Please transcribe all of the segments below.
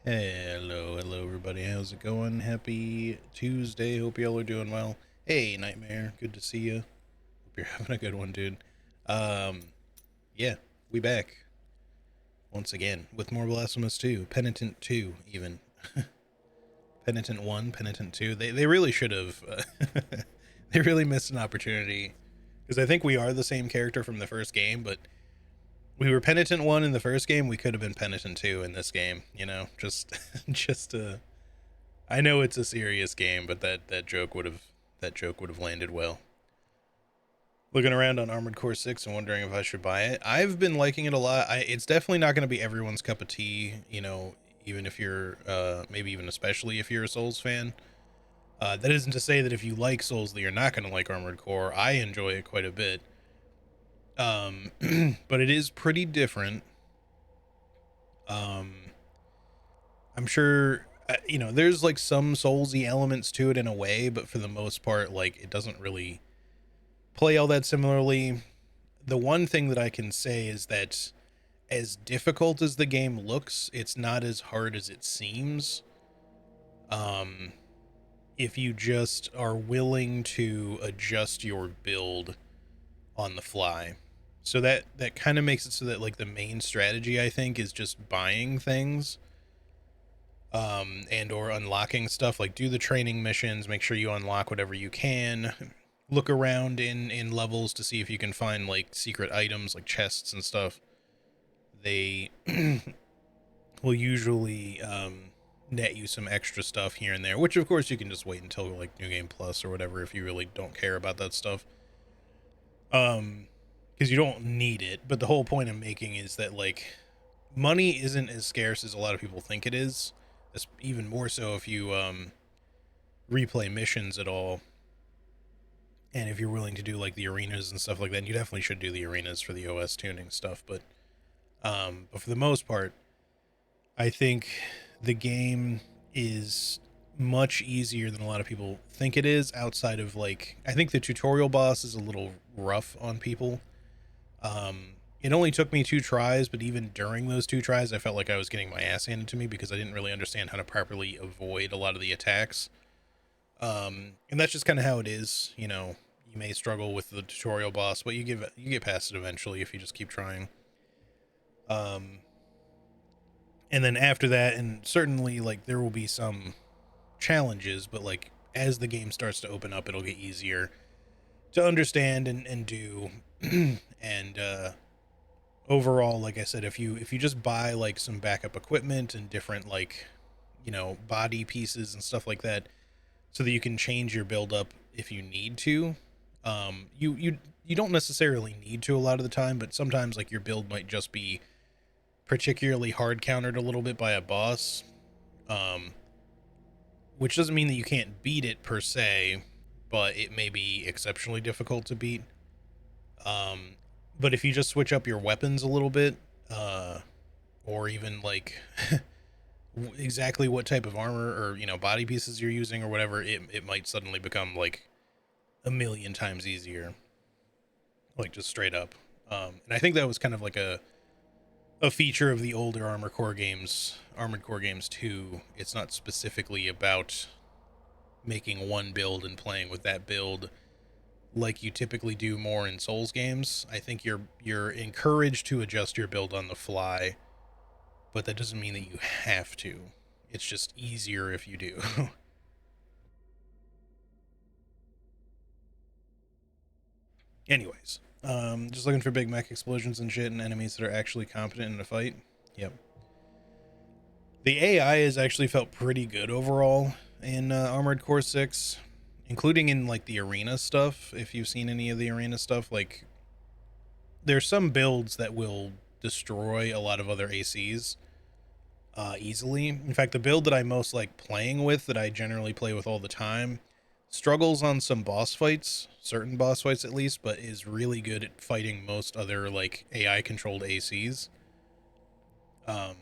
Hello everybody. How's it going? Happy Tuesday. Hope y'all are doing well. Hey, Nightmare. Good to see you. Hope you're having a good one, dude. Um, yeah, we back once again with more Blasphemous 2, Penitent 2, even Penitent 1, Penitent 2. They really should have. They really missed an opportunity because I think we are the same character from the first game, but we were Penitent 1 in the first game. We could have been Penitent 2 in this game. Just just I know it's a serious game, but that joke would have landed well. Looking around on Armored Core 6 and wondering if I should buy it. I've been liking it a lot. It's definitely not going to be everyone's cup of tea, even if you're maybe even especially if you're a Souls fan. That isn't to say that if you like Souls that you're not going to like Armored Core. I enjoy it quite a bit. But it is pretty different. Um I'm sure there's like some soulsy elements to it in a way, but for the most part, like it doesn't really play all that similarly. The one thing that I can say is that as difficult as the game looks, it's not as hard as it seems. Um, if you just are willing to adjust your build on the fly. So that kind of makes it so that like the main strategy I think is just buying things and or unlocking stuff, like do the training missions, make sure you unlock whatever you can, look around in levels to see if you can find like secret items like chests and stuff. They will usually net you some extra stuff here and there, which of course you can just wait until like New Game Plus or whatever if you really don't care about that stuff. Because you don't need it, but the whole point I'm making is that like money isn't as scarce as a lot of people think it is. That's even more so if you replay missions at all, and if you're willing to do like the arenas and stuff like that. And you definitely should do the arenas for the OS tuning stuff, but for the most part, I think the game is much easier than a lot of people think it is. Outside of like, I think the tutorial boss is a little rough on people. It only took me 2 tries, but even during those 2 tries, I felt like I was getting my ass handed to me because I didn't really understand how to properly avoid a lot of the attacks. And that's just kind of how it is. You may struggle with the tutorial boss, but you get past it eventually if you just keep trying. Um, and then after that, and certainly like there will be some challenges, but like as the game starts to open up, it'll get easier to understand and do. And overall, like I said, if you just buy like some backup equipment and different like body pieces and stuff like that, so that you can change your build up if you need to. You don't necessarily need to a lot of the time, but sometimes like your build might just be particularly hard countered a little bit by a boss, um, which doesn't mean that you can't beat it per se, but it may be exceptionally difficult to beat. Um, but if you just switch up your weapons a little bit, or even like exactly what type of armor or body pieces you're using or whatever, it might suddenly become like a million times easier, like just straight up. And I think that was kind of like a feature of the older Armored Core games too. It's not specifically about making one build and playing with that build like you typically do more in Souls games. I think you're encouraged to adjust your build on the fly, but that doesn't mean that you have to. It's just easier if you do. Anyways, just looking for big mech explosions and shit and enemies that are actually competent in a fight. Yep. The AI has actually felt pretty good overall in Armored Core 6, including in like the arena stuff. If you've seen any of the arena stuff, like there's some builds that will destroy a lot of other ACs easily. In fact, the build that I most like playing with, that I generally play with all the time, struggles on some boss fights, certain boss fights at least, but is really good at fighting most other like AI controlled ACs. Um,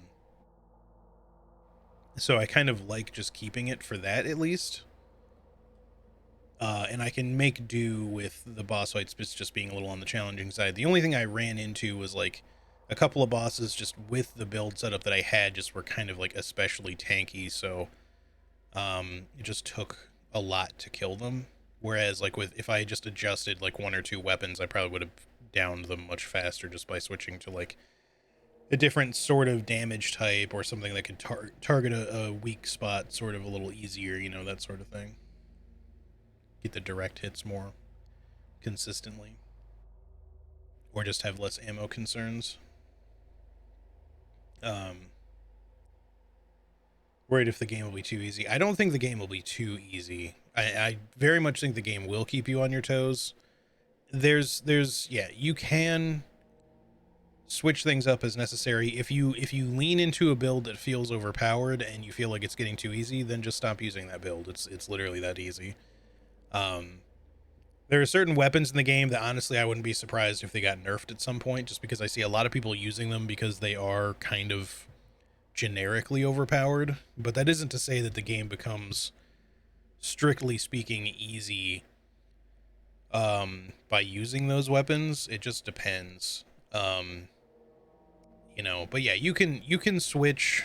so I kind of like just keeping it for that at least. And I can make do with the boss fights just being a little on the challenging side. The only thing I ran into was like A couple of bosses just with the build setup that I had just were kind of like especially tanky, so it just took a lot to kill them. Whereas like with if I just adjusted like one or two weapons, I probably would have downed them much faster just by switching to like a different sort of damage type or something that could target a weak spot sort of a little easier, you know, that sort of thing. Get the direct hits more consistently, or just have less ammo concerns. Um, Worried if the game will be too easy. I don't think the game will be too easy. I very much think the game will keep you on your toes. Yeah, you can switch things up as necessary. If you lean into a build that feels overpowered and you feel like it's getting too easy, then just stop using that build. It's literally that easy. Um, there are certain weapons in the game that honestly I wouldn't be surprised if they got nerfed at some point, just because I see a lot of people using them because they are kind of generically overpowered. But that isn't to say that the game becomes, strictly speaking, easy by using those weapons. It just depends. Um, but yeah, you can switch.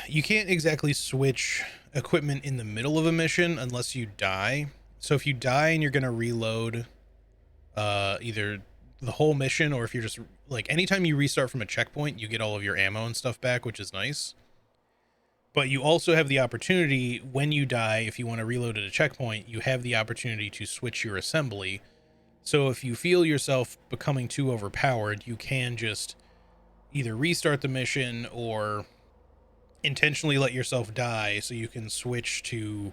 You can't exactly switch equipment in the middle of a mission unless you die. So if you die and you're gonna reload either the whole mission, or if you're just like, anytime you restart from a checkpoint, you get all of your ammo and stuff back, which is nice. But you also have the opportunity, when you die, if you want to reload at a checkpoint, you have the opportunity to switch your assembly. So if you feel yourself becoming too overpowered, you can just either restart the mission or intentionally let yourself die so you can switch to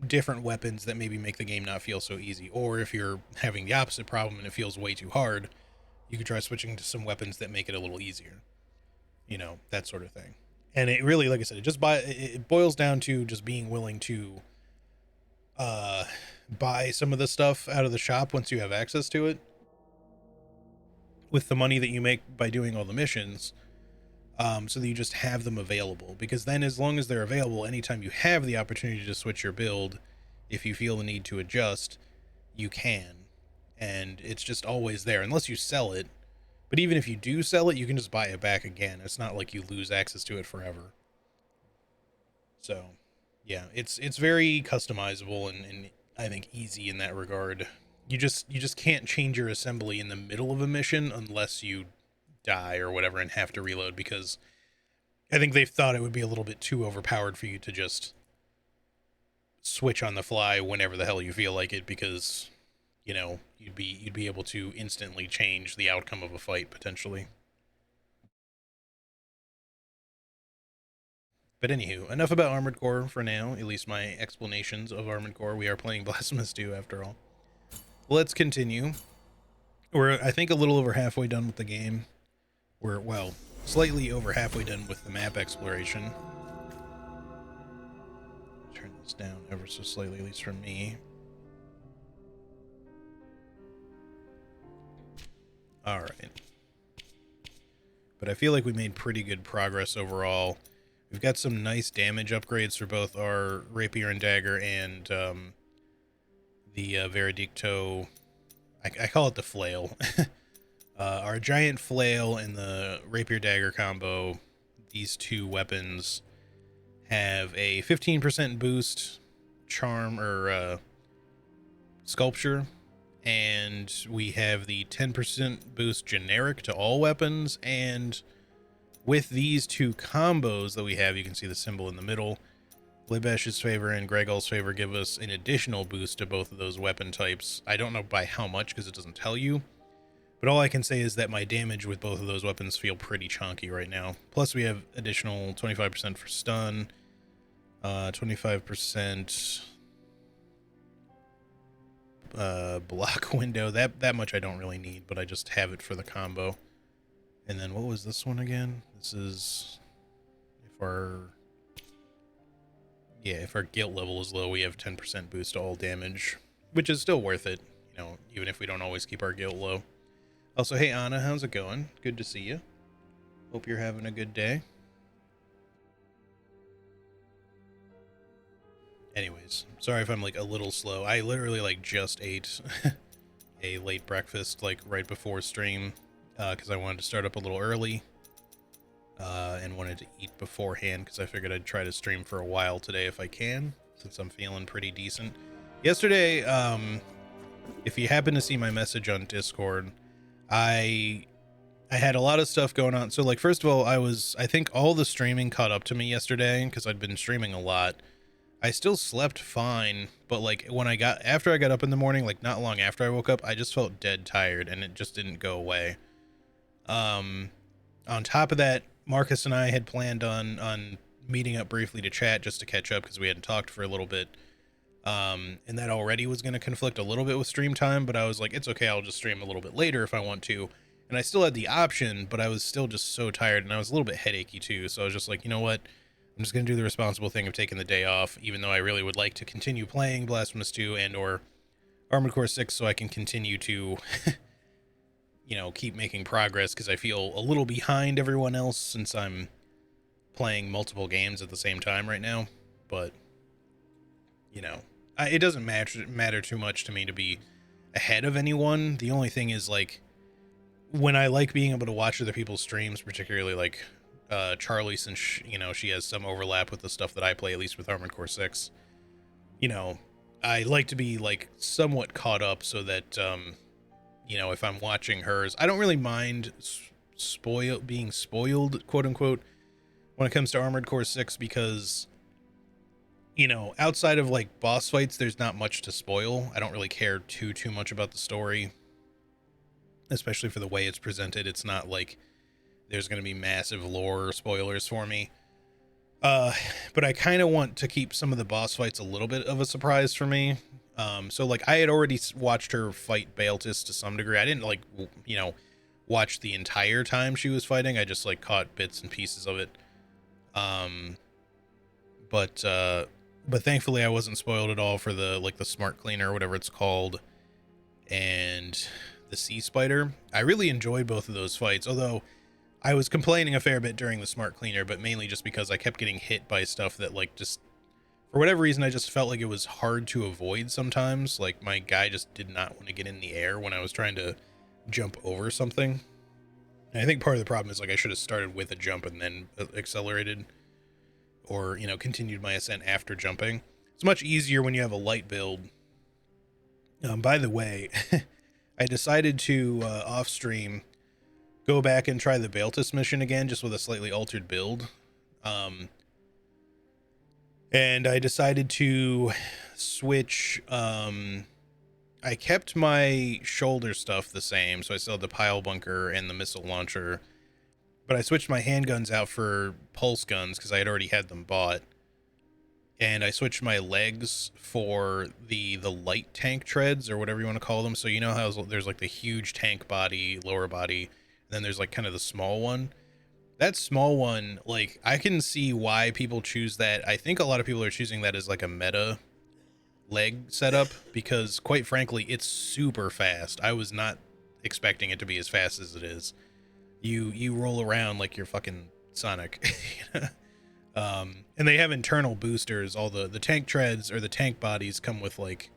different weapons that maybe make the game not feel so easy. Or if you're having the opposite problem and it feels way too hard, you could try switching to some weapons that make it a little easier. That sort of thing. And it really, like I said, it boils down to just being willing to uh buy some of the stuff out of the shop once you have access to it with the money that you make by doing all the missions, so that you just have them available. Because then, as long as they're available, anytime you have the opportunity to switch your build, if you feel the need to adjust, you can. And it's just always there, unless you sell it. But even if you do sell it, you can just buy it back again. It's not like you lose access to it forever. So, yeah, it's very customizable and I think easy in that regard. You just can't change your assembly in the middle of a mission unless you die or whatever and have to reload, because I think they've thought it would be a little bit too overpowered for you to just switch on the fly whenever the hell you feel like it, because you'd be able to instantly change the outcome of a fight potentially. But anywho, enough about Armored Core for now, at least my explanations of Armored Core. We are playing Blasphemous 2 after all. Let's continue. We're, I think, a little over halfway done with the game. We're, well, slightly over halfway done with the map exploration. Turn this down ever so slightly, at least for me. Alright. But I feel like we made pretty good progress overall. We've got some nice damage upgrades for both our Rapier and Dagger and the Veredicto. I call it the Flail. Our Giant Flail and the Rapier Dagger combo, these two weapons have a 15% boost charm or sculpture, and we have the 10% boost generic to all weapons. And with these two combos that we have, you can see the symbol in the middle. Libesh's favor and Gregol's favor give us an additional boost to both of those weapon types. I don't know by how much because it doesn't tell you, but all I can say is that my damage with both of those weapons feel pretty chunky right now. Plus we have additional 25% for stun, 25% block window. That much I don't really need, but I just have it for the combo. And then what was this one again? This is if our guilt level is low, we have 10% boost to all damage, which is still worth it, even if we don't always keep our guilt low. Also, hey Anna, how's it going? Good to see you. Hope you're having a good day. Anyways, sorry if I'm like a little slow. I literally like just ate a late breakfast like right before stream because I wanted to start up a little early and wanted to eat beforehand because I figured I'd try to stream for a while today if I can, since I'm feeling pretty decent. Yesterday, if you happen to see my message on Discord, I had a lot of stuff going on. So like, first of all, I think all the streaming caught up to me yesterday because I'd been streaming a lot. I still slept fine, but like after I got up in the morning, like not long after I woke up, I just felt dead tired and it just didn't go away. On top of that, Marcus and I had planned on meeting up briefly to chat just to catch up because we hadn't talked for a little bit. And that already was going to conflict a little bit with stream time, but I was like, it's okay, I'll just stream a little bit later if I want to. And I still had the option, but I was still just so tired and I was a little bit headachy too. So I was just like, you know what? I'm just going to do the responsible thing of taking the day off, even though I really would like to continue playing Blasphemous 2 and or Armored Core 6 so I can continue to, keep making progress because I feel a little behind everyone else since I'm playing multiple games at the same time right now. But, it doesn't matter too much to me to be ahead of anyone. The only thing is, like, when I like being able to watch other people's streams, particularly like Charlie, since she has some overlap with the stuff that I play, at least with Armored Core 6. I like to be like somewhat caught up so that if I'm watching hers, I don't really mind being spoiled, quote unquote, when it comes to Armored Core 6 because outside of like boss fights, there's not much to spoil. I don't really care too much about the story, especially for the way it's presented. It's not like there's going to be massive lore spoilers for me. But I kind of want to keep some of the boss fights a little bit of a surprise for me. So like I had already watched her fight Baltus to some degree. I didn't like, watch the entire time she was fighting. I just like caught bits and pieces of it. But thankfully I wasn't spoiled at all for the smart cleaner or whatever it's called. And the sea spider. I really enjoyed both of those fights, although I was complaining a fair bit during the smart cleaner, but mainly just because I kept getting hit by stuff that like just for whatever reason I just felt like it was hard to avoid sometimes. Like my guy just did not want to get in the air when I was trying to jump over something. And I think part of the problem is like I should have started with a jump and then accelerated or continued my ascent after jumping. It's much easier when you have a light build. By the way, I decided to off stream go back and try the Baltus mission again, just with a slightly altered build. And I decided to switch. I kept my shoulder stuff the same, so I still had the pile bunker and the missile launcher, but I switched my handguns out for pulse guns because I had already had them bought. And I switched my legs for the light tank treads or whatever you want to call them. So you know how there's like the huge tank body, lower body, and then there's like kind of the small one. That small one, like I can see why people choose that. I think a lot of people are choosing that as like a meta leg setup because quite frankly, it's super fast. I was not expecting it to be as fast as it is. You roll around like you're fucking Sonic. And they have internal boosters. All the tank treads or the tank bodies come with like,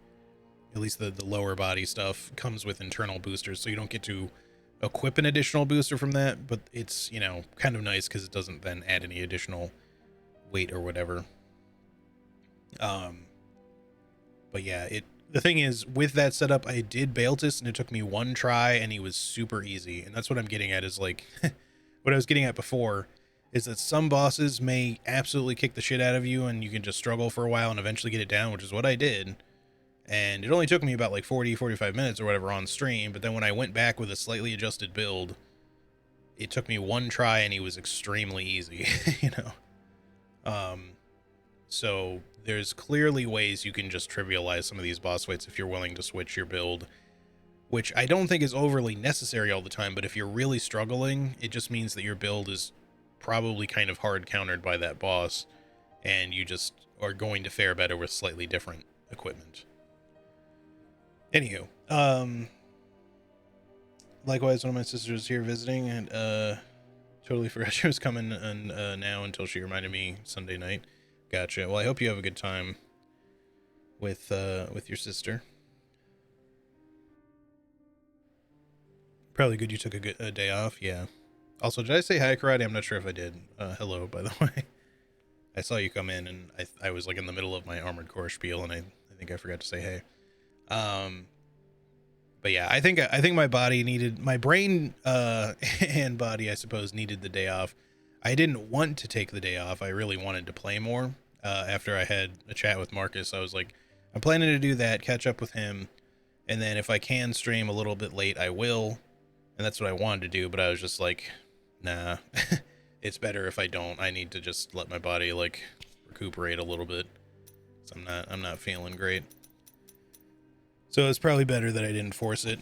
at least the lower body stuff comes with internal boosters, so you don't get to equip an additional booster from that, but it's kind of nice because it doesn't then add any additional weight or whatever. But yeah, the thing is with that setup, I did Baltus and it took me one try and he was super easy, and that's what I'm getting at is like what I was getting at before is that some bosses may absolutely kick the shit out of you and you can just struggle for a while and eventually get it down, which is what I did. And it only took me about like 45 minutes or whatever on stream, but then when I went back with a slightly adjusted build, it took me one try and he was extremely easy, So there's clearly ways you can just trivialize some of these boss fights if you're willing to switch your build, which I don't think is overly necessary all the time, but if you're really struggling, it just means that your build is probably kind of hard countered by that boss, and you just are going to fare better with slightly different equipment. Anywho, likewise, one of my sisters here visiting, and totally forgot she was coming now until she reminded me Sunday night. Gotcha. Well, I hope you have a good time with your sister. Probably good you took a day off. Yeah. Also, did I say hi, Karate? I'm not sure if I did. Hello, by the way. I saw you come in, and I was like in the middle of my Armored Core spiel, and I think I forgot to say hey. But yeah, I think my body needed, my brain and body, I suppose, needed the day off. I didn't want to take the day off. I really wanted to play more. After I had a chat with Marcus, I was like, I'm planning to do that, catch up with him, and then if I can stream a little bit late, I will. And that's what I wanted to do, but I was just like, nah, it's better if I don't. I need to just let my body like recuperate a little bit. So I'm not feeling great. So it's probably better that I didn't force it.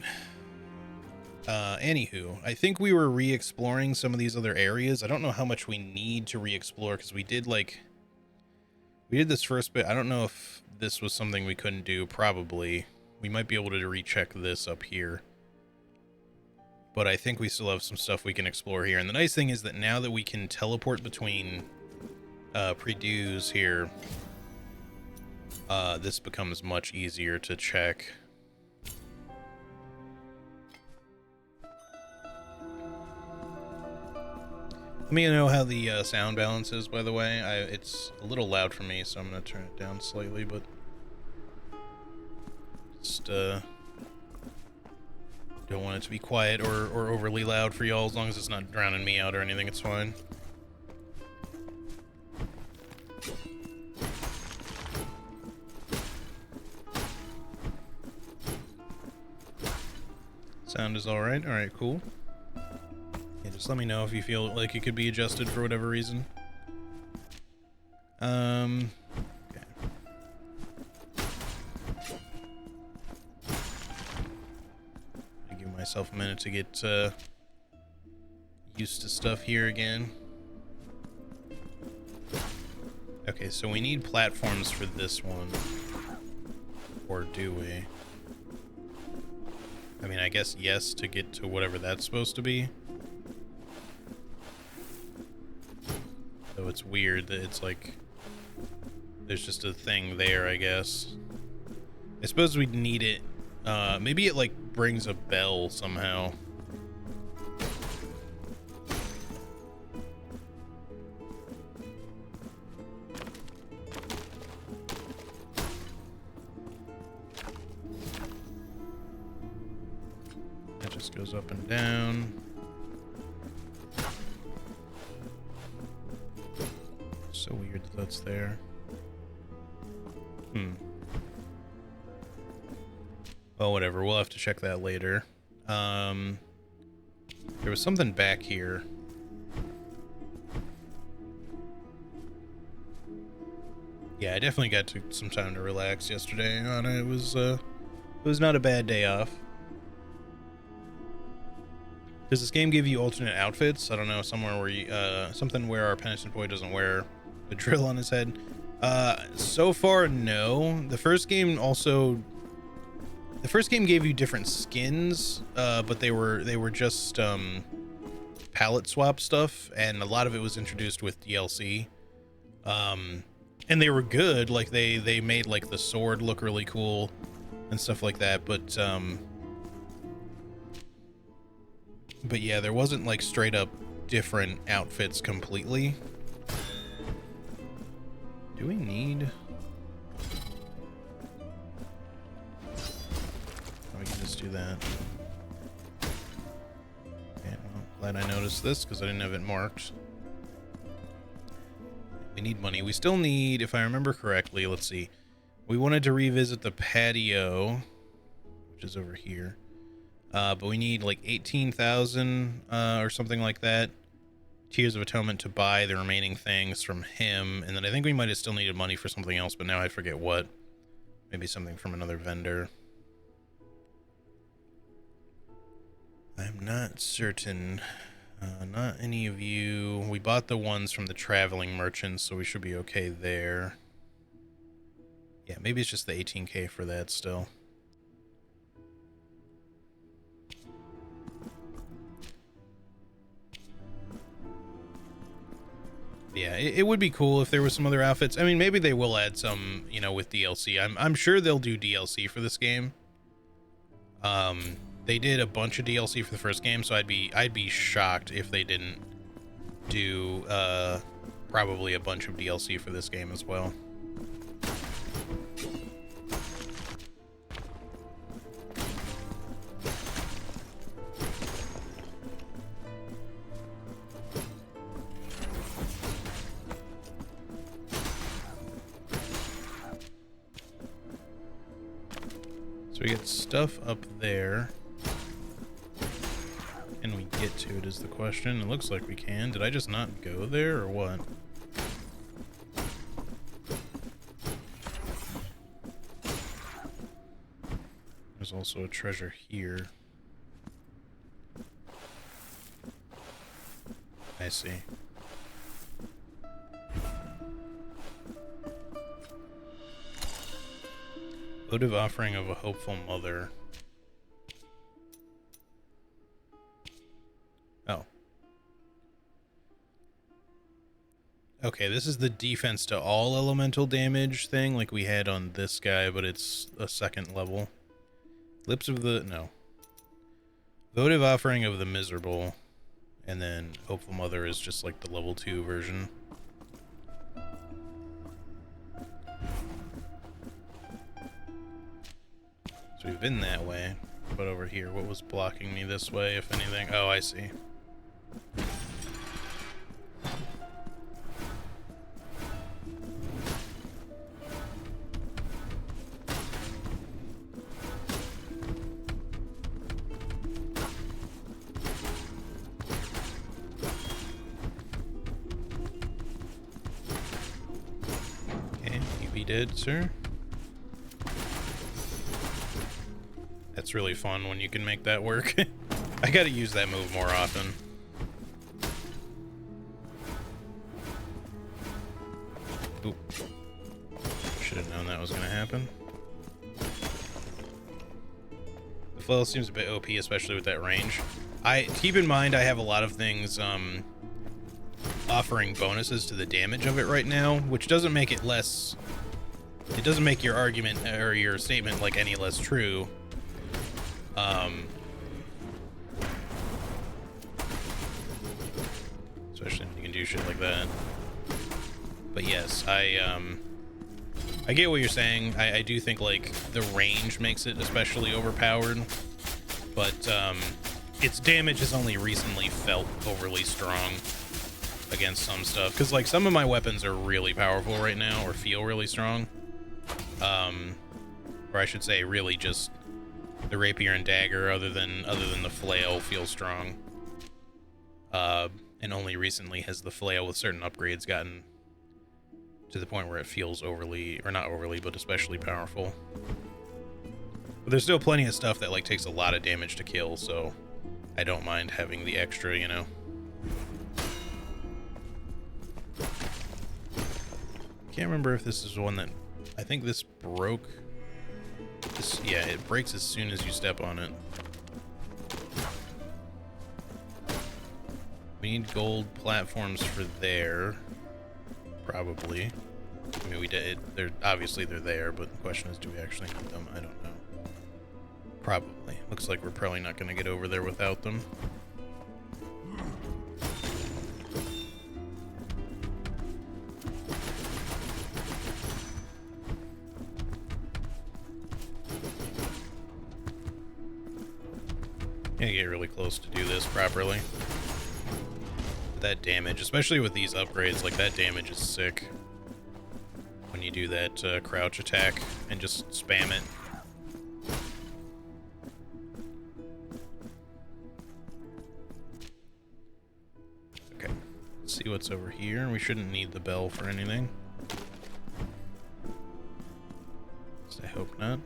Anywho, I think we were re-exploring some of these other areas. I don't know how much we need to re-explore, because we did this first bit. I don't know if this was something we couldn't do. Probably. We might be able to recheck this up here. But I think we still have some stuff we can explore here. And the nice thing is that now that we can teleport between pre-dues here, this becomes much easier to check. Let me know how the sound balance is, by the way. It's a little loud for me, so I'm going to turn it down slightly, but just don't want it to be quiet or overly loud for y'all. As long as it's not drowning me out or anything, it's fine. Sound is alright. Alright, cool. Yeah, just let me know if you feel like it could be adjusted for whatever reason. Okay. Give myself a minute to get used to stuff here again. Okay, so we need platforms for this one. Or do we? I mean, I guess yes to get to whatever that's supposed to be. So it's weird that it's like there's just a thing there, I guess. I suppose we'd need it. Maybe it like brings a bell somehow. That just goes up and down. So weird that that's there. Well, whatever. We'll have to check that later. There was something back here. Yeah, I definitely got some time to relax yesterday on it. It was not a bad day off. Does this game give you alternate outfits? I don't know, somewhere where you, something where our penitent boy doesn't wear a drill on his head. So far, no. The first game gave you different skins, but they were just palette swap stuff, and a lot of it was introduced with DLC. And they were good. Like they made like the sword look really cool and stuff like that, but yeah, there wasn't like straight up different outfits completely. Do we need? Oh, we can just do that. Okay, well, glad I noticed this because I didn't have it marked. We need money. We still need, if I remember correctly, let's see. We wanted to revisit the patio, which is over here. But we need like 18,000 or something like that. Tears of Atonement to buy the remaining things from him. And then I think we might have still needed money for something else, but now I forget what. Maybe something from another vendor. I'm not certain. Not any of you. We bought the ones from the traveling merchants, so we should be okay there. Yeah, maybe it's just the 18K for that still. Yeah, it would be cool if there was some other outfits. I mean, maybe they will add some, you know, with DLC. I'm sure they'll do DLC for this game. they did a bunch of DLC for the first game, so I'd be shocked if they didn't do probably a bunch of DLC for this game as well. So we get stuff up there. Can we get to it is the question. It looks like we can. Did I just not go there or what? There's also a treasure here. I see. Votive offering of a hopeful mother. Oh. Okay, this is the defense to all elemental damage thing like we had on this guy, but it's a second level. Lips of the... no. Votive offering of the miserable. And then hopeful mother is just like the level 2 version. So we've been that way, but over here, what was blocking me this way, if anything? Oh, I see. Okay, you be dead, sir. It's really fun when you can make that work. I gotta use that move more often. Oop. Should have known that was gonna happen. The flail seems a bit OP, especially with that range. Keep in mind I have a lot of things offering bonuses to the damage of it right now, which doesn't make it less... it doesn't make your argument or your statement like any less true. Especially when you can do shit like that. But yes, I get what you're saying. I do think like the range makes it especially overpowered, but its damage has only recently felt overly strong against some stuff. Because like some of my weapons are really powerful right now, or feel really strong. Or I should say, really just the rapier and dagger, other than the flail, feels strong. And only recently has the flail with certain upgrades gotten to the point where it feels overly, or not overly, but especially powerful. But there's still plenty of stuff that like takes a lot of damage to kill, so I don't mind having the extra, you know. Can't remember if this is one that, I think this broke. This, yeah, it breaks as soon as you step on it. We need gold platforms for there. Probably. I mean, we did. They're obviously they're there, but the question is, do we actually need them? I don't know. Probably. Looks like we're probably not going to get over there without them. Gotta get really close to do this properly. That damage, especially with these upgrades, like that damage is sick. When you do that crouch attack and just spam it. Okay, let's see what's over here. We shouldn't need the bell for anything. I hope not.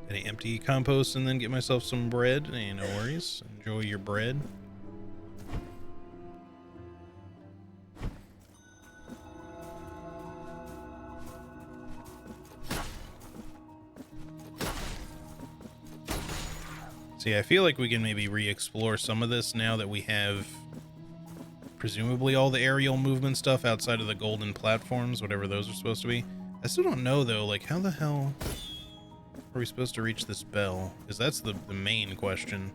Gonna empty compost and then get myself some bread. Hey, no worries. Enjoy your bread. See, I feel like we can maybe re-explore some of this now that we have presumably all the aerial movement stuff outside of the golden platforms, whatever those are supposed to be. I still don't know though, like how the hell... are we supposed to reach this bell? Because that's the main question.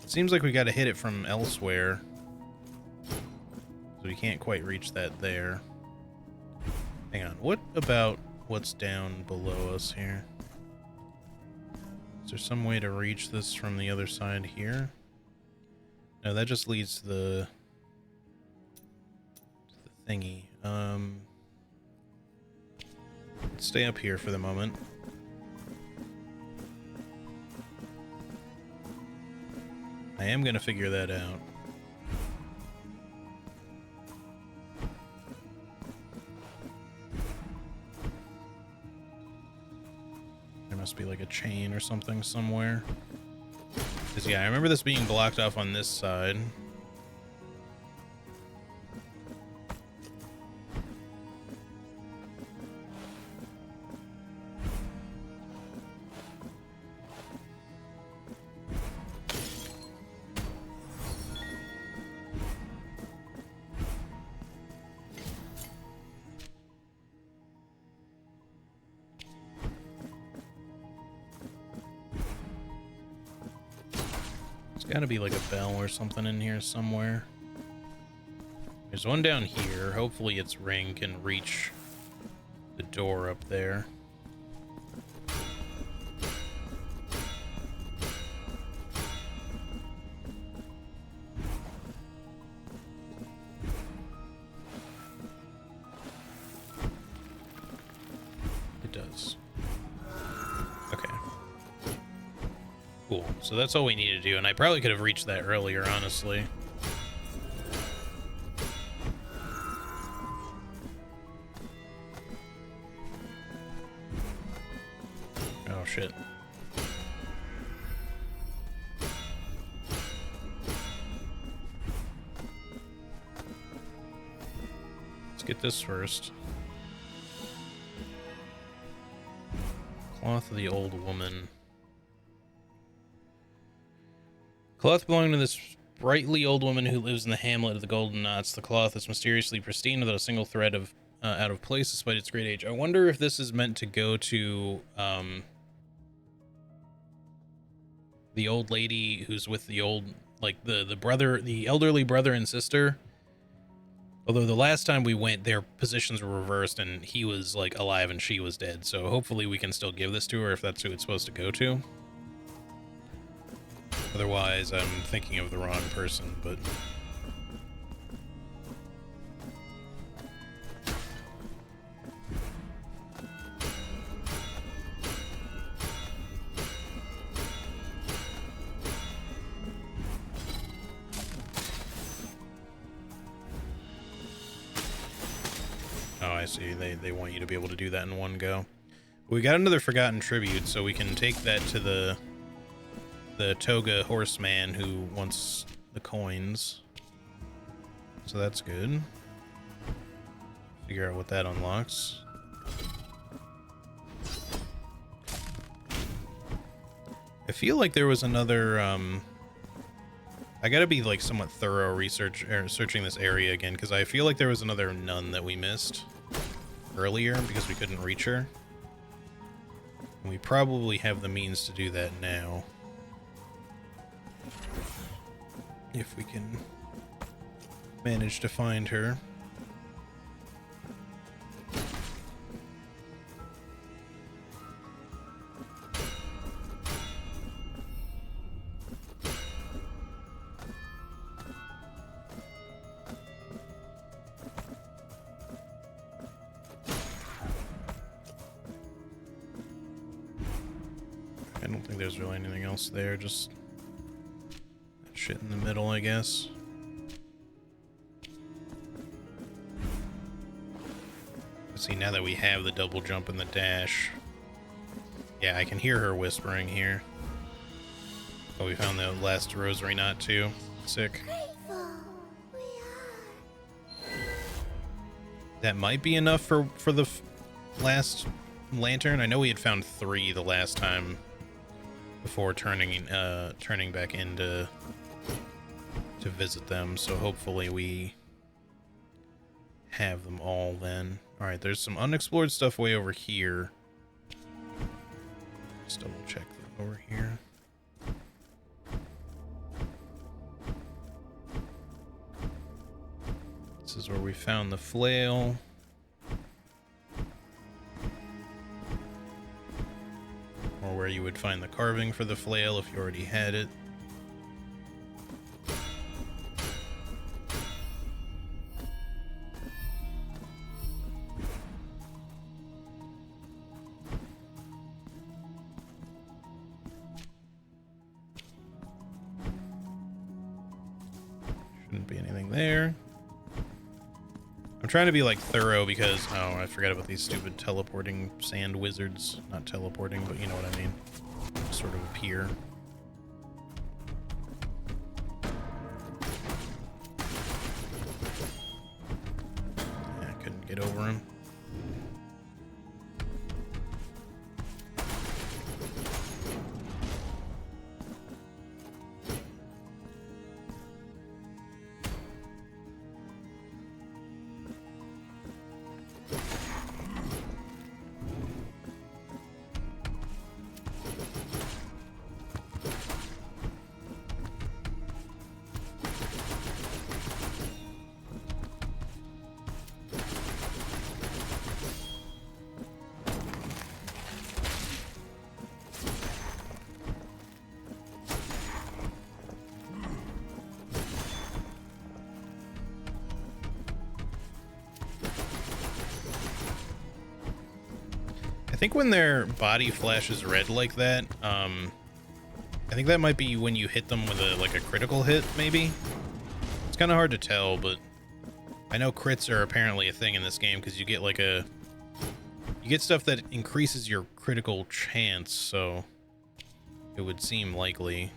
It seems like we got to hit it from elsewhere. So we can't quite reach that there. Hang on. What about what's down below us here? Is there some way to reach this from the other side here? No, that just leads to the thingy. Let's stay up here for the moment. I am gonna figure that out. There must be like a chain or something somewhere. 'Cause yeah, I remember this being blocked off on this side. Gotta be like a bell or something in here somewhere. There's one down here. Hopefully its ring can reach the door up there. It does. Okay. Cool. So that's all we need to do, and I probably could have reached that earlier, honestly. Oh, shit. Let's get this first. Cloth of the old woman. Cloth belonging to this sprightly old woman who lives in the hamlet of the Golden Knots. The cloth is mysteriously pristine without a single thread of out of place despite its great age. I wonder if this is meant to go to the old lady who's with the old, like the brother, the elderly brother and sister. Although the last time we went, their positions were reversed and he was like alive and she was dead. So hopefully we can still give this to her if that's who it's supposed to go to. Otherwise, I'm thinking of the wrong person, but... Oh, I see. They want you to be able to do that in one go. We got another forgotten tribute, so we can take that to the toga horseman who wants the coins. So that's good. Figure out what that unlocks. I feel like there was another, I gotta be like somewhat thorough searching this area again, because I feel like there was another nun that we missed earlier because we couldn't reach her. And we probably have the means to do that now. If we can manage to find her. I don't think there's really anything else there, just shit in the middle, I guess. Let's see, now that we have the double jump and the dash. Yeah, I can hear her whispering here. Oh, we found the last rosary knot too. Sick. That might be enough for the last lantern. I know we had found 3 the last time before turning back in to visit them, so hopefully we have them all then. Alright, there's some unexplored stuff way over here. Just double check that over here. This is where we found the flail. Or where you would find the carving for the flail if you already had it. Shouldn't be anything there. I'm trying to be like thorough because I forgot about these stupid teleporting sand wizards. Not teleporting, but you know what I mean. Sort of appear. Yeah, I couldn't get over him. I think when their body flashes red like that, I think that might be when you hit them with a critical hit, maybe? It's kind of hard to tell, but I know crits are apparently a thing in this game because you get you get stuff that increases your critical chance, so it would seem likely.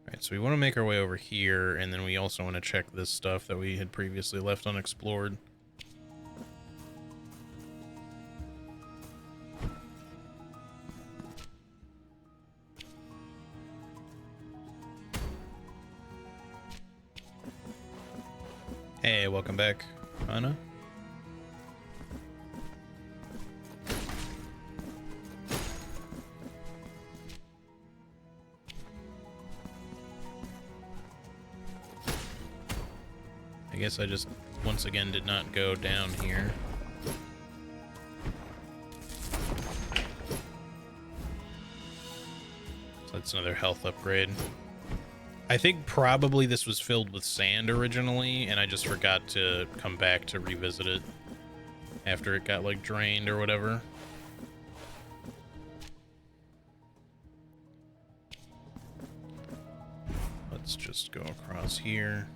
Alright, so we want to make our way over here, and then we also want to check this stuff that we had previously left unexplored. Hey, welcome back, Anna. I guess I just, once again, did not go down here. So that's another health upgrade. I think probably this was filled with sand originally, and I just forgot to come back to revisit it after it got, like, drained or whatever. Let's just go across here.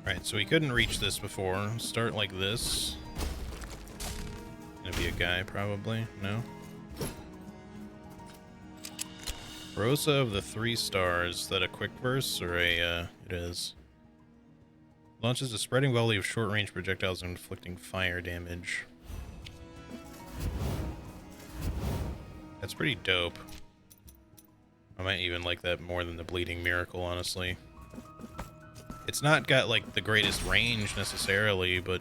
Alright, so we couldn't reach this before. Start like this. Gonna be a guy, probably. No? Rosa of the 3 stars. Is that a quick verse or a, it is. Launches a spreading volley of short-range projectiles inflicting fire damage. That's pretty dope. I might even like that more than the Bleeding Miracle, honestly. It's not got, like, the greatest range, necessarily, but...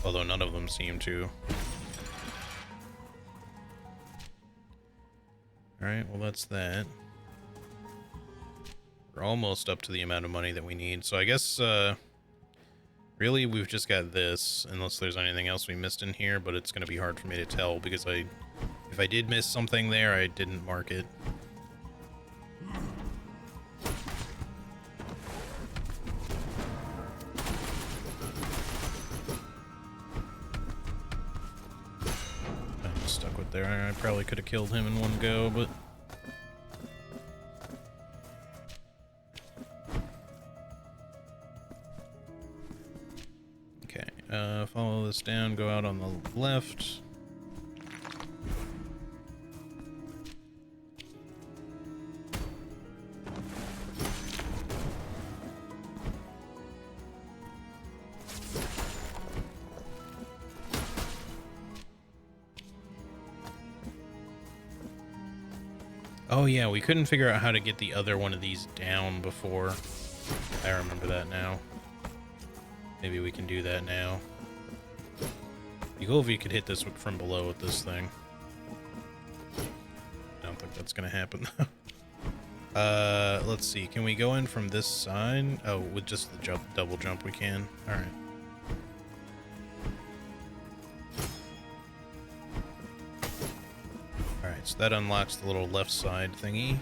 although none of them seem to. Alright, well, that's that. We're almost up to the amount of money that we need, so I guess, really, we've just got this, unless there's anything else we missed in here, but it's gonna be hard for me to tell, because if I did miss something there, I didn't mark it. There, I probably could have killed him in one go, but... okay, follow this down, go out on the left. Oh yeah, we couldn't figure out how to get the other one of these down before. I remember that now. Maybe we can do that now. It'd be cool if you could hit this from below with this thing. I don't think that's gonna happen though. Let's see. Can we go in from this side? Oh, with just the double jump we can. All right. All right, so that unlocks the little left side thingy.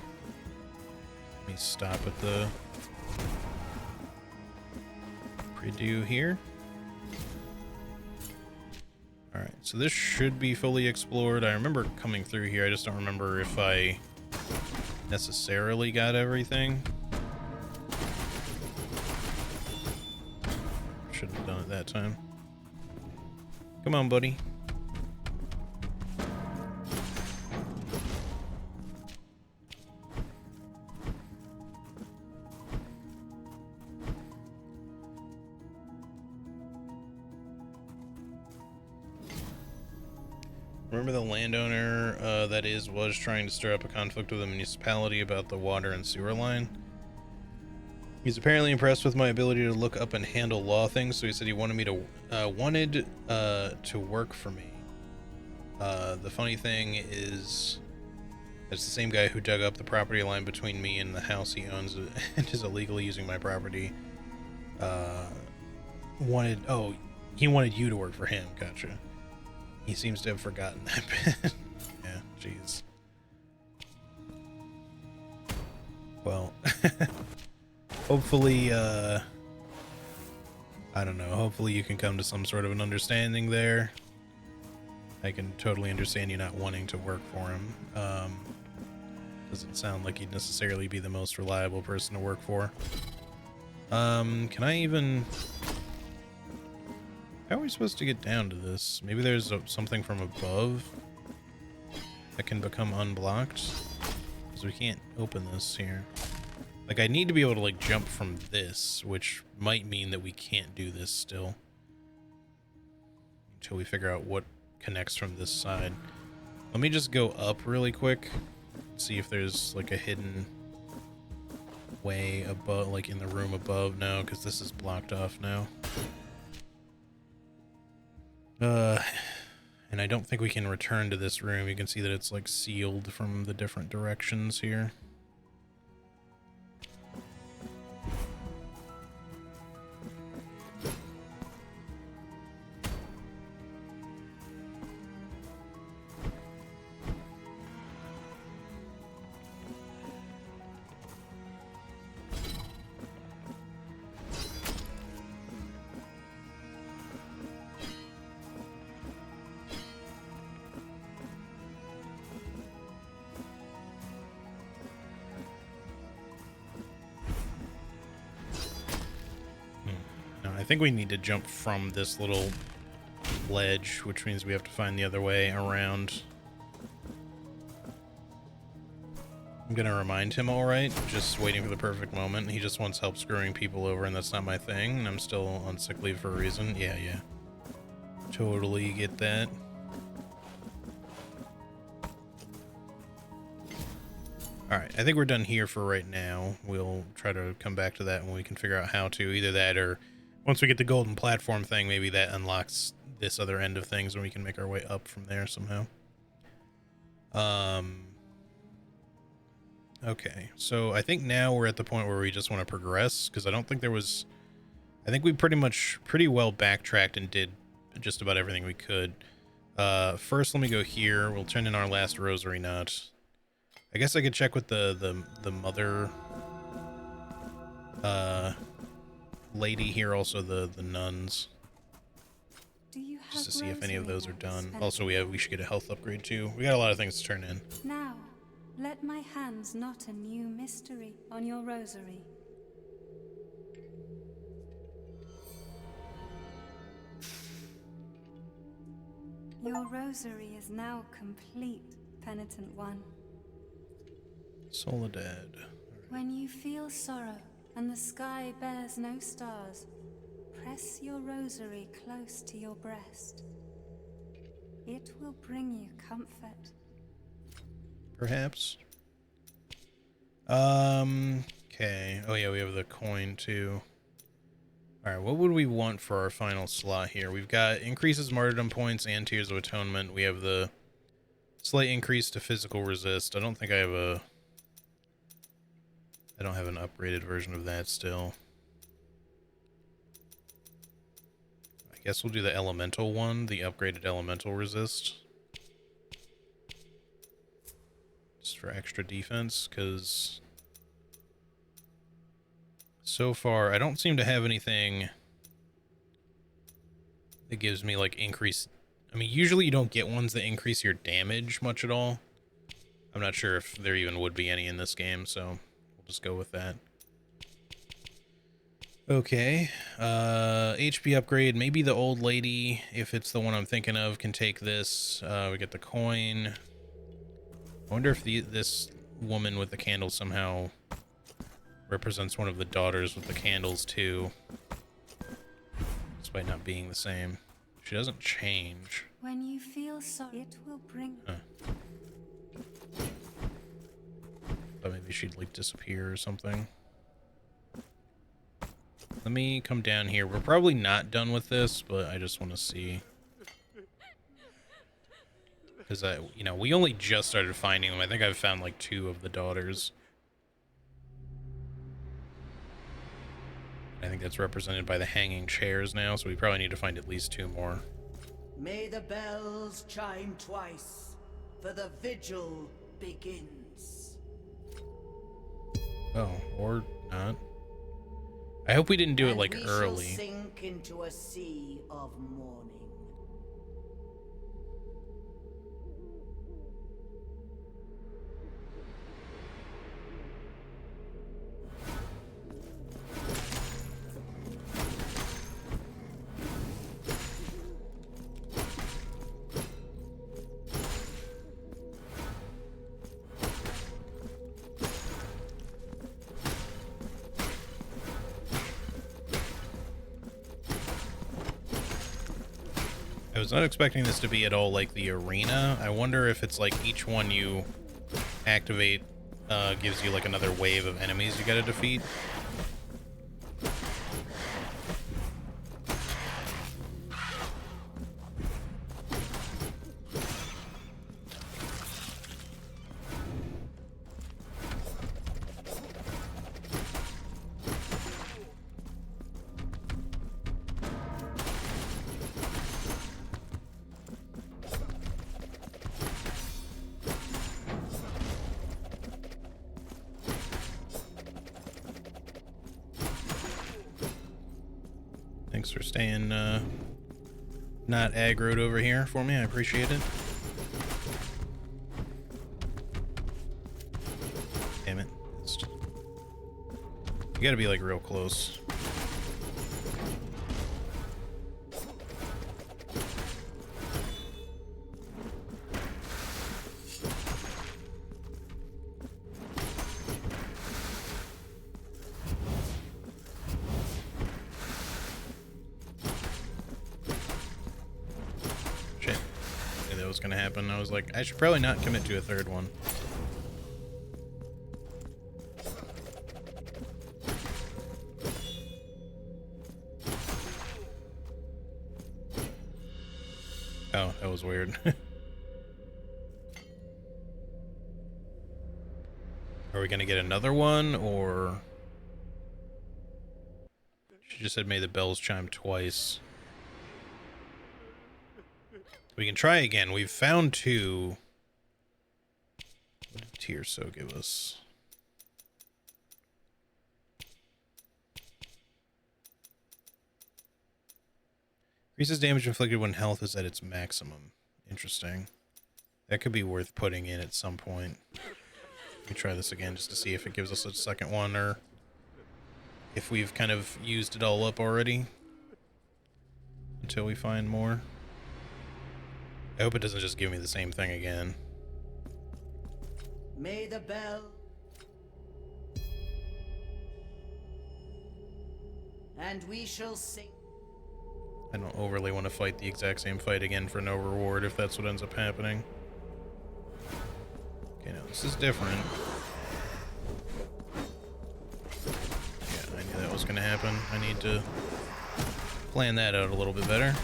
Let me stop at the redo here. All right, so this should be fully explored. I remember coming through here. I just don't remember if I necessarily got everything. Shouldn't have done it that time. Come on, buddy. Remember the landowner was trying to stir up a conflict with the municipality about the water and sewer line? He's apparently impressed with my ability to look up and handle law things, so he said he wanted me to work for me. The funny thing is, it's the same guy who dug up the property line between me and the house he owns and is illegally using my property. He wanted you to work for him. Gotcha. He seems to have forgotten that bit. Yeah, jeez. Well, hopefully, I don't know, hopefully you can come to some sort of an understanding there. I can totally understand you not wanting to work for him. Doesn't sound like he'd necessarily be the most reliable person to work for. Can I even... How are we supposed to get down to this? Maybe there's something from above that can become unblocked? Because we can't open this here. Like, I need to be able to, like, jump from this, which might mean that we can't do this still. Until we figure out what connects from this side. Let me just go up really quick. See if there's, like, a hidden way above, like, in the room above now, because this is blocked off now. And I don't think we can return to this room. You can see that it's like sealed from the different directions here. I think we need to jump from this little ledge, which means we have to find the other way around. I'm gonna remind him, alright, just waiting for the perfect moment. He just wants help screwing people over, and that's not my thing, and I'm still on sick leave for a reason. Yeah. Totally get that. Alright, I think we're done here for right now. We'll try to come back to that when we can figure out how to. Either that, or once we get the golden platform thing, maybe that unlocks this other end of things and we can make our way up from there somehow. Okay, so I think now we're at the point where we just want to progress, because I don't think there was... I think we pretty well backtracked and did just about everything we could. First, let me go here. We'll turn in our last rosary knot. I guess I could check with the mother lady here, also the nuns, just to see if any of those are done. Also, we should get a health upgrade too. We got a lot of things to turn in. Now, let my hands knot a new mystery on your rosary. Your rosary is now complete, penitent one. Soledad. When you feel sorrow and the sky bears no stars, press your rosary close to your breast. It will bring you comfort. Perhaps. Okay. Oh yeah, we have the coin too. All right, what would we want for our final slot here? We've got increases martyrdom points and tears of atonement. We have the slight increase to physical resist. I don't think I have a... I don't have an upgraded version of that still. I guess we'll do the elemental one, the upgraded elemental resist. Just for extra defense, because so far I don't seem to have anything that gives me like increase. I mean, usually you don't get ones that increase your damage much at all. I'm not sure if there even would be any in this game, so we'll just go with that. Okay, HP upgrade. Maybe the old lady, if it's the one I'm thinking of, can take this. We get the coin. I wonder if this woman with the candles somehow represents one of the daughters with the candles too, despite not being the same. She doesn't change. When you feel sorry, it will bring... Huh. Thought maybe she'd like disappear or something. Let me come down here. We're probably not done with this, but I just want to see. Because we only just started finding them. I think I've found like 2 of the daughters. I think that's represented by the hanging chairs now, so we probably need to find at least 2 more. May the bells chime twice, for the vigil begins. Oh, or not. I hope we didn't do it like we early. Shall sink into a sea of mourning. I was not expecting this to be at all like the arena. I wonder if it's like each one you activate gives you like another wave of enemies you gotta defeat. Thanks for staying not aggroed over here for me. I appreciate it. Damn it. You gotta be like real close. Gonna happen. I was like, I should probably not commit to a 3rd one. Oh, that was weird. Are we gonna get another one, or... She just said may the bells chime twice. We can try again. We've found 2. What did Tear So give us? Increases damage inflicted when health is at its maximum. Interesting. That could be worth putting in at some point. Let me try this again just to see if it gives us a second one, or if we've kind of used it all up already until we find more. I hope it doesn't just give me the same thing again. May the bell and we shall sing. I don't overly want to fight the exact same fight again for no reward if that's what ends up happening. Okay, now this is different. was going to happen. I need to plan that out a little bit better.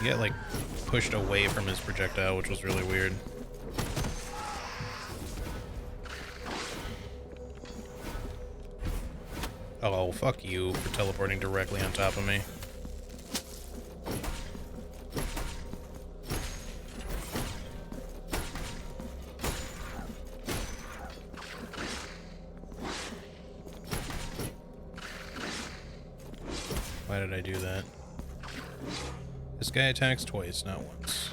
He got, like, pushed away from his projectile, which was really weird. Oh, fuck you for teleporting directly on top of me. Why did I do that? This guy attacks twice, not once.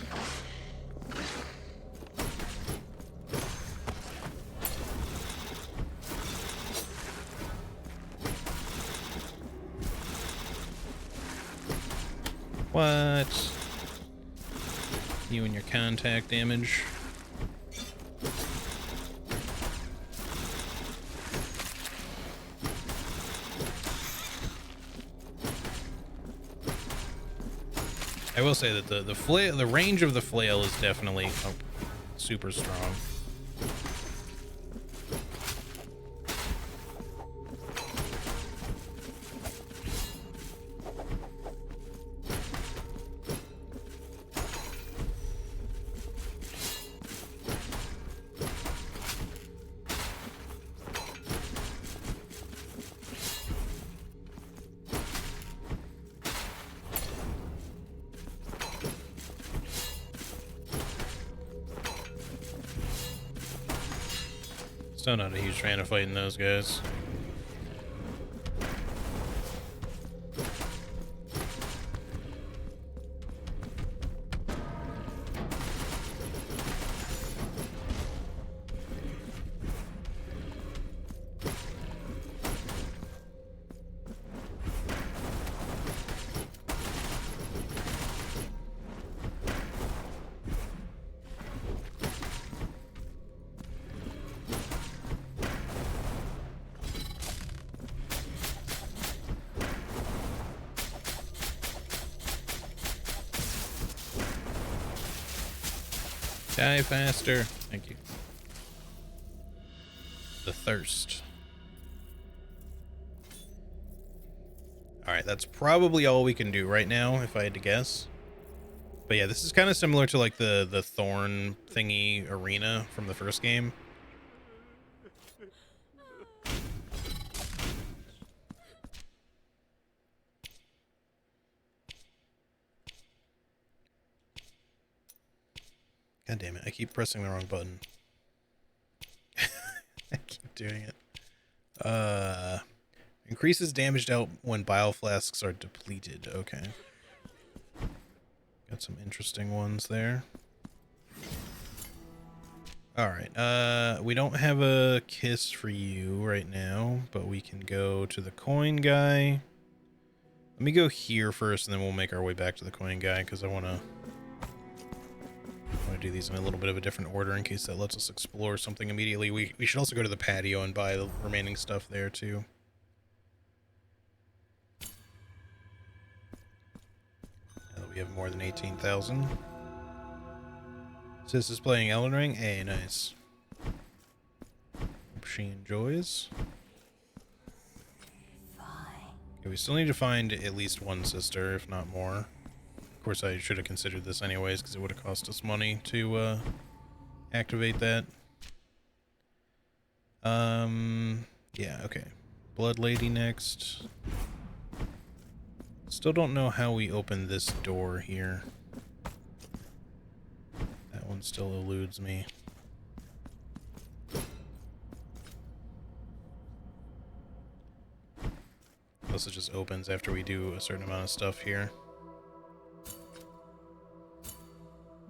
What? You and your contact damage. I will say that the range of the flail is definitely super strong. Still not a huge fan of fighting those guys. Die faster. Thank you. The thirst. Alright, that's probably all we can do right now, if I had to guess. But yeah, this is kind of similar to like the thorn thingy arena from the first game. God damn it, I keep pressing the wrong button. I keep doing it. Increases damage dealt when bile flasks are depleted. Okay. Got some interesting ones there. Alright, we don't have a kiss for you right now, but we can go to the coin guy. Let me go here first, and then we'll make our way back to the coin guy, because I want to do these in a little bit of a different order in case that lets us explore something immediately. We should also go to the patio and buy the remaining stuff there too. Now that we have more than 18,000. Sis is playing Elden Ring. Hey, nice. Hope she enjoys. Okay, we still need to find at least one sister, if not more. Of course, I should have considered this anyways, because it would have cost us money to activate that. Yeah, okay. Blood Lady next. Still don't know how we open this door here. That one still eludes me. Unless it just opens after we do a certain amount of stuff here.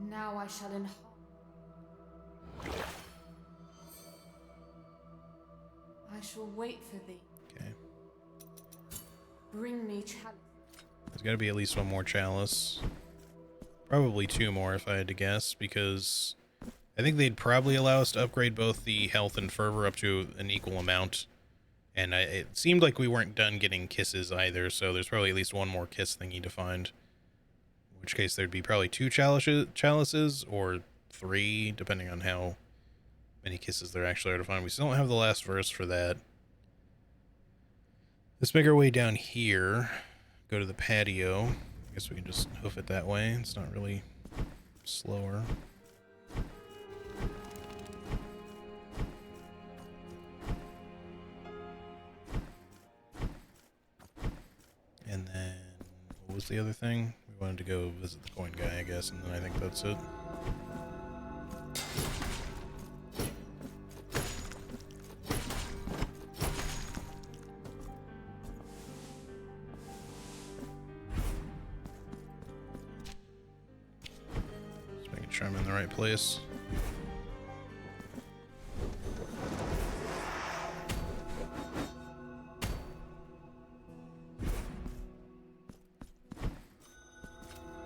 Now I shall I shall wait for thee. Okay. Bring me chalice. There's got to be at least one more chalice. Probably two more if I had to guess, because I think they'd probably allow us to upgrade both the health and fervor up to an equal amount. And it seemed like we weren't done getting kisses either, so there's probably at least one more kiss thingy to find. In which case there'd be probably two chalices or three, depending on how many kisses there actually are to find. We still don't have the last verse for that. Let's make our way down here. Go to the patio. I guess we can just hoof it that way. It's not really slower. And then, what was the other thing? We wanted to go visit the coin guy, I guess, and then I think that's it. Just making sure I'm in the right place.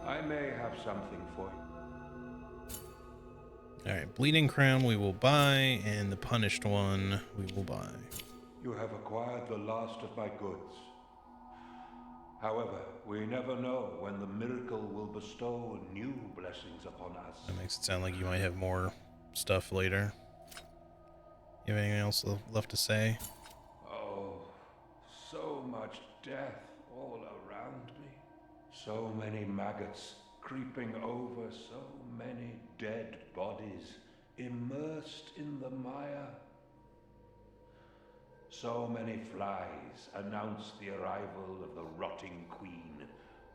I may have something for you. Alright, Bleeding Crown we will buy, and the Punished one we will buy. You have acquired the last of my goods. However, we never know when the miracle will bestow new blessings upon us. That makes it sound like you might have more stuff later. You have anything else left to say? Oh, so much death all around me. So many maggots creeping over so many dead bodies immersed in the mire. So many flies announce the arrival of the rotting queen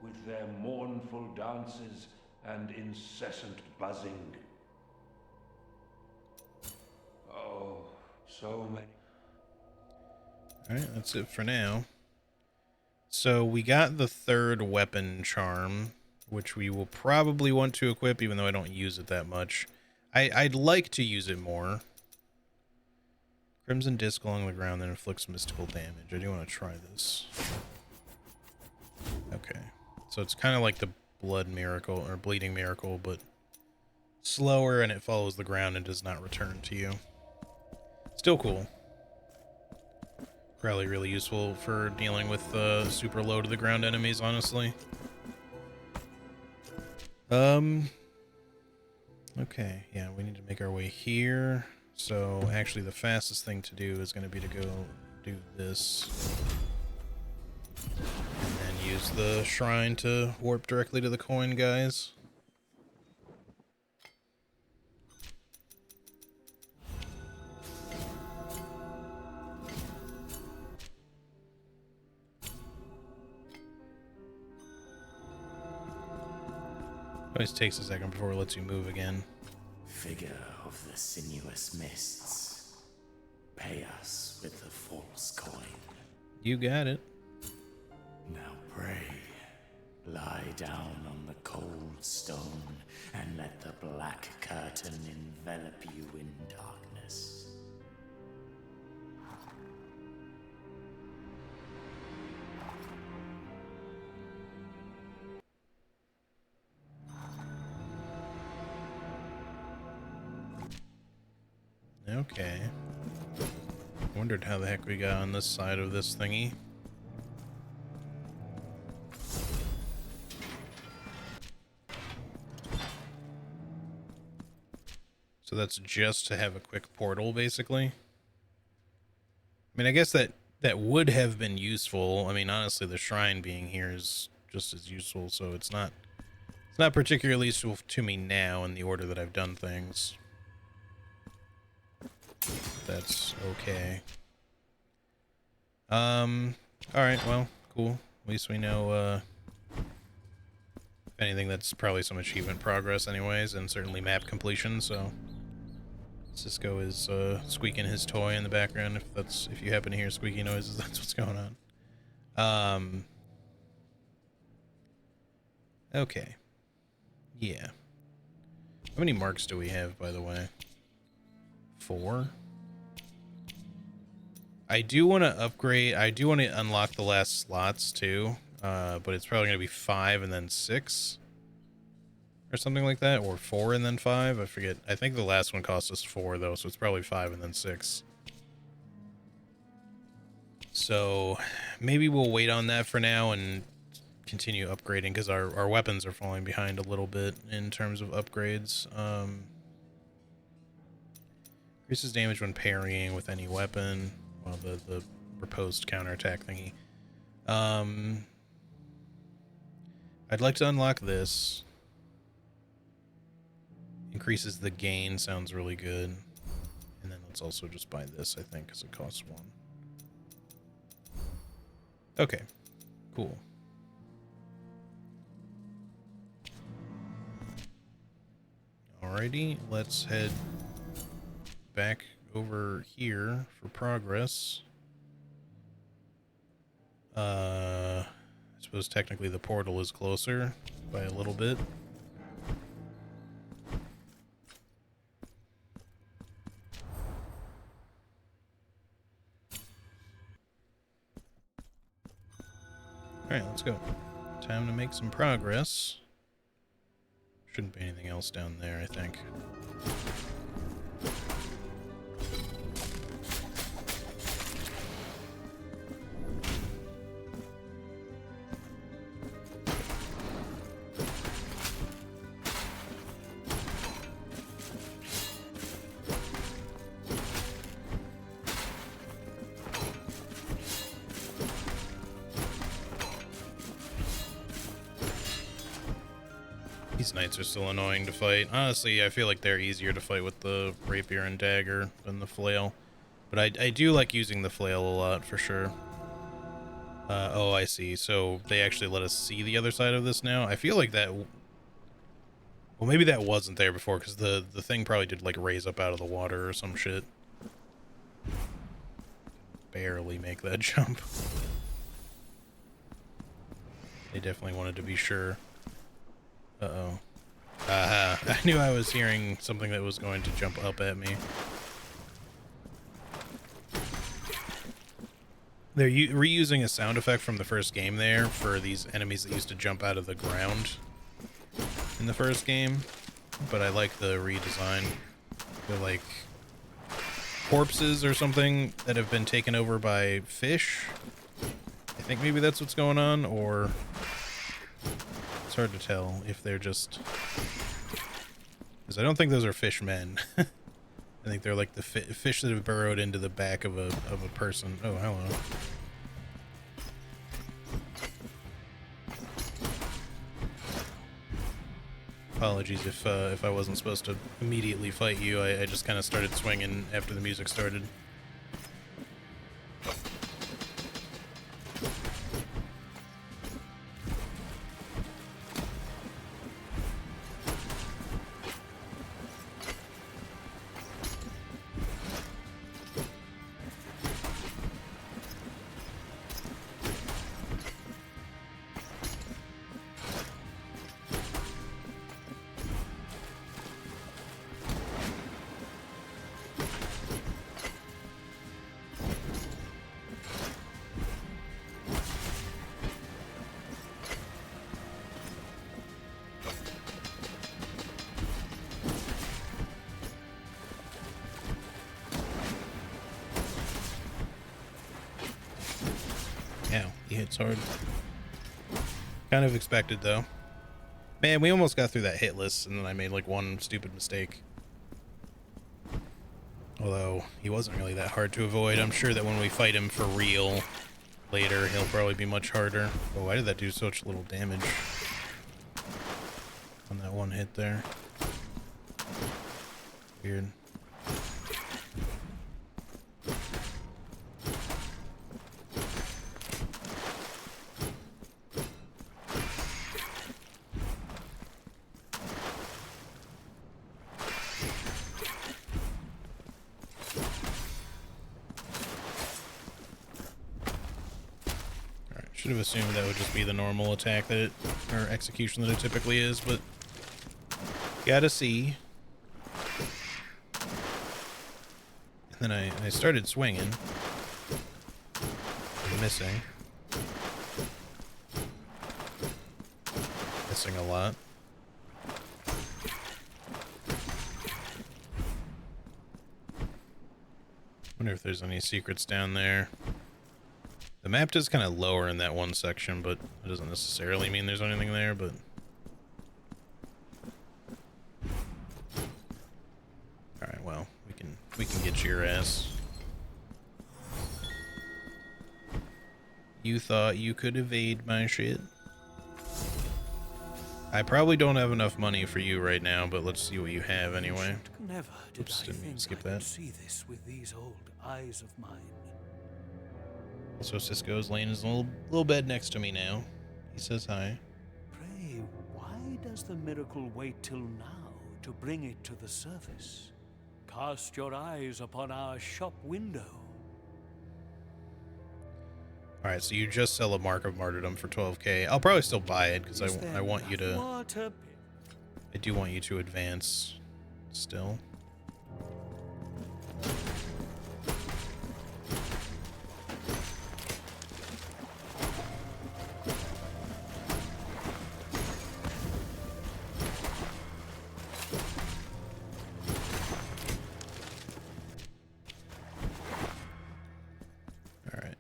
with their mournful dances and incessant buzzing. Oh, so many. Alright, that's it for now. So we got the third weapon charm, which we will probably want to equip, even though I don't use it that much. I'd like to use it more. Crimson disc along the ground that inflicts mystical damage. I do want to try this. Okay. So it's kind of like the blood miracle, or bleeding miracle, but slower, and it follows the ground and does not return to you. Still cool. Probably really useful for dealing with super low to the ground enemies, honestly. Okay, yeah, we need to make our way here. So actually the fastest thing to do is going to be to go do this. And then use the shrine to warp directly to the coin guys. Always takes a second before it lets you move again. Figure of the sinuous mists, pay us with the false coin. You got it. Now pray, lie down on the cold stone, and let the black curtain envelop you in darkness. Okay. Wondered how the heck we got on this side of this thingy. So that's just to have a quick portal, basically. I mean, I guess that would have been useful. I mean, honestly, the shrine being here is just as useful, so it's not particularly useful to me now in the order that I've done things. That's okay. Alright, well, cool. At least we know, if anything, that's probably some achievement progress anyways, and certainly map completion, so Cisco is, squeaking his toy in the background. If you happen to hear squeaky noises, that's what's going on. Okay. Yeah. How many marks do we have, by the way? 4? I do want to upgrade. I do want to unlock the last slots too, but it's probably going to be 5 and then 6 or something like that, or 4 and then 5. I forget. I think the last one cost us 4 though, so it's probably 5 and then 6. So maybe we'll wait on that for now and continue upgrading, because our weapons are falling behind a little bit in terms of upgrades. Increases damage when parrying with any weapon. Well, the proposed counterattack thingy. I'd like to unlock this. Increases the gain, sounds really good. And then let's also just buy this, I think, because it costs 1. Okay, cool. Alrighty, let's head back over here for progress. I suppose technically the portal is closer by a little bit. Alright, let's go. Time to make some progress. Shouldn't be anything else down there, I think. These knights are still annoying to fight. Honestly, I feel like they're easier to fight with the rapier and dagger than the flail. But I do like using the flail a lot, for sure. Oh, I see. So they actually let us see the other side of this now? I feel like that... Well, maybe that wasn't there before, because the thing probably did, like, raise up out of the water or some shit. Barely make that jump. They definitely wanted to be sure. Uh-oh. Aha. I knew I was hearing something that was going to jump up at me. They're reusing a sound effect from the first game there for these enemies that used to jump out of the ground in the first game. But I like the redesign. They're like corpses or something that have been taken over by fish. I think maybe that's what's going on, or... It's hard to tell if they're just... Because I don't think those are fish men. I think they're like the fish that have burrowed into the back of a person. Oh, hello. Apologies if I wasn't supposed to immediately fight you. I just kind of started swinging after the music started. He hits hard. Kind of expected, though. Man, we almost got through that hit list, and then I made, like, one stupid mistake. Although, he wasn't really that hard to avoid. I'm sure that when we fight him for real later, he'll probably be much harder. Oh, why did that do such little damage on that one hit there? Weird. Should have assumed that would just be the normal attack that it, or execution that it typically is, but gotta see. And then I started swinging. Missing. Missing a lot. Wonder if there's any secrets down there. The map is kind of lower in that one section, but it doesn't necessarily mean there's anything there, but... Alright, well, we can We can get your ass. You thought you could evade my shit? I probably don't have enough money for you right now, but let's see what you have anyway. Never did Oops, I didn't mean to think skip I that. could see this with these old eyes of mine. Also, Cisco's laying his little bed next to me now. He says hi. Pray, why does the miracle wait till now to bring it to the surface? Cast your eyes upon our shop window. Alright, so you just sell a Mark of Martyrdom for 12k. I'll probably still buy it, because I want you to... What a pity. I do want you to advance still. Alright.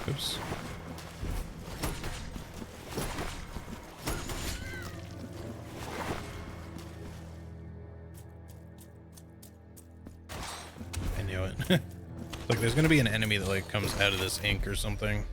Oops. I knew it. Like, there's gonna be an enemy that, like, comes out of this ink or something.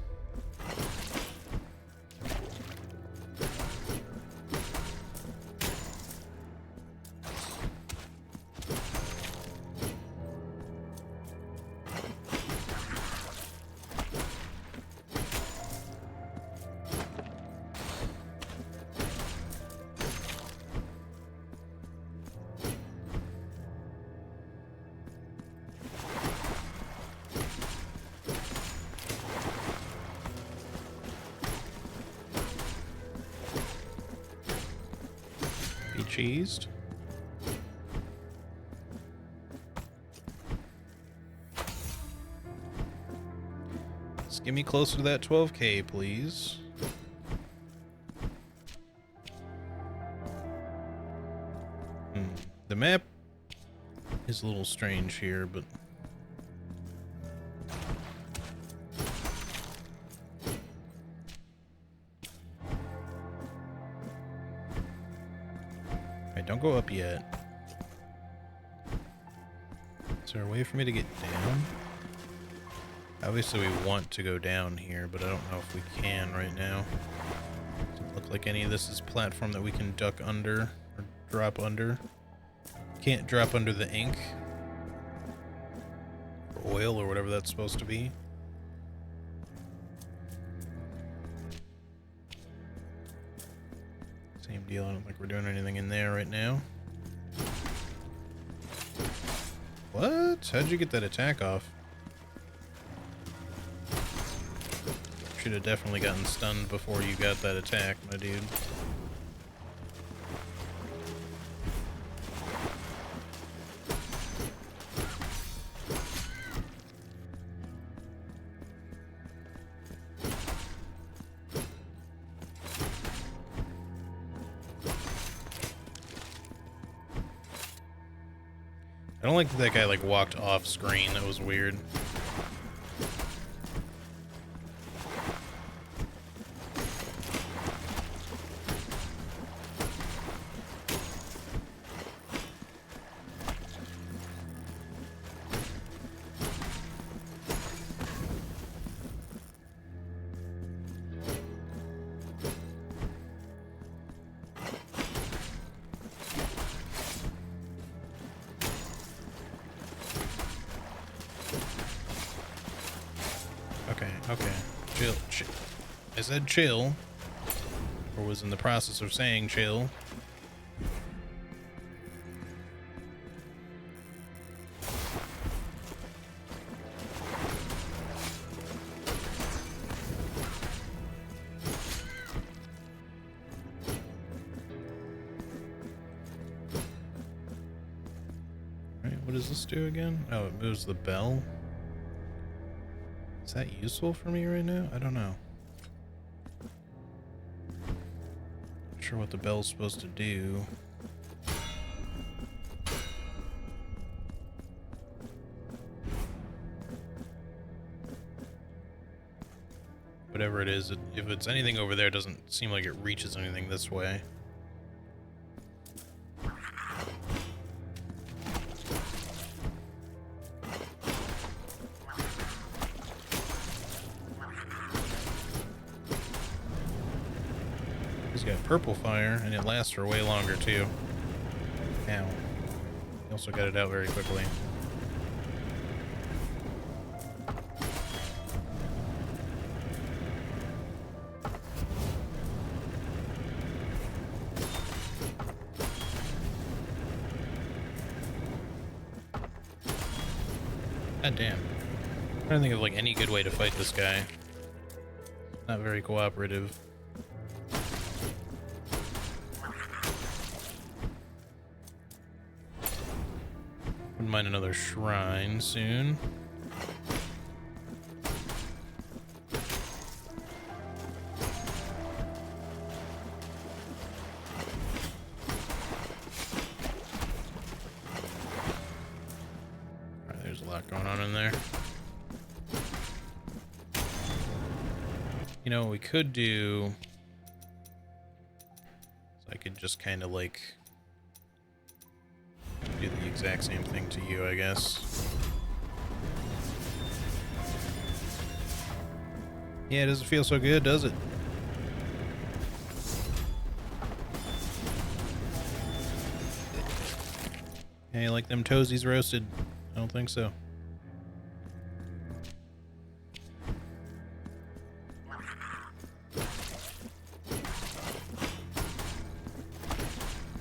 Be cheesed. Just get me closer to that 12k, please. The map is a little strange here, but... Alright, don't go up yet. Is there a way for me to get down? Obviously we want to go down here, but I don't know if we can right now. Doesn't look like any of this is platform that we can duck under or drop under. Can't drop under the ink or oil or whatever that's supposed to be. Same deal. I don't think we're doing anything in there right now. What? How'd you get that attack off? Should have definitely gotten stunned before you got that attack, my dude. I don't like that guy like walked off screen. That was weird. Okay. Chill. I said chill. Or was in the process of saying chill. Alright, what does this do again? Oh, it moves the bell. Is that useful for me right now? I don't know. Not sure what the bell's supposed to do. Whatever it is, if it's anything over there, it doesn't seem like it reaches anything this way. He's got purple fire, and it lasts for way longer, too. Ow. He also got it out very quickly. God damn. I'm trying to think of like any good way to fight this guy. Not very cooperative. Wouldn't mind another shrine soon. Alright, there's a lot going on in there. You know what we could do? So I could just kind of like do the exact same thing to you, I guess. Yeah, it doesn't feel so good, does it? Hey, like them toesies roasted? I don't think so.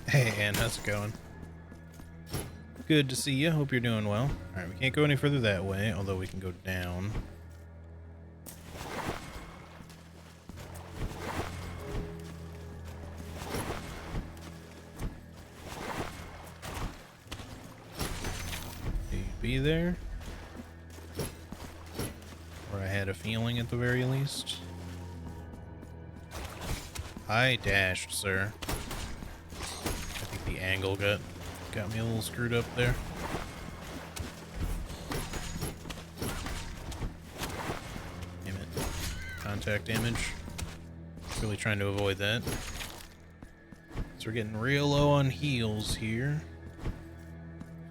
Hey, Ann, how's it going? Good to see you. Hope you're doing well. Alright, we can't go any further that way, although we can go down. You'd be there. Or I had a feeling at the very least. I dashed, sir. I think the angle got me a little screwed up there. Damn it. Contact damage. Really trying to avoid that. So we're getting real low on heals here.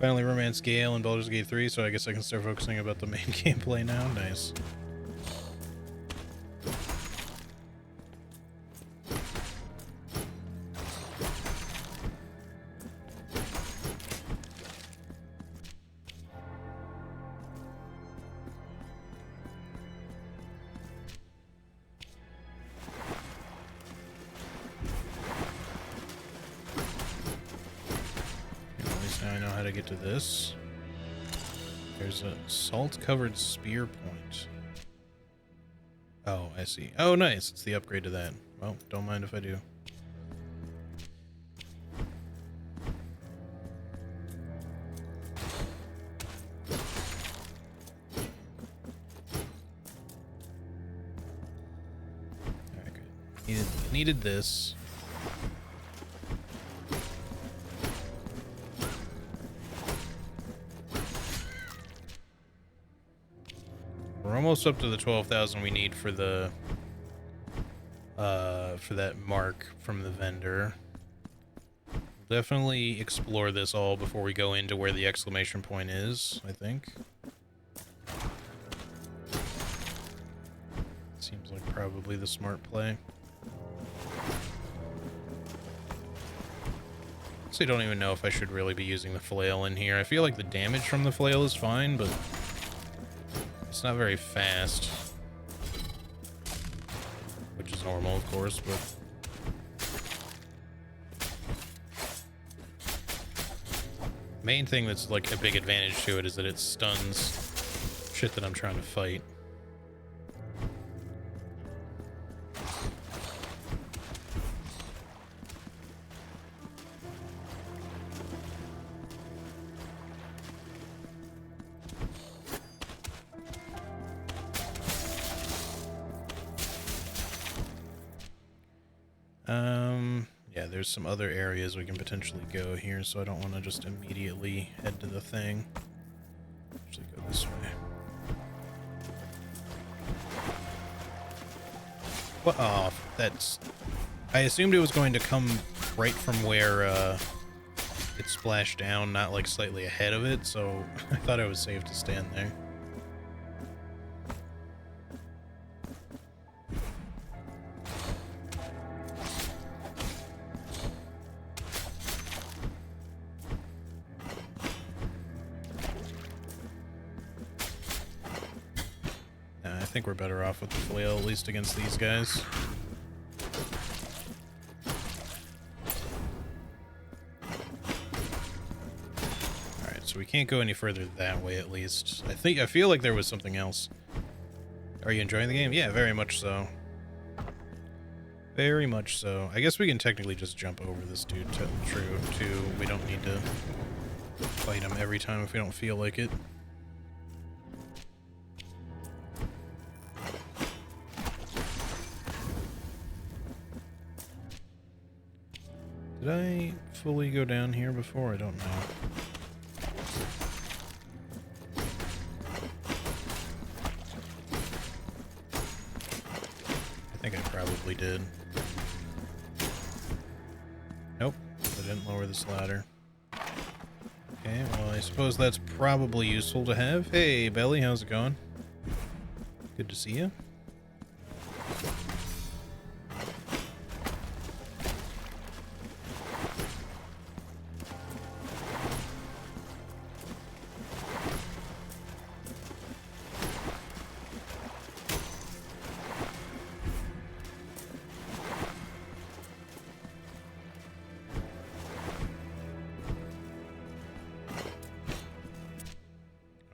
Finally romance Gale in Baldur's Gate 3, so I guess I can start focusing about the main gameplay now. Nice. Now I know how to get to this. There's a salt-covered spear point. Oh, I see. Oh, nice. It's the upgrade to that. Well, don't mind if I do. Alright, good. Needed this. We're almost up to the 12,000 we need for the for that mark from the vendor. Definitely explore this all before we go into where the exclamation point is, I think. Seems like probably the smart play. So I don't even know if I should really be using the flail in here. I feel like the damage from the flail is fine, but it's not very fast. Which is normal, of course, but main thing that's like a big advantage to it is that it stuns shit that I'm trying to fight. Yeah, there's some other areas we can potentially go here, so I don't want to just immediately head to the thing. Actually, go this way. What? Oh, that's... I assumed it was going to come right from where it splashed down, not like slightly ahead of it, so I thought it was safe to stand there. I think we're better off with the flail, at least against these guys. Alright, so we can't go any further that way, at least. I feel like there was something else. Are you enjoying the game? Yeah, very much so. Very much so. I guess we can technically just jump over this dude, true, too. We don't need to fight him every time if we don't feel like it. Did I fully go down here before? I don't know. I think I probably did. Nope, I didn't lower this ladder. Okay, well, I suppose that's probably useful to have. Hey, Belly, how's it going? Good to see you.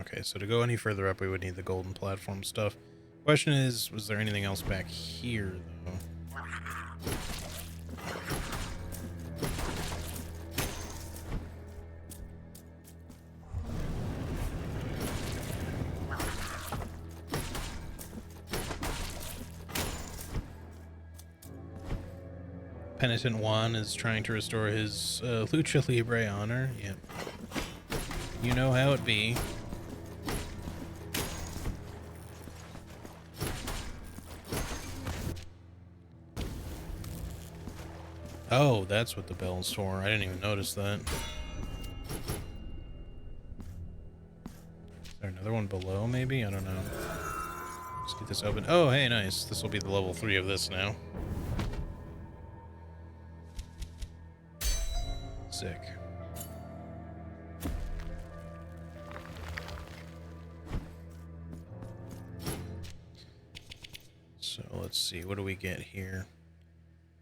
Okay, so to go any further up, we would need the golden platform stuff. Question is, was there anything else back here, though? Penitent Juan is trying to restore his Lucha Libre honor. Yep. You know how it be. Oh, that's what the bell's for. I didn't even notice that. Is there another one below, maybe? I don't know. Let's get this open. Oh, hey, nice. This will be the level 3 of this now. Sick. So let's see. What do we get here?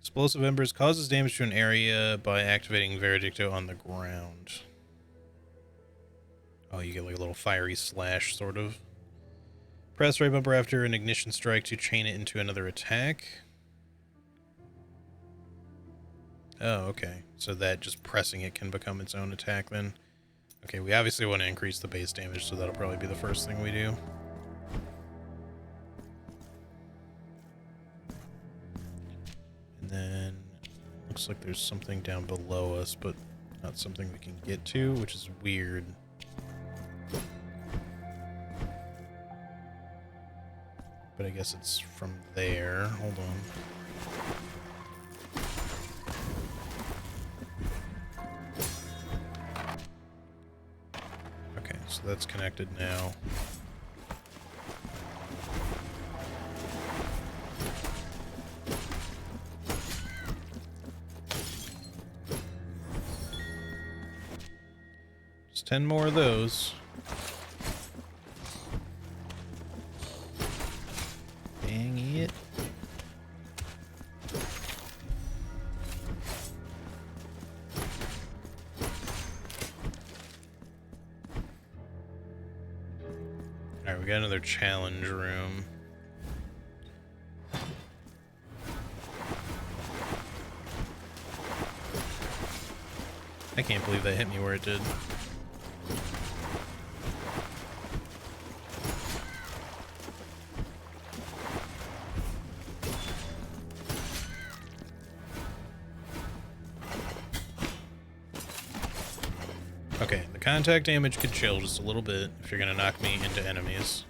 Explosive Embers causes damage to an area by activating Veredicto on the ground. Oh, you get like a little fiery slash, sort of. Press right bumper after an ignition strike to chain it into another attack. Oh, okay. So that just pressing it can become its own attack then. Okay, we obviously want to increase the base damage, so that'll probably be the first thing we do. And then looks like there's something down below us, but not something we can get to, which is weird. But I guess it's from there. Hold on. Okay, so that's connected now. Just 10 more of those. Dang it. Alright, we got another challenge room. I can't believe that hit me where it did. Okay, the contact damage could chill just a little bit if you're gonna knock me into enemies.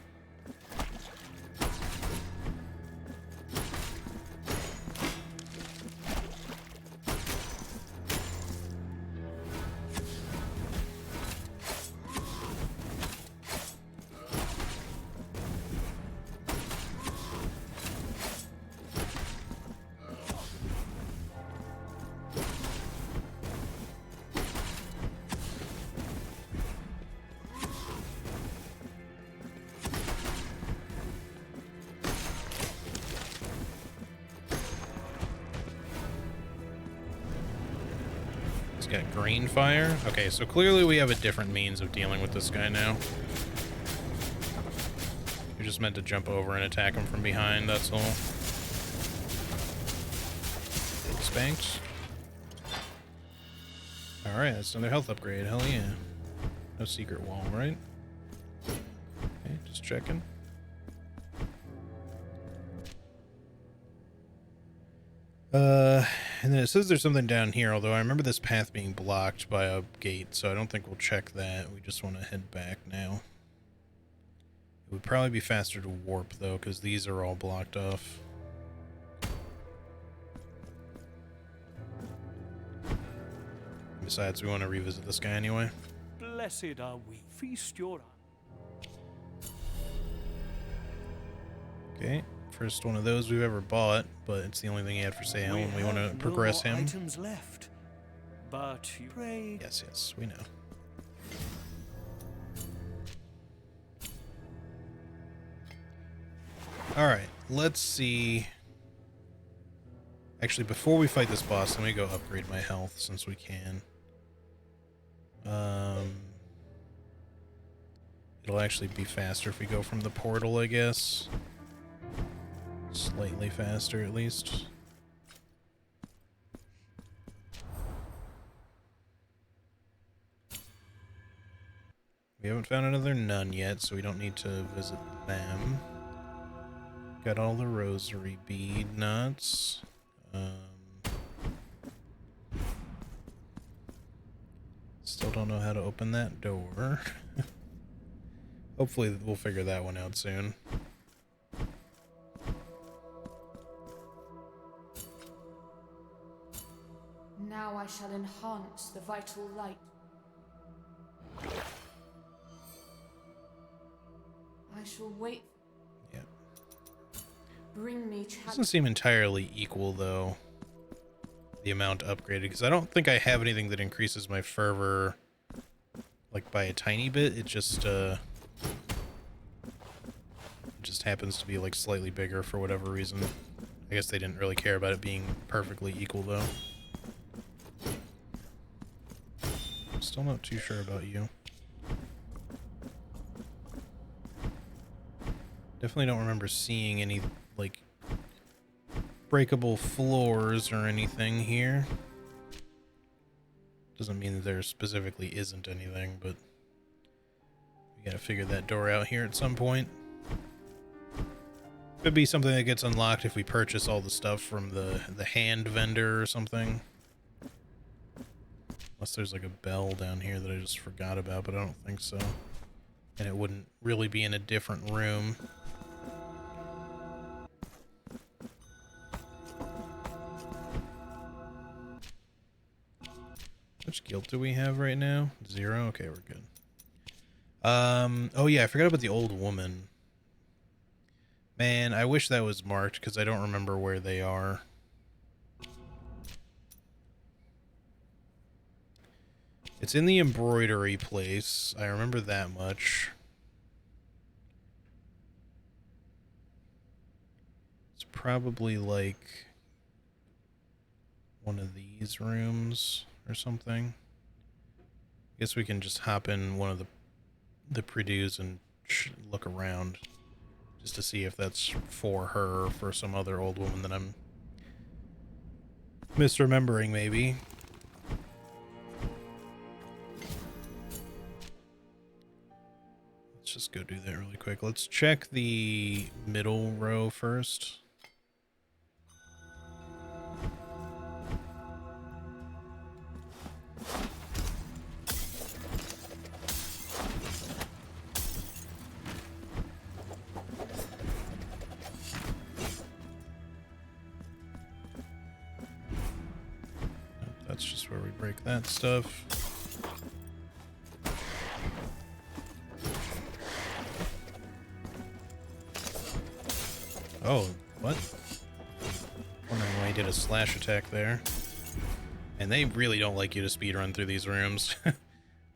got green fire. Okay, so clearly we have a different means of dealing with this guy now. You're just meant to jump over and attack him from behind, that's all. Spanked. Alright, that's another health upgrade. Hell yeah. No secret wall, right? Okay, just checking. And then it says there's something down here, although I remember this path being blocked by a gate, so I don't think we'll check that. We just want to head back now. It would probably be faster to warp, though, because these are all blocked off. Besides, we want to revisit this guy anyway. Blessed are we. Feast your eyes. Okay, first one of those we've ever bought, but it's the only thing he had for sale, and we want to progress him. Items left, but you pray. Yes, yes, we know. Alright, let's see. Actually, before we fight this boss, let me go upgrade my health, since we can. It'll actually be faster if we go from the portal, I guess. Slightly faster, at least. We haven't found another nun yet, so we don't need to visit them. Got all the rosary bead nuts. Still don't know how to open that door. Hopefully we'll figure that one out soon. Now I shall enhance the vital light. I shall wait. Yeah. Bring me Doesn't seem entirely equal, though, the amount upgraded, because I don't think I have anything that increases my fervor, like, by a tiny bit. It just happens to be, like, slightly bigger for whatever reason. I guess they didn't really care about it being perfectly equal, though. Still not too sure about you. Definitely don't remember seeing any, like, breakable floors or anything here. Doesn't mean that there specifically isn't anything, but we gotta figure that door out here at some point. Could be something that gets unlocked if we purchase all the stuff from the hand vendor or something. Unless there's like a bell down here that I just forgot about, but I don't think so. And it wouldn't really be in a different room. How much guilt do we have right now? 0? Okay, we're good. Oh yeah, I forgot about the old woman. Man, I wish that was marked, because I don't remember where they are. It's in the embroidery place. I remember that much. It's probably like one of these rooms or something. I guess we can just hop in one of the Predues and look around just to see if that's for her or for some other old woman that I'm misremembering, maybe. Let's just go do that really quick. Let's check the middle row first. That's just where we break that stuff. Oh, what? Wondering why he did a slash attack there. And they really don't like you to speedrun through these rooms.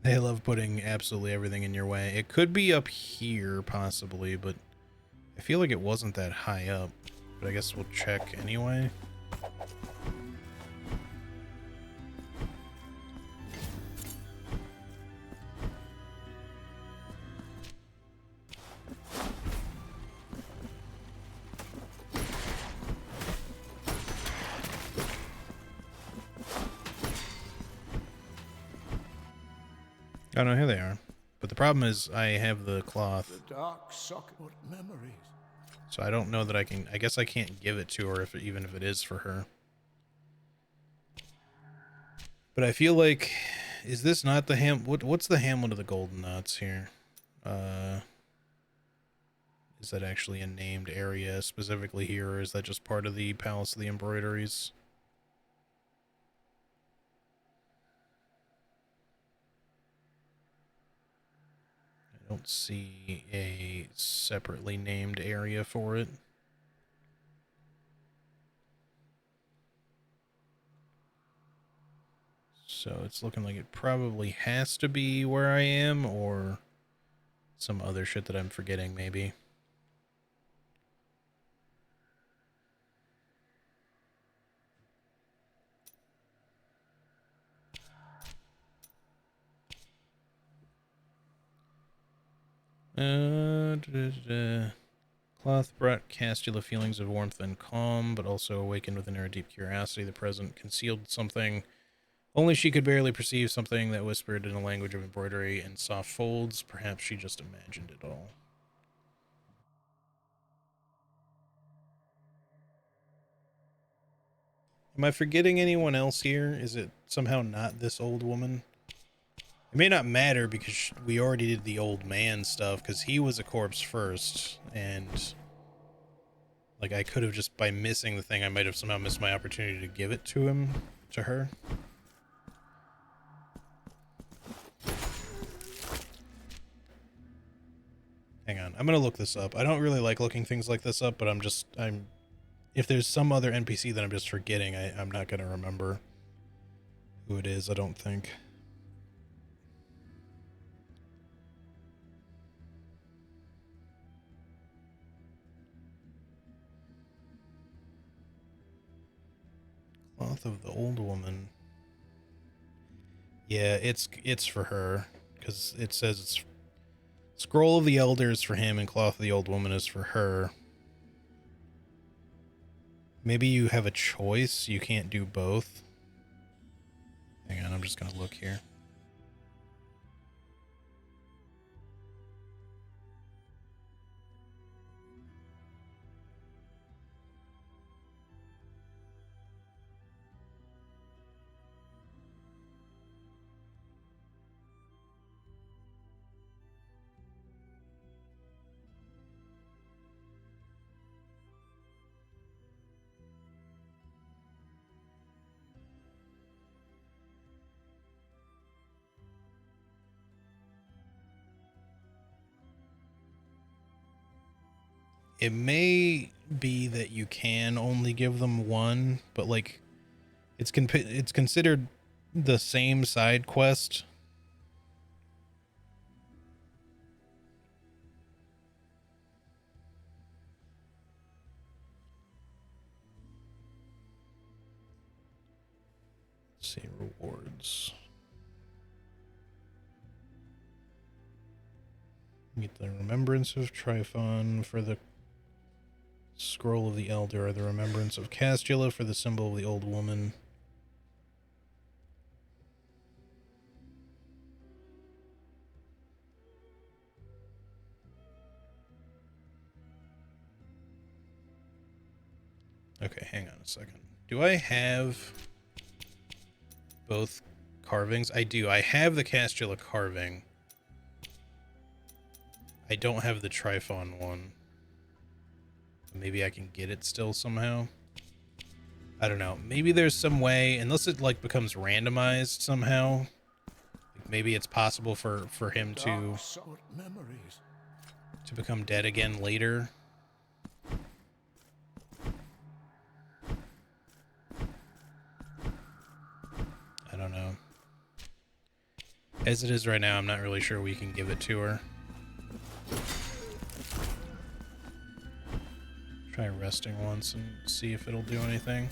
They love putting absolutely everything in your way. It could be up here, possibly, but I feel like it wasn't that high up. But I guess we'll check anyway. Oh no, here they are. But the problem is I have the cloth, The dark socket. What memories? so I don't know that I can. I guess I can't give it to her even if it is for her. But I feel like, is this not the what's the Hamlet of the Golden Knots here? Is that actually a named area specifically here, or is that just part of the Palace of the Embroideries? I don't see a separately named area for it. So it's looking like it probably has to be where I am, or some other shit that I'm forgetting, maybe. Cloth brought Castula feelings of warmth and calm, but also awakened within her a deep curiosity. The present concealed something only she could barely perceive, something that whispered in a language of embroidery and soft folds. Perhaps she just imagined it all. Am I forgetting anyone else here? Is it somehow not this old woman? It may not matter because we already did the old man stuff because he was a corpse first, and like I could have just, by missing the thing, I might have somehow missed my opportunity to give it to him, to her. Hang on, I'm gonna look this up. I don't really like looking things like this up, but I'm if there's some other NPC that I'm just forgetting, I'm not gonna remember who it is, I don't think. Cloth of the Old Woman. Yeah, it's for her, because it says it's Scroll of the Elders for him and Cloth of the Old Woman is for her. Maybe you have a choice, you can't do both. Hang on, I'm just gonna look here. It may be that you can only give them one, but like it's considered the same side quest. Let's see, rewards. Get the Remembrance of Tryphon for the Scroll of the Elder, or the Remembrance of Castula for the Symbol of the Old Woman. Okay, hang on a second. Do I have both carvings? I do. I have the Castula carving. I don't have the Tryphon one. Maybe I can get it still somehow. I don't know. Maybe there's some way, unless it like becomes randomized somehow. Like maybe it's possible for him to become dead again later. I don't know. As it is right now, I'm not really sure we can give it to her. Try resting once and see if it'll do anything.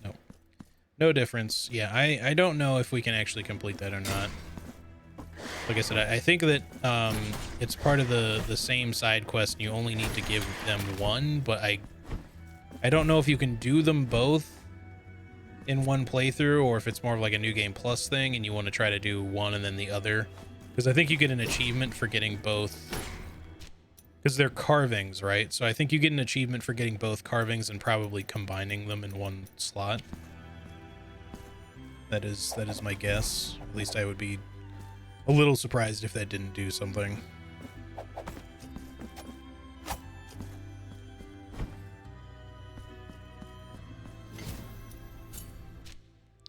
Nope. No difference. Yeah, I don't know if we can actually complete that or not. like I said, I think that it's part of the same side quest, and you only need to give them one, but I don't know if you can do them both in one playthrough, or if it's more of like a new game plus thing and you want to try to do one and then the other, because I think you get an achievement for getting both, because they're carvings, right? So I think you get an achievement for getting both carvings and probably combining them in one slot. That is my guess. At least I would be a little surprised if that didn't do something.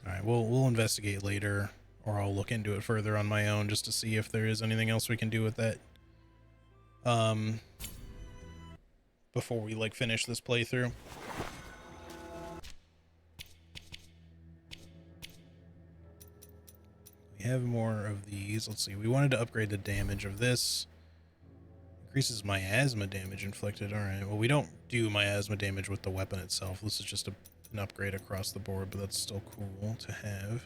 All right, we'll investigate later, or I'll look into it further on my own just to see if there is anything else we can do with that. Before we like finish this playthrough. We have more of these. Let's see. We wanted to upgrade the damage of this. Increases miasma damage inflicted. All right. Well, we don't do miasma damage with the weapon itself. This is just an upgrade across the board, but that's still cool to have.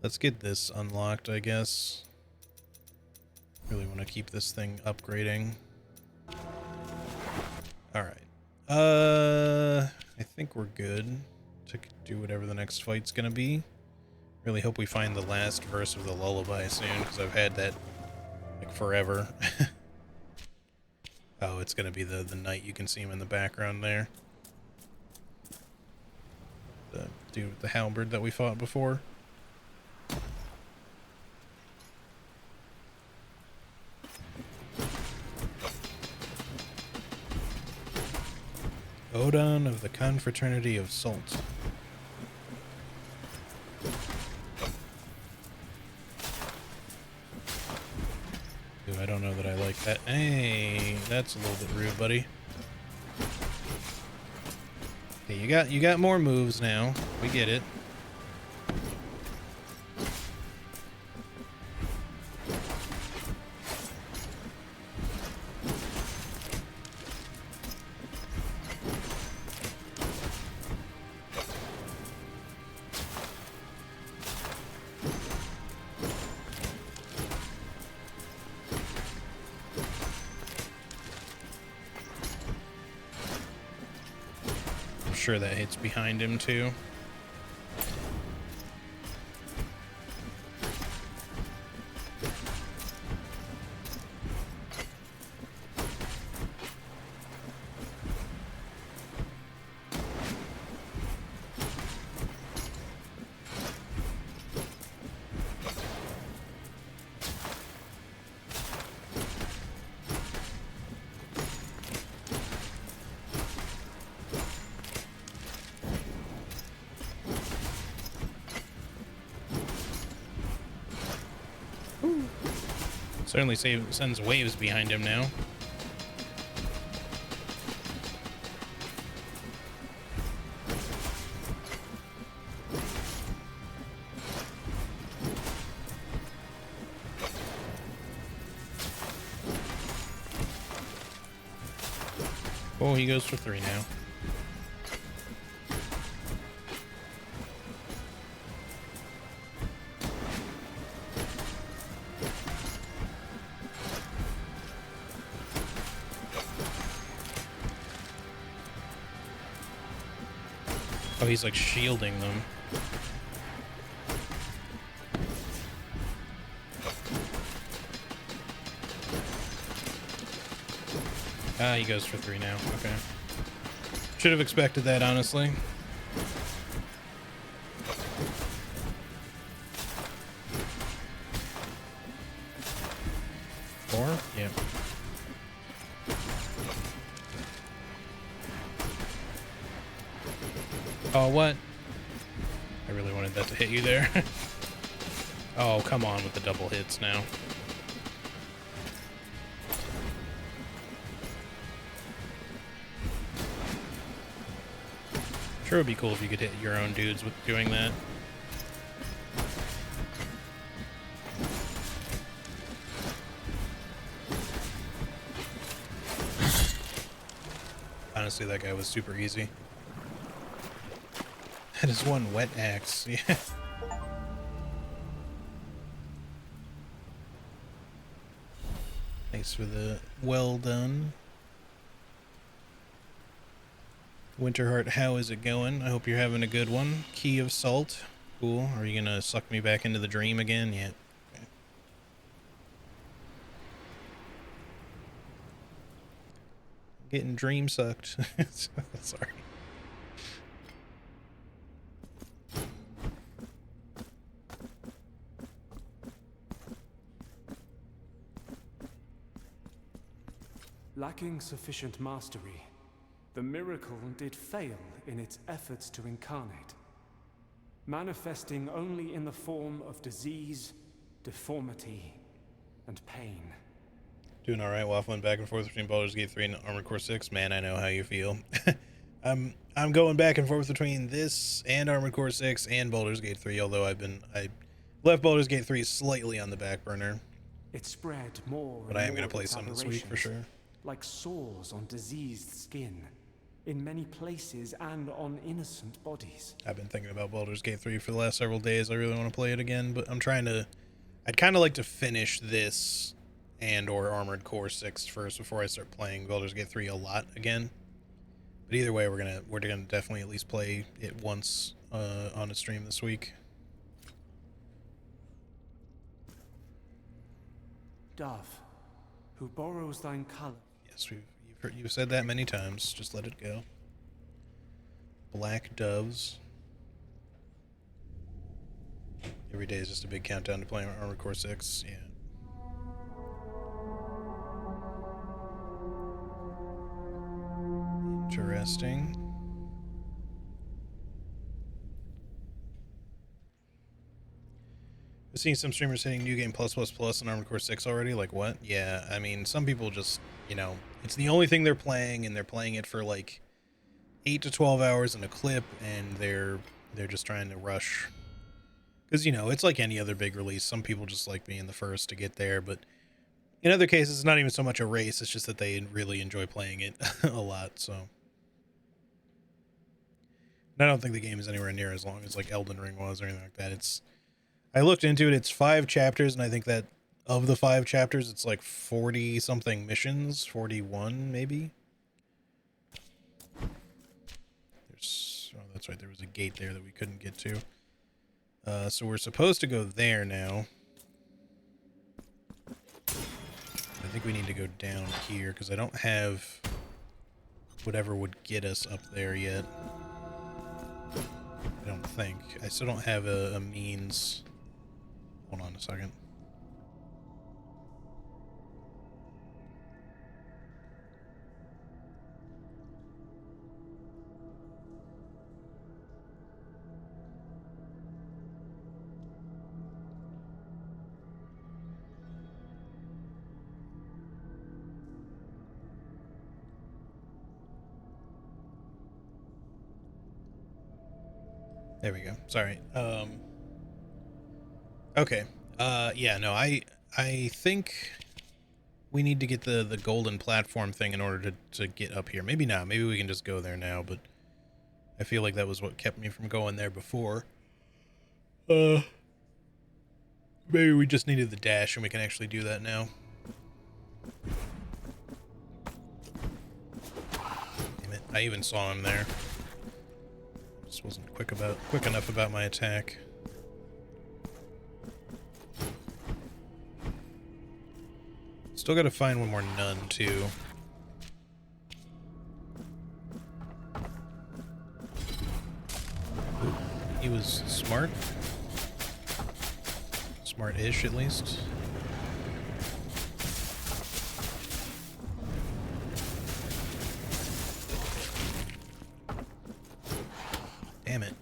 Let's get this unlocked, I guess. Really want to keep this thing upgrading. All right. I think we're good to do whatever the next fight's gonna be. Really hope we find the last verse of the lullaby soon, because I've had that like forever. Oh, it's gonna be the knight. You can see him in the background there. The dude with the halberd that we fought before. Odon of the Confraternity of Salt. Dude, I don't know that I like that. Hey, that's a little bit rude, buddy. Okay, you got more moves now. We get it. Sure that hits behind him too. Certainly sends waves behind him now. Oh, he goes for 3 now. Oh, he's like shielding them. Ah, he goes for 3 now. Okay. Should have expected that, honestly. Four? Yeah. Oh, what? I really wanted that to hit you there. Oh, come on with the double hits now. Sure would be cool if you could hit your own dudes with doing that. Honestly, that guy was super easy. That is one wet axe. Yeah. Thanks for the well done. Winterheart, how is it going? I hope you're having a good one. Key of Salt. Cool. Are you gonna suck me back into the dream again? Yeah. Okay. Getting dream sucked. Sorry. Lacking sufficient mastery, the miracle did fail in its efforts to incarnate, manifesting only in the form of disease, deformity, and pain. Doing alright, waffling back and forth between Baldur's Gate 3 and Armored Core 6. Man, I know how you feel. I'm going back and forth between this and Armored Core 6 and Baldur's Gate 3, although I left Baldur's Gate 3 slightly on the back burner. It spread more But and I am more going to play its some this week for aberrations, sure. like sores on diseased skin, in many places and on innocent bodies. I've been thinking about Baldur's Gate 3 for the last several days. I really want to play it again, but I'd kind of like to finish this and or Armored Core 6 first before I start playing Baldur's Gate 3 a lot again. But either way, we're gonna definitely at least play it once on a stream this week. Dove, who borrows thine color. Yes, you've said that many times. Just let it go. Black doves. Every day is just a big countdown to playing Armored Core 6. Yeah. Interesting. I've seen some streamers hitting New Game Plus in Armored Core 6 already. Like, what? Yeah, I mean, some people just, it's the only thing they're playing, and they're playing it for like 8 to 12 hours in a clip, and they're just trying to rush. Because, it's like any other big release. Some people just like being the first to get there, but in other cases, it's not even so much a race. It's just that they really enjoy playing it a lot, so. And I don't think the game is anywhere near as long as like Elden Ring was or anything like that. I looked into it, it's 5 chapters, and I think that of the 5 chapters, it's like 40 something missions, 41 maybe. Oh, that's right, there was a gate there that we couldn't get to. So we're supposed to go there now. I think we need to go down here, because I don't have whatever would get us up there yet. I don't think. I still don't have a means. Hold on a second. There we go. Sorry. Okay. Yeah, no, I think we need to get the golden platform thing in order to get up here. Maybe not. Maybe we can just go there now, but I feel like that was what kept me from going there before. Maybe we just needed the dash and we can actually do that now. Damn it. I even saw him there. Just wasn't quick enough about my attack. Still gotta find one more nun too. Ooh, he was smart. Smart-ish at least. Damn it.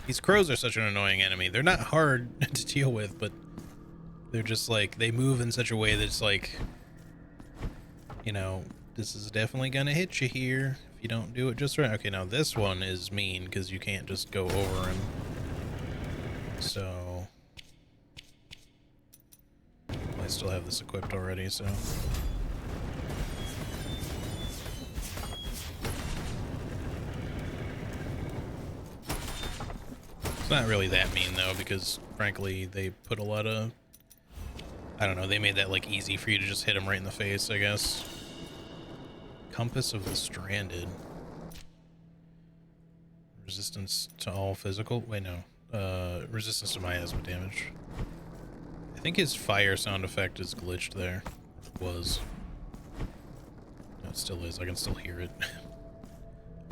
These crows are such an annoying enemy. They're not hard to deal with, but they're just like, they move in such a way that it's like, this is definitely gonna hit you here if you don't do it just right. Okay, now this one is mean because you can't just go over him. So, I still have this equipped already, so. It's not really that mean though, because frankly they put a lot of, I don't know, they made that like easy for you to just hit him right in the face, I guess. Compass of the Stranded. Resistance to all physical, wait no, resistance to miasma damage. I think his fire sound effect is glitched there. It was. No, it still is, I can still hear it.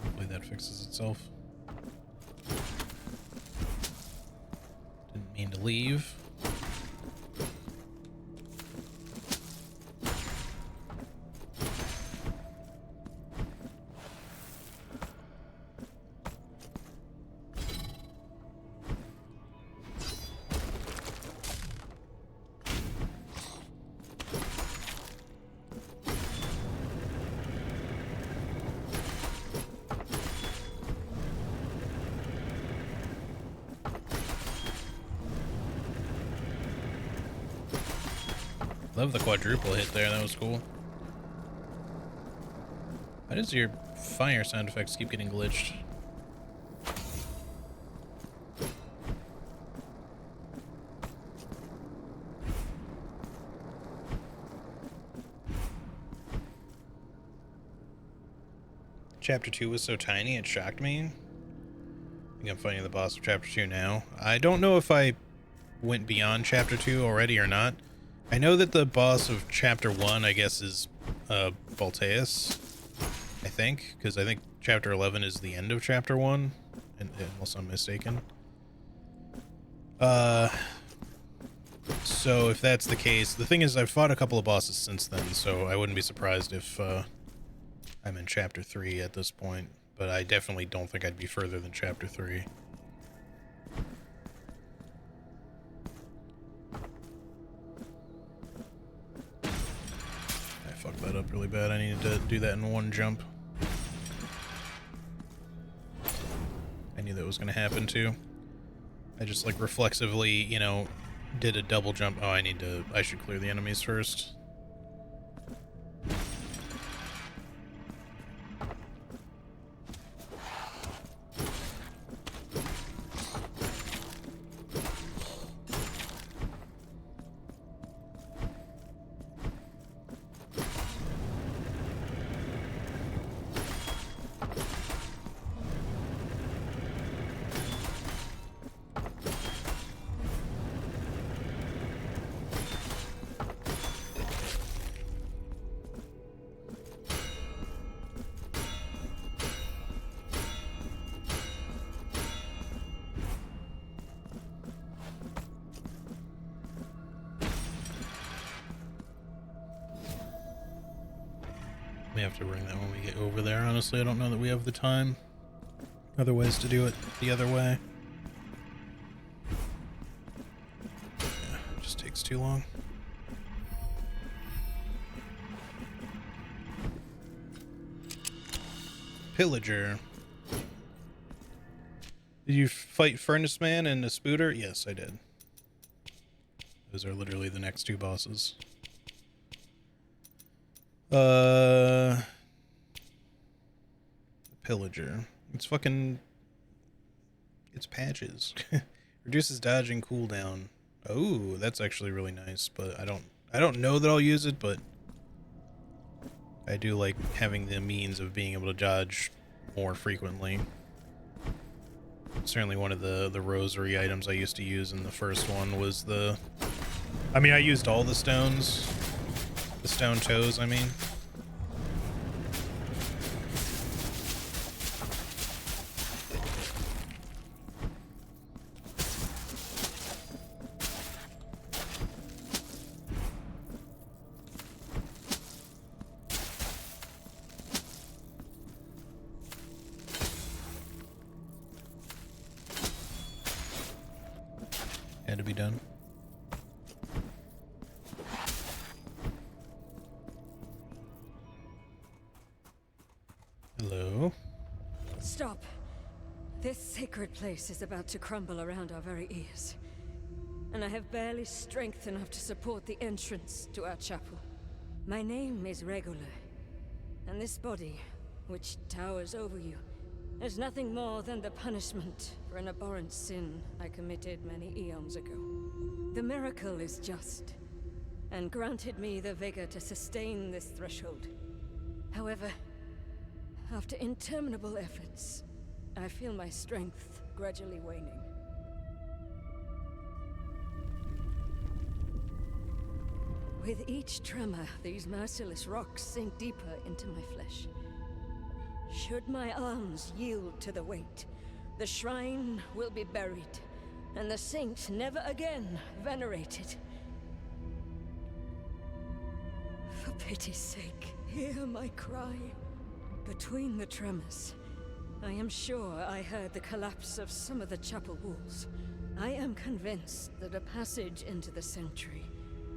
Hopefully that fixes itself. Didn't mean to leave. Love the quadruple hit there, that was cool. Why does your fire sound effects keep getting glitched? Chapter 2 was so tiny, it shocked me. I think I'm fighting the boss of Chapter 2 now. I don't know if I went beyond Chapter 2 already or not. I know that the boss of Chapter 1, I guess, is Voltaeus, I think, because I think Chapter 11 is the end of Chapter 1, unless I'm mistaken. So if that's the case, the thing is I've fought a couple of bosses since then, so I wouldn't be surprised if I'm in Chapter 3 at this point, but I definitely don't think I'd be further than Chapter 3. Fucked that up really bad. I needed to do that in one jump. I knew that was going to happen too. I just like reflexively, you know, did a double jump. Oh, I should clear the enemies first. We have to bring that when we get over there. Honestly, I don't know that we have the time. Other ways to do it the other way. Yeah, it just takes too long. Pillager. Did you fight Furnace Man and the Spooter? Yes, I did. Those are literally the next two bosses. Pillager. It's fucking... It's patches. Reduces dodging cooldown. Oh, that's actually really nice, but I don't know that I'll use it, but I do like having the means of being able to dodge more frequently. Certainly one of the rosary items I used to use in the first one was the... I mean, I used all the stones. The stone toes, I mean. Had to be done. Hello? Stop. This sacred place is about to crumble around our very ears. And I have barely strength enough to support the entrance to our chapel. My name is Regular, and this body, which towers over you, is nothing more than the punishment for an abhorrent sin I committed many eons ago. The miracle is just, and granted me the vigor to sustain this threshold. However, after interminable efforts, I feel my strength gradually waning. With each tremor, these merciless rocks sink deeper into my flesh. Should my arms yield to the weight, the shrine will be buried, and the saint never again venerated. For pity's sake, hear my cry. Between the tremors, I am sure I heard the collapse of some of the chapel walls. I am convinced that a passage into the sanctuary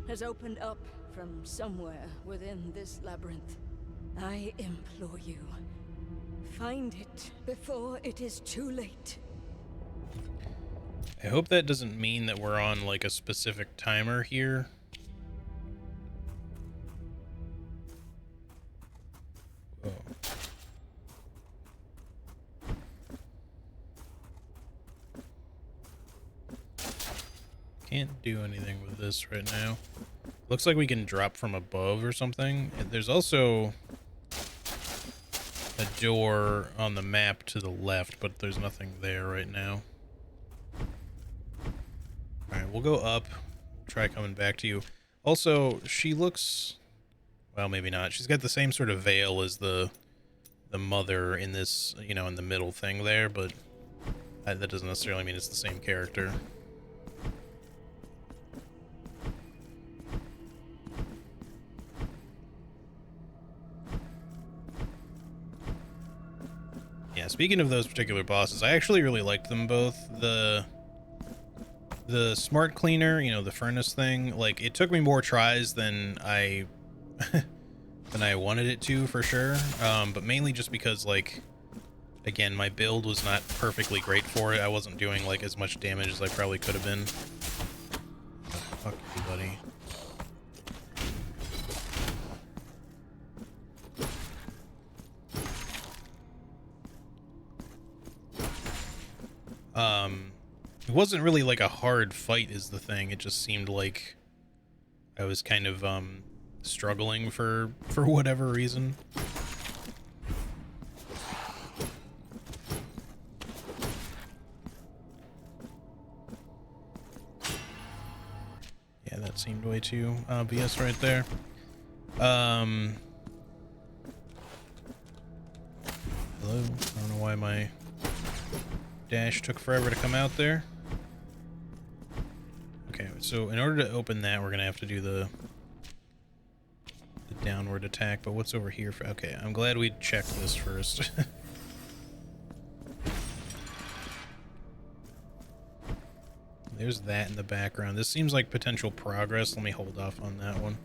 has opened up from somewhere within this labyrinth. I implore you, find it before it is too late. I hope that doesn't mean that we're on like a specific timer here. Oh. Can't do anything with this right now. Looks like we can drop from above or something. There's also a door on the map to the left, but there's nothing there right now. Alright, we'll go up. Try coming back to you. Also, she looks... well, maybe not. She's got the same sort of veil as the mother in this, you know, in the middle thing there, but that doesn't necessarily mean it's the same character. Yeah, speaking of those particular bosses, I actually really liked them both. The smart cleaner, you know, the furnace thing, like, it took me more tries than I than I wanted it to, for sure. But mainly just because, like, again, my build was not perfectly great for it. I wasn't doing, like, as much damage as I probably could have been. Oh, fuck you, buddy. It wasn't really like a hard fight is the thing. It just seemed like I was kind of, struggling for whatever reason. Yeah, that seemed way too obvious right there. Hello? I don't know why my dash took forever to come out there. Okay, so in order to open that, we're gonna have to do the downward attack, but what's over here for... okay, I'm glad we checked this first. There's that in the background. This seems like potential progress. Let me hold off on that one.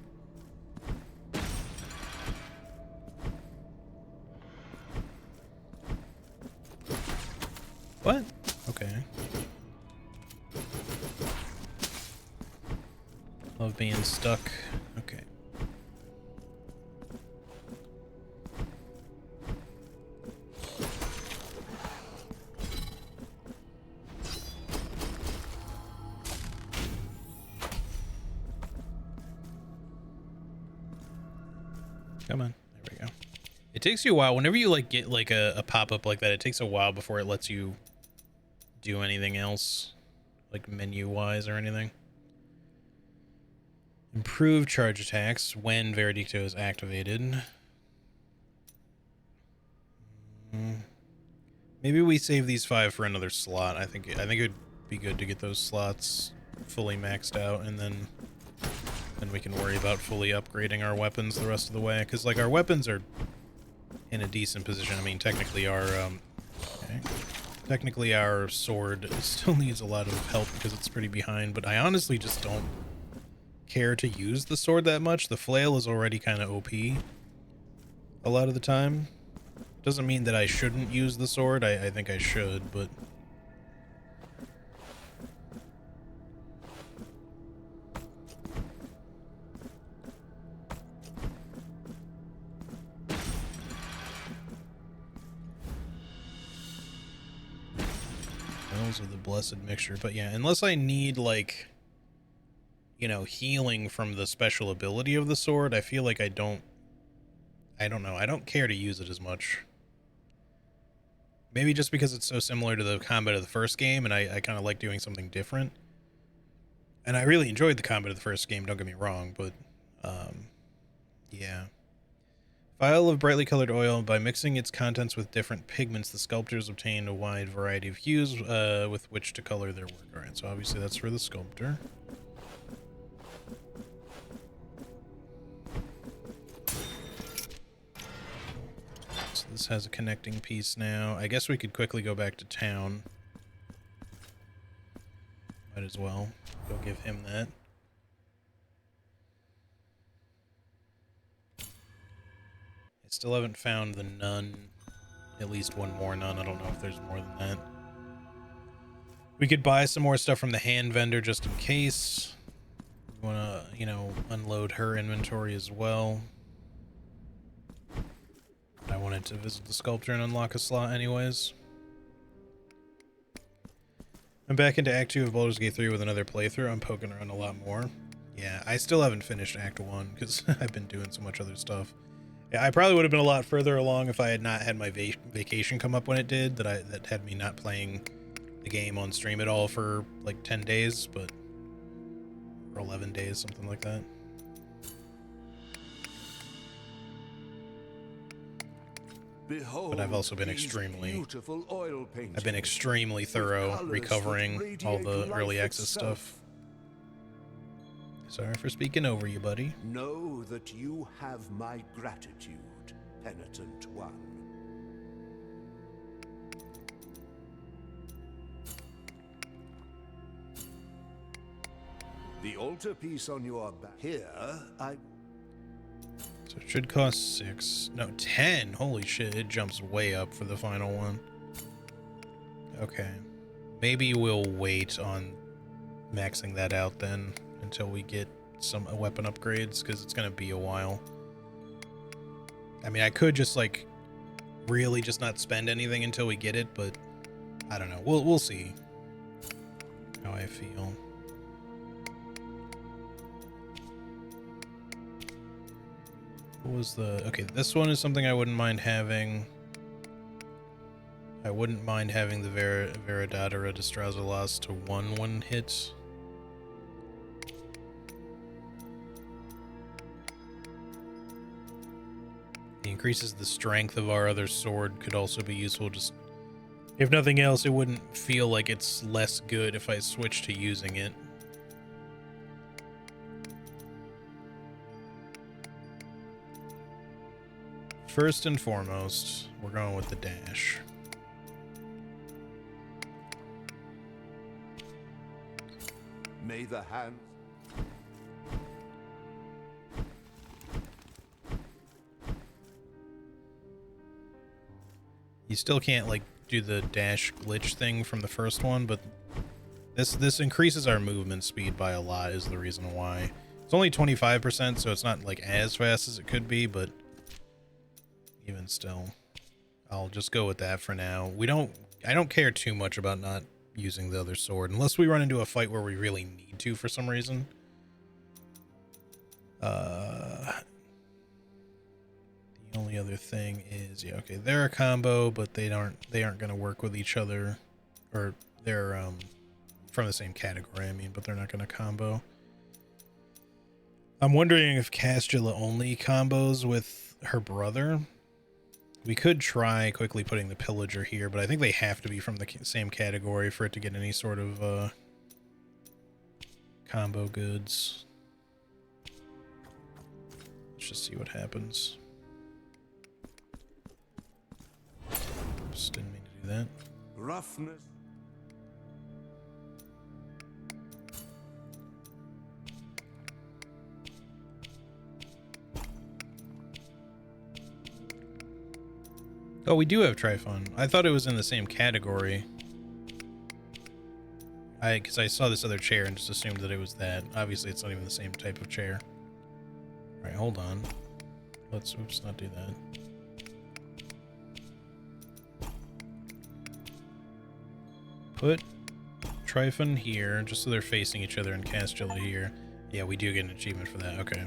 What? Okay. Love being stuck. Okay. Come on. There we go. It takes you a while. Whenever you like get like a pop-up like that, it takes a while before it lets you do anything else, like menu-wise or anything. Improve charge attacks when Veredicto is activated. Maybe we save these 5 for another slot. I think it would be good to get those slots fully maxed out, and then we can worry about fully upgrading our weapons the rest of the way. Because like our weapons are in a decent position. I mean, technically our technically our sword still needs a lot of help because it's pretty behind. But I honestly just don't care to use the sword that much. The flail is already kind of OP a lot of the time. Doesn't mean that I shouldn't use the sword. I think I should, but well, Vials of the Blessed Mixture. But yeah, unless I need, like, you know, healing from the special ability of the sword, I feel like I don't know. I don't care to use it as much. Maybe just because it's so similar to the combat of the first game, and I kind of like doing something different. And I really enjoyed the combat of the first game, don't get me wrong, but, yeah. Vial of brightly colored oil. By mixing its contents with different pigments, the sculptors obtain a wide variety of hues with which to color their work. Alright, so obviously that's for the sculptor. So this has a connecting piece now. I guess we could quickly go back to town. Might as well. Go give him that. I still haven't found the nun. At least one more nun. I don't know if there's more than that. We could buy some more stuff from the hand vendor just in case. We want to, you know, unload her inventory as well. I wanted to visit the sculptor and unlock a slot anyways. I'm back into Act 2 of Baldur's Gate 3 with another playthrough. I'm poking around a lot more. Yeah, I still haven't finished Act 1 because I've been doing so much other stuff. Yeah, I probably would have been a lot further along if I had not had my vacation come up when it did, that had me not playing the game on stream at all for like 10 days, but or 11 days, something like that. Behold, But I've also been extremely thorough recovering all the early access stuff. Sorry for speaking over you, buddy. Know that you have my gratitude, penitent one. The altarpiece on your back. Here, So it should cost 6. No, 10. Holy shit, it jumps way up for the final one. Okay. Maybe we'll wait on maxing that out then until we get some weapon upgrades, because it's going to be a while. I mean, I could just, like, really just not spend anything until we get it, but I don't know. We'll see how I feel. What was the... Okay, this one is something I wouldn't mind having. I wouldn't mind having the Veridatera Destrazalas to 1 hit. It increases the strength of our other sword, could also be useful. Just, if nothing else, it wouldn't feel like it's less good if I switch to using it. First and foremost, we're going with the dash. may the hand. You still can't, like, do the dash glitch thing from the first one, but this increases our movement speed by a lot is the reason why. It's only 25%, so it's not, like, as fast as it could be, but even still, I'll just go with that for now. I don't care too much about not using the other sword, unless we run into a fight where we really need to for some reason. The only other thing is, yeah, okay, they're a combo, but they aren't gonna work with each other, or they're from the same category, I mean, but they're not gonna combo. I'm wondering if Castula only combos with her brother. We could try quickly putting the Pillager here, but I think they have to be from the same category for it to get any sort of combo goods. Let's just see what happens. Oops, didn't mean to do that. Roughness. Oh, we do have Trifon. I thought it was in the same category. Because I saw this other chair and just assumed that it was that. Obviously, it's not even the same type of chair. Alright, hold on. Let's, oops, not do that. Put Tryphon here, just so they're facing each other, and Castula here. Yeah, we do get an achievement for that. Okay.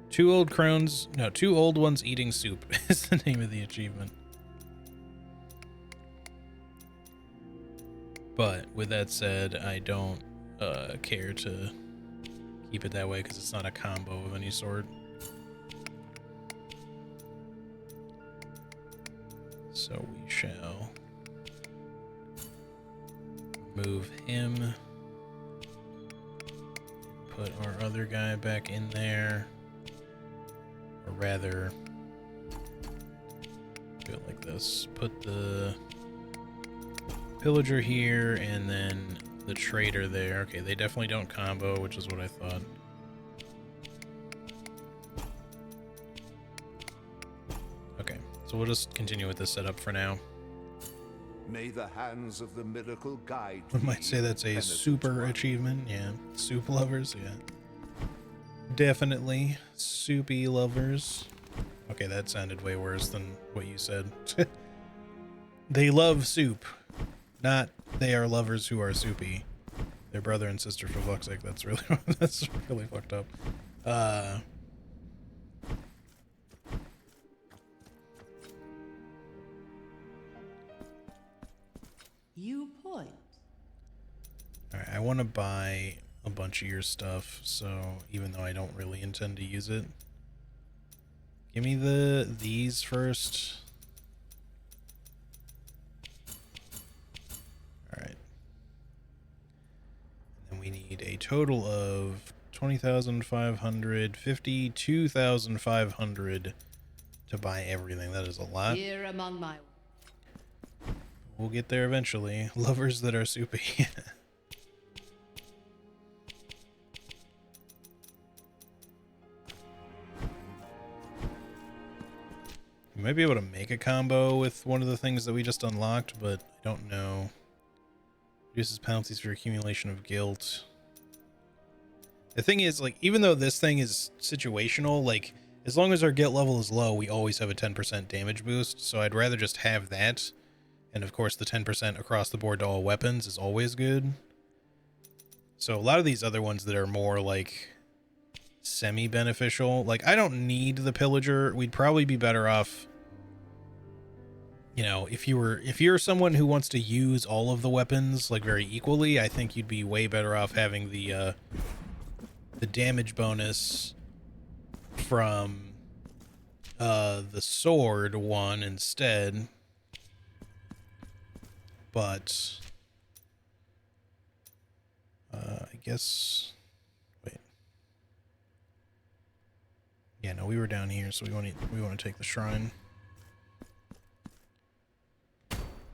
Two old ones eating soup is the name of the achievement. But with that said, I don't care to keep it that way because it's not a combo of any sort. So we shall move him, put our other guy back in there, or rather do it like this. Put the pillager here and then the trader there. Okay, they definitely don't combo, which is what I thought. Okay, so we'll just continue with this setup for now. May the hands of the miracle guide One might say that's a penitent super one. achievement. Yeah, soup lovers. Yeah, definitely soupy lovers. Okay, that sounded way worse than what you said. They love soup, not they are lovers who are soupy. They're brother and sister, for fuck's sake. That's really that's really fucked up. You point. Alright, I want to buy a bunch of your stuff, so even though I don't really intend to use it. Give me these first. Alright. And then we need a total of 20,500, 52,500 to buy everything. That is a lot. Here among my We'll get there eventually. Lovers that are soupy. You might be able to make a combo with one of the things that we just unlocked, but I don't know. Reduces penalties for accumulation of guilt. The thing is, like, even though this thing is situational, like, as long as our guilt level is low, we always have a 10% damage boost, so I'd rather just have that. And of course, the 10% across the board to all weapons is always good. So a lot of these other ones that are more, like, semi-beneficial, like, I don't need the pillager. We'd probably be better off, you know, if you're someone who wants to use all of the weapons, like, very equally, I think you'd be way better off having the damage bonus from the sword one instead. But I guess, wait. Yeah, no, we were down here, so we want to take the shrine.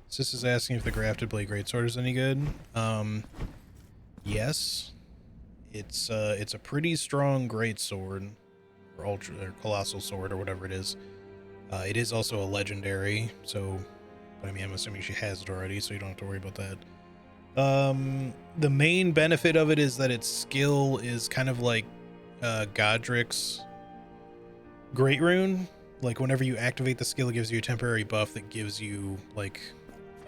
Sis is asking if the grafted blade greatsword is any good. Yes. It's a pretty strong greatsword, or ultra or colossal sword, or whatever it is. It is also a legendary, so, but I mean, I'm assuming she has it already, so you don't have to worry about that. The main benefit of it is that its skill is kind of like Godric's Great Rune. Like, whenever you activate the skill, it gives you a temporary buff that gives you, like,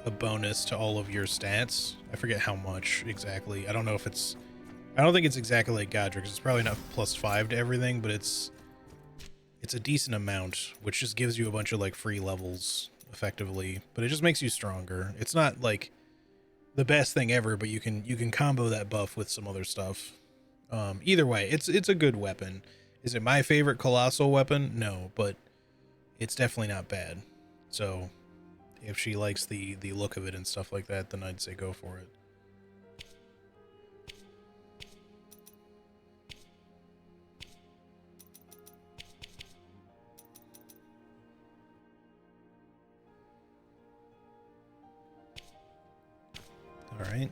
a bonus to all of your stats. I forget how much exactly. I don't know if it's... I don't think it's exactly like Godric's. It's probably not +5 to everything, but it's a decent amount, which just gives you a bunch of, like, free levels, effectively. But it just makes you stronger. It's not, like, the best thing ever, but you can combo that buff with some other stuff. Either way, it's a good weapon. Is it my favorite colossal weapon? No, but it's definitely not bad. So if she likes the look of it and stuff like that, then I'd say go for it. All right.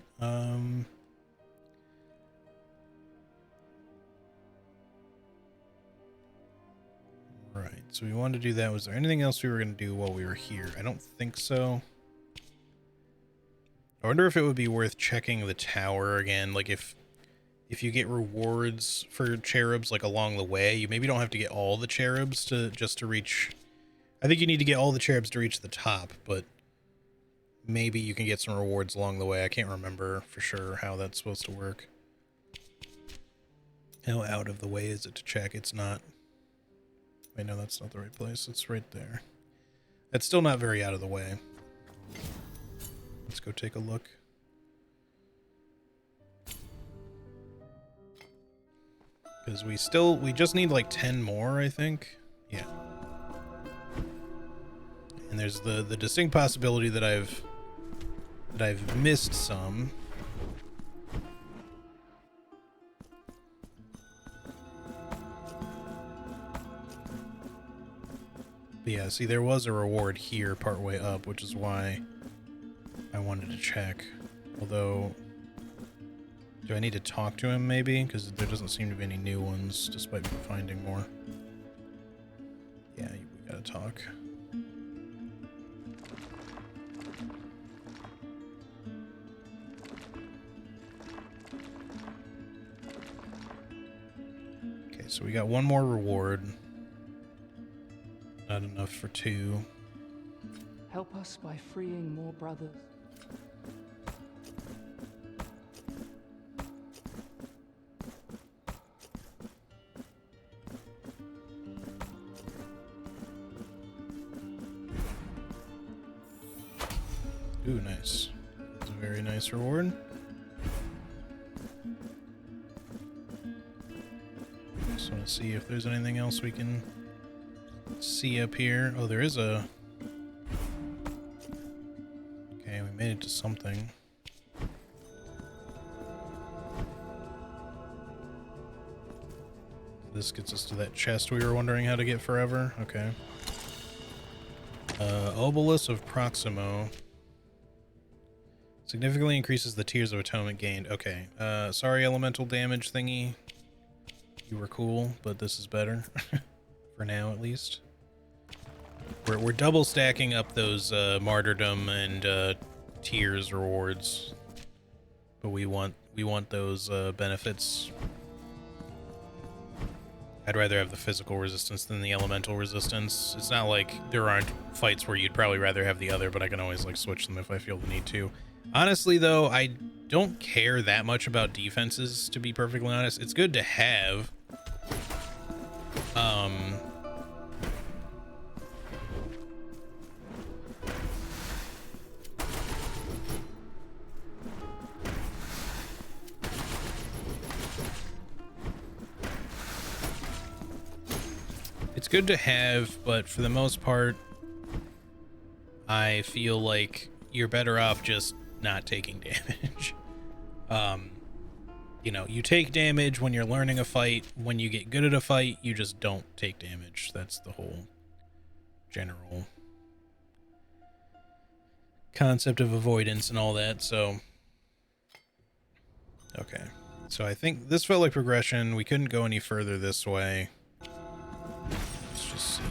Right. So we wanted to do that. Was there anything else we were going to do while we were here? I don't think so. I wonder if it would be worth checking the tower again. Like, if you get rewards for cherubs, like, along the way, you maybe don't have to get all the cherubs to reach... I think you need to get all the cherubs to reach the top, but maybe you can get some rewards along the way. I can't remember for sure how that's supposed to work. How out of the way is it to check? It's not. Wait, no, that's not the right place. It's right there. That's still not very out of the way. Let's go take a look. Because we just need like 10 more, I think. Yeah. And there's the distinct possibility that I've missed some. But yeah, see, there was a reward here partway up, which is why I wanted to check. Although, do I need to talk to him maybe? Because there doesn't seem to be any new ones, despite me finding more. Yeah, we gotta talk. Okay, so we got one more reward. Not enough for 2. Help us by freeing more brothers. Ooh, nice. That's a very nice reward. Just want to see if there's anything else we can see up here. Oh, there is a... Okay, we made it to something. This gets us to that chest we were wondering how to get forever. Okay. Obelisk of Proximo. Significantly increases the tiers of atonement gained. Okay. Sorry, elemental damage thingy. You were cool, but this is better. For now, at least. We're double stacking up those martyrdom and tears rewards, but we want those benefits. I'd rather have the physical resistance than the elemental resistance. It's not like there aren't fights where you'd probably rather have the other, but I can always like switch them if I feel the need to. Honestly, though, I don't care that much about defenses, to be perfectly honest. It's good to have. It's good to have, but for the most part, I feel like you're better off just not taking damage. You know, you take damage when you're learning a fight. When you get good at a fight, you just don't take damage. That's the whole general concept of avoidance and all that, so... Okay. So I think this felt like progression. We couldn't go any further this way. Let's just see.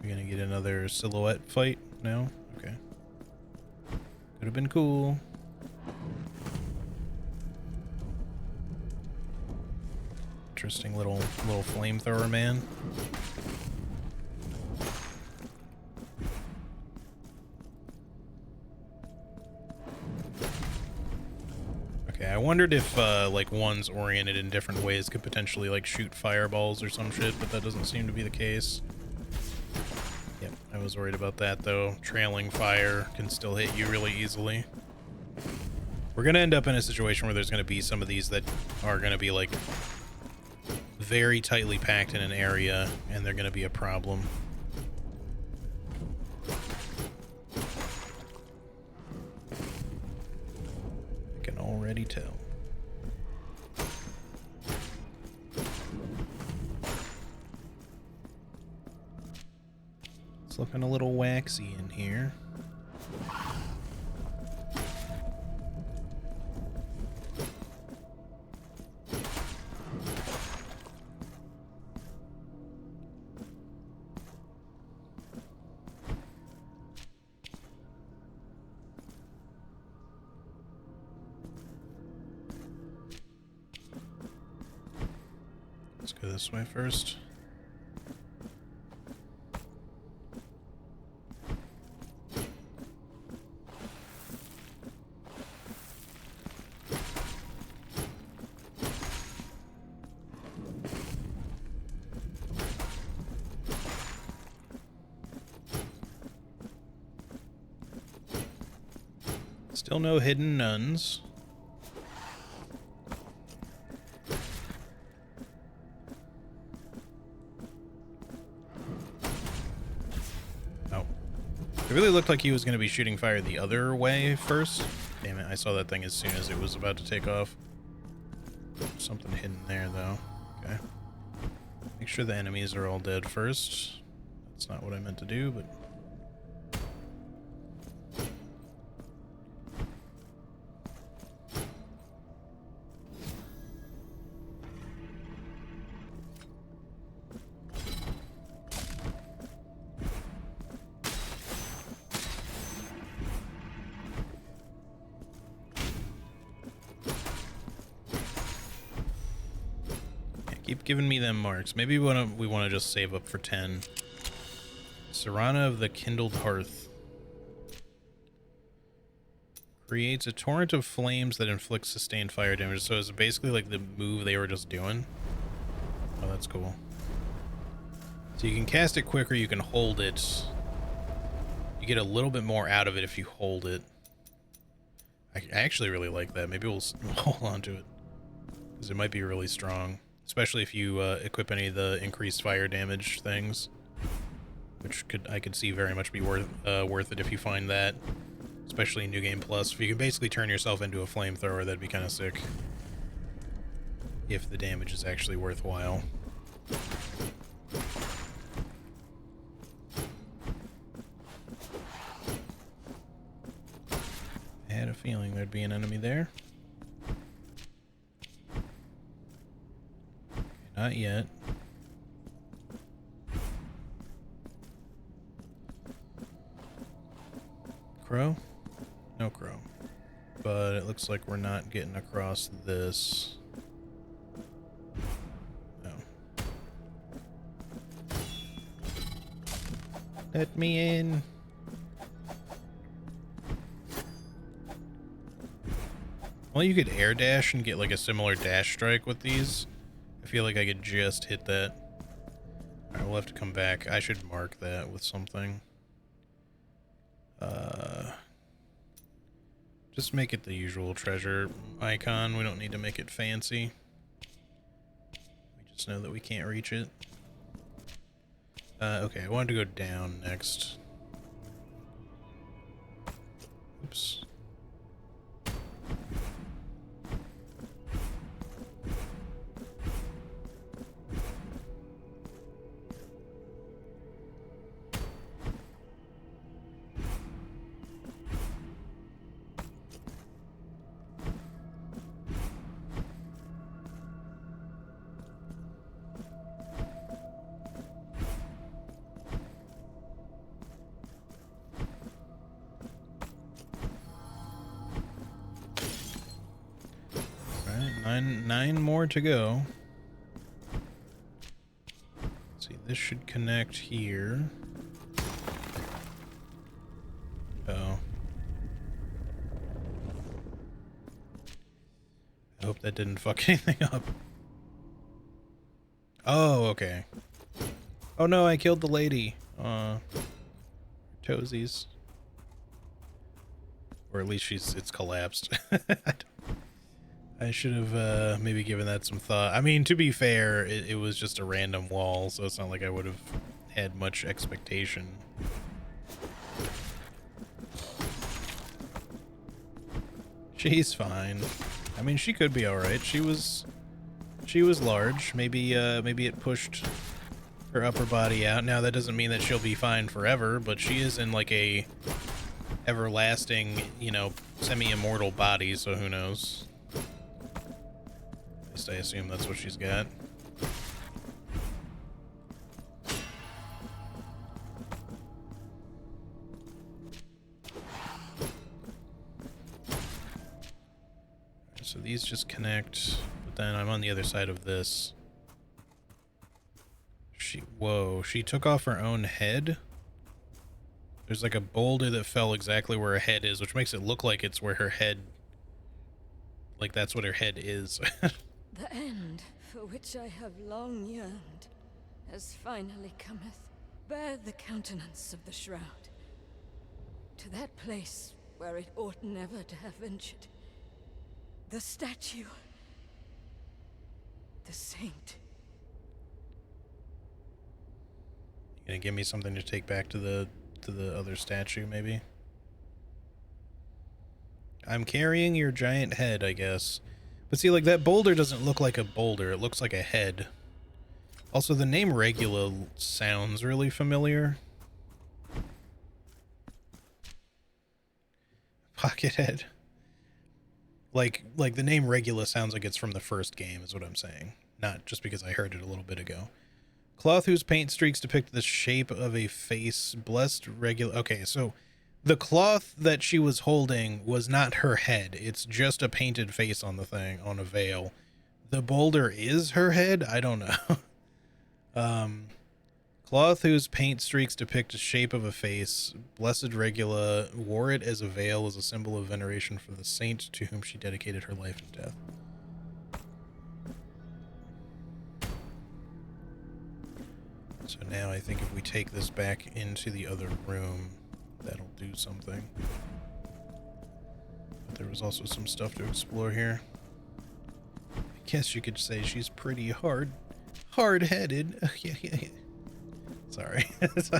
We're gonna get another silhouette fight now? Okay. Could have been cool. Interesting little flamethrower man. Okay, I wondered if like ones oriented in different ways could potentially like shoot fireballs or some shit, but that doesn't seem to be the case. Yep, I was worried about that though. Trailing fire can still hit you really easily. We're gonna end up in a situation where there's gonna be some of these that are gonna be like very tightly packed in an area, and they're gonna be a problem. I can already tell. It's looking a little waxy in here. Let's go this way first. Still no hidden nuns. Oh. It really looked like he was going to be shooting fire the other way first. Damn it, I saw that thing as soon as it was about to take off. Something hidden there, though. Okay. Make sure the enemies are all dead first. That's not what I meant to do, but... Keep giving me them marks. Maybe we want to just save up for 10. Serana of the Kindled Hearth. Creates a torrent of flames that inflicts sustained fire damage. So it's basically like the move they were just doing. Oh, that's cool. So you can cast it quicker, you can hold it. You get a little bit more out of it if you hold it. I actually really like that. Maybe we'll hold on to it. Because it might be really strong. Especially if you equip any of the increased fire damage things, which I could see very much be worth it if you find that, especially in New Game Plus. If you can basically turn yourself into a flamethrower, that'd be kind of sick. If the damage is actually worthwhile. I had a feeling there'd be an enemy there. Not yet. Crow? No crow. But it looks like we're not getting across this. No. Let me in. Well, you could air dash and get like a similar dash strike with these. I feel like I could just hit that. Alright, we'll have to come back. I should mark that with something. Just make it the usual treasure icon. We don't need to make it fancy. We just know that we can't reach it. Okay, I wanted to go down next. Oops. Nine more to go. Let's see, this should connect here. Oh. I hope that didn't fuck anything up. Oh, okay. Oh no, I killed the lady. Toesies. Or at least it's collapsed. I should have maybe given that some thought. I mean, to be fair, it was just a random wall, so it's not like I would have had much expectation. She's fine. I mean, she could be alright. She was large. Maybe it pushed her upper body out. Now, that doesn't mean that she'll be fine forever, but she is in like a everlasting, you know, semi-immortal body, so who knows. At least I assume that's what she's got. So these just connect, but then I'm on the other side of this. Whoa, she took off her own head? There's like a boulder that fell exactly where her head is, which makes it look like it's where her head, like that's what her head is. The end, for which I have long yearned, has finally cometh. Bear the countenance of the shroud, to that place where it ought never to have ventured. The statue. The saint. You gonna give me something to take back to the other statue, maybe? I'm carrying your giant head, I guess. But see, like, that boulder doesn't look like a boulder. It looks like a head. Also, the name Regula sounds really familiar. Pocket Like the name Regula sounds like it's from the first game, is what I'm saying. Not just because I heard it a little bit ago. Cloth whose paint streaks depict the shape of a face. Blessed Regula. Okay, so the cloth that she was holding was not her head. It's just a painted face on the thing, on a veil. The boulder is her head? I don't know. Cloth whose paint streaks depict the shape of a face. Blessed Regula wore it as a veil as a symbol of veneration for the saint to whom she dedicated her life and death. So now I think if we take this back into the other room, that'll do something. But there was also some stuff to explore here. I guess you could say she's pretty hard-headed. Yeah. Sorry. Okay,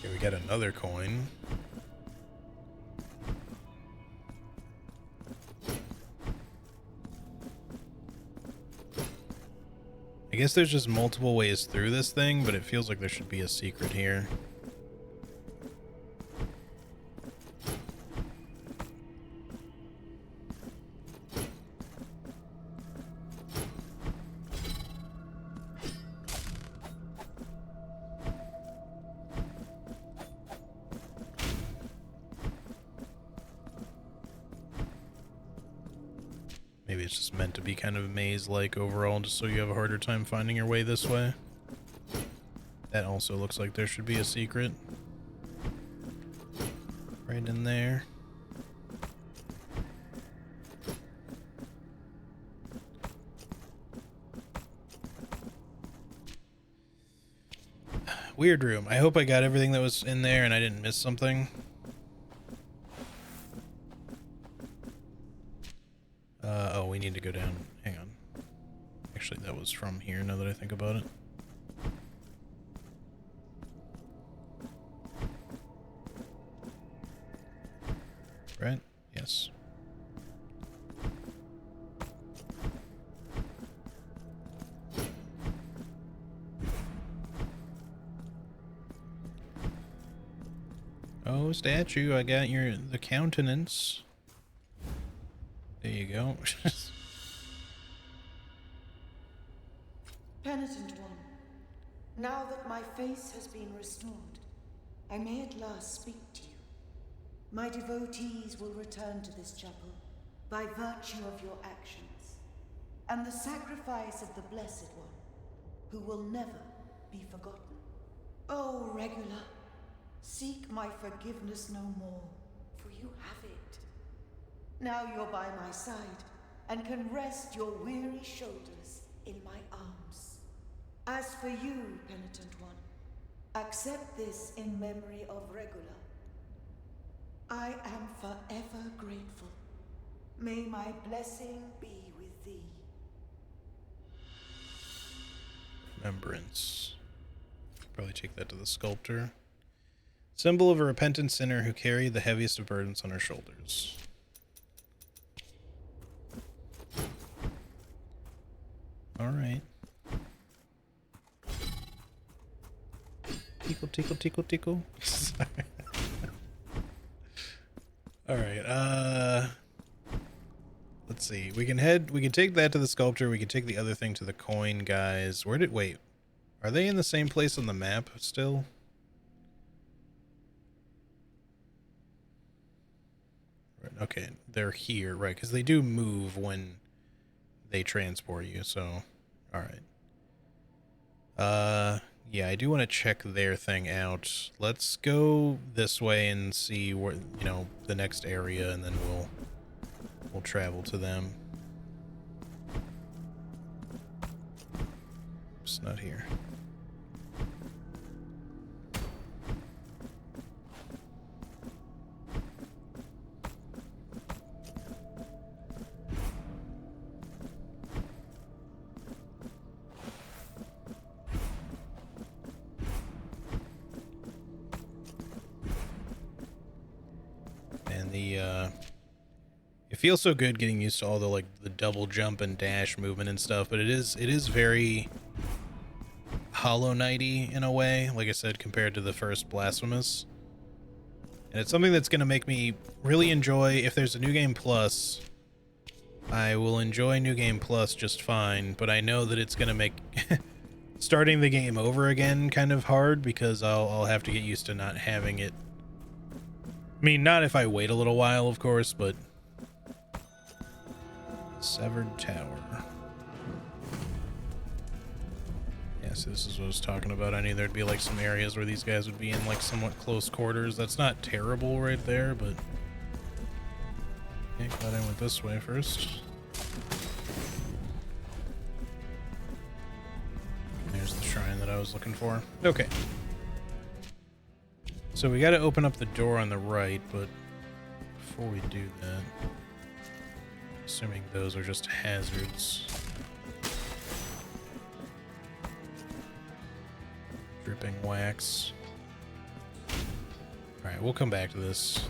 we got another coin. I guess there's just multiple ways through this thing, but it feels like there should be a secret here. Maybe it's just meant to be kind of maze-like overall, just so you have a harder time finding your way this way. That also looks like there should be a secret. Right in there. Weird room. I hope I got everything that was in there and I didn't miss something. Oh, we need to go down. Hang on. Actually, that was from here, now that I think about it. Right? Yes. Oh, statue, I got the countenance. There you go. Penitent one, now that my face has been restored, I may at last speak to you. My devotees will return to this chapel by virtue of your actions, and the sacrifice of the Blessed One, who will never be forgotten. Oh, Regula, seek my forgiveness no more, for you have it. Now you're by my side, and can rest your weary shoulders in my arms. As for you, Penitent One, accept this in memory of Regula. I am forever grateful. May my blessing be with thee. Remembrance. Probably take that to the sculptor. Symbol of a repentant sinner who carried the heaviest of burdens on her shoulders. Alright. Tickle, tickle, tickle, tickle. Sorry. Alright, let's see. We can take that to the sculptor, we can take the other thing to the coin guys. Wait. Are they in the same place on the map still? Right, Okay, they're here, right? Because they do move when they transport you, so... Alright. Yeah, I do want to check their thing out. Let's go this way and see where, you know, the next area, and then we'll travel to them. It's not here. And it feels so good getting used to all the like the double jump and dash movement and stuff, but it is very Hollow Knight-y in a way, like I said, compared to the first Blasphemous. And it's something that's going to make me really enjoy, if there's a New Game Plus, I will enjoy New Game Plus just fine, but I know that it's going to make starting the game over again kind of hard, because I'll have to get used to not having it. I mean, not if I wait a little while, of course, but... Severed Tower. Yeah, so this is what I was talking about. I knew there'd be like some areas where these guys would be in like somewhat close quarters. That's not terrible right there, but... Okay, glad I went this way first. There's the shrine that I was looking for. Okay. So we gotta open up the door on the right, but before we do that, assuming those are just hazards. Dripping wax. Alright, we'll come back to this.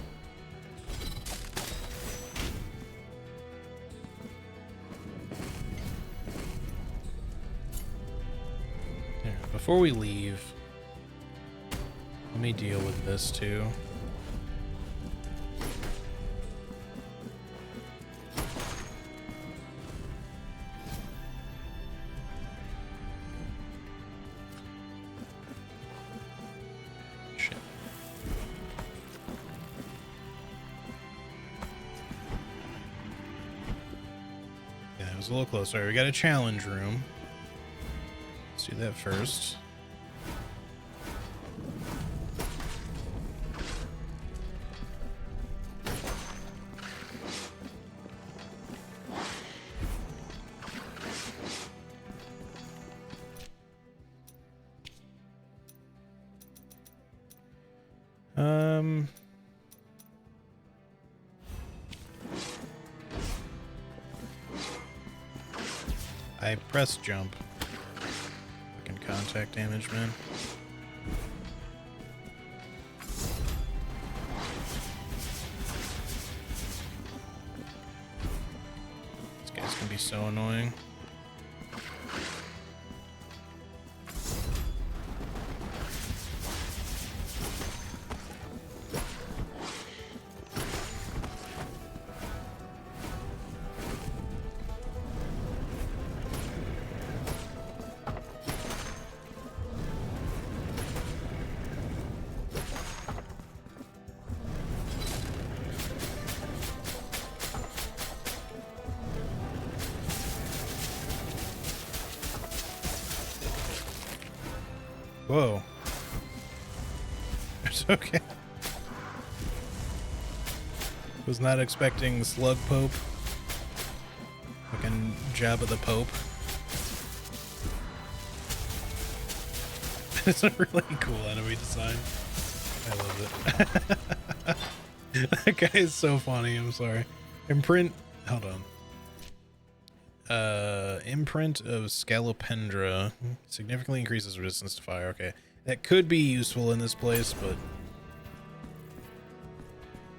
There, before we leave, let me deal with this too. Shit. Yeah, it was a little closer. All right, we got a challenge room. Let's do that first. I press jump. Fucking contact damage, man. These guys can be so annoying. Whoa. It's okay. Was not expecting Slug Pope. Fucking Jabba the Pope. It's a really cool enemy design. I love it. That guy is so funny, I'm sorry. Imprint, hold on. Imprint of Scalopendra significantly increases resistance to fire. Okay, that could be useful in this place, but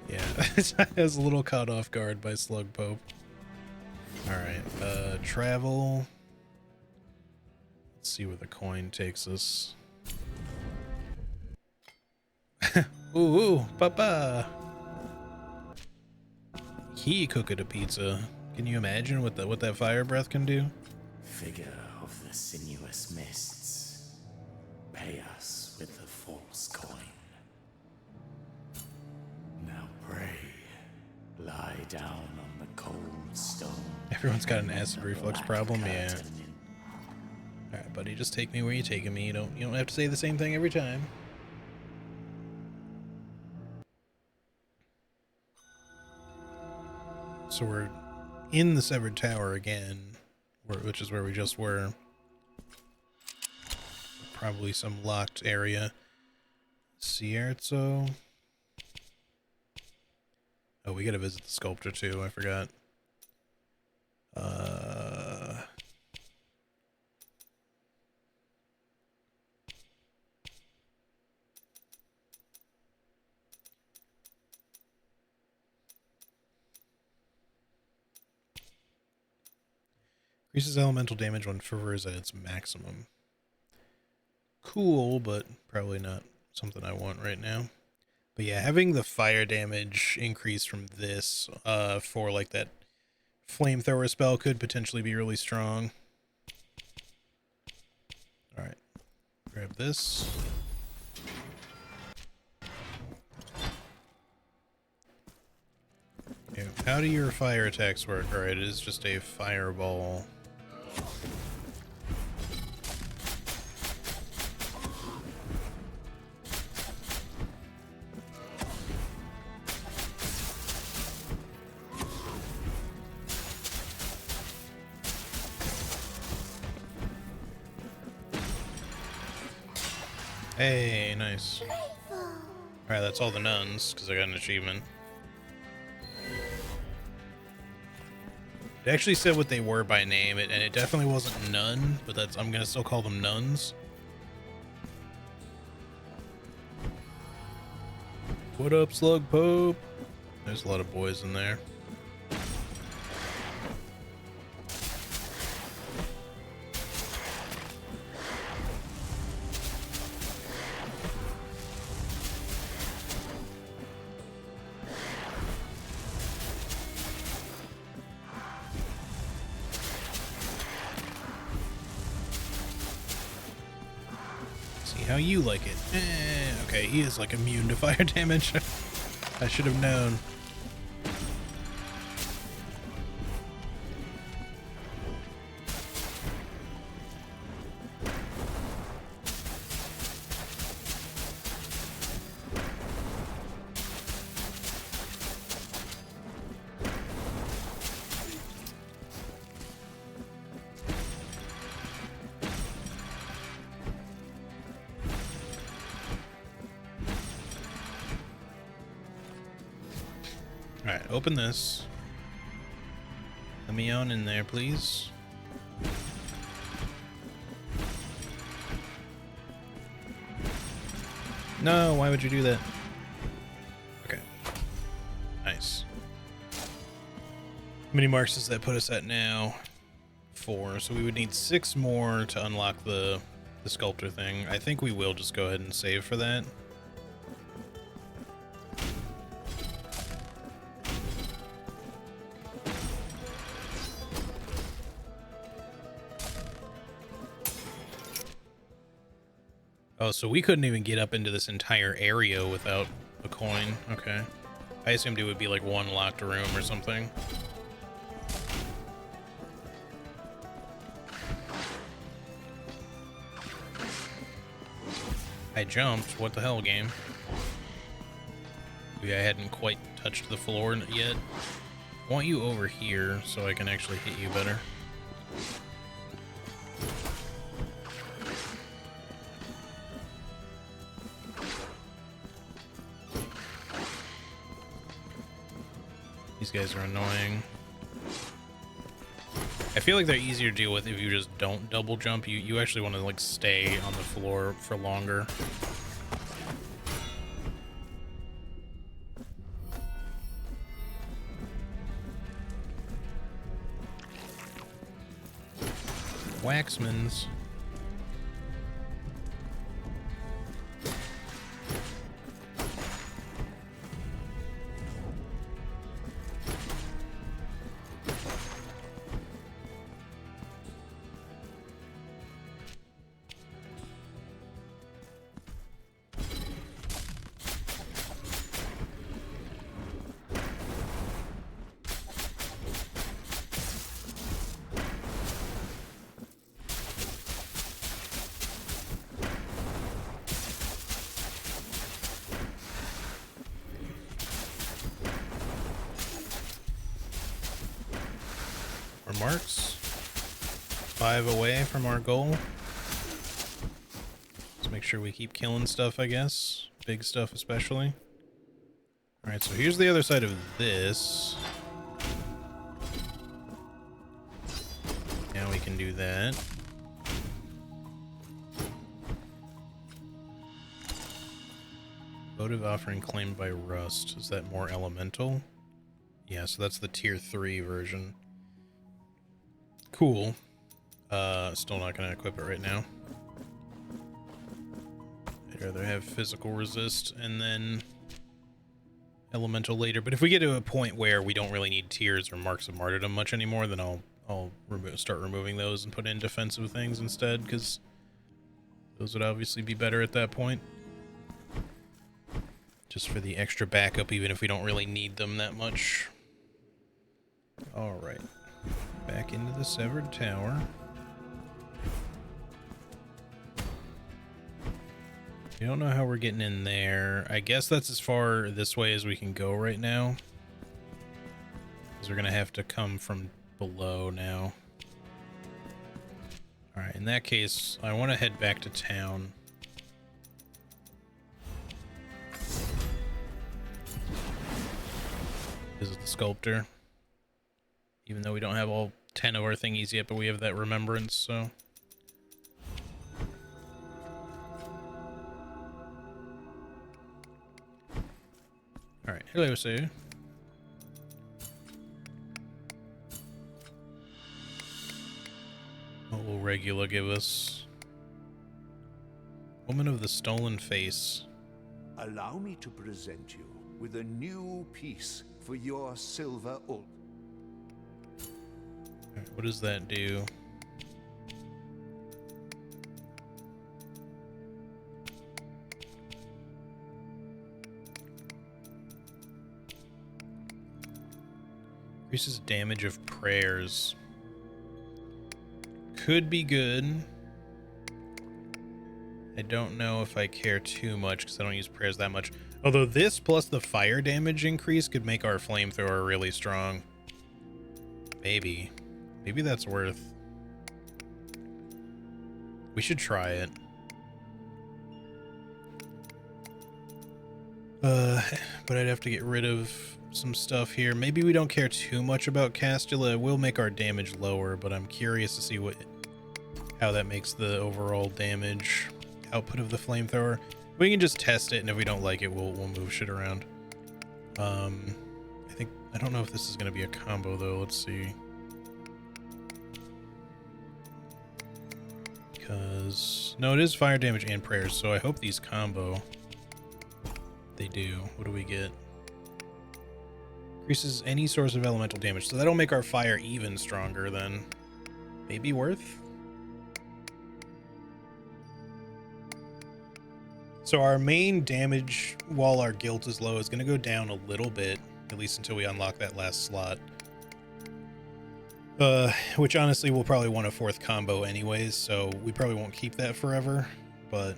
yeah, I was a little caught off guard by Slug Pope. All right, travel. Let's see where the coin takes us. Ooh, papa. He cooked a pizza. Can you imagine what that fire breath can do? Figure of the sinuous mists, pay us with the false coin. Now pray, lie down on the cold stone. Everyone's got an acid reflux problem, yeah. Curtain Alright, buddy, just take me where you're taking me. You don't have to say the same thing every time. So we're in the Severed Tower again, which is where we just were. Probably some locked area. Sierzo. Oh, we gotta visit the sculptor too, I forgot. Increases elemental damage when fervor is at its maximum. Cool, but probably not something I want right now. But yeah, having the fire damage increase from this for like that flamethrower spell could potentially be really strong. Alright, grab this. Okay, how do your fire attacks work? Alright, it is just a fireball. Hey, nice. Alright, that's all the nuns, because I got an achievement. It actually said what they were by name, and it definitely wasn't nun, but I'm gonna still call them nuns. What up, Slug Pope? There's a lot of boys in there. How you like it? Okay, he is like immune to fire damage. I should have known. Alright, open this. Let me on in there, please. No, why would you do that? Okay. Nice. How many marks does that put us at now? 4. So we would need 6 more to unlock the sculptor thing. I think we will just go ahead and save for that. Oh, so we couldn't even get up into this entire area without a coin. Okay. I assumed it would be like one locked room or something. I jumped. What the hell, game? Maybe I hadn't quite touched the floor yet. I want you over here so I can actually hit you better. These guys are annoying. I feel like they're easier to deal with if you just don't double jump. You actually want to like stay on the floor for longer. Waxmans. marks. 5 away from our goal. Let's make sure we keep killing stuff, I guess. Big stuff especially. Alright, so here's the other side of this. Now we can do that. Votive offering claimed by Rust. Is that more elemental? Yeah, so that's the tier 3 version. Cool. Still not gonna equip it right now. I'd rather have physical resist and then elemental later. But if we get to a point where we don't really need tiers or marks of martyrdom much anymore, then I'll start removing those and put in defensive things instead, because those would obviously be better at that point. Just for the extra backup, even if we don't really need them that much. Alright. Back into the Severed Tower. I don't know how we're getting in there. I guess that's as far this way as we can go right now. Because we're going to have to come from below now. Alright, in that case, I want to head back to town. Visit the sculptor. Even though we don't have all 10 of our thingies yet, but we have that remembrance, so... Alright, hello, sir. What will Regula give us? Woman of the Stolen Face. Allow me to present you with a new piece for your silver ult. Right, what does that do? Increases damage of prayers. Could be good. I don't know if I care too much because I don't use prayers that much. Although this plus the fire damage increase could make our flamethrower really strong. Maybe. Maybe that's worth. We should try it. But I'd have to get rid of some stuff here. Maybe we don't care too much about Castula. It will make our damage lower, but I'm curious to see how that makes the overall damage output of the flamethrower. We can just test it, and if we don't like it, we'll move shit around. I don't know if this is going to be a combo though. Let's see. Because no, it is fire damage and prayers, so I hope these combo. They do. What do we get? Increases any source of elemental damage, so that'll make our fire even stronger then. Maybe worth? So our main damage while our guilt is low is going to go down a little bit, at least until we unlock that last slot. Which honestly we'll probably want a 4th combo anyways, so we probably won't keep that forever, but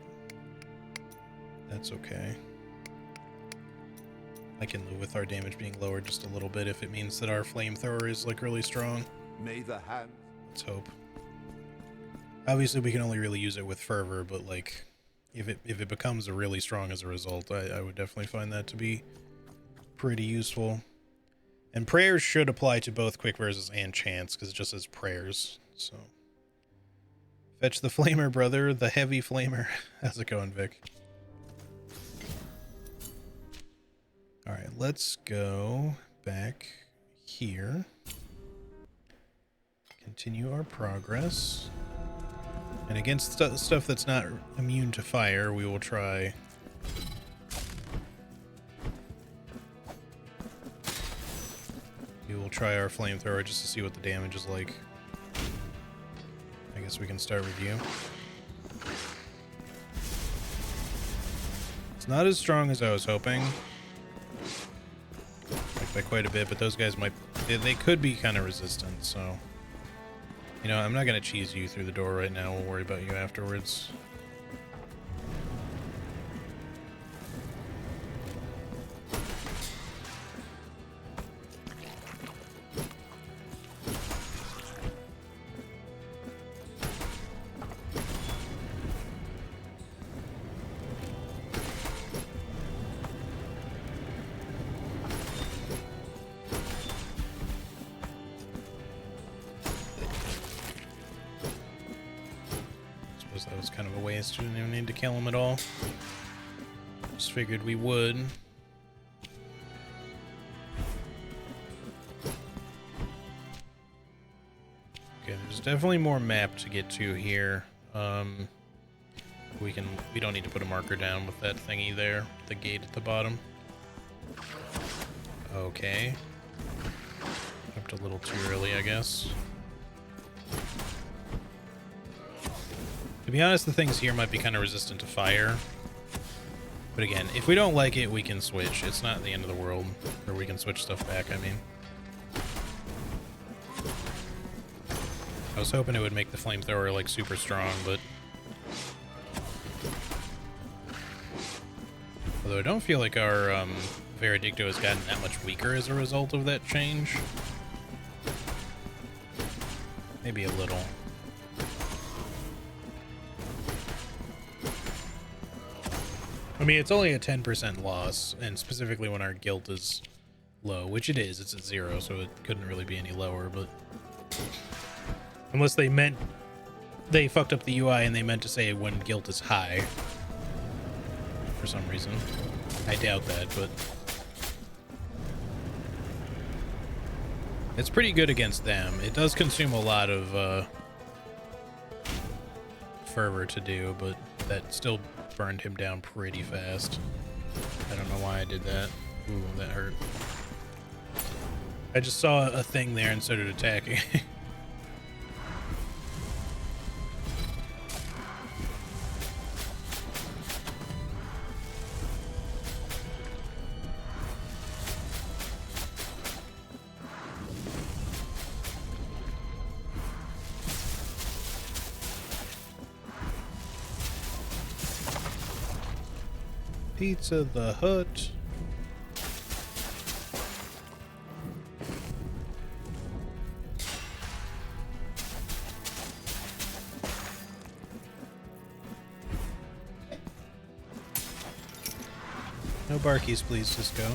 that's okay. I can live with our damage being lowered just a little bit if it means that our flamethrower is like really strong. May the hand. Let's hope. Obviously we can only really use it with fervor, but like if it becomes really strong as a result, I would definitely find that to be pretty useful. And prayers should apply to both quick verses and chants, because it just says prayers. So fetch the flamer, brother, the heavy flamer. How's it going, Vic? Alright, let's go back here. Continue our progress. And against stuff that's not immune to fire, we will try... We will try our flamethrower just to see what the damage is like. I guess we can start with you. It's not as strong as I was hoping. Like by quite a bit, but those guys might... They could be kind of resistant, so... You know, I'm not going to cheese you through the door right now. We'll worry about you afterwards. was kind of a waste. We didn't even need to kill him at all. Just figured we would. Okay, there's definitely more map to get to here. We don't need to put a marker down with that thingy there, the gate at the bottom. Okay. Jumped a little too early, I guess. To be honest, the things here might be kind of resistant to fire. But again, if we don't like it, we can switch. It's not the end of the world. Or we can switch stuff back, I mean. I was hoping it would make the flamethrower, like, super strong, but... Although I don't feel like our, Veredicto has gotten that much weaker as a result of that change. Maybe a little. I mean, it's only a 10% loss, and specifically when our guilt is low, which it is. It's at 0, so it couldn't really be any lower, but... Unless they fucked up the UI and they meant to say when guilt is high. For some reason. I doubt that, but... It's pretty good against them. It does consume a lot of, fervor to do, but that still burned him down pretty fast. I don't know why I did that. Ooh, that hurt. I just saw a thing there and started attacking. Pizza the Hut. No barkies, please, Cisco.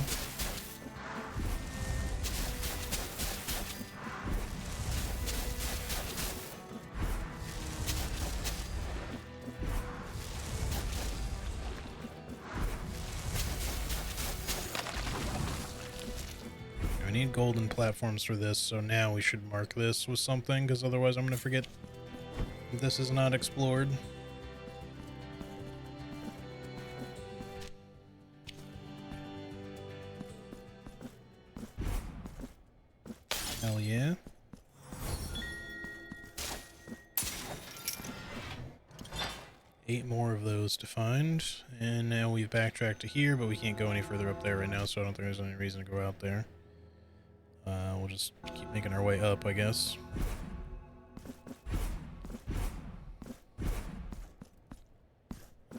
I need golden platforms for this, so now we should mark this with something, because otherwise I'm going to forget this is not explored. Hell yeah. Eight more of those to find, and now we've backtracked to here, but we can't go any further up there right now, so I don't think there's any reason to go out there. We'll just keep making our way up, I guess.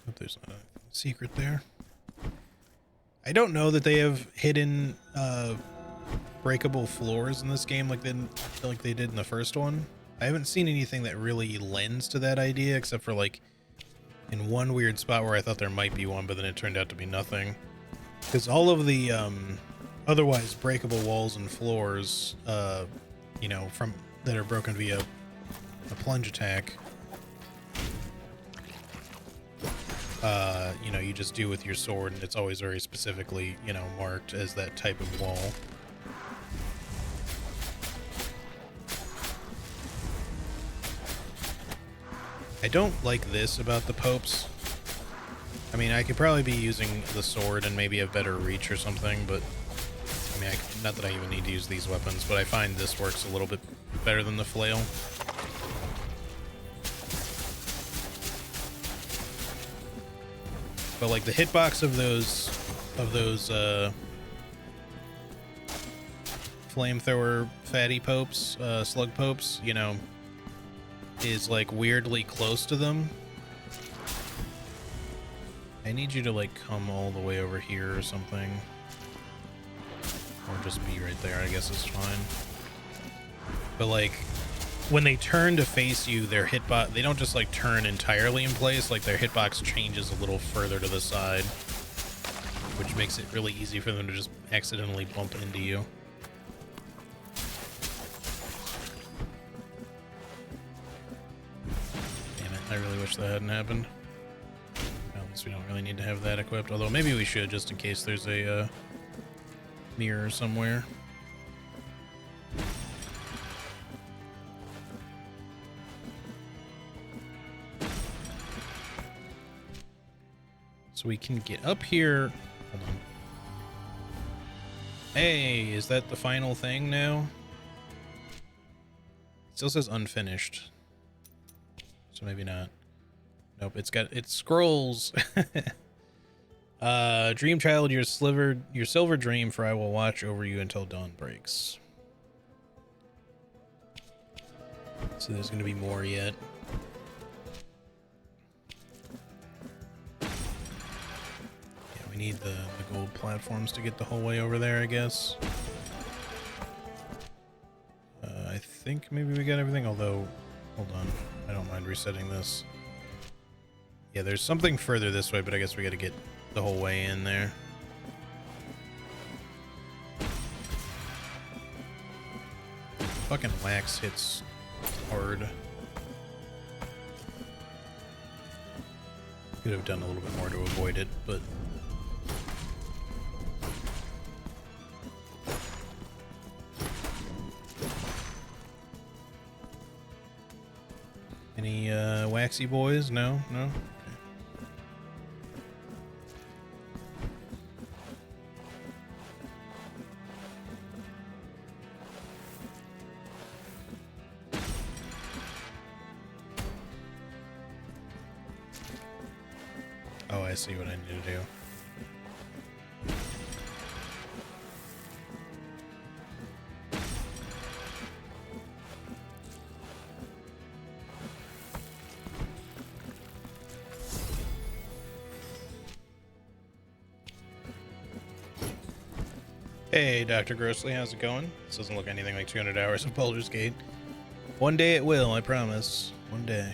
Hope there's not a secret there. I don't know that they have hidden breakable floors in this game like they did in the first one. I haven't seen anything that really lends to that idea, except for like in one weird spot where I thought there might be one, but then it turned out to be nothing. Because all of the otherwise breakable walls and floors, you know, that are broken via a plunge attack, you know, you just do with your sword, and it's always very specifically, you know, marked as that type of wall. I don't like this about the popes. I mean, I could probably be using the sword and maybe have better reach or something, but I mean, not that I even need to use these weapons, but I find this works a little bit better than the flail. But like the hitbox of those flamethrower fatty popes, slug popes, you know, is like weirdly close to them. I need you to like come all the way over here or something. Or just be right there, I guess is fine. But like, when they turn to face you, their hitbox, they don't just like turn entirely in place, like their hitbox changes a little further to the side. Which makes it really easy for them to just accidentally bump into you. Damn it. I really wish that hadn't happened. Well, at least we don't really need to have that equipped, although maybe we should, just in case there's a mirror somewhere. So we can get up here. Hold on. Hey, is that the final thing now? It still says unfinished. So maybe not. Nope, it scrolls. Dream child, your silver dream, for I will watch over you until dawn breaks. So there's gonna be more yet. Yeah, we need the gold platforms to get the whole way over there, I guess. I think maybe we got everything, although, hold on, I don't mind resetting this. Yeah, there's something further this way, but I guess we gotta get the whole way in there. Fucking wax hits hard. Could have done a little bit more to avoid it, but any waxy boys? No? No? Okay. Oh, I see what I need to do. Hey, Dr. Grossly, how's it going? This doesn't look anything like 200 hours of Baldur's Gate. One day it will, I promise. One day.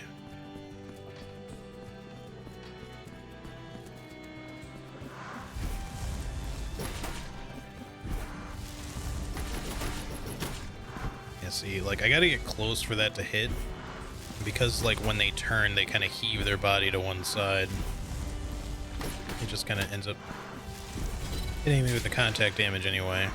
Yeah, see, like, I gotta get close for that to hit. Because, like, when they turn, they kind of heave their body to one side. It just kind of ends up hitting me with the contact damage anyway.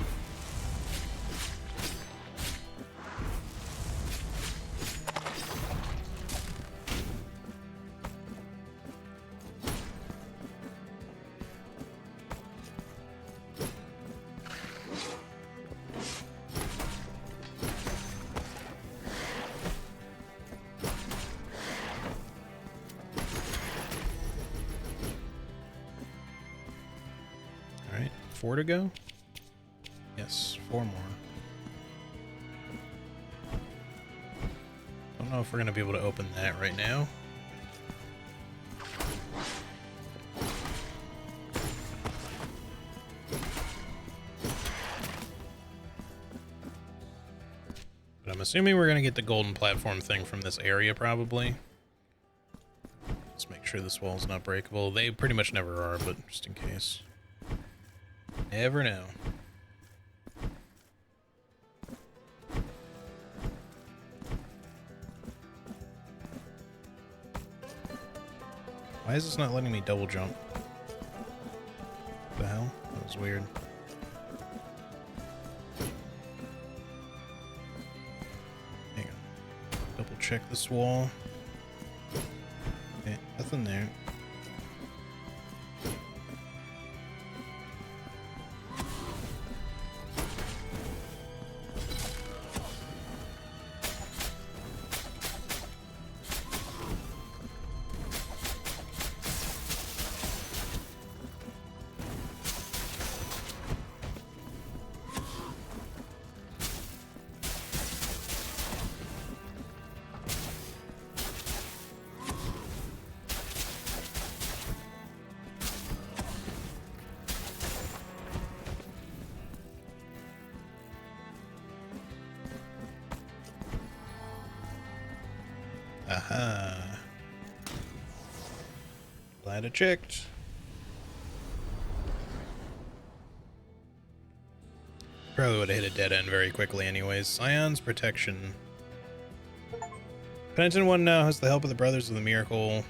Alright, 4 to go? Yes, 4 more. Don't know if we're gonna be able to open that right now. But I'm assuming we're gonna get the golden platform thing from this area, probably. Let's make sure this wall's not breakable. They pretty much never are, but just in case. Never know. Why is this not letting me double jump? What the hell? That was weird. Hang on. Double check this wall. Okay, nothing there. Aha. Glad I checked. Probably would have hit a dead end very quickly anyways. Scion's protection. Penitent 1 now has the help of the Brothers of the Miracle.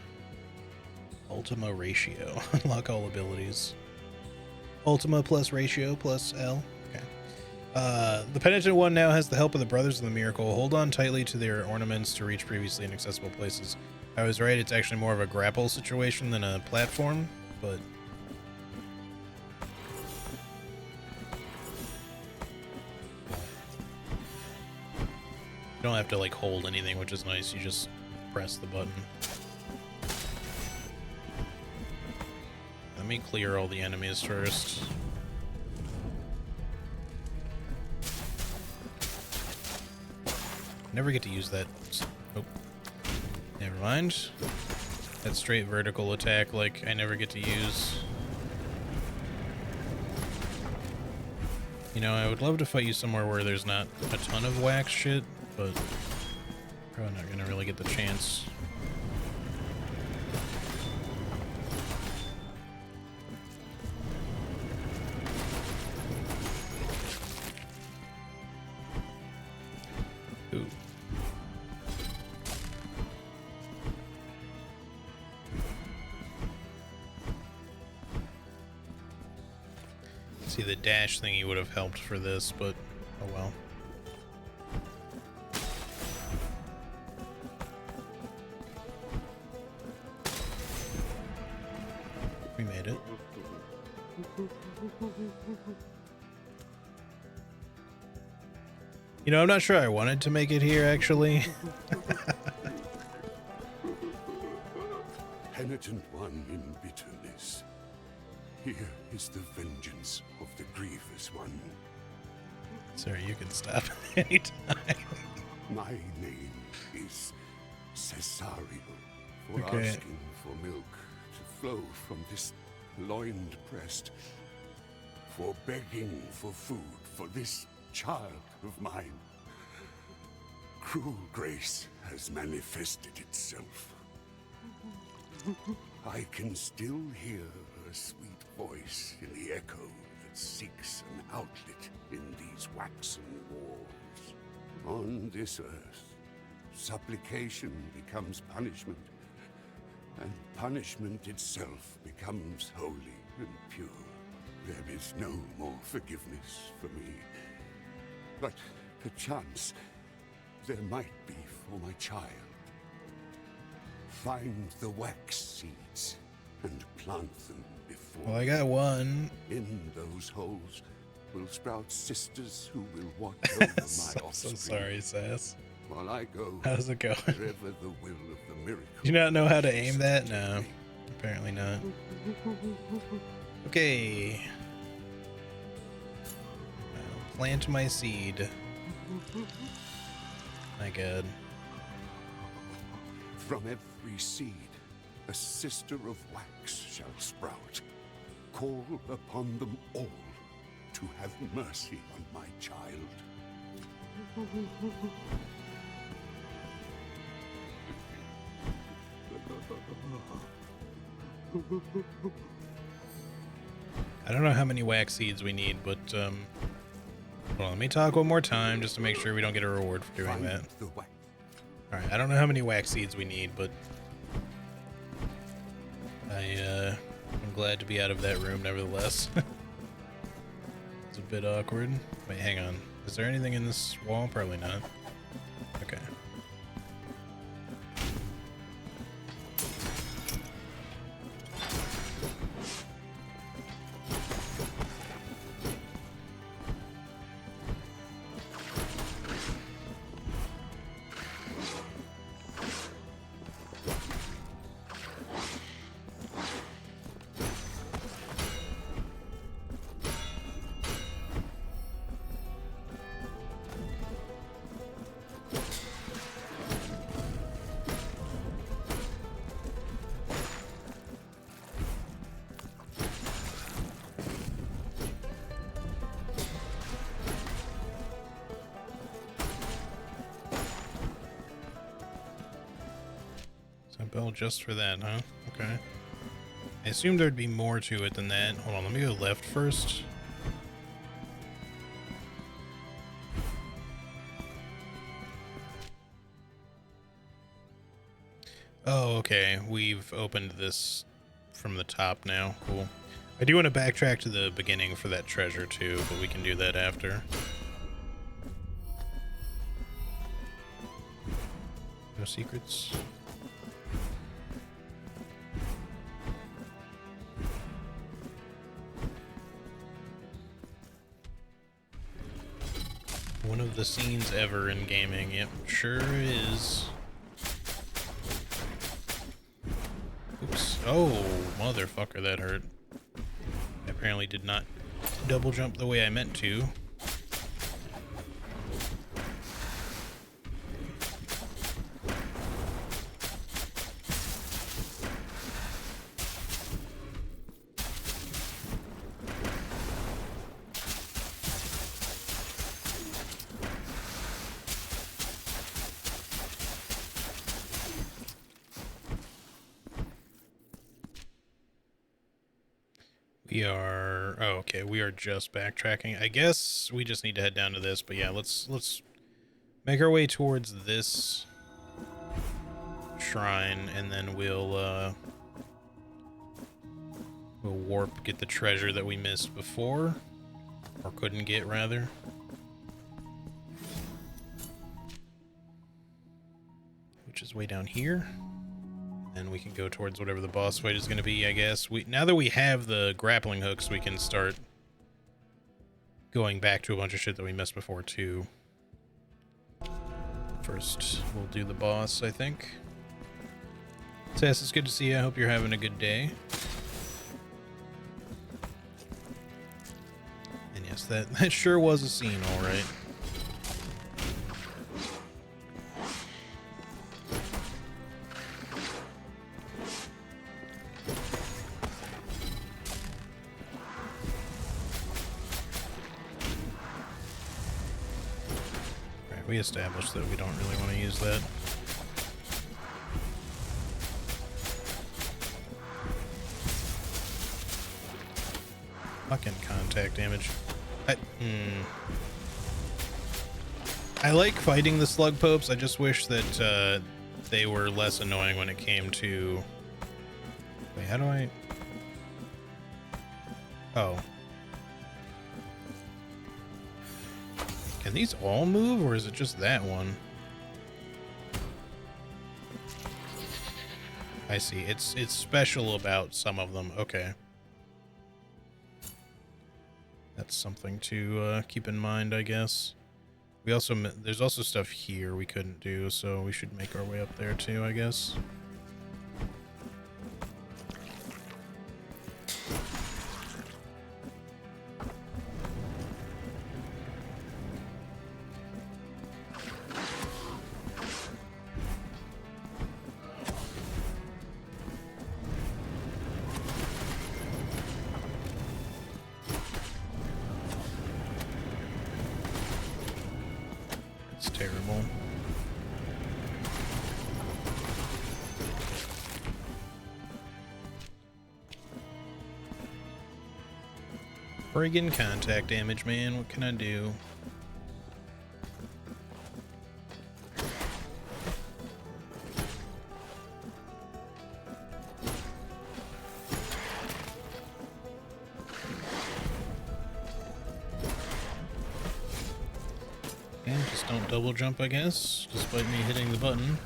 Ultima Ratio. Unlock all abilities. Ultima plus Ratio plus L. Okay. The Penitent 1 now has the help of the Brothers of the Miracle. Hold on tightly to their ornaments to reach previously inaccessible places. I was right, it's actually more of a grapple situation than a platform, but... You don't have to, like, hold anything, which is nice. You just press the button. Let me clear all the enemies first. Never get to use that. Oh. Never mind. That straight vertical attack, like, I never get to use. You know, I would love to fight you somewhere where there's not a ton of wax shit, but probably not gonna really get the chance. Ooh. See, the dash thingy would have helped for this, but oh well. We made it. You know, I'm not sure I wanted to make it here, actually. Penitent one in bitterness. Here is the vengeance of the grievous one. Sorry, you can stop anytime. My name is Cesario. For Okay. asking for milk to flow from this loined breast. For begging for food for this child of mine. Cruel grace has manifested itself. I can still hear her sweet voice in the echo that seeks an outlet in these waxen walls. On this earth, supplication becomes punishment, and punishment itself becomes holy and pure. There is no more forgiveness for me, but perchance there might be for my child. Find the wax seeds and plant them before. Well, I got one. In those holes will sprout sisters who will watch over my offspring. So sorry, Sass. While I go, how's it going? Wherever the will of the miracle. Do you not know how to aim that? No, apparently not. Okay. I'll plant my seed. My God. From every seed, a sister of wax shall sprout. Call upon them all to have mercy on my child. I don't know how many wax seeds we need, but hold on, let me talk one more time just to make sure we don't get a reward for doing that. Alright, I don't know how many wax seeds we need, but I'm glad to be out of that room nevertheless. It's a bit awkward. Wait, hang on. Is there anything in this wall? Probably not. Okay. Bell just for that, huh? Okay. I assumed there'd be more to it than that. Hold on, let me go left first. Oh, okay. We've opened this from the top now. Cool. I do want to backtrack to the beginning for that treasure too, but we can do that after. No secrets. One of the scenes ever in gaming. Yep, sure is. Oops. Oh, motherfucker, that hurt. I apparently did not double jump the way I meant to. We are, oh, okay, we are just backtracking. I guess we just need to head down to this, but yeah, let's make our way towards this shrine, and then we'll warp, get the treasure that we missed before, or couldn't get, rather. Which is way down here. And we can go towards whatever the boss fight is going to be, I guess. Now that we have the grappling hooks, we can start going back to a bunch of shit that we missed before, too. First, we'll do the boss, I think. Tess, it's good to see you. I hope you're having a good day. And yes, that sure was a scene, all right. We established that we don't really want to use that. Fucking contact damage. I like fighting the slug popes. I just wish that they were less annoying when it came to... Wait, how do I... Oh. Can these all move, or is it just that one? I see. It's special about some of them. Okay. That's something to keep in mind, I guess. We also... There's also stuff here we couldn't do, so we should make our way up there too, I guess. It's terrible. Friggin' contact damage, man. What can I do? Yeah, just don't double jump, I guess, despite me hitting the button.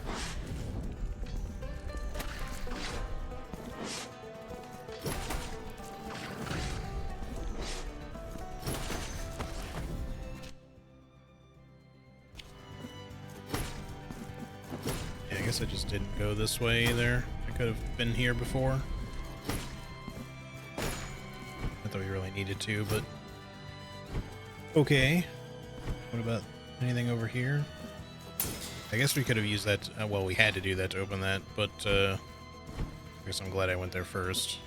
Yeah, I guess I just didn't go this way either. I could have been here before. I thought we really needed to, but... Okay. What about anything over here? I guess we could have used that... well, we had to do that to open that, but I guess I'm glad I went there first.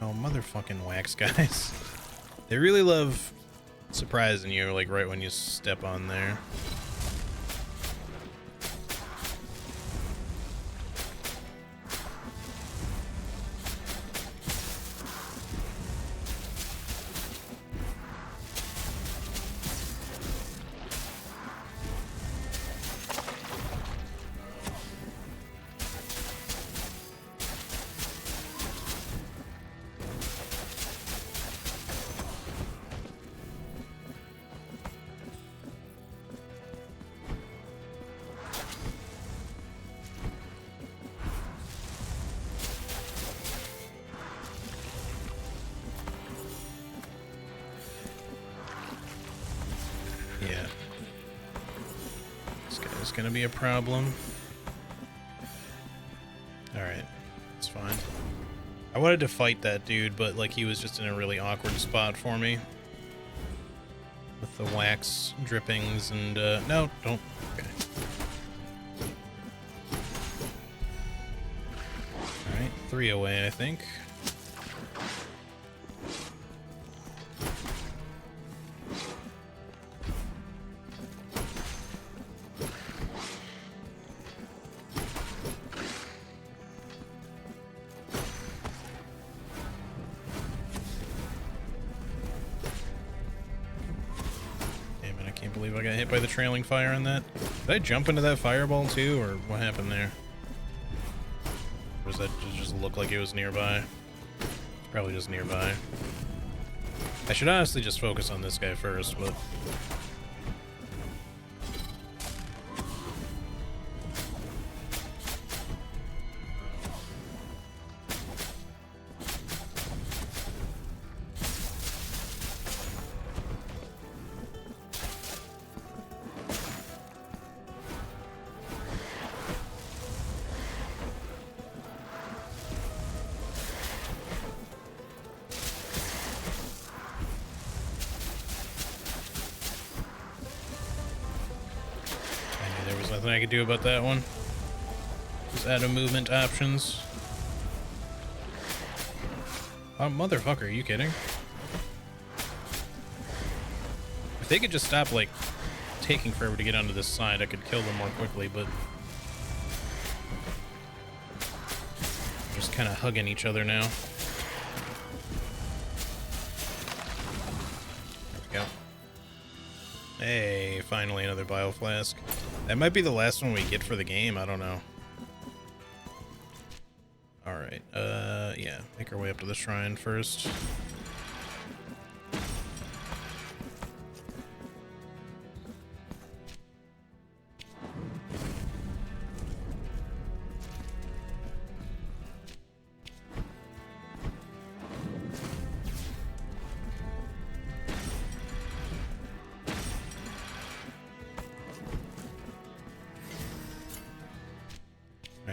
Oh, motherfucking wax guys. They really love surprising you, like, right when you step on there. gonna be a problem. Alright, it's fine. I wanted to fight that dude, but like he was just in a really awkward spot for me. With the wax drippings and no, don't. Okay. Alright, 3 away, I think. I got hit by the trailing fire on that. Did I jump into that fireball too, or what happened there? Or does that just look like it was nearby? It's probably just nearby. I should honestly just focus on this guy first, but... Nothing I could do about that one. Just add a movement options. Oh, motherfucker, are you kidding? If they could just stop, like, taking forever to get onto this side, I could kill them more quickly, but... just kind of hugging each other now. There we go. Hey, finally another bio flask. That might be the last one we get for the game, I don't know. Alright, yeah, make our way up to the shrine first.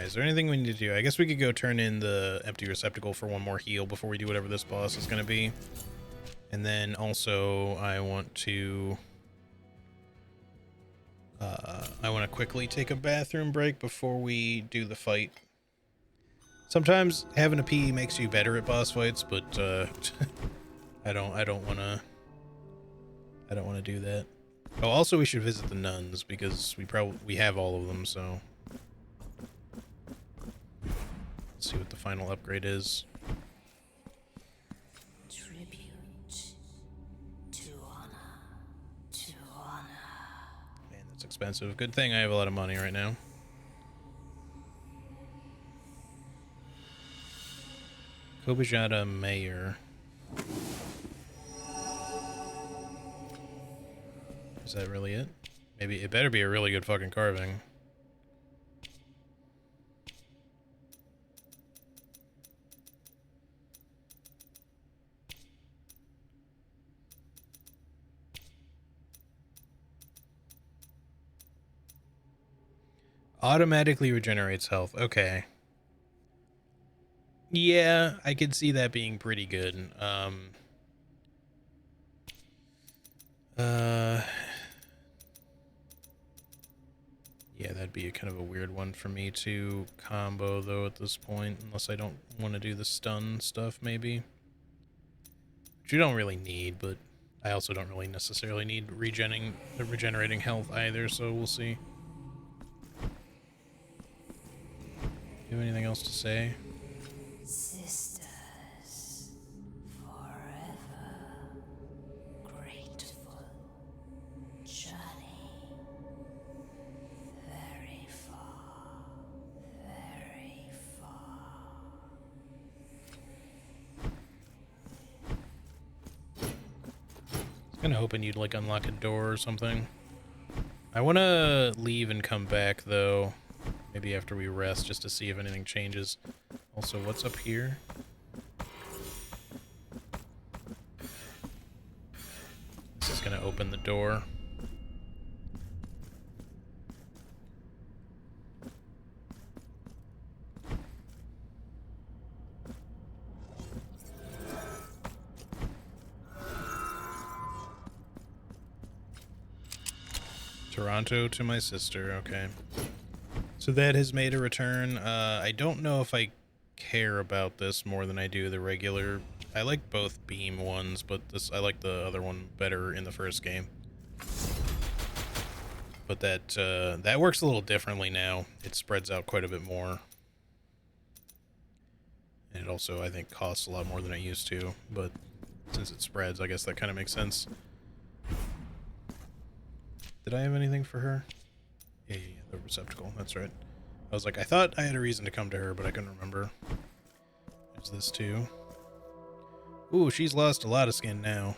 Is there anything we need to do? I guess we could go turn in the empty receptacle for one more heal before we do whatever this boss is going to be. And then also I want to quickly take a bathroom break before we do the fight. Sometimes having a pee makes you better at boss fights, but I don't want to do that. Oh, also we should visit the nuns because we have all of them, so see what the final upgrade is. Tribute to honor, to honor. Man, that's expensive. Good thing I have a lot of money right now. Kobajata Mayor. Is that really it? Maybe it better be a really good fucking carving. Automatically regenerates health. Okay. Yeah, I could see that being pretty good. Yeah, that'd be a kind of a weird one for me to combo, though, at this point. Unless I don't want to do the stun stuff, maybe. Which you don't really need, but I also don't really necessarily need regenerating health either, so we'll see. Do you have anything else to say? Sisters, forever grateful. Journey very far, very far. I was kind of hoping you'd, like, unlock a door or something. I want to leave and come back, though. Maybe after we rest, just to see if anything changes. Also, what's up here? This is going to open the door. Toronto to my sister. Okay. So that has made a return. I don't know if I care about this more than I do the regular. I like both beam ones, but I like the other one better in the first game. But that works a little differently now. It spreads out quite a bit more. And it also, I think, costs a lot more than it used to. But since it spreads, I guess that kind of makes sense. Did I have anything for her? Yeah, the receptacle. That's right. I was like, I thought I had a reason to come to her, but I couldn't remember. There's this too. Ooh, she's lost a lot of skin now.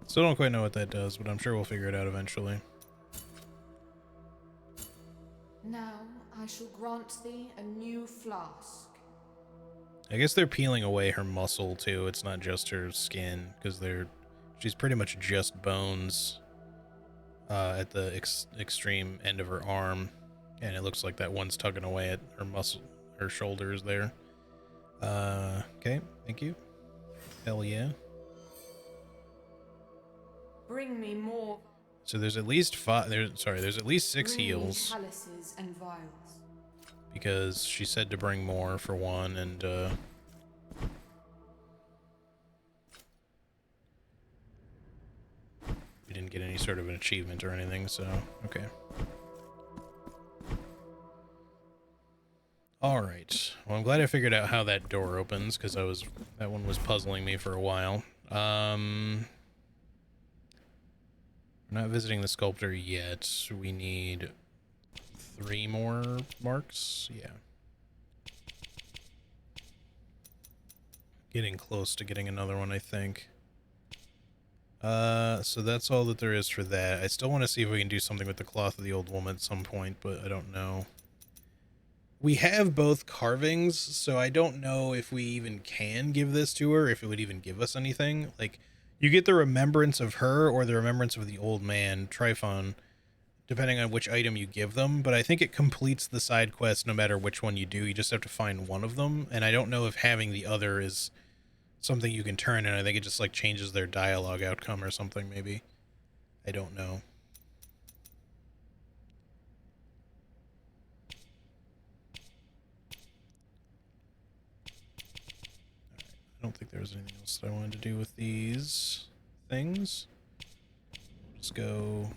Still don't quite know what that does, but I'm sure we'll figure it out eventually. Now I shall grant thee a new flask. I guess they're peeling away her muscle too. It's not just her skin, because she's pretty much just bones at the extreme end of her arm, and it looks like that one's tugging away at her muscle, her shoulders there. Okay, thank you. Hell yeah. Bring me more. So there's at least there's at least 6 Bring me heals. chalices and vials. Because she said to bring more for one, and we didn't get any sort of an achievement or anything, so okay. Alright. Well, I'm glad I figured out how that door opens, because that one was puzzling me for a while. We're not visiting the sculptor yet. We need 3 more marks. Yeah. Getting close to getting another one, I think. So that's all that there is for that. I still want to see if we can do something with the cloth of the old woman at some point, but I don't know. We have both carvings, so I don't know if we even can give this to her, if it would even give us anything. Like, you get the remembrance of her or the remembrance of the old man, Tryphon, depending on which item you give them, but I think it completes the side quest no matter which one you do. You just have to find one of them, and I don't know if having the other is something you can turn in. I think it just, like, changes their dialogue outcome or something, maybe. I don't know. I don't think there was anything else that I wanted to do with these things. Just go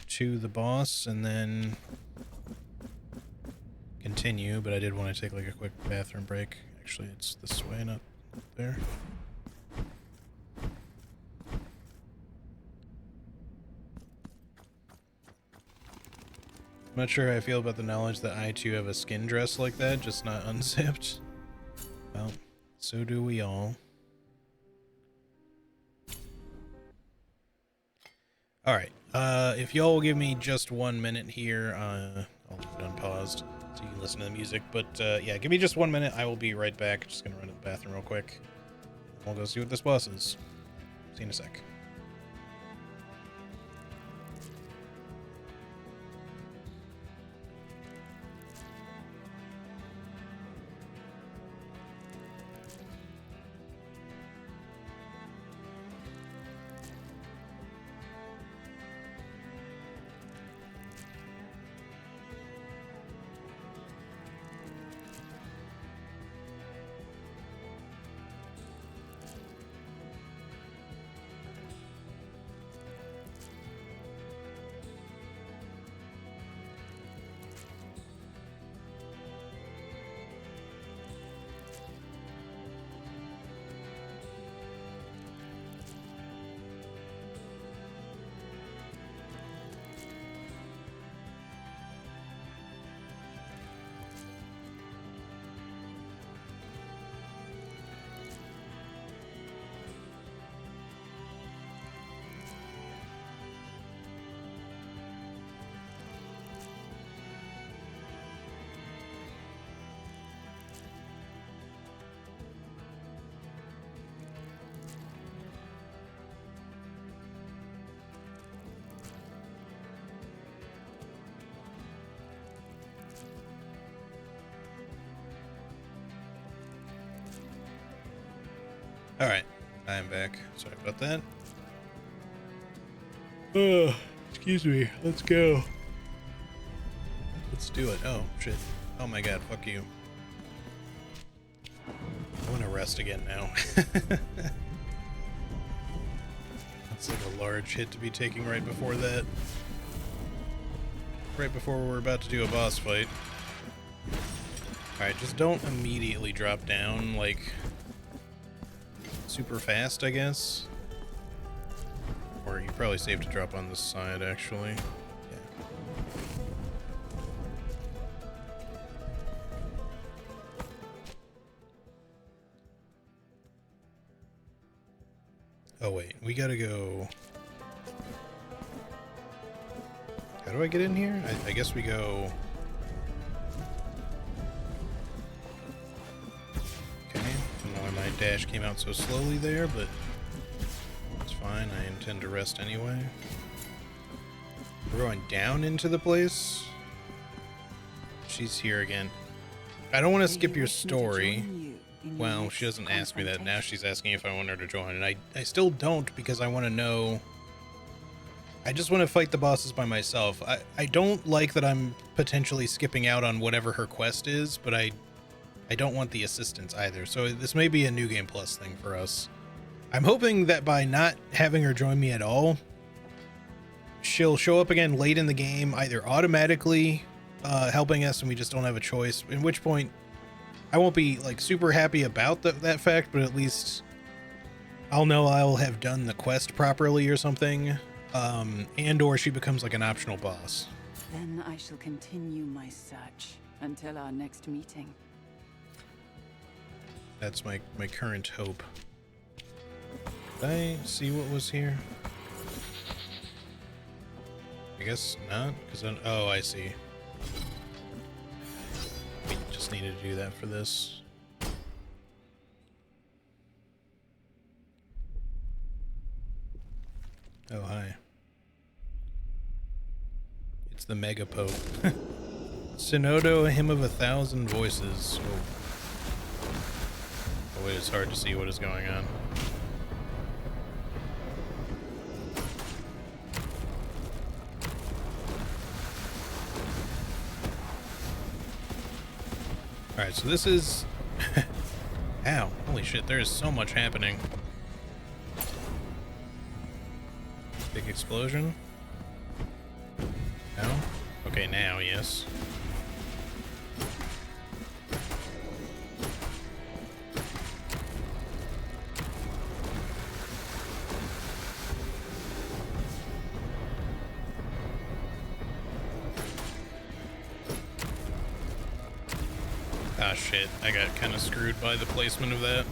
to the boss and then continue, but I did want to take like a quick bathroom break. Actually, it's this way, not there. I'm not sure how I feel about the knowledge that I too have a skin dress like that, just not unzipped. Well, so do we all. Alright, if y'all will give me just 1 minute here, I'll leave it unpaused so you can listen to the music. But yeah, give me just 1 minute. I will be right back. Just gonna run to the bathroom real quick. We'll go see what this boss is. See you in a sec. Alright, I'm back. Sorry about that. Excuse me. Let's go. Let's do it. Oh, shit. Oh my god, fuck you. I want to rest again now. That's like a large hit to be taking right before that. Right before we're about to do a boss fight. Alright, just don't immediately drop down, like, super fast, I guess. Or you're probably safe to drop on this side, actually. Yeah. Oh wait, we gotta go... How do I get in here? I guess we go... Okay, I don't know why my dash came out so slowly there, but it's fine. I intend to rest anyway. We're going down into the place. She's here again. I don't want to skip your story. Well, she doesn't ask me that. Now she's asking if I want her to join, and I still don't, because I want to know... I just want to fight the bosses by myself. I don't like that I'm potentially skipping out on whatever her quest is, but I don't want the assistance either. So this may be a New Game Plus thing for us. I'm hoping that by not having her join me at all, she'll show up again late in the game, either automatically helping us and we just don't have a choice, in which point I won't be like super happy about that fact, but at least I'll know I'll have done the quest properly or something. And or she becomes like an optional boss. Then I shall continue my search until our next meeting. That's my current hope. Did I see what was here? I guess not, because oh, I see. We just needed to do that for this. Oh, hi. It's the Mega Pope. Synodo, a hymn of 1,000 voices. Oh wait, it's hard to see what is going on. Alright, so this is... Ow, holy shit, there is so much happening. Big explosion? No? Okay, now, yes. Ah, shit. I got kind of screwed by the placement of that.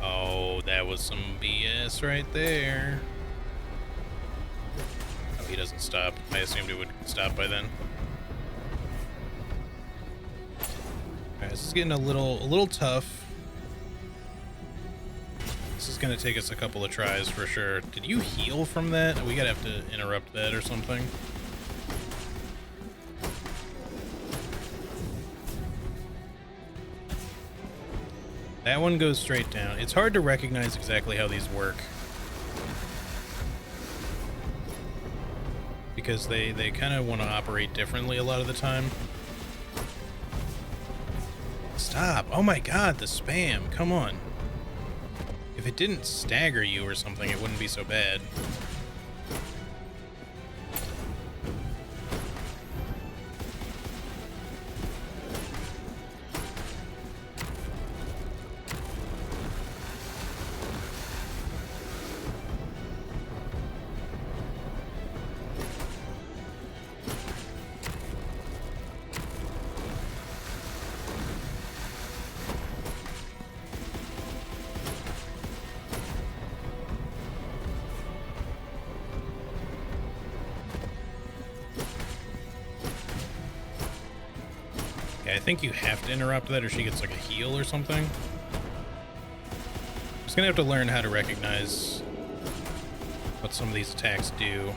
Oh, that was some BS right there. Oh, he doesn't stop. I assumed it would stop by then. Alright, this is getting a little tough. This is gonna take us a couple of tries for sure. Did you heal from that? We gotta have to interrupt that or something. That one goes straight down. It's hard to recognize exactly how these work, because they kind of want to operate differently a lot of the time. Stop! Oh my god, the spam! Come on. If it didn't stagger you or something, it wouldn't be so bad. I think you have to interrupt that or she gets like a heal or something. I'm just gonna have to learn how to recognize what some of these attacks do.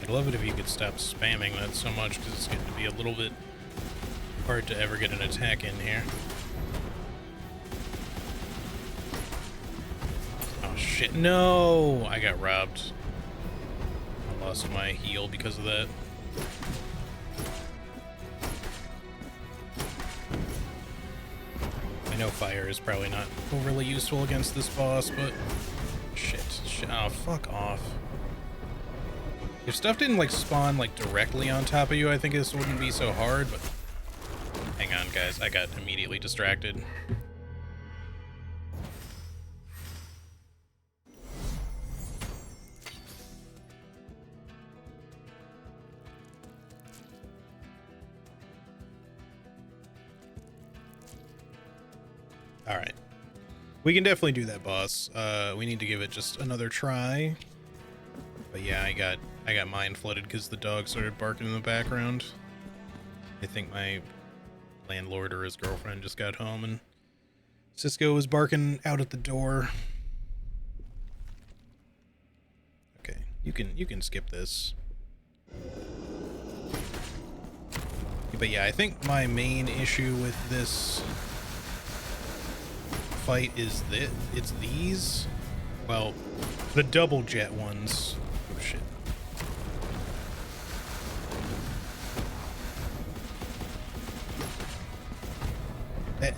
I'd love it if you could stop spamming that so much, because it's getting to be a little bit hard to ever get an attack in here. Oh shit, no! I got robbed. I lost my heal because of that. I know fire is probably not overly useful against this boss, but shit. Oh, fuck off. If stuff didn't like spawn like directly on top of you, I think this wouldn't be so hard, but hang on guys, I got immediately distracted. Alright. We can definitely do that, boss. We need to give it just another try. But yeah, I got mind flooded because the dog started barking in the background. I think my landlord or his girlfriend just got home and Cisco was barking out at the door. Okay, you can skip this. But yeah, I think my main issue with this fight is that it's these, well, the double jet ones. Oh shit.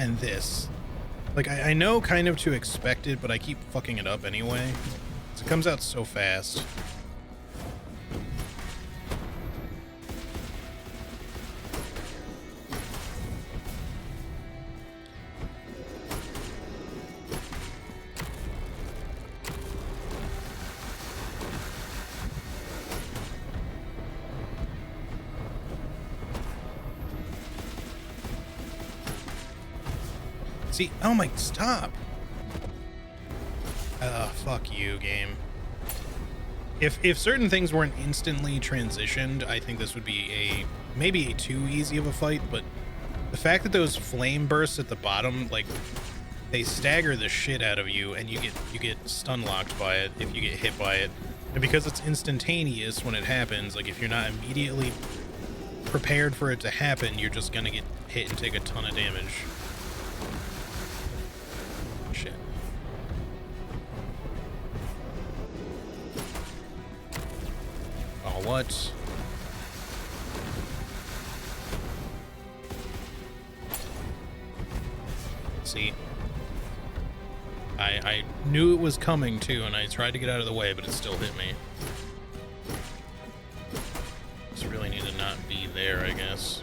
And this, like, I know kind of to expect it, but I keep fucking it up anyway. It comes out so fast. See, oh my, stop. Fuck you, game. If certain things weren't instantly transitioned, I think this would be maybe a too easy of a fight, but the fact that those flame bursts at the bottom, like, they stagger the shit out of you, and you get stun locked by it if you get hit by it. And because it's instantaneous when it happens, like, if you're not immediately prepared for it to happen, you're just gonna get hit and take a ton of damage. Shit. Oh, what? See? I knew it was coming too, and I tried to get out of the way, but it still hit me. Just really need to not be there, I guess.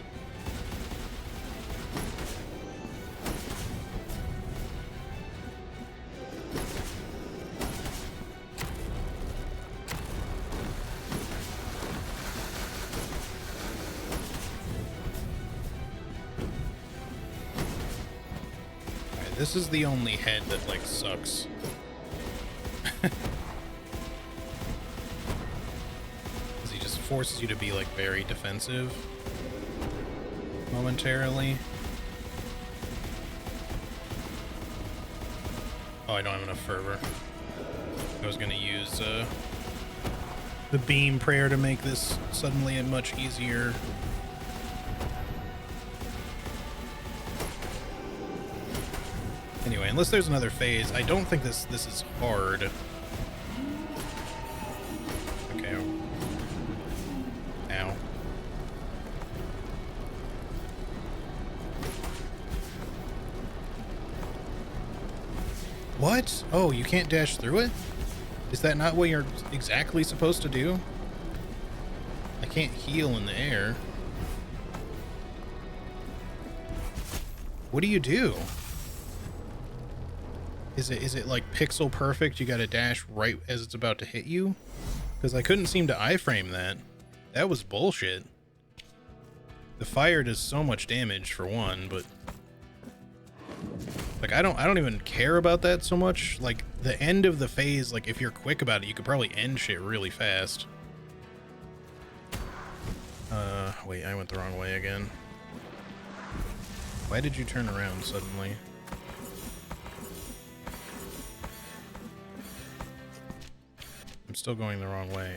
This is the only head that, like, sucks. Because he just forces you to be, like, very defensive momentarily. Oh, I don't have enough fervor. I was gonna use the beam prayer to make this suddenly a much easier. Anyway, unless there's another phase, I don't think this is hard. Okay. Ow. What? Oh, you can't dash through it? Is that not what you're exactly supposed to do? I can't heal in the air. What do you do? Is it like pixel perfect? You gotta dash right as it's about to hit you? Because I couldn't seem to iframe that. That was bullshit. The fire does so much damage for one, but like I don't even care about that so much. Like the end of the phase, like if you're quick about it, you could probably end shit really fast. Wait, I went the wrong way again. Why did you turn around suddenly? I'm still going the wrong way.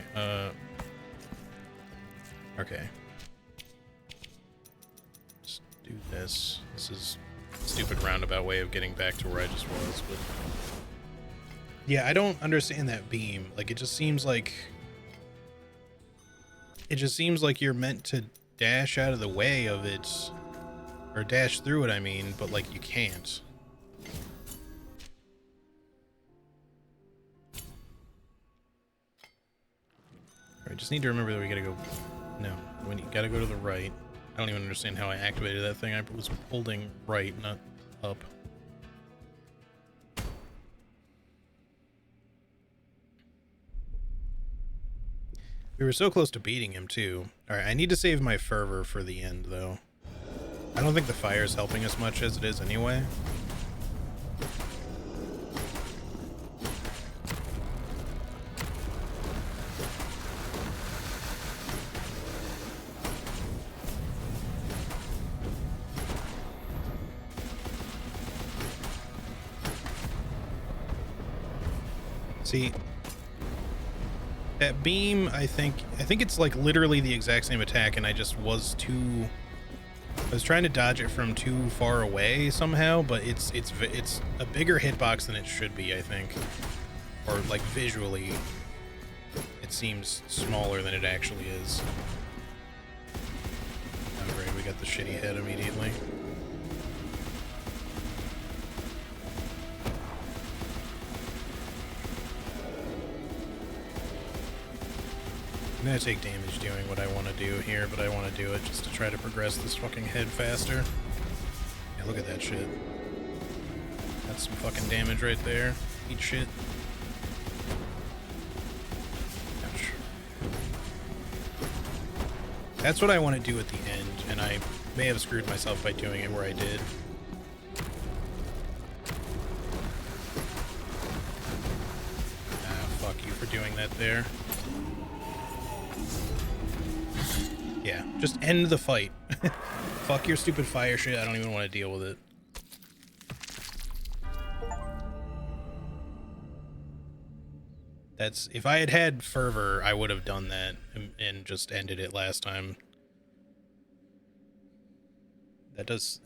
Okay. Let's do this. This is a stupid roundabout way of getting back to where I just was, but... Yeah, I don't understand that beam. Like, it just seems like... It just seems like you're meant to dash out of the way of it. Or dash through it, I mean, but, like, you can't. I just need to remember that we gotta go... No, we gotta go to the right. I don't even understand how I activated that thing. I was holding right, not up. We were so close to beating him, too. Alright, I need to save my fervor for the end, though. I don't think the fire is helping us much as it is anyway. See, that beam, I think it's like literally the exact same attack, and I just was too... I was trying to dodge it from too far away somehow, but it's a bigger hitbox than it should be, I think. Or like visually, it seems smaller than it actually is. Oh great, we got the shitty head immediately. I'm gonna take damage doing what I want to do here, but I want to do it just to try to progress this fucking head faster. Yeah, look at that shit. That's some fucking damage right there. Eat shit. Ouch. That's what I want to do at the end, and I may have screwed myself by doing it where I did. Ah, fuck you for doing that there. Yeah, just end the fight. Fuck your stupid fire shit, I don't even want to deal with it. That's... If I had had fervor, I would have done that and just ended it last time. That's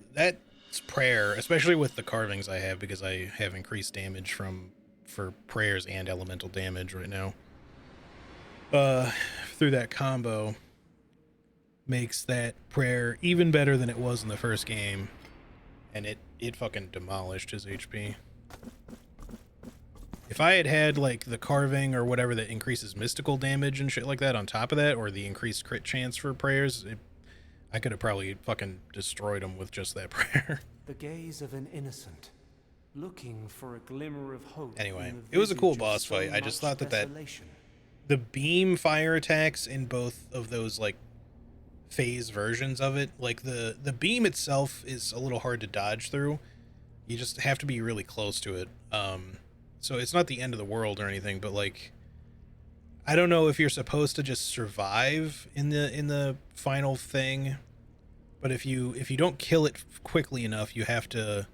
prayer, especially with the carvings I have, because I have increased damage for prayers and elemental damage right now. Through that combo. Makes that prayer even better than it was in the first game, and it fucking demolished his HP. If I had had like the carving or whatever that increases mystical damage and shit like that on top of that, or the increased crit chance for prayers, I could have probably fucking destroyed him with just that prayer. The gaze of an innocent, looking for a glimmer of hope. Anyway, it was a cool boss fight. I just thought that the beam fire attacks in both of those like phase versions of it, like the beam itself is a little hard to dodge through. You just have to be really close to it. So it's not the end of the world or anything, but like I don't know if you're supposed to just survive in the final thing, but if you don't kill it quickly enough, you have to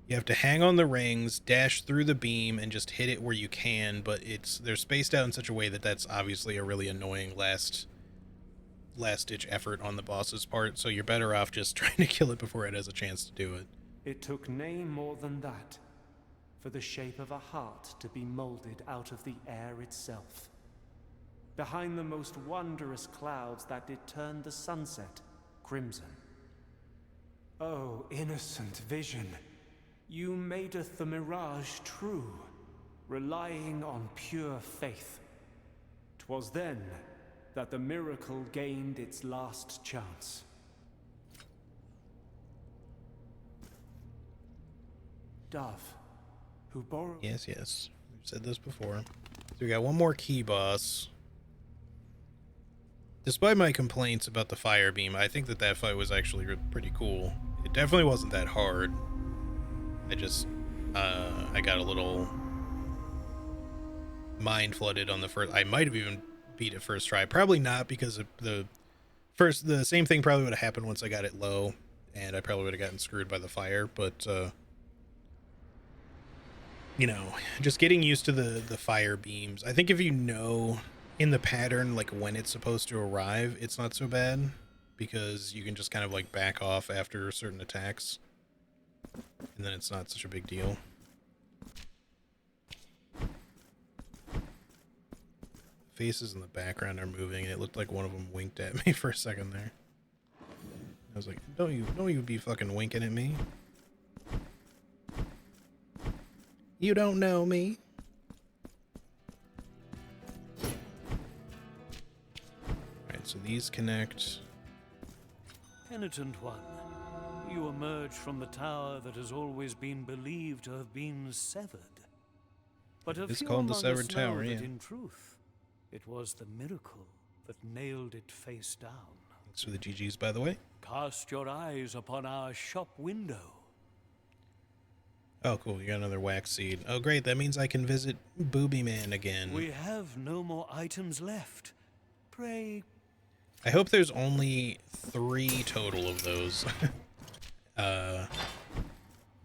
hang on the rings, dash through the beam, and just hit it where you can, but they're spaced out in such a way that that's obviously a really annoying last-ditch effort on the boss's part, so you're better off just trying to kill it before it has a chance to do it. It took nay more than that, for the shape of a heart to be molded out of the air itself. Behind the most wondrous clouds that did turn the sunset crimson. Oh, innocent vision, you madeth the mirage true, relying on pure faith. 'Twas then that the miracle gained its last chance. Dove, who borrowed... Yes. We've said this before. So we got one more key boss. Despite my complaints about the fire beam, I think that fight was actually pretty cool. It definitely wasn't that hard. I just, I got a little mind flooded on the first... I might have even beat it first try. Probably not, because the same thing probably would have happened once I got it low, and I probably would have gotten screwed by the fire, but you know, just getting used to the fire beams. I think if you know in the pattern, like when it's supposed to arrive, it's not so bad because you can just kind of like back off after certain attacks, and then it's not such a big deal. Faces in the background are moving, and it looked like one of them winked at me for a second there. I was like, don't you be fucking winking at me. You don't know me. Alright, so these connect. Penitent one, you emerge from the tower that has always been believed to have been severed. But a It's few called the among Severed us know Tower, that yeah. in truth, it was the miracle that nailed it face down. Thanks for the GGs, by the way. Cast your eyes upon our shop window. Oh, cool. You got another wax seed. Oh, great. That means I can visit Booby Man again. We have no more items left. Pray. I hope there's only 3 total of those. The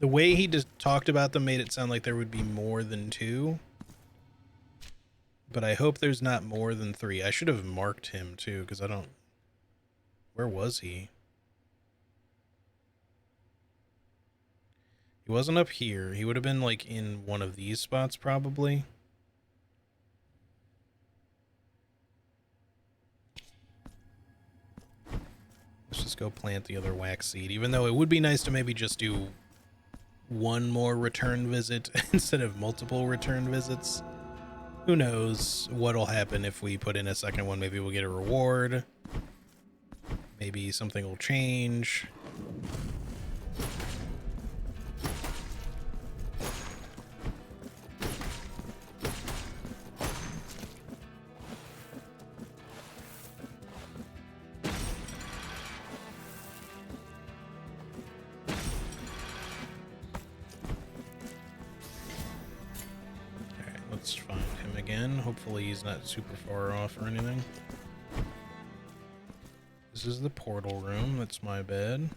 way he just talked about them made it sound like there would be more than 2. But I hope there's not more than 3. I should have marked him too, because I don't... Where was he? He wasn't up here. He would have been like in one of these spots probably. Let's just go plant the other wax seed, even though it would be nice to maybe just do one more return visit instead of multiple return visits. Who knows what'll happen if we put in a second one. Maybe we'll get a reward. Maybe something will change. Let's find him again. Hopefully he's not super far off or anything. This is the portal room. That's my bed.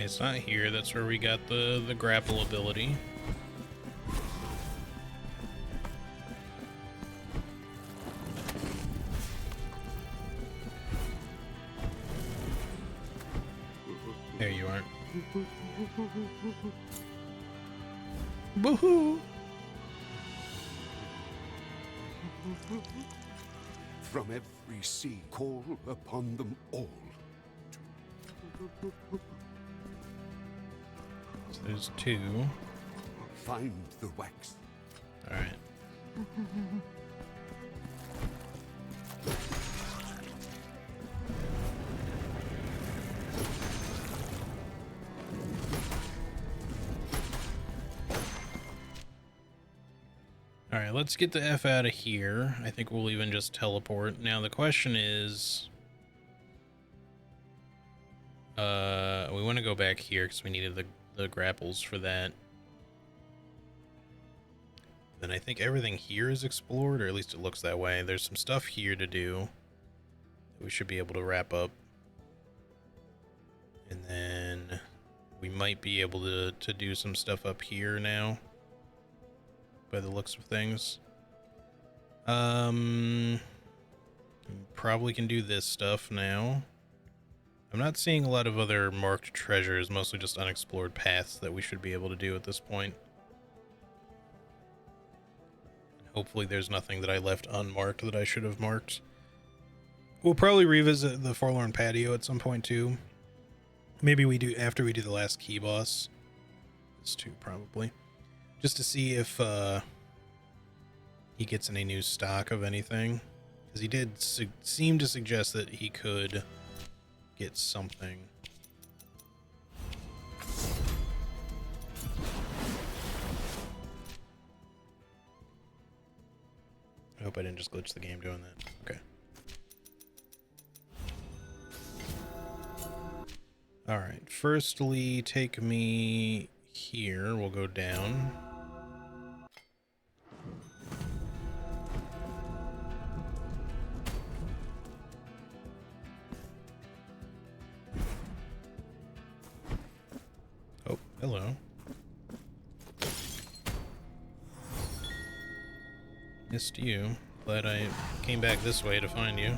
It's not here. That's where we got the grapple ability. There you are. Boo-hoo! From every sea, call upon them all. So there's 2. Find the wax. All right. All right, let's get the F out of here. I think we'll even just teleport. Now the question is, we want to go back here because we needed the grapples for that. Then I think everything here is explored, or at least it looks that way. There's some stuff here to do that we should be able to wrap up. And then we might be able to do some stuff up here now, by the looks of things. Probably can do this stuff now. I'm not seeing a lot of other marked treasures, mostly just unexplored paths that we should be able to do at this point. Hopefully there's nothing that I left unmarked that I should have marked. We'll probably revisit the Forlorn Patio at some point too. Maybe we do after we do the last key boss. This too, probably. Just to see if he gets any new stock of anything. Because he did seem to suggest that he could get something. I hope I didn't just glitch the game doing that. Okay. Alright, firstly, take me here. We'll go down. Oh, hello. Missed you. Glad I came back this way to find you.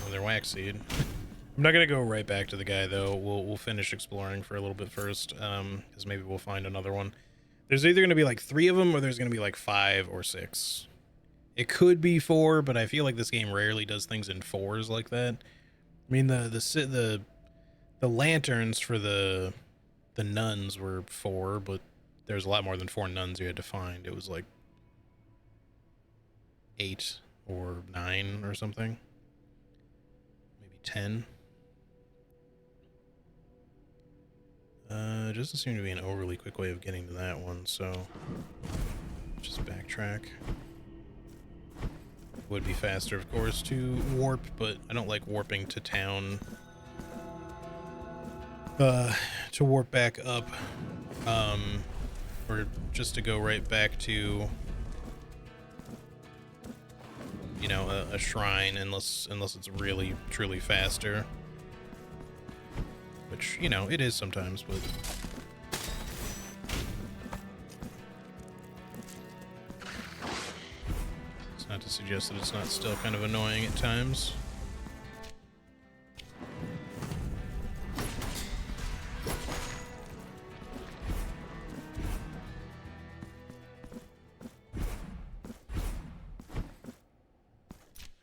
Another wax seed. I'm not gonna go right back to the guy though. We'll finish exploring for a little bit first, because maybe we'll find another one. There's either gonna be like 3 of them, or there's gonna be like 5 or 6. It could be 4, but I feel like this game rarely does things in 4s like that. I mean, the lanterns for the nuns were 4, but there's a lot more than 4 nuns you had to find. It was like 8 or 9 or something. Maybe 10. It doesn't seem to be an overly quick way of getting to that one, so just backtrack. Would be faster, of course, to warp, but I don't like warping to town. To warp back up, or just to go right back to, you know, a shrine, unless it's really truly faster. Which, you know, it is sometimes, but it's not to suggest that it's not still kind of annoying at times.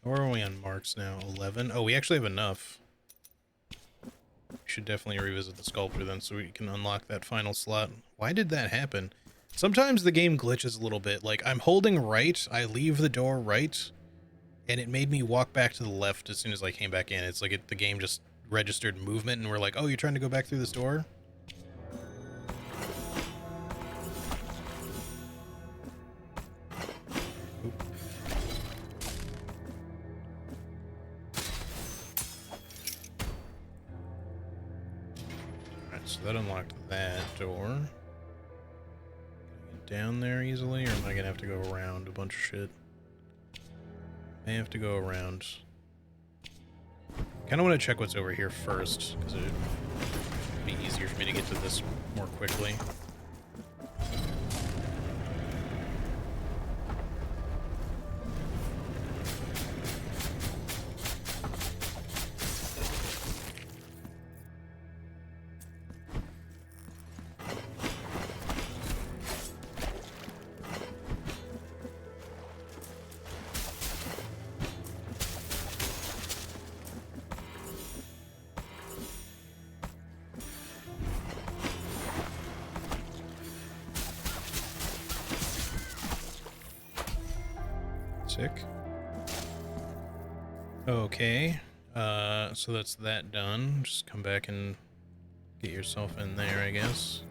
Where are we on marks now? 11? Oh, we actually have enough. Should definitely revisit the sculptor then so we can unlock that final slot. Why did that happen? Sometimes the game glitches a little bit. Like, I'm holding right, I leave the door right, and it made me walk back to the left as soon as I came back in. It's like the game just registered movement, and we're like, oh, you're trying to go back through this door? So that unlocked that door. Get down there easily, or am I gonna have to go around a bunch of shit? May have to go around. Kind of want to check what's over here first, because it would be easier for me to get to this more quickly. Sick. Okay, so that's that done. Just come back and get yourself in there, I guess.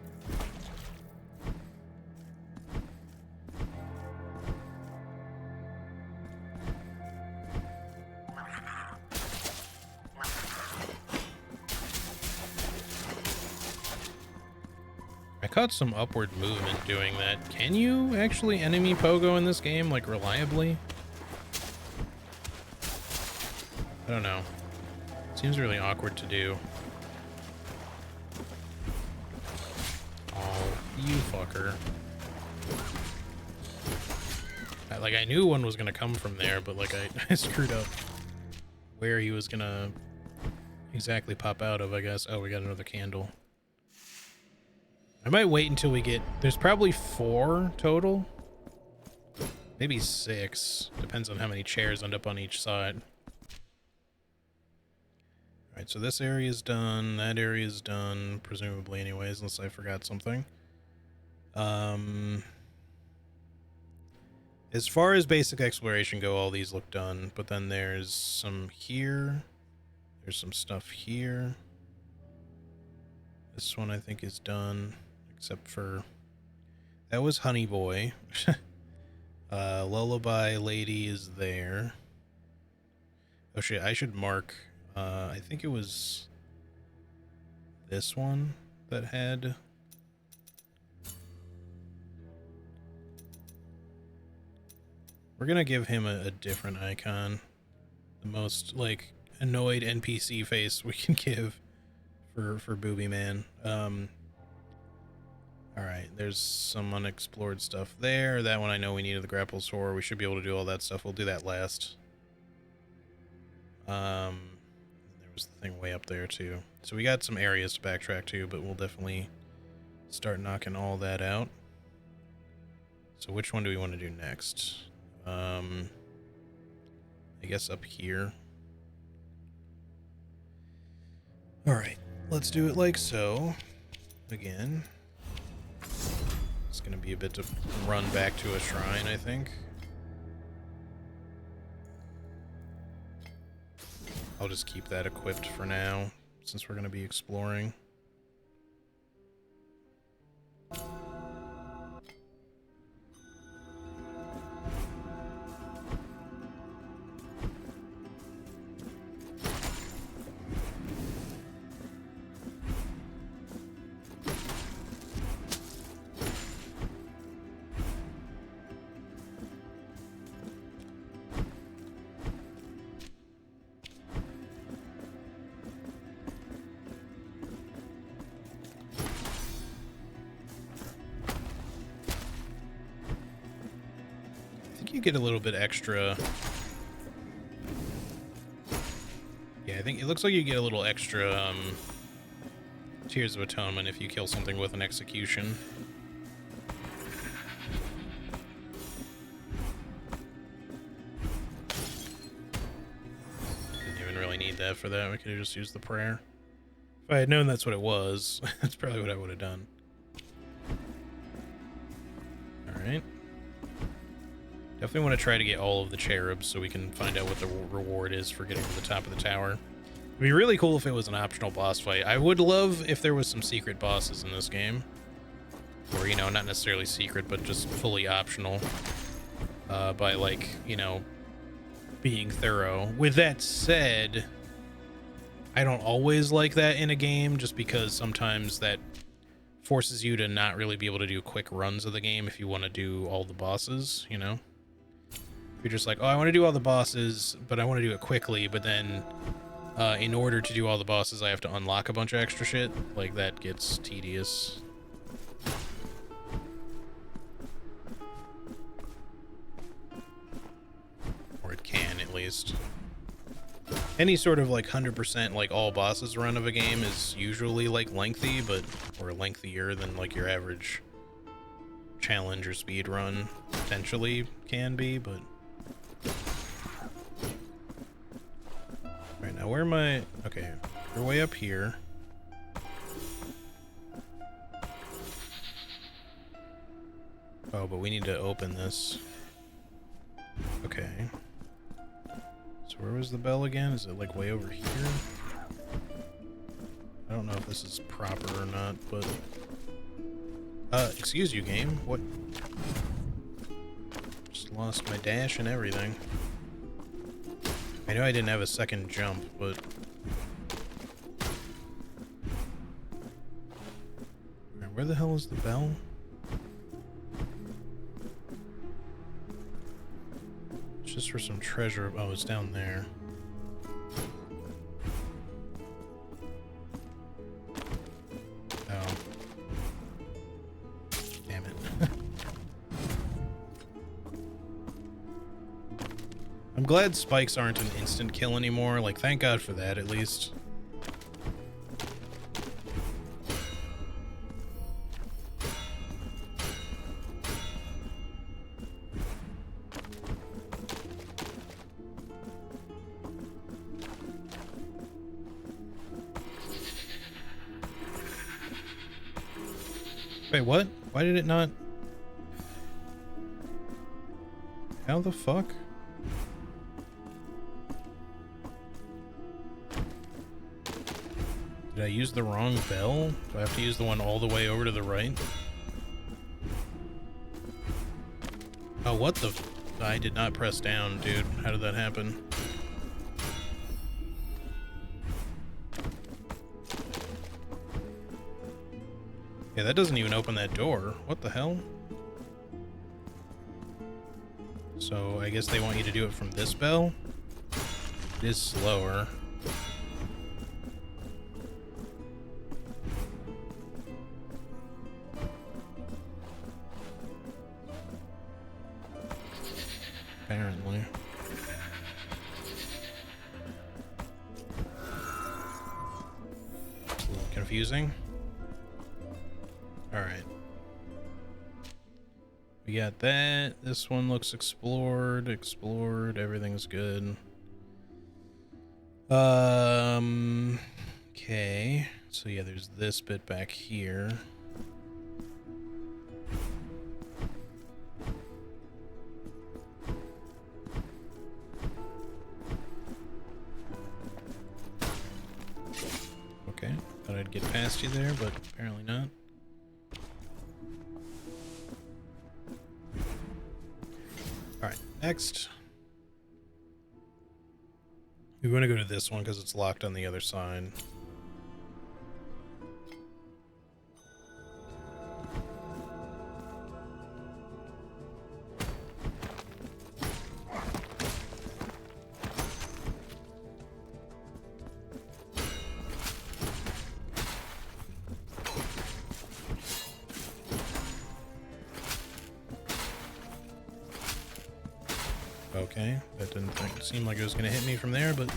I caught some upward movement doing that. Can you actually enemy pogo in this game, like, reliably? I don't know. Seems really awkward to do. Oh, you fucker. I knew one was gonna come from there, but, like, I screwed up where he was gonna exactly pop out of, I guess. Oh, we got another candle. I might wait until we get... There's probably 4 total. Maybe 6. Depends on how many chairs end up on each side. Alright, so this area's done. That area's done, presumably anyways, unless I forgot something. As far as basic exploration go, all these look done, but then there's some here. There's some stuff here. This one I think is done, except for... That was Honey Boy. Lullaby Lady is there. Oh shit, I should mark... I think it was... this one that had... We're gonna give him a different icon. The most, like, annoyed NPC face we can give for Booby Man. Alright, there's some unexplored stuff there. That one I know we needed the grapple sword. We should be able to do all that stuff. We'll do that last. There was the thing way up there, too. So we got some areas to backtrack to, but we'll definitely start knocking all that out. So which one do we want to do next? I guess up here. Alright, let's do it like so. Again. It's gonna be a bit to run back to a shrine, I think. I'll just keep that equipped for now, since we're gonna be exploring. You get a little bit extra. Yeah, I think it looks like you get a little extra Tears of Atonement if you kill something with an execution. Didn't even really need that for that. We could have just used the prayer. If I had known that's what it was, that's probably what I would have done. Alright. Definitely want to try to get all of the cherubs so we can find out what the reward is for getting to the top of the tower. It'd be really cool if it was an optional boss fight. I would love if there was some secret bosses in this game. Or, you know, not necessarily secret, but just fully optional. By, like, you know, being thorough. With that said, I don't always like that in a game, just because sometimes that forces you to not really be able to do quick runs of the game if you want to do all the bosses, you know? You're just like, oh, I want to do all the bosses, but I want to do it quickly, but then in order to do all the bosses, I have to unlock a bunch of extra shit. Like, that gets tedious. Or it can, at least. Any sort of, like, 100%, like, all bosses run of a game is usually, like, lengthy, but, or lengthier than, like, your average challenge or speed run potentially can be, but... Alright, now where am I? Okay, we're way up here. Oh, but we need to open this. Okay. So where was the bell again? Is it like way over here? I don't know if this is proper or not, but... excuse you, game. What? Just lost my dash and everything. I know I didn't have a second jump, but... Where the hell is the bell? It's just for some treasure. Oh, it's down there. Oh. Damn it. I'm glad spikes aren't an instant kill anymore. Like, thank God for that, at least. Wait, what? Why did it not? How the fuck? Did I use the wrong bell? Do I have to use the one all the way over to the right? Oh, what the... I did not press down, dude. How did that happen? Yeah, that doesn't even open that door. What the hell? So, I guess they want you to do it from this bell? It is slower. Apparently. A little confusing. Alright. We got that. This one looks explored. Everything's good. Okay. So yeah, there's this bit back here. Okay. Thought I'd get past you there, but apparently not. Alright, next. We want to go to this one because it's locked on the other side. Okay, that didn't seem like it was going to hit me from there, but...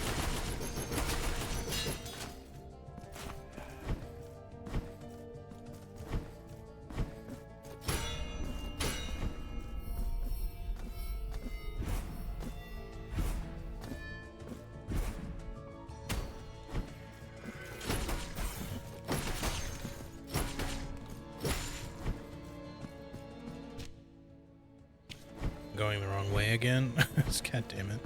going the wrong way again. God damn it.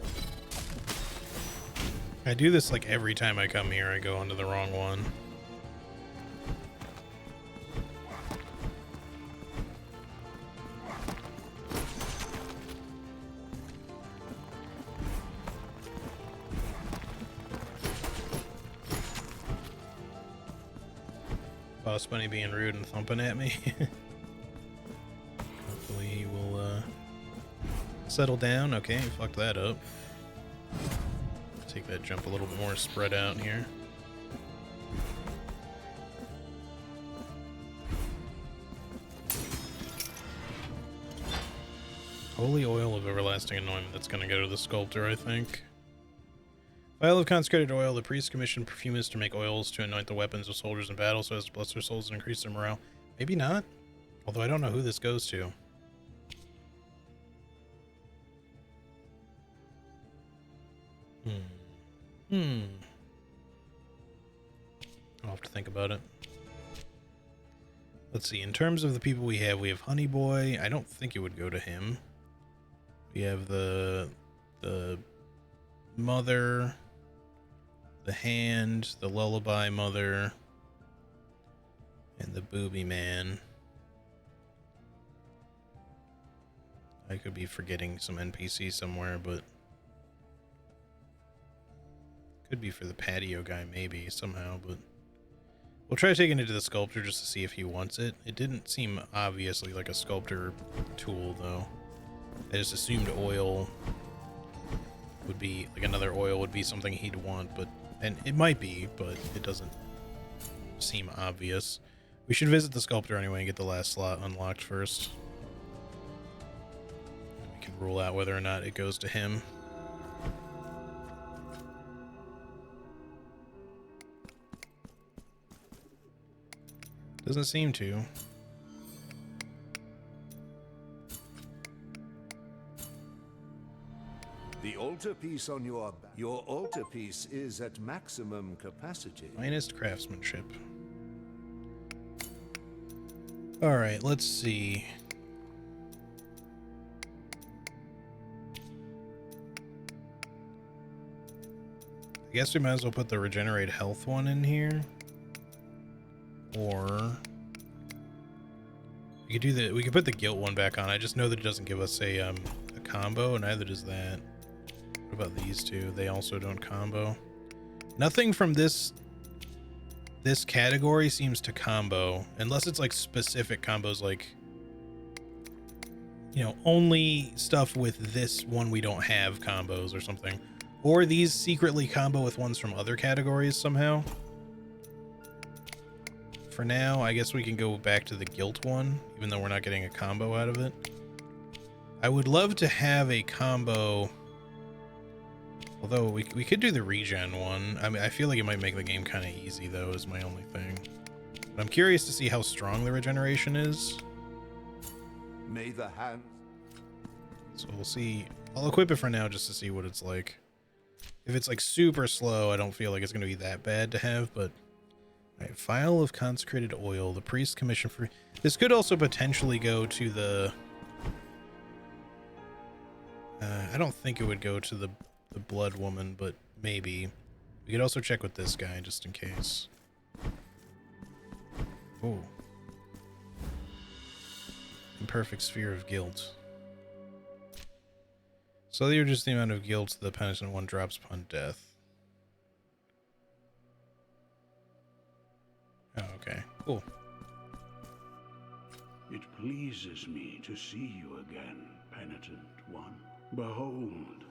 I do this like every time I come here, I go onto the wrong one. Boss Bunny being rude and thumping at me. Hopefully he will settle down. Okay, fucked that up. Take that jump a little bit more spread out here. Holy oil of everlasting anointment. That's going to go to the sculptor, I think. Vial of consecrated oil. The priest commissioned perfumists to make oils to anoint the weapons of soldiers in battle so as to bless their souls and increase their morale. Maybe not. Although I don't know who this goes to. I'll have to think about it. Let's see. In terms of the people we have Honey Boy. I don't think it would go to him. We have the mother, the hand, the lullaby mother, and the booby man. I could be forgetting some NPC somewhere, but could be for the patio guy maybe somehow, but we'll try taking it to the sculptor just to see if he wants it. It didn't seem obviously like a sculptor tool though. I just assumed oil would be like another oil would be something he'd want, but and it might be, but it doesn't seem obvious. We should visit the sculptor anyway and get the last slot unlocked first. We can rule out whether or not it goes to him. Doesn't seem to. The altarpiece on your altarpiece is at maximum capacity. Finest craftsmanship. All right, let's see. I guess we might as well put the regenerate health one in here. Or we could put the guilt one back on. I just know that it doesn't give us a combo, and neither does that. What about these two? They also don't combo. Nothing from this category seems to combo, unless it's like specific combos, like, you know, only stuff with this one we don't have combos or something. Or these secretly combo with ones from other categories somehow. For now, I guess we can go back to the guilt one, even though we're not getting a combo out of it. I would love to have a combo, although we could do the regen one. I mean, I feel like it might make the game kind of easy, though, is my only thing. But I'm curious to see how strong the regeneration is. May the hands. So we'll see. I'll equip it for now just to see what it's like. If it's like super slow, I don't feel like it's going to be that bad to have, but... Alright, Vial of Consecrated Oil. The Priest Commission for... This could also potentially go to the... I don't think it would go to the Blood Woman, but maybe. We could also check with this guy, just in case. Oh. Imperfect Sphere of Guilt. So you're just the amount of guilt the penitent one drops upon death. Oh, okay. Cool. It pleases me to see you again, penitent one. Behold,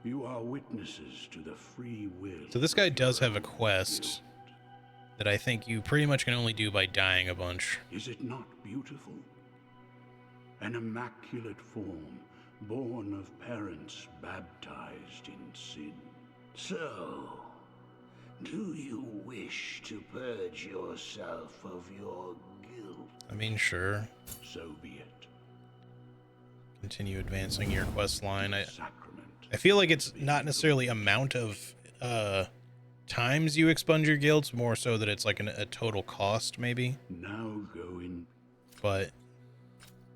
you are witnesses to the free will. So this guy does have a quest that I think you pretty much can only do by dying a bunch. Is it not beautiful? An immaculate form, born of parents baptized in sin. So, do you wish to purge yourself of your guilt? I mean, sure. So be it. Continue advancing your quest line. I feel like it's not necessarily amount of times you expunge your guilt, more so that it's like a total cost, maybe. Now go in. But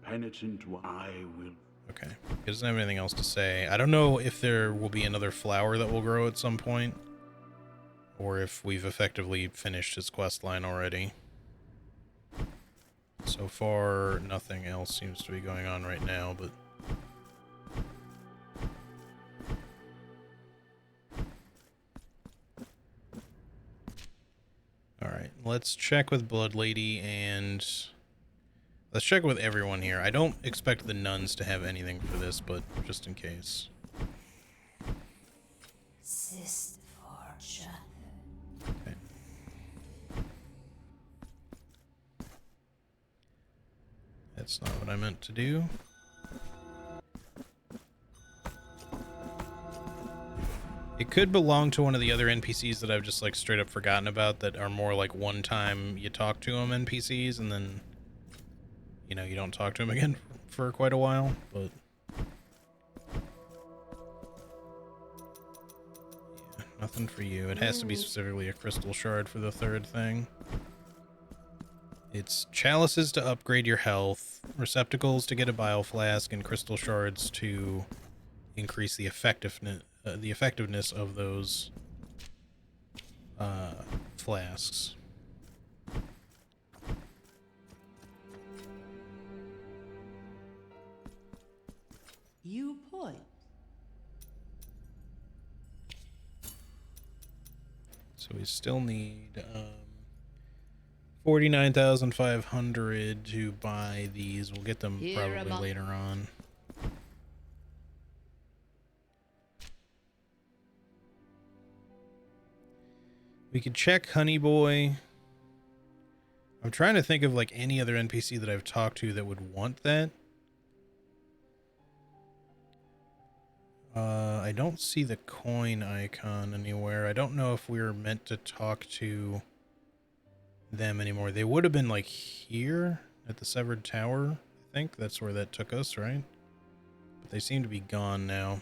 penitent, I will. Okay. He doesn't have anything else to say. I don't know if there will be another flower that will grow at some point, or if we've effectively finished his quest line already. So far, nothing else seems to be going on right now, but... Alright, let's check with Blood Lady and... Let's check with everyone here. I don't expect the nuns to have anything for this, but just in case. Sister Fortune. Okay. That's not what I meant to do. It could belong to one of the other NPCs that I've just like straight up forgotten about, that are more like one time you talk to them NPCs and then, you know, you don't talk to them again for quite a while, but yeah, nothing for you. It has to be specifically a crystal shard for the third thing. It's chalices to upgrade your health, receptacles to get a bile flask, and crystal shards to increase the effectiveness of those flasks. You point. So we still need 49,500 to buy these. We'll get them probably later on. We could check Honey Boy. I'm trying to think of like any other NPC that I've talked to that would want that. I don't see the coin icon anywhere. I don't know if we were meant to talk to them anymore. They would have been like here at the Severed Tower. I think that's where that took us, right? But they seem to be gone now.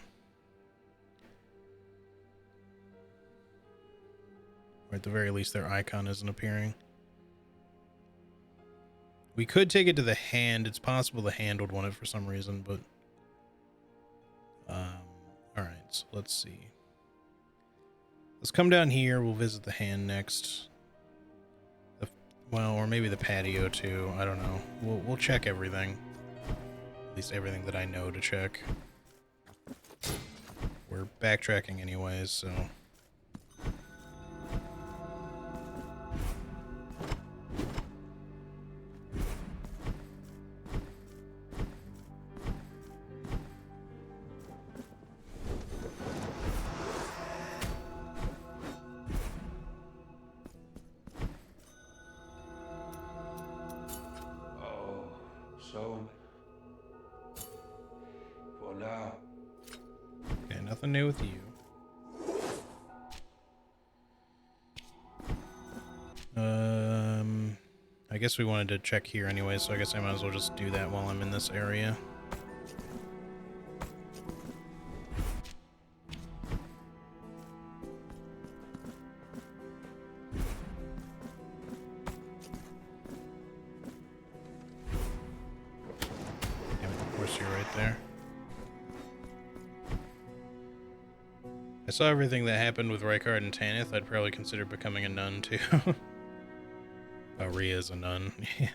Or at the very least, their icon isn't appearing. We could take it to the hand. It's possible the hand would want it for some reason, but... Alright, so let's see. Let's come down here. We'll visit the hand next. Well, or maybe the patio too. I don't know. We'll check everything. At least everything that I know to check. We're backtracking anyways, so... For now. Okay, nothing new with you. I guess we wanted to check here anyway, so I guess I might as well just do that while I'm in this area. Damn it, of course you're right there. I saw everything that happened with Rykard and Tanith. I'd probably consider becoming a nun too. Oh, Rhea's a nun. Yeah.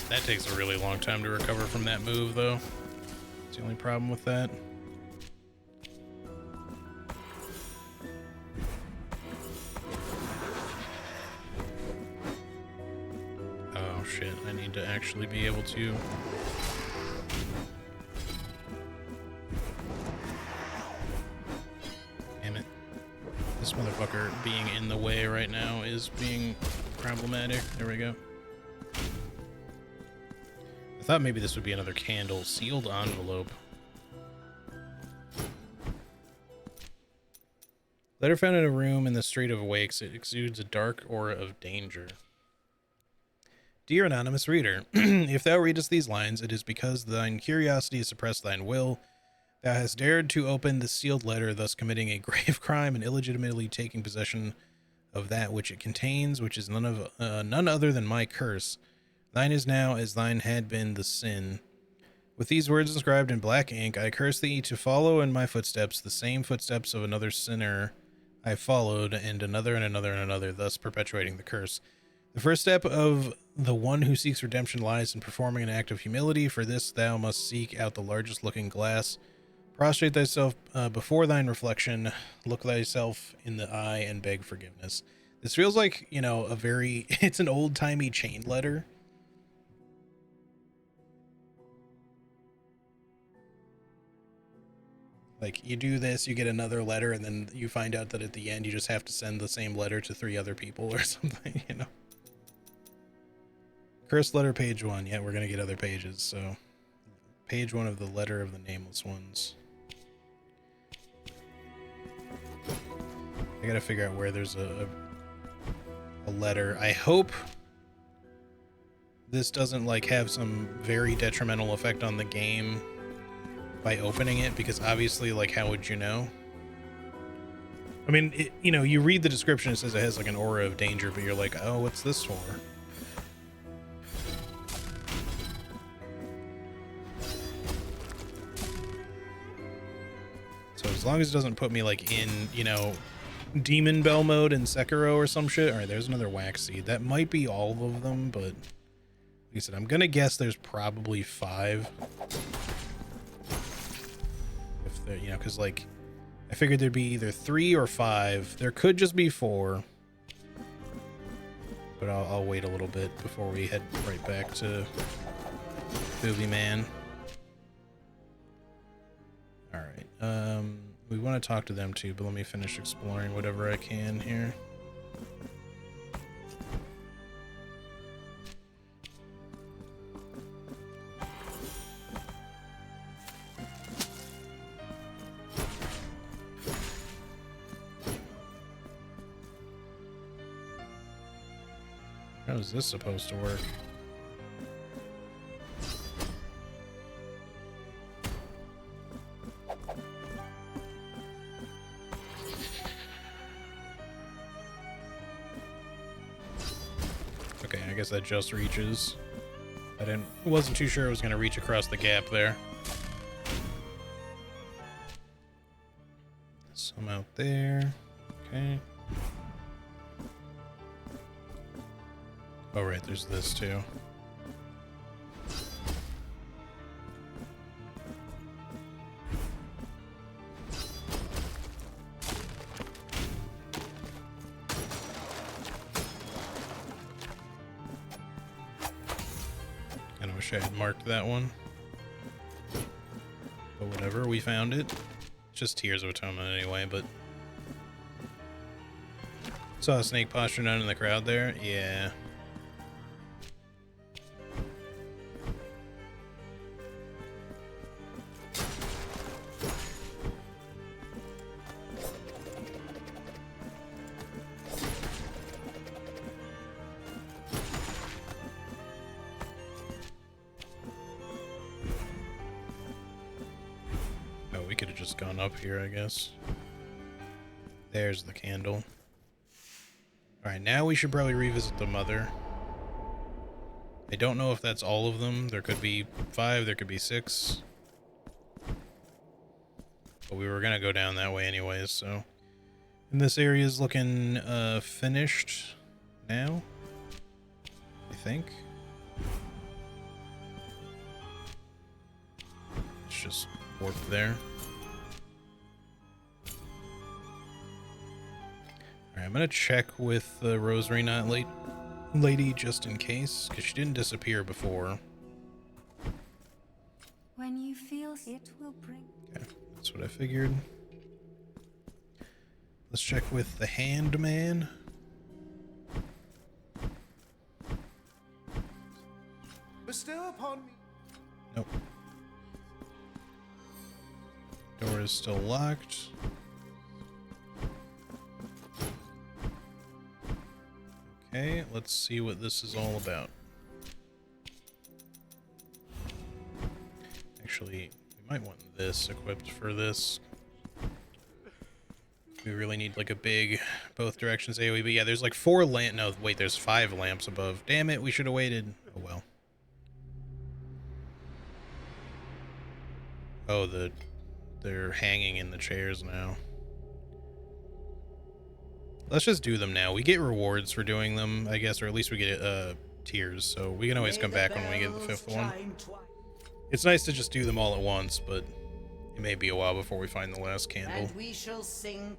That takes a really long time to recover from that move, though. That's the only problem with that. Oh shit, I need to actually be able to... Damn it. This motherfucker being in the way right now is being problematic. There we go. I thought maybe this would be another candle. Sealed envelope. Letter found in a room in the Strait of Wakes. It exudes a dark aura of danger. Dear anonymous reader, if thou readest these lines, it is because thine curiosity has suppressed thine will. Thou hast dared to open the sealed letter, thus committing a grave crime and illegitimately taking possession of that which it contains, which is none other than my curse. Thine is now as thine had been the sin. With these words inscribed in black ink, I curse thee to follow in my footsteps, the same footsteps of another sinner I followed, and another and another and another, thus perpetuating the curse. The first step of the one who seeks redemption lies in performing an act of humility. For this thou must seek out the largest looking glass. Prostrate thyself before thine reflection, look thyself in the eye, and beg forgiveness. This feels like, you know, it's an old-timey chain letter. Like, you do this, you get another letter, and then you find out that at the end you just have to send the same letter to 3 other people or something, you know? Cursed letter, page 1. Yeah, we're gonna get other pages, so... Page 1 of the Letter of the Nameless Ones. I gotta figure out where there's a letter. I hope this doesn't, like, have some very detrimental effect on the game by opening it, because obviously, like, how would you know? I mean, you know, you read the description, it says it has like an aura of danger, but you're like, oh, what's this for? So as long as it doesn't put me like in, you know, Demon Bell mode in Sekiro or some shit. All right, there's another wax seed. That might be all of them, but like I said, I'm gonna guess there's probably 5. You know, because like I figured there'd be either 3 or 5. There could just be 4, but I'll wait a little bit before we head right back to Booby Man. All right, we want to talk to them too, but let me finish exploring whatever I can here. How is this supposed to work? I guess that just reaches. Wasn't too sure it was going to reach across the gap there. Some out there. Okay. Oh, right, there's this too. I wish I had marked that one. But whatever, we found it. Just Tears of Atonement anyway, but... Saw a snake posture down in the crowd there? Yeah. We could have just gone up here, I guess. There's the candle. Alright, now we should probably revisit the mother. I don't know if that's all of them. There could be 5, there could be 6. But we were gonna go down that way anyways, so... And this area is looking, finished now, I think. Let's just warp there. Alright, I'm gonna check with the Rosary Knot lady just in case, because she didn't disappear before. When you feel it will bring... Okay, that's what I figured. Let's check with the Hand Man. Bestow upon me. Nope. Door is still locked. Okay, let's see what this is all about. Actually, we might want this equipped for this. We really need like a big both directions AoE, but yeah, there's like 4 lamp. No, wait, there's 5 lamps above. Damn it, we should have waited. Oh well. Oh, they're hanging in the chairs now. Let's just do them now. We get rewards for doing them, I guess, or at least we get tiers, so we can always come back when we get the 5th one. It's nice to just do them all at once, but it may be a while before we find the last candle. And we shall sink.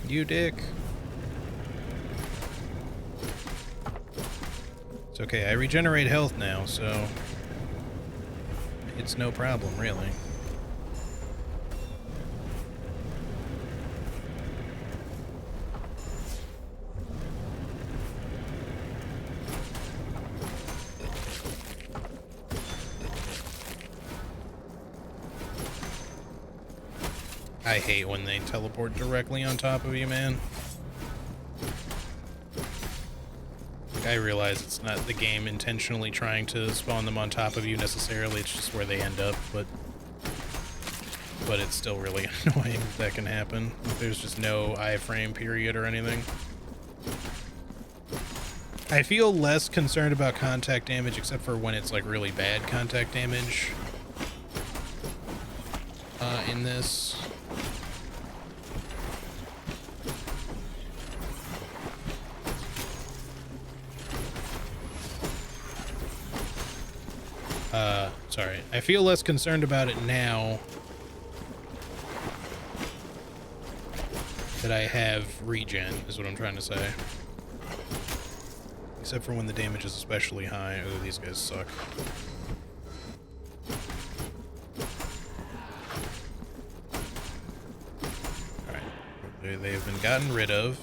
You dick. It's okay, I regenerate health now, so it's no problem, really. I hate when they teleport directly on top of you, man. I realize it's not the game intentionally trying to spawn them on top of you necessarily, it's just where they end up, but it's still really annoying that can happen. There's just no iframe period or anything. I feel less concerned about contact damage except for when it's like really bad contact damage in this. Sorry. I feel less concerned about it now that I have regen, is what I'm trying to say. Except for when the damage is especially high. Oh, these guys suck. Alright. They have been gotten rid of.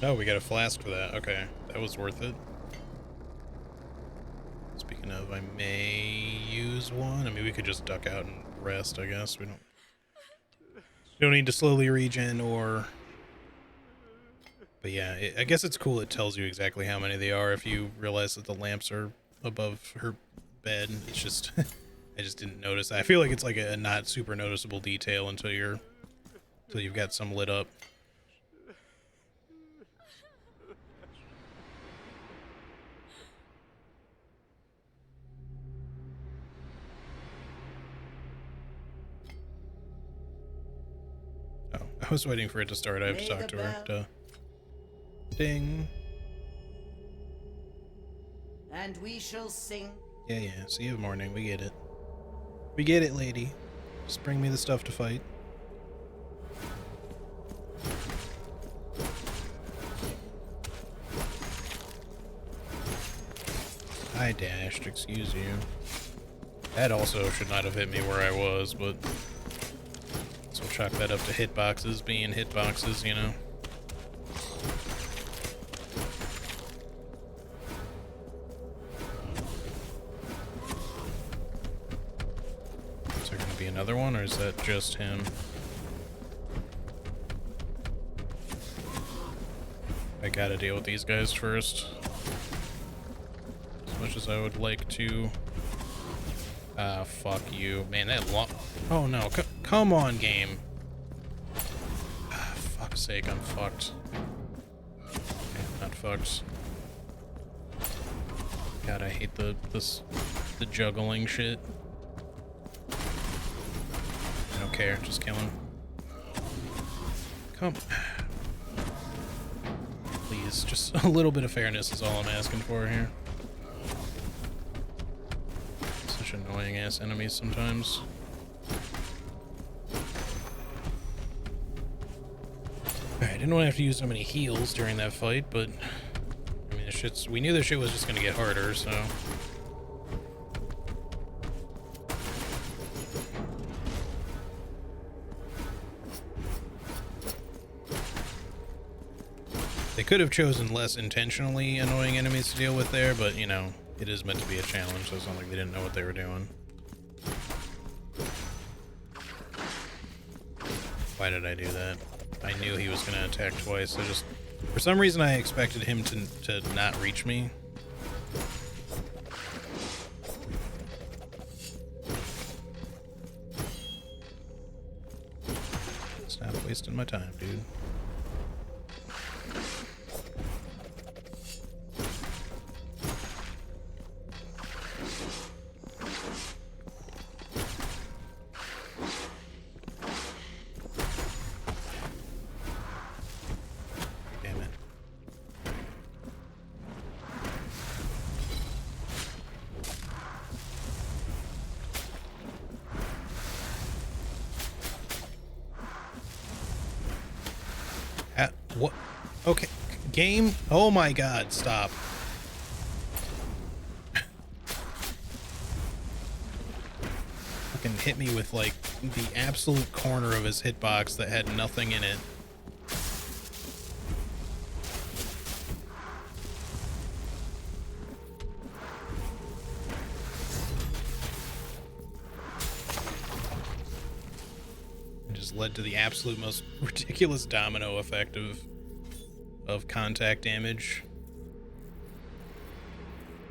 Oh, we got a flask for that. Okay, that was worth it. Speaking of, I may use one. I mean, we could just duck out and rest, I guess. We don't need to slowly regen or... But yeah, I guess it's cool. It tells you exactly how many they are if you realize that the lamps are above her bed. It's just... I just didn't notice. I feel like it's like a not super noticeable detail until you've got some lit up. Oh, I was waiting for it to start. I have to talk to her. Ding. And we shall sing. Yeah. See you in the morning. We get it. We get it, lady. Just bring me the stuff to fight. I dashed, excuse you. That also should not have hit me where I was, but... So chalk that up to hitboxes being hitboxes, you know? Is there gonna be another one, or is that just him? I gotta deal with these guys first. As much as I would like to. Ah, fuck you. Man, that long... Oh no, come on, game. Ah, fuck's sake, I'm fucked. Okay, I'm not fucked. God, I hate the juggling shit. I don't care, just kill him. Come... Please, just a little bit of fairness is all I'm asking for here. Such annoying ass enemies sometimes. Alright, I didn't want to have to use so many heals during that fight, but I mean, we knew this shit was just gonna get harder, so. They could have chosen less intentionally annoying enemies to deal with there, but you know, it is meant to be a challenge, so it's not like they didn't know what they were doing. Why did I do that? I knew he was going to attack twice. I just... For some reason, I expected him to not reach me. Stop wasting my time, dude. What? Okay. Game? Oh my god, stop. Fucking hit me with, like, the absolute corner of his hitbox that had nothing in it. Led to the absolute most ridiculous domino effect of contact damage.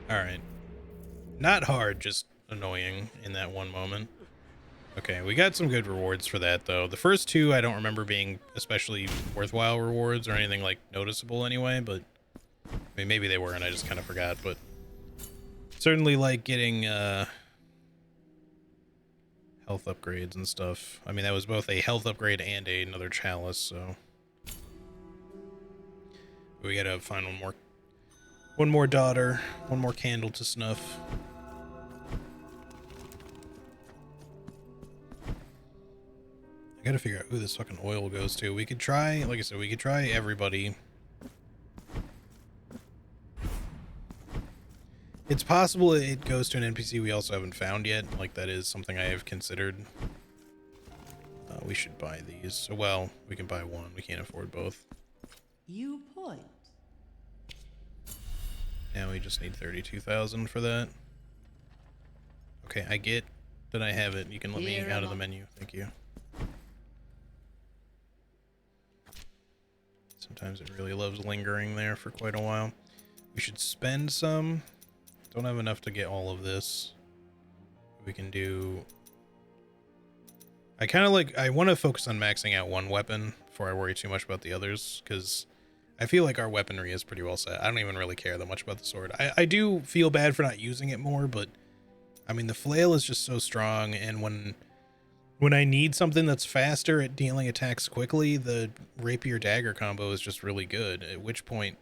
Alright. Not hard, just annoying in that one moment. Okay, we got some good rewards for that, though. The first two I don't remember being especially worthwhile rewards or anything, like, noticeable anyway, but... I mean, maybe they were and I just kind of forgot, but... Certainly like getting, health upgrades and stuff. I mean, that was both a health upgrade and another chalice, so... We gotta find one more daughter, one more candle to snuff. I gotta figure out who this fucking oil goes to. We could try, like I said, we could try everybody. It's possible it goes to an NPC we also haven't found yet. Like, that is something I have considered. We should buy these. So, well, we can buy one. We can't afford both. You point. Now we just need 32,000 for that. Okay, I get that I have it. You can let me out of the menu. Thank you. Sometimes it really loves lingering there for quite a while. We should spend some. Don't have enough to get all of this. We can do... I want to focus on maxing out one weapon before I worry too much about the others, because I feel like our weaponry is pretty well set. I don't even really care that much about the sword. I do feel bad for not using it more, but I mean, the flail is just so strong, and when I need something that's faster at dealing attacks quickly, the rapier dagger combo is just really good, at which point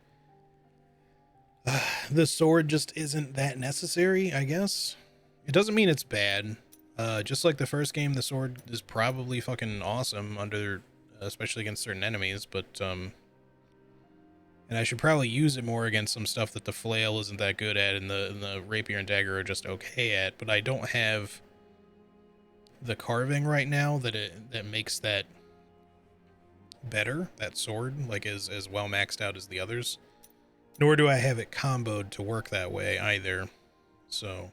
the sword just isn't that necessary, I guess. It doesn't mean it's bad. Just like the first game, the sword is probably fucking awesome under, especially against certain enemies, but, and I should probably use it more against some stuff that the flail isn't that good at and the rapier and dagger are just okay at, but I don't have the carving right now that makes that better, that sword, like as well maxed out as the others. Nor do I have it comboed to work that way either, so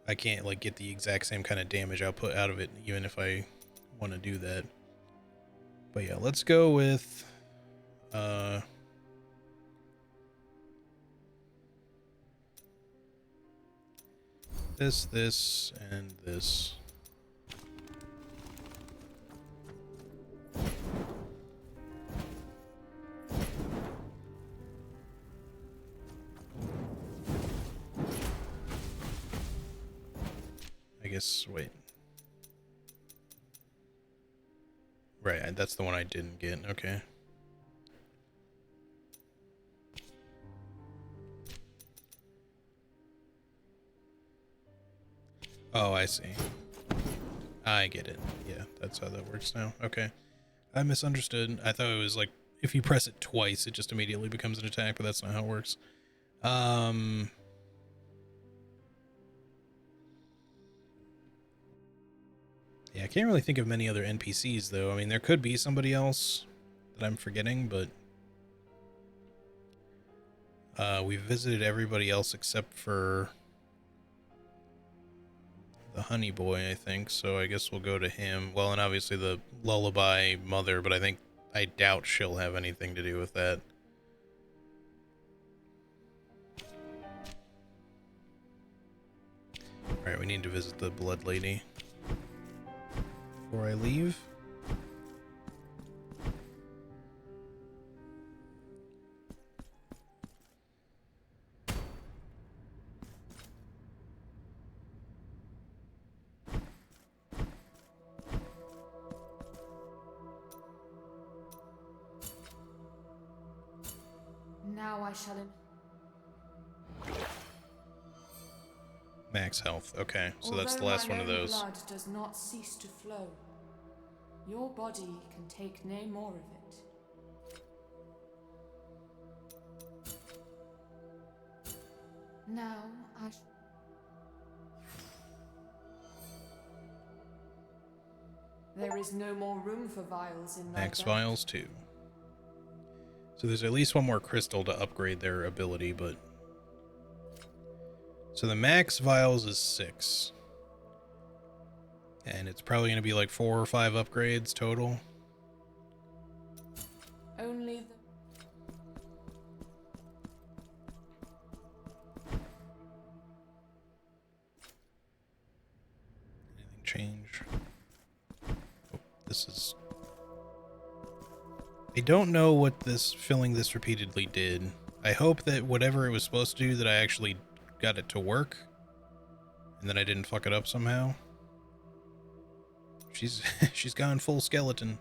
I can't like get the exact same kind of damage output out of it even if I want to do that. But yeah, let's go with this, and this. I guess, wait. Right, that's the one I didn't get. Okay. Oh, I see. I get it. Yeah, that's how that works now. Okay. I misunderstood. I thought it was like, if you press it twice, it just immediately becomes an attack, but that's not how it works. Yeah, I can't really think of many other NPCs, though. I mean, there could be somebody else that I'm forgetting, but we've visited everybody else except for the honey boy, I think, so I guess we'll go to him. Well, and obviously the lullaby mother, but I doubt she'll have anything to do with that. Alright, we need to visit the blood lady before I leave. Now I shall. Max health. Okay, so that's the last one of those. Blood does not cease to flow. Your body can take no more of it. Now I. There is no more room for vials in Max thy vials too. So there's at least one more crystal to upgrade their ability, but... So the max vials is 6. And it's probably going to be like 4 or 5 upgrades total. Only the... Anything change? Oh, this is... I don't know what this filling this repeatedly did. I hope that whatever it was supposed to do, that I actually got it to work. And that I didn't fuck it up somehow. She's she's gone full skeleton.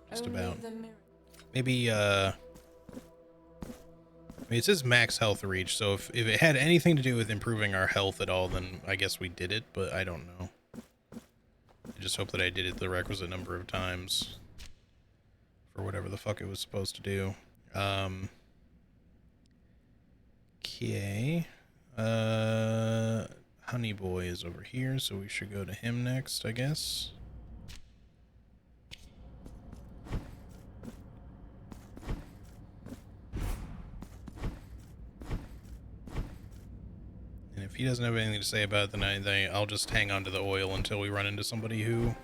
Just about. Maybe I mean, it says max health reach, so if it had anything to do with improving our health at all, then I guess we did it, but I don't know. I just hope that I did it the requisite number of times for whatever the fuck it was supposed to do. Okay. Honey Boy is over here, so we should go to him next, I guess. If he doesn't have anything to say about it, then I'll just hang on to the oil until we run into somebody who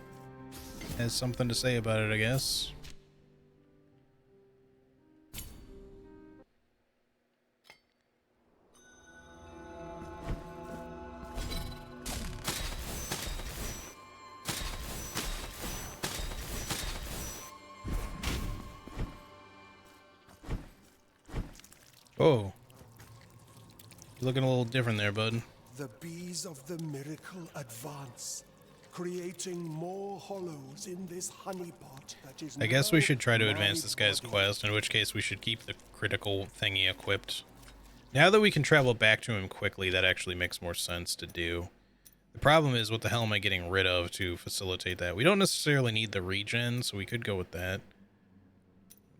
has something to say about it, I guess. Oh. You're looking a little different there, bud. The bees of the miracle advance, creating more hollows in this honeypot that is I guess we should try to now advance my this guy's body. quest, in which case we should keep the critical thingy equipped. Now that we can travel back to him quickly, that actually makes more sense to do. The problem is, what the hell am I getting rid of to facilitate that? We don't necessarily need the regen, so we could go with that.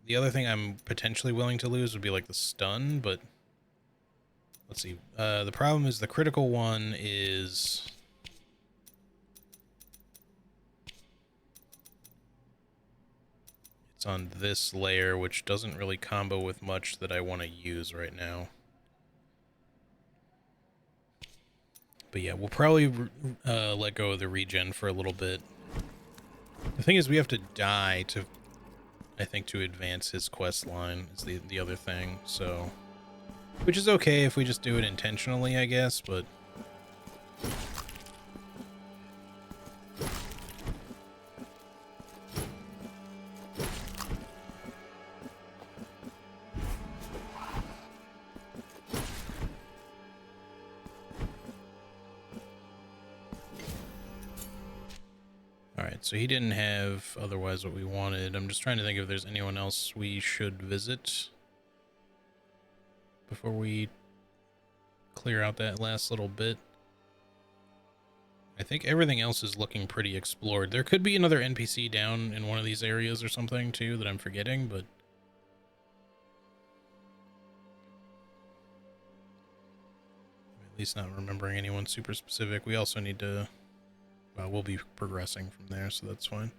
The other thing I'm potentially willing to lose would be like the stun, but let's see. The problem is the critical one is... it's on this layer, which doesn't really combo with much that I want to use right now. But yeah, we'll probably let go of the regen for a little bit. The thing is, we have to die to, I think, to advance his quest line is the other thing, so... which is okay if we just do it intentionally, I guess, but... Alright, so he didn't have otherwise what we wanted. I'm just trying to think if there's anyone else we should visit before we clear out that last little bit. I think everything else is looking pretty explored. There could be another NPC down in one of these areas or something too that I'm forgetting, but I'm at least not remembering anyone super specific. We also need to, well, we'll be progressing from there, so that's fine.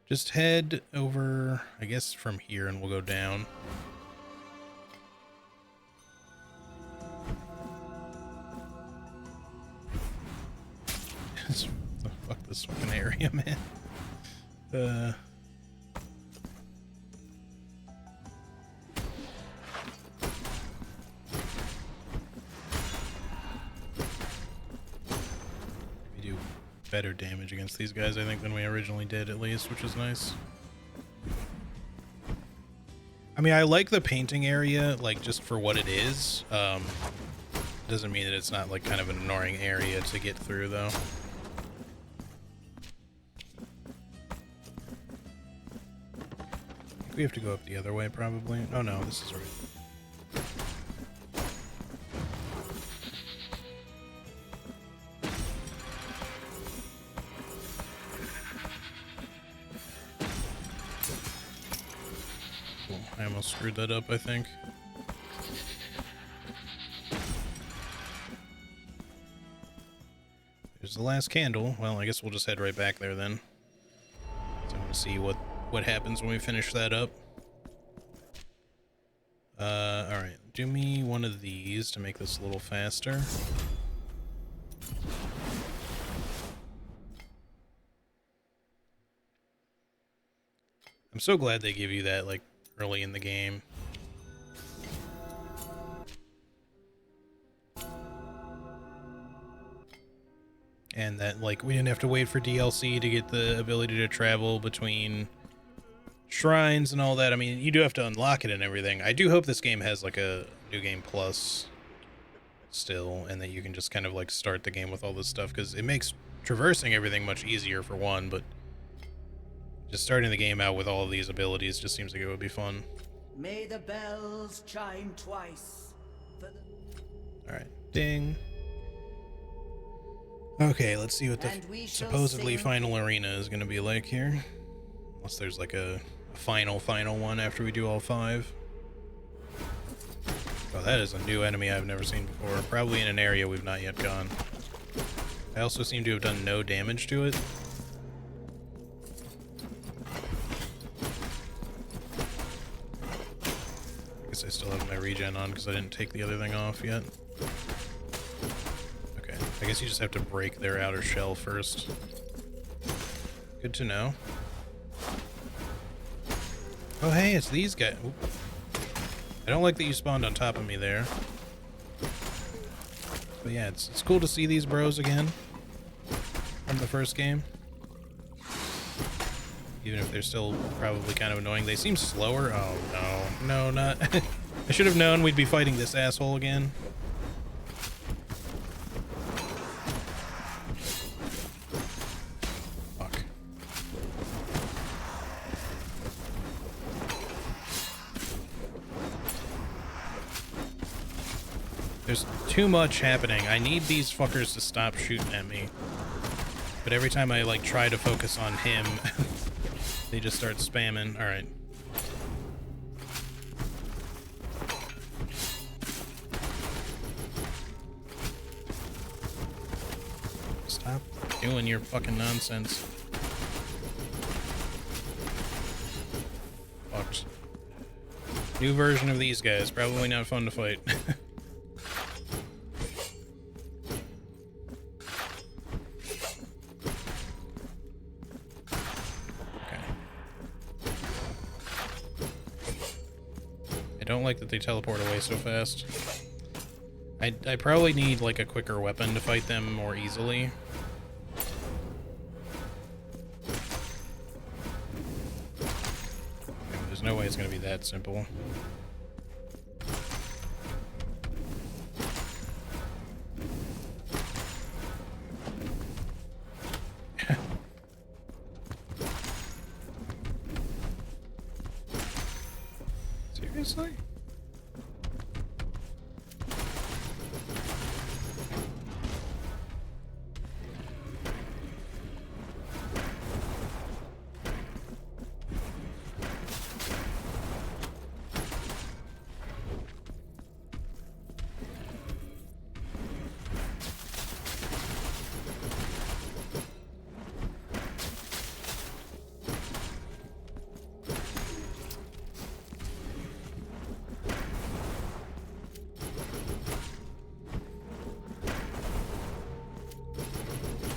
Just head over, I guess, from here, and we'll go down. Fuck this fucking area, man. We do better damage against these guys, I think, than we originally did, at least, which is nice. I mean, I like the painting area, like, just for what it is. Doesn't mean that it's not, like, kind of an annoying area to get through, though. We have to go up the other way, probably. Oh, no, this is right. Cool. I almost screwed that up, I think. There's the last candle. Well, I guess we'll just head right back there, then. So I'm gonna see what happens when we finish that up. Alright. Do me one of these to make this a little faster. I'm so glad they give you that, like, early in the game. And that, like, we didn't have to wait for DLC to get the ability to travel between shrines and all that. I mean, you do have to unlock it and everything. I do hope this game has, like, a New Game Plus still, and that you can just kind of, like, start the game with all this stuff, because it makes traversing everything much easier, for one, but just starting the game out with all of these abilities just seems like it would be fun. May the bells chime twice. Alright, ding. Okay, let's see what the supposedly final arena is going to be like here. Unless there's like a final one after we do all 5. Oh, that is a new enemy I've never seen before. Probably in an area we've not yet gone. I also seem to have done no damage to it. I guess I still have my regen on because I didn't take the other thing off yet. I guess you just have to break their outer shell first. Good to know. Oh hey, it's these guys. Oop. I don't like that you spawned on top of me there. But yeah, it's cool to see these bros again from the first game. Even if they're still probably kind of annoying. They seem slower. Oh no. No, not... I should have known we'd be fighting this asshole again. Fuck. There's too much happening. I need these fuckers to stop shooting at me. But every time I, like, try to focus on him, they just start spamming. Alright. Stop doing your fucking nonsense. Fucked. New version of these guys. Probably not fun to fight. I don't like that they teleport away so fast. I probably need like a quicker weapon to fight them more easily. There's no way it's gonna be that simple. Seriously?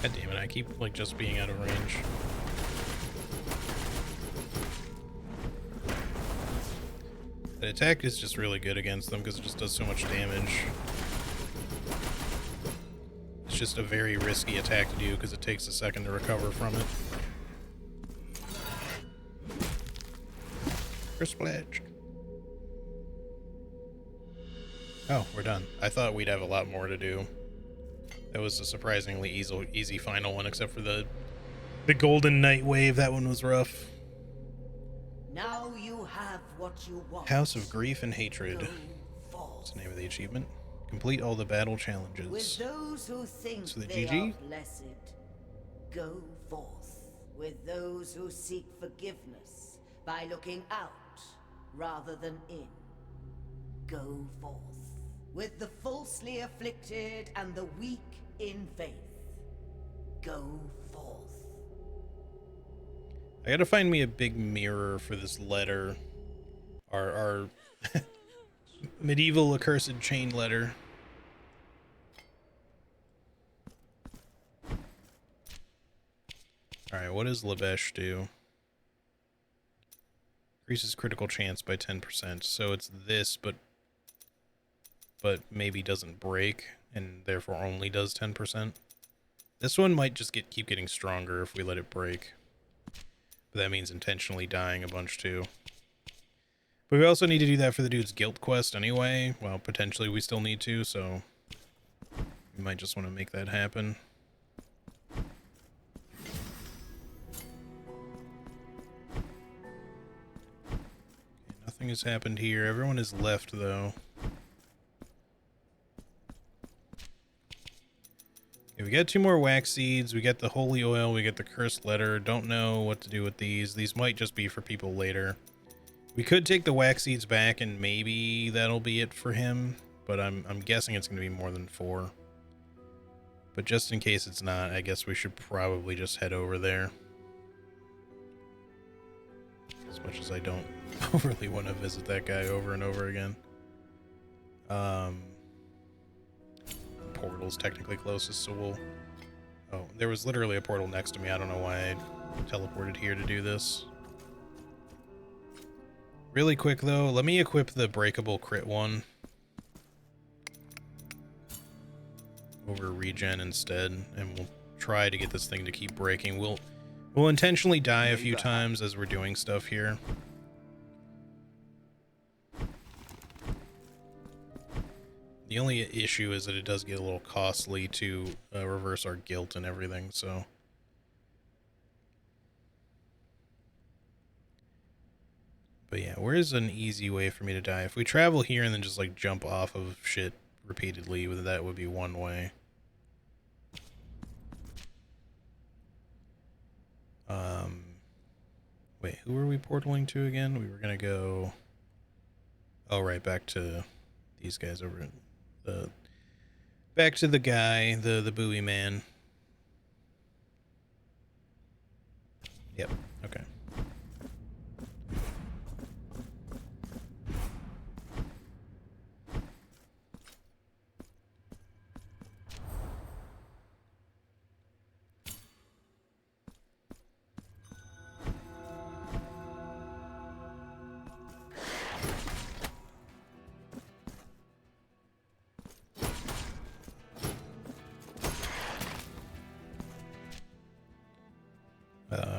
God damn it, I keep like just being out of range. The attack is just really good against them because it just does so much damage. It's just a very risky attack to do because it takes a second to recover from it. First splash. Oh, we're done. I thought we'd have a lot more to do. That was a surprisingly easy final one, except for the Golden Knight wave. That one was rough. Now you have what you want. House of Grief and Hatred. What's the name of the achievement? Complete all the battle challenges. With those who think So the they GG? are blessed, go forth. With those who seek forgiveness by looking out rather than in, go forth. With the falsely afflicted and the weak in faith, go forth. I gotta find me a big mirror for this letter. Our medieval accursed chain letter. Alright, what does Labesh do? Increases critical chance by 10%. So it's this, but maybe doesn't break, and therefore only does 10%. This one might just keep getting stronger if we let it break. But that means intentionally dying a bunch too. But we also need to do that for the dude's guilt quest anyway. Well, potentially we still need to, so we might just want to make that happen. Okay, nothing has happened here. Everyone is left though. Okay, we got 2 more wax seeds, we got the holy oil, we got the cursed letter. Don't know what to do with these. These might just be for people later. We could take the wax seeds back and maybe that'll be it for him, but I'm guessing it's going to be more than 4. But just in case it's not, I guess we should probably just head over there. As much as I don't overly want to visit that guy over and over again. portal's technically closest, so we'll... Oh, there was literally a portal next to me. I don't know why I teleported here to do this. Really quick, though, let me equip the breakable crit one over regen instead, and we'll try to get this thing to keep breaking. We'll intentionally die a few times as we're doing stuff here. The only issue is that it does get a little costly to reverse our guilt and everything, so... But yeah, where's an easy way for me to die? If we travel here and then just, like, jump off of shit repeatedly, that would be one way. Wait, who are we portaling to again? We were gonna go... Oh, right, back to these guys over at the... Back to the guy, the buoy man. Yep, okay.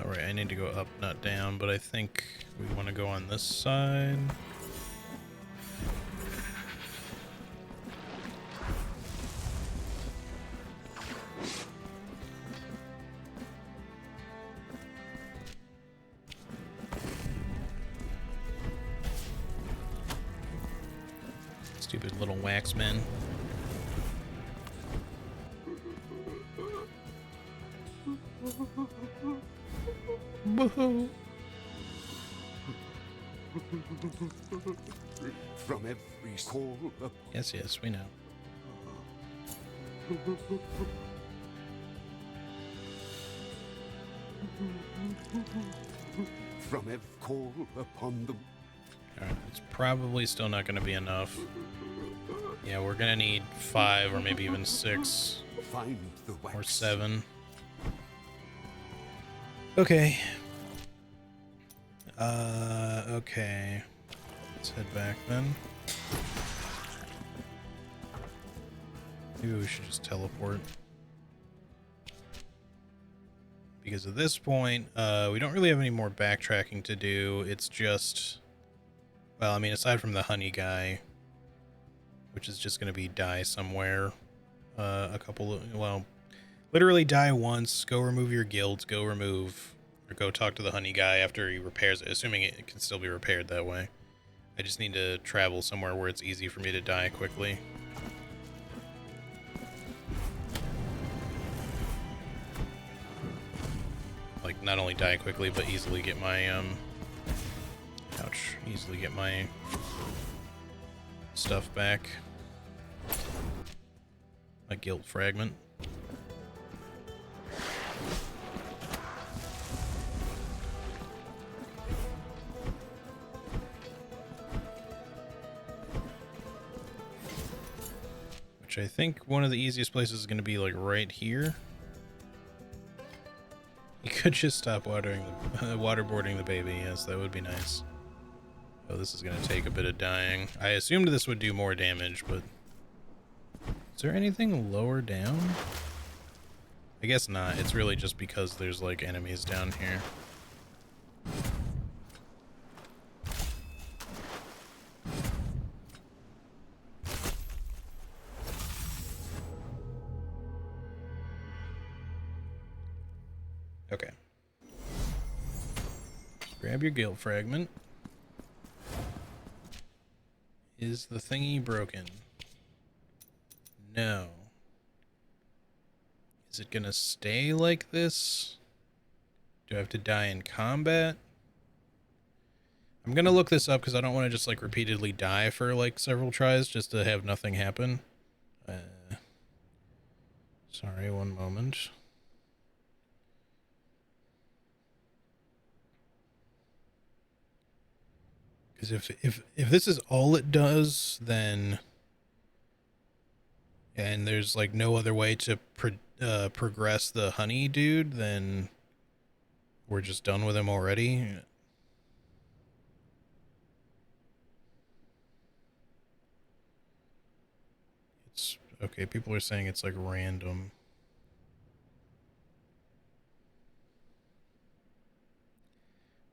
Right, I need to go up, not down, but I think we want to go on this side. Stupid little wax men. From every call up. Yes, yes, we know. From every call upon them. Alright, it's probably still not going to be enough. Yeah, we're going to need 5 or maybe even 6. Find the wax. Or 7. Okay. Okay. Let's head back then. Maybe we should just teleport. Because at this point, we don't really have any more backtracking to do. It's just... Well, I mean, aside from the honey guy, which is just going to be die somewhere. A couple of... Well, literally die once, go remove your guild, go remove... Or go talk to the honey guy after he repairs it, assuming it can still be repaired that way. I just need to travel somewhere where it's easy for me to die quickly. Like, not only die quickly, but easily get my, ouch, easily get my stuff back. My guilt fragment. Which I think one of the easiest places is going to be like right here. You could just stop waterboarding the baby. Yes, that would be nice. Oh, this is going to take a bit of dying. I assumed this would do more damage, but... Is there anything lower down? I guess not. It's really just because there's like enemies down here. Okay. Grab your guilt fragment. Is the thingy broken? No. Is it gonna stay like this? Do I have to die in combat? I'm gonna look this up because I don't want to just like repeatedly die for like several tries just to have nothing happen. Sorry, one moment. Because if this is all it does, then and there's like no other way to progress the honey dude, then we're just done with him already. It's okay. People are saying it's like random.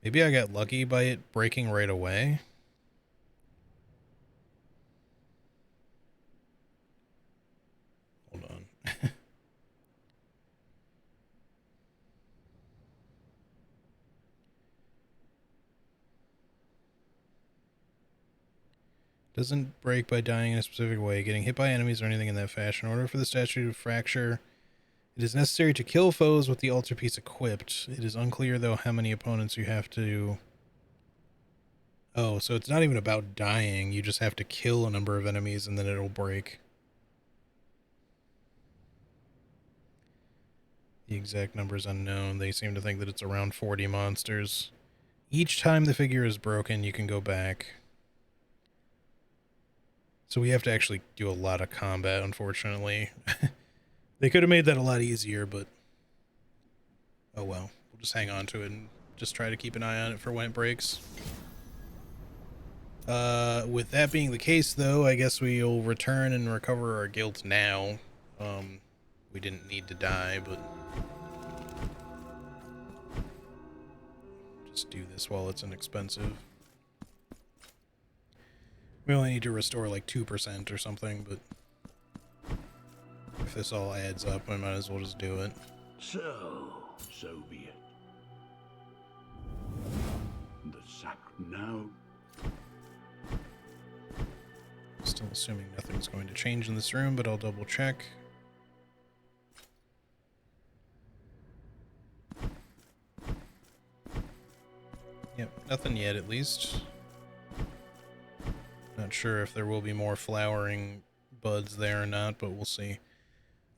Maybe I got lucky by it breaking right away. Hold on. Doesn't break by dying in a specific way, getting hit by enemies or anything in that fashion. In order for the statue to fracture, it is necessary to kill foes with the altarpiece equipped. It is unclear, though, how many opponents you have to... Oh, so it's not even about dying. You just have to kill a number of enemies and then it'll break. The exact number is unknown. They seem to think that it's around 40 monsters. Each time the figure is broken, you can go back. So we have to actually do a lot of combat, unfortunately. They could have made that a lot easier, but... oh well. We'll just hang on to it and just try to keep an eye on it for when it breaks. With that being the case, though, I guess we'll return and recover our guilt now. We didn't need to die, but... just do this while it's inexpensive. We only need to restore like 2% or something, but if this all adds up, I might as well just do it. So be it. The sack now. Still assuming nothing's going to change in this room, but I'll double check. Yep, nothing yet at least. Not sure if there will be more flowering buds there or not, but we'll see.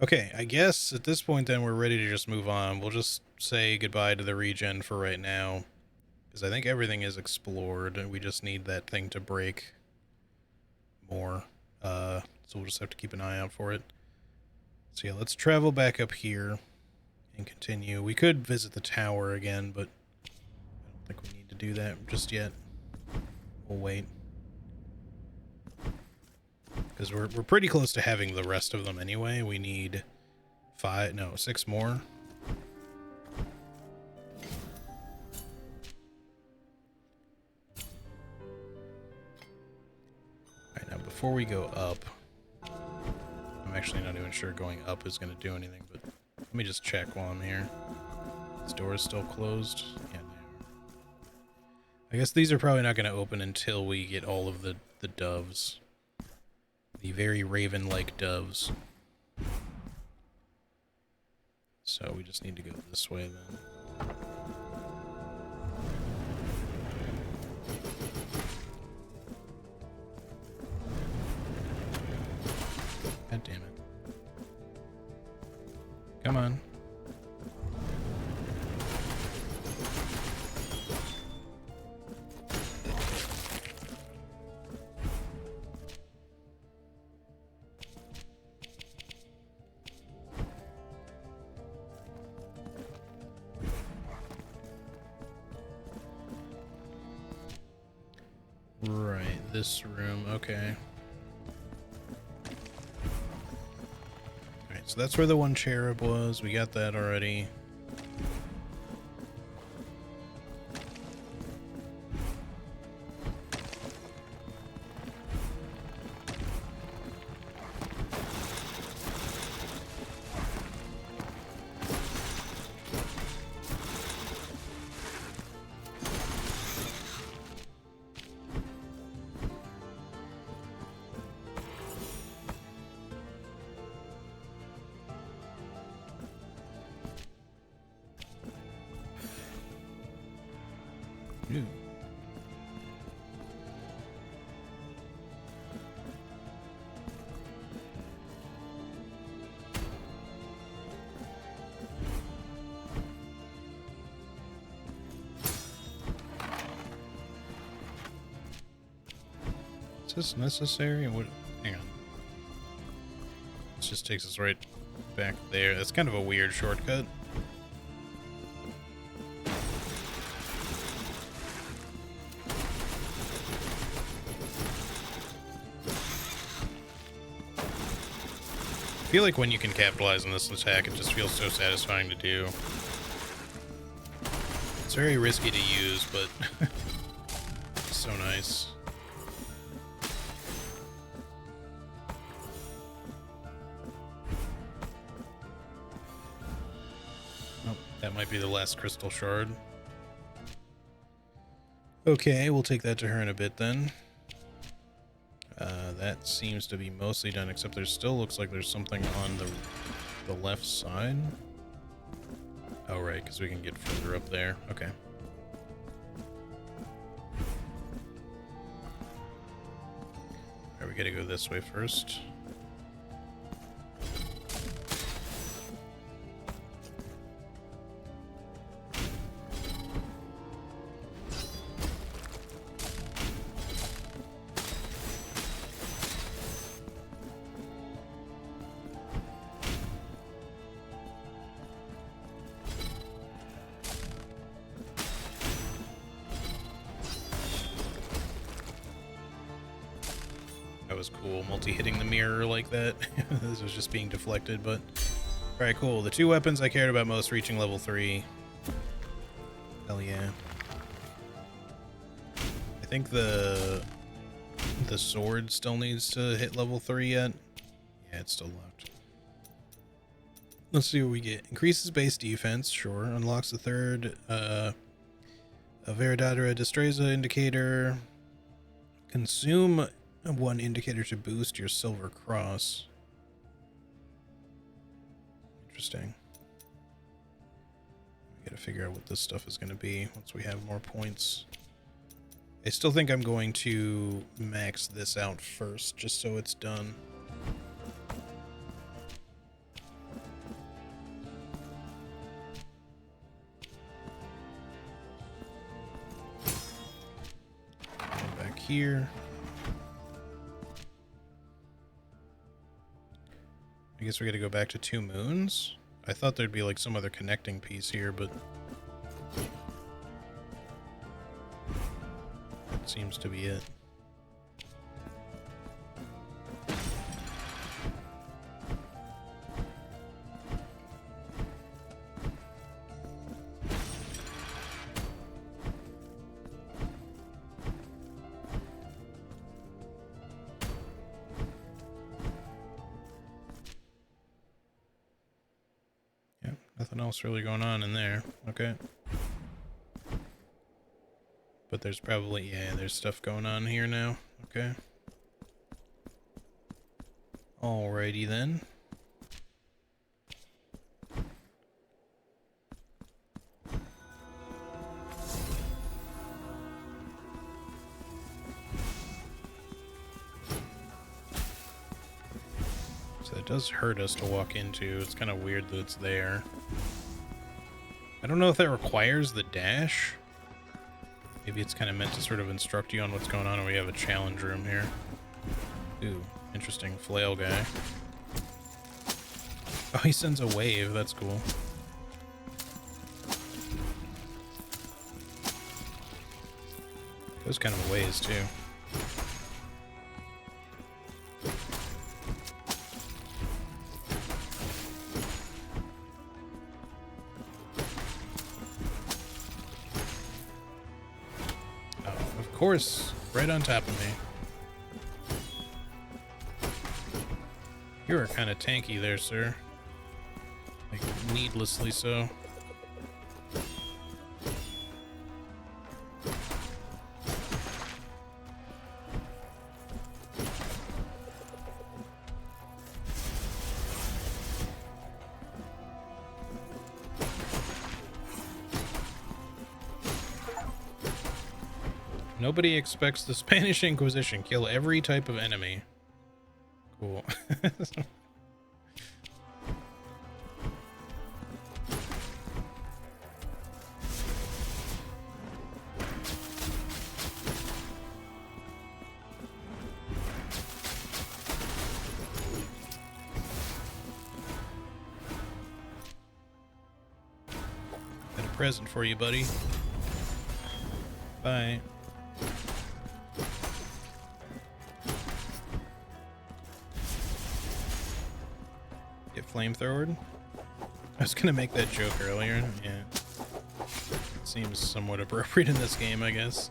Okay, I guess at this point then we're ready to just move on. We'll just say goodbye to the regen for right now, because I think everything is explored and we just need that thing to break more. So we'll just have to keep an eye out for it. So yeah, let's travel back up here and continue. We could visit the tower again, but I don't think we need to do that just yet. We'll wait. Because we're pretty close to having the rest of them anyway. We need 6 more. Alright, now before we go up, I'm actually not even sure going up is going to do anything, but let me just check while I'm here. This door is still closed. Yeah, no. I guess these are probably not going to open until we get all of the doves. The very raven-like doves. So we just need to go this way then. God damn it. Come on. Right, this room, okay. Alright, so that's where the one cherub was. We got that already. Ooh. Is this necessary? What? Hang on. this just takes us right back there. That's kind of a weird shortcut. I feel like when you can capitalize on this attack, it just feels so satisfying to do. It's very risky to use, but it's so nice. Oh, that might be the last crystal shard. Okay, we'll take that to her in a bit then. That seems to be mostly done, except there still looks like there's something on the left side. Oh, right, because we can get further up there. Okay. Alright, we gotta go this way first. That was cool, multi-hitting the mirror like that. This was just being deflected, but... Alright, cool. The two weapons I cared about most reaching level 3. Hell yeah. I think the sword still needs to hit level 3 yet. Yeah, it's still locked. Let's see what we get. Increases base defense, sure. Unlocks the third a Veridadera Destreza indicator. Consume one indicator to boost your silver cross. Interesting. We gotta figure out what this stuff is gonna be once we have more points. I still think I'm going to max this out first, just so it's done. Back here. I guess we gotta go back to 2 moons. I thought there'd be like some other connecting piece here, but that seems to be it. Nothing else really going on in there. Okay. But there's probably, yeah, there's stuff going on here now. Okay. Alrighty then. So it does hurt us to walk into. It's kind of weird that it's there. I don't know if that requires the dash. Maybe it's kind of meant to sort of instruct you on what's going on, and we have a challenge room here. Ooh, interesting flail guy. Oh, he sends a wave. That's cool. Goes kind of a ways, too. Of course, right on top of me. You are kind of tanky there, sir. Like, needlessly so. Nobody expects the Spanish Inquisition. Kill every type of enemy. Cool. present for you, buddy. Bye. Get flamethrowered. I was gonna make that joke earlier. Yeah. Seems somewhat appropriate in this game, I guess.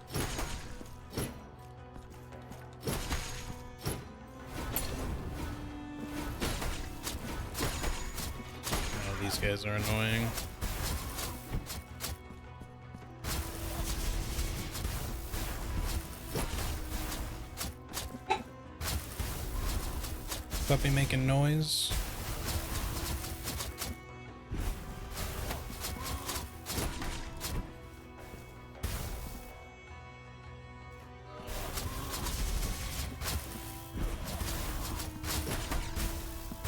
Oh, these guys are annoying. Puppy making noise.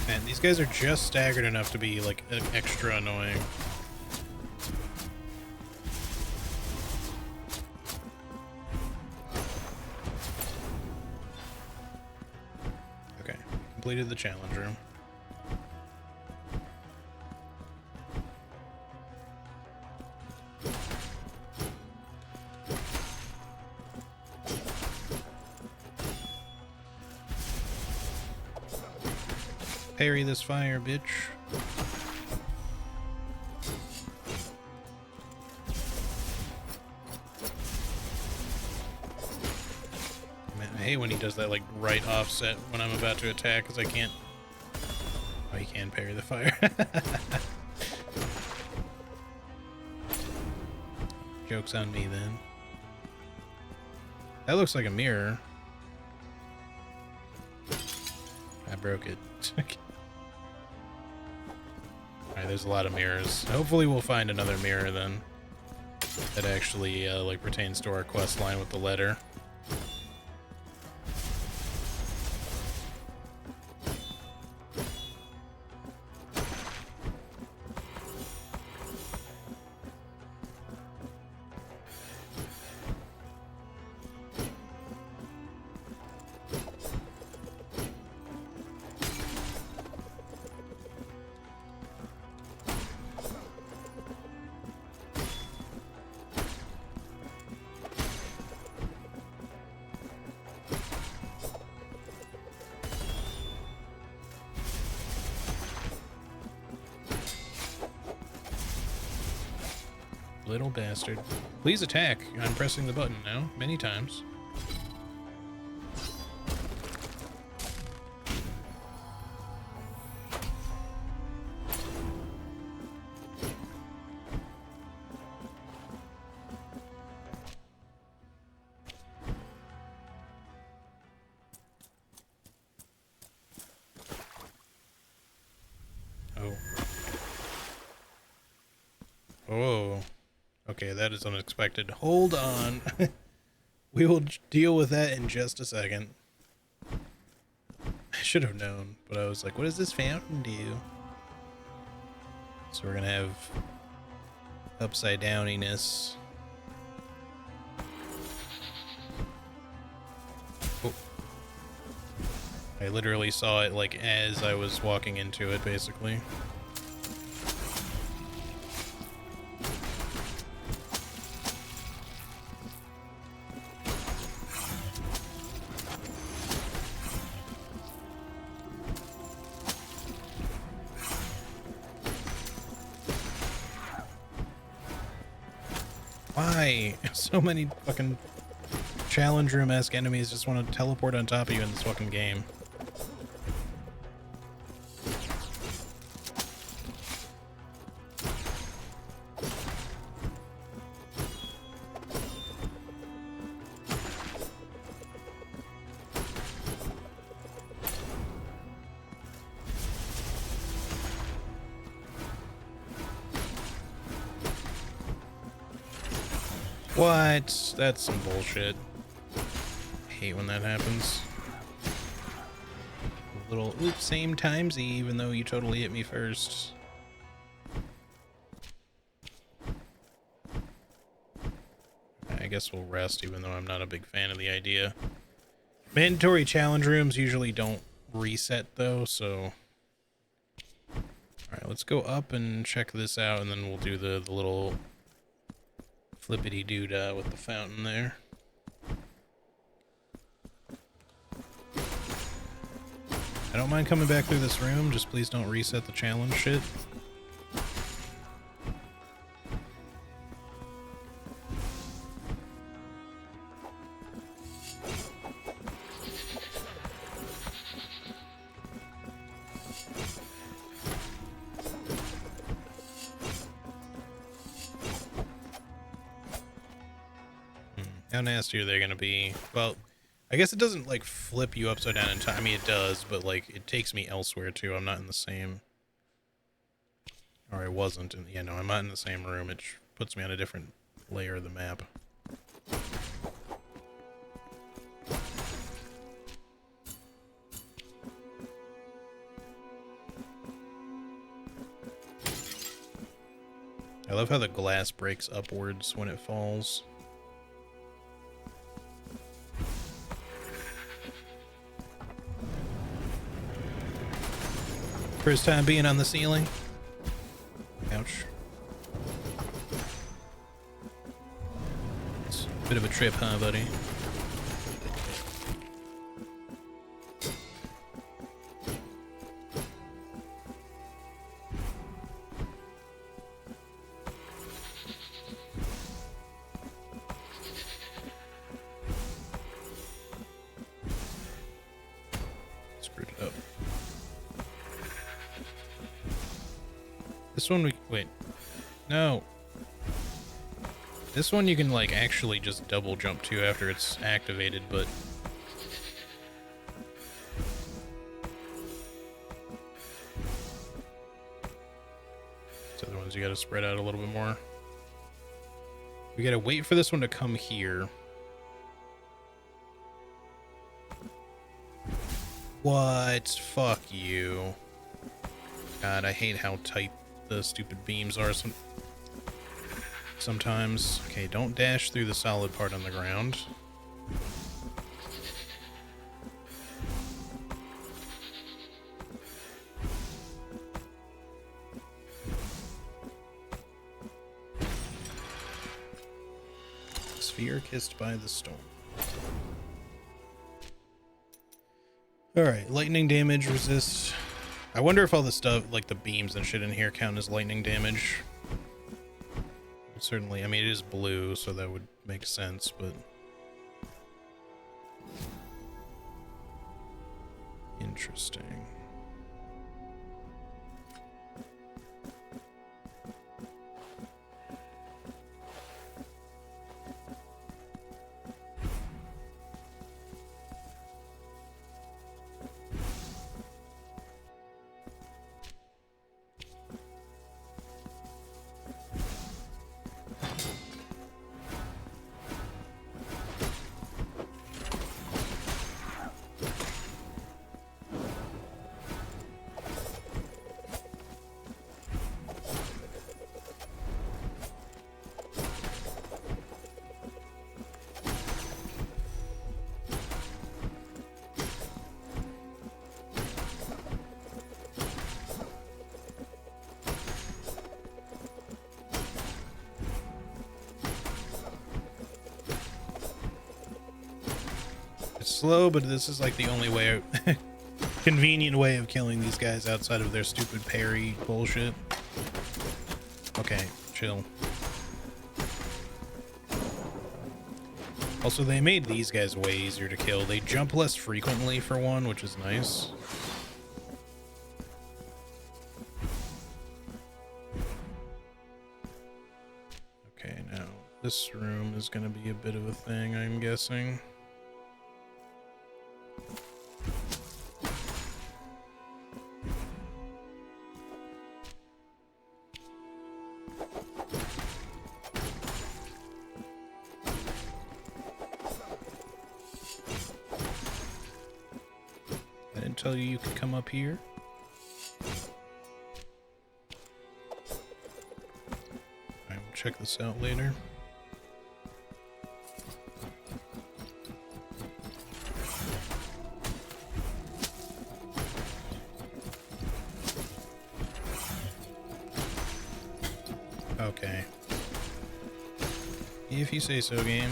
Man, these guys are just staggered enough to be like extra annoying. Okay, completed the challenge room. Parry this fire, bitch. Man, I hate when he does that, like, right offset when I'm about to attack, because I can't... Oh, he can parry the fire. Joke's on me, then. That looks like a mirror. I broke it. Alright, there's a lot of mirrors. Hopefully we'll find another mirror then that actually like pertains to our quest line with the letter. Little bastard. Please attack. I'm pressing the button now, many times. Oh. Oh. Okay, that is unexpected. Hold on. We will deal with that in just a second. I should have known, but I was like, what does this fountain do? So we're gonna have upside downiness. Oh. I literally saw it like as I was walking into it, basically. Why? So many fucking challenge room-esque enemies just want to teleport on top of you in this fucking game. What? That's some bullshit. I hate when that happens. A little, oops, same timesy, even though you totally hit me first. I guess we'll rest, even though I'm not a big fan of the idea. Mandatory challenge rooms usually don't reset, though, so... Alright, let's go up and check this out, and then we'll do the little Flippity doodah with the fountain there. I don't mind coming back through this room, just please don't reset the challenge shit. How nasty are they gonna be? Well, I guess it doesn't like flip you upside down in time. I mean, it does, but like it takes me elsewhere too. I'm not in the same, or I wasn't. And yeah, no, I'm not in the same room. It puts me on a different layer of the map. I love how the glass breaks upwards when it falls. First time being on the ceiling. Ouch. It's a bit of a trip, huh, buddy? Screwed it up. This one wait. No. This one you can like actually just double jump to after it's activated, but these other ones you gotta spread out a little bit more. We gotta wait for this one to come here. What? Fuck you. God, I hate how tight the stupid beams are sometimes. Okay, don't dash through the solid part on the ground. Sphere kissed by the storm. Alright, lightning damage resist. I wonder if all the stuff, like the beams and shit in here, count as lightning damage. Certainly, I mean, it is blue, so that would make sense, but... Interesting. Slow, but this is like the only way, convenient way of killing these guys outside of their stupid parry bullshit. Okay, chill. Also, they made these guys way easier to kill. They jump less frequently for one, which is nice. Okay, now this room is going to be a bit of a thing, I'm guessing. Tell you could come up here. I will check this out later. Okay. If you say so, game.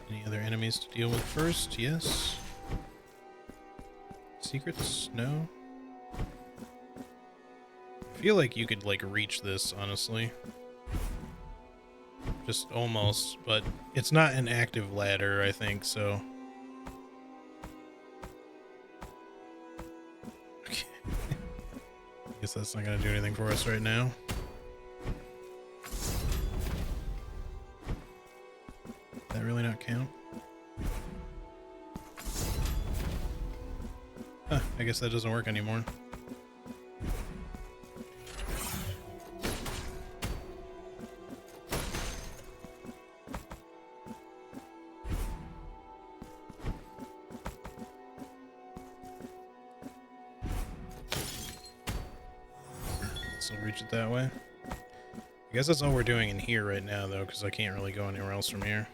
Any other enemies to deal with first? Yes. Secrets? No. I feel like you could, like, reach this, honestly. Just almost, but it's not an active ladder, I think, so... Okay. I guess that's not gonna do anything for us right now. That really not count? Huh, I guess that doesn't work anymore. So reach it that way. I guess that's all we're doing in here right now, though, because I can't really go anywhere else from here.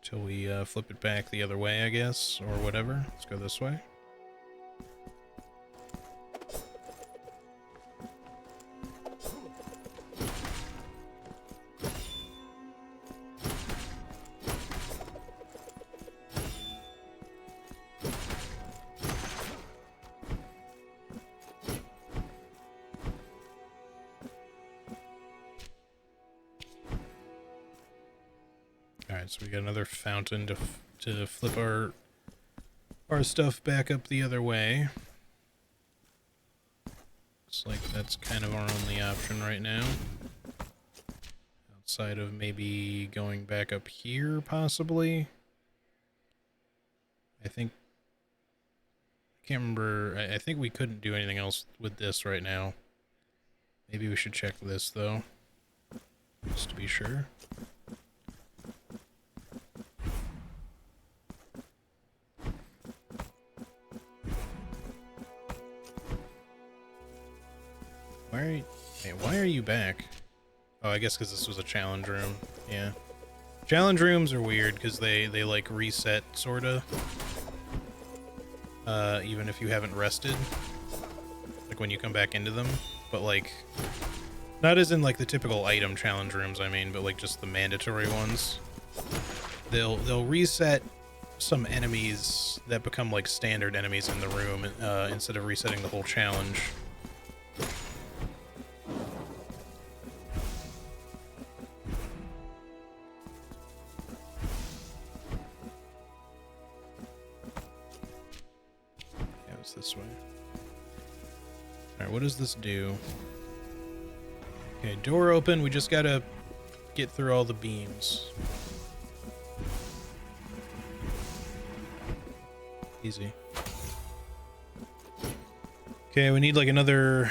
Till we flip it back the other way, I guess, or whatever. Let's go this way. Alright, so we got another fountain to flip our stuff back up the other way. Looks like that's kind of our only option right now. Outside of maybe going back up here, possibly. I can't remember, I think we couldn't do anything else with this right now. Maybe we should check this, though. Just to be sure. Why are you back? Oh, I guess because this was a challenge room. Yeah. Challenge rooms are weird because they like reset, sorta. Even if you haven't rested. Like when you come back into them. But like, not as in like the typical item challenge rooms, I mean, but like just the mandatory ones. They'll reset some enemies that become like standard enemies in the room instead of resetting the whole challenge. This way. Alright, what does this do? Okay, door open. We just gotta get through all the beams. Easy. Okay, we need like another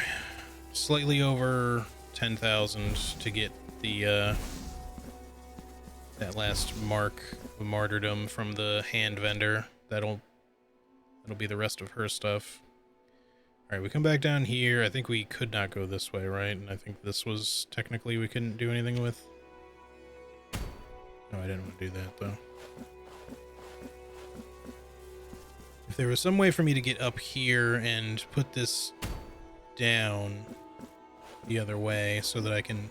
slightly over 10,000 to get the that last mark of martyrdom from the hand vendor. That'll be the rest of her stuff. Alright, we come back down here. I think we could not go this way, right? And I think this was technically we couldn't do anything with. No, I didn't want to do that, though. If there was some way for me to get up here and put this down the other way so that I can...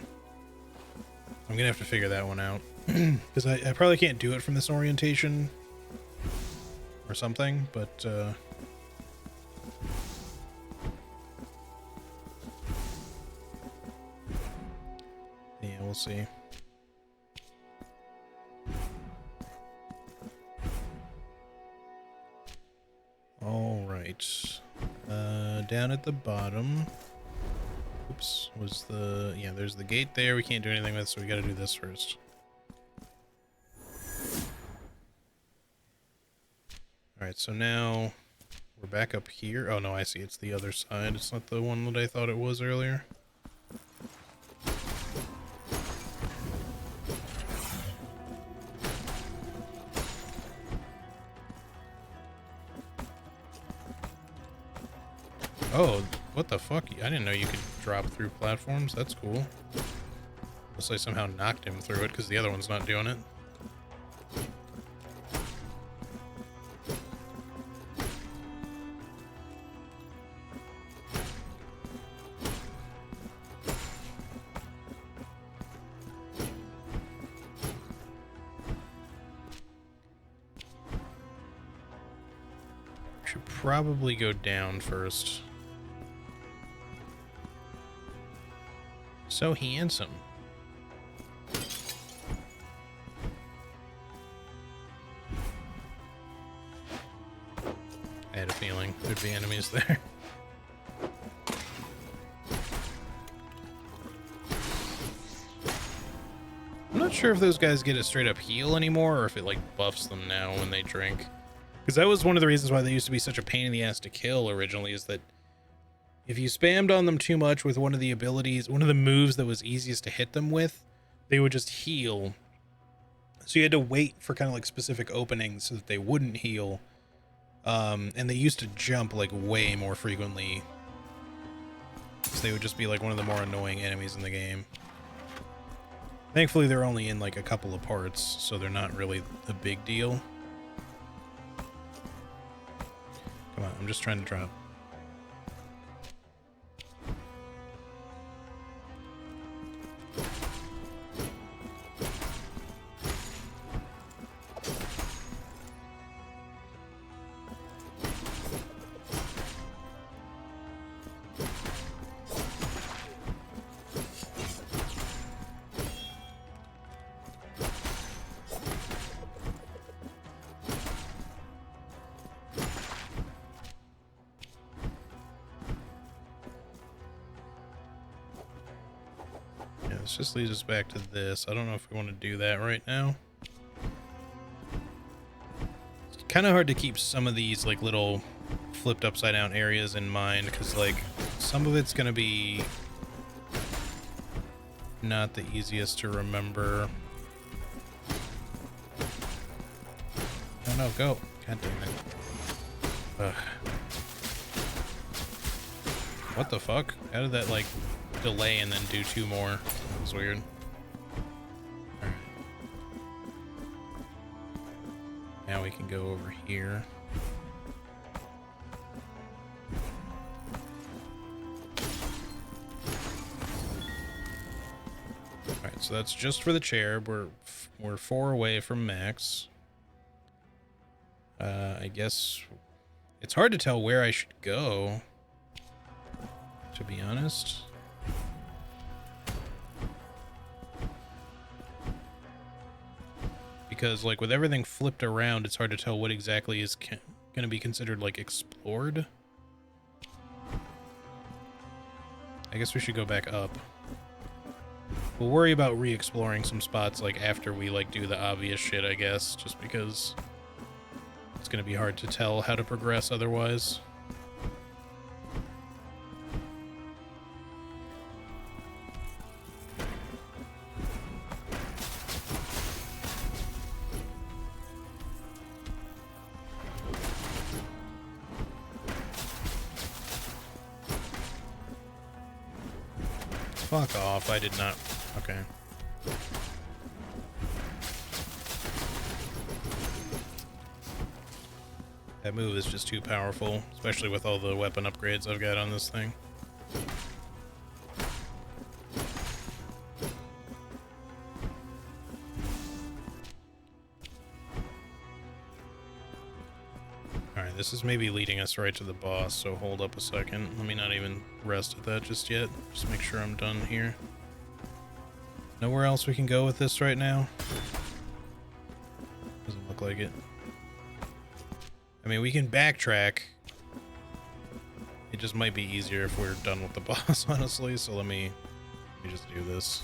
I'm gonna have to figure that one out. Because I probably can't do it from this orientation or something, but yeah, we'll see. All right, down at the bottom. Oops, was the there's the gate there. We can't do anything with, so we got to do this first. Alright, so now we're back up here. Oh no, I see. It's the other side. It's not the one that I thought it was earlier. Oh, what the fuck? I didn't know you could drop through platforms. That's cool. Unless I somehow knocked him through it because the other one's not doing it. Should probably go down first. So handsome. I had a feeling there'd be enemies there. I'm not sure if those guys get a straight up heal anymore or if it like buffs them now when they drink. Because that was one of the reasons why they used to be such a pain in the ass to kill originally, is that if you spammed on them too much with one of the abilities, one of the moves that was easiest to hit them with, they would just heal. So you had to wait for kind of like specific openings so that they wouldn't heal. And they used to jump like way more frequently. So they would just be like one of the more annoying enemies in the game. Thankfully, they're only in like a couple of parts, so they're not really a big deal. Come on, I'm just trying to drop. This just leads us back to this. I don't know if we want to do that right now. It's kind of hard to keep some of these like little flipped upside down areas in mind, because like some of it's going to be not the easiest to remember. Oh no, go. God damn it. Ugh. What the fuck? How did that like delay and then do two more? That was weird. Alright. Now we can go over here. Alright, so that's just for the chair. We're 4 away from max. I guess it's hard to tell where I should go, to be honest. Because like with everything flipped around, it's hard to tell what exactly is going to be considered like explored. I guess we should go back up. We'll worry about re-exploring some spots like after we like do the obvious shit, I guess, just because it's going to be hard to tell how to progress otherwise. Fuck off, I did not. Okay. That move is just too powerful, especially with all the weapon upgrades I've got on this thing. Alright, this is maybe leading us right to the boss, so hold up a second. Let me not even rest at that just yet. Just make sure I'm done here. Nowhere else we can go with this right now? Doesn't look like it. I mean, we can backtrack. It just might be easier if we're done with the boss, honestly, so let me just do this.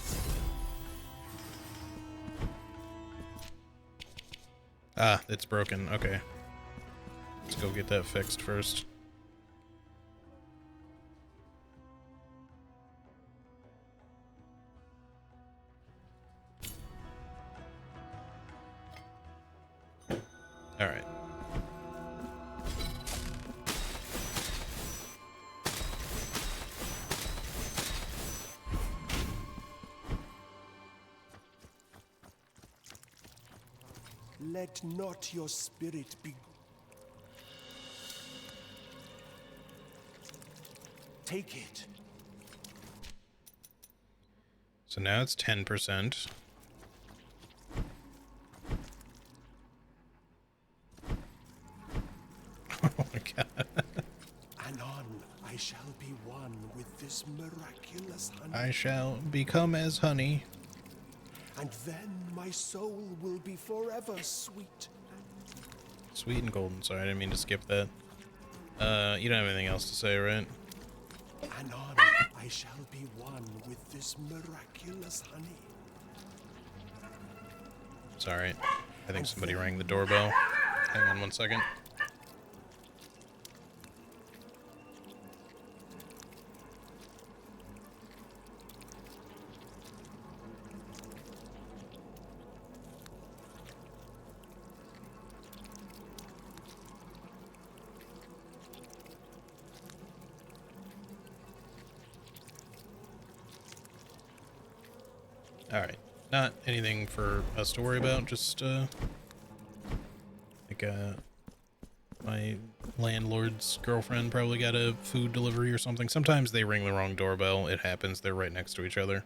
Ah, it's broken. Okay. Let's go get that fixed first. All right. Let not your spirit be. Take it. So now it's 10%. Oh my god. Anon, I shall be one with this miraculous honey. I shall become as honey. And then my soul will be forever sweet. Sweet and golden. Sorry, I didn't mean to skip that. You don't have anything else to say, right? Anon, I shall be one with this miraculous honey. Sorry. I think somebody rang the doorbell. Hang on 1 second. Alright. Not anything for us to worry about, just, my landlord's girlfriend probably got a food delivery or something. Sometimes they ring the wrong doorbell. It happens. They're right next to each other.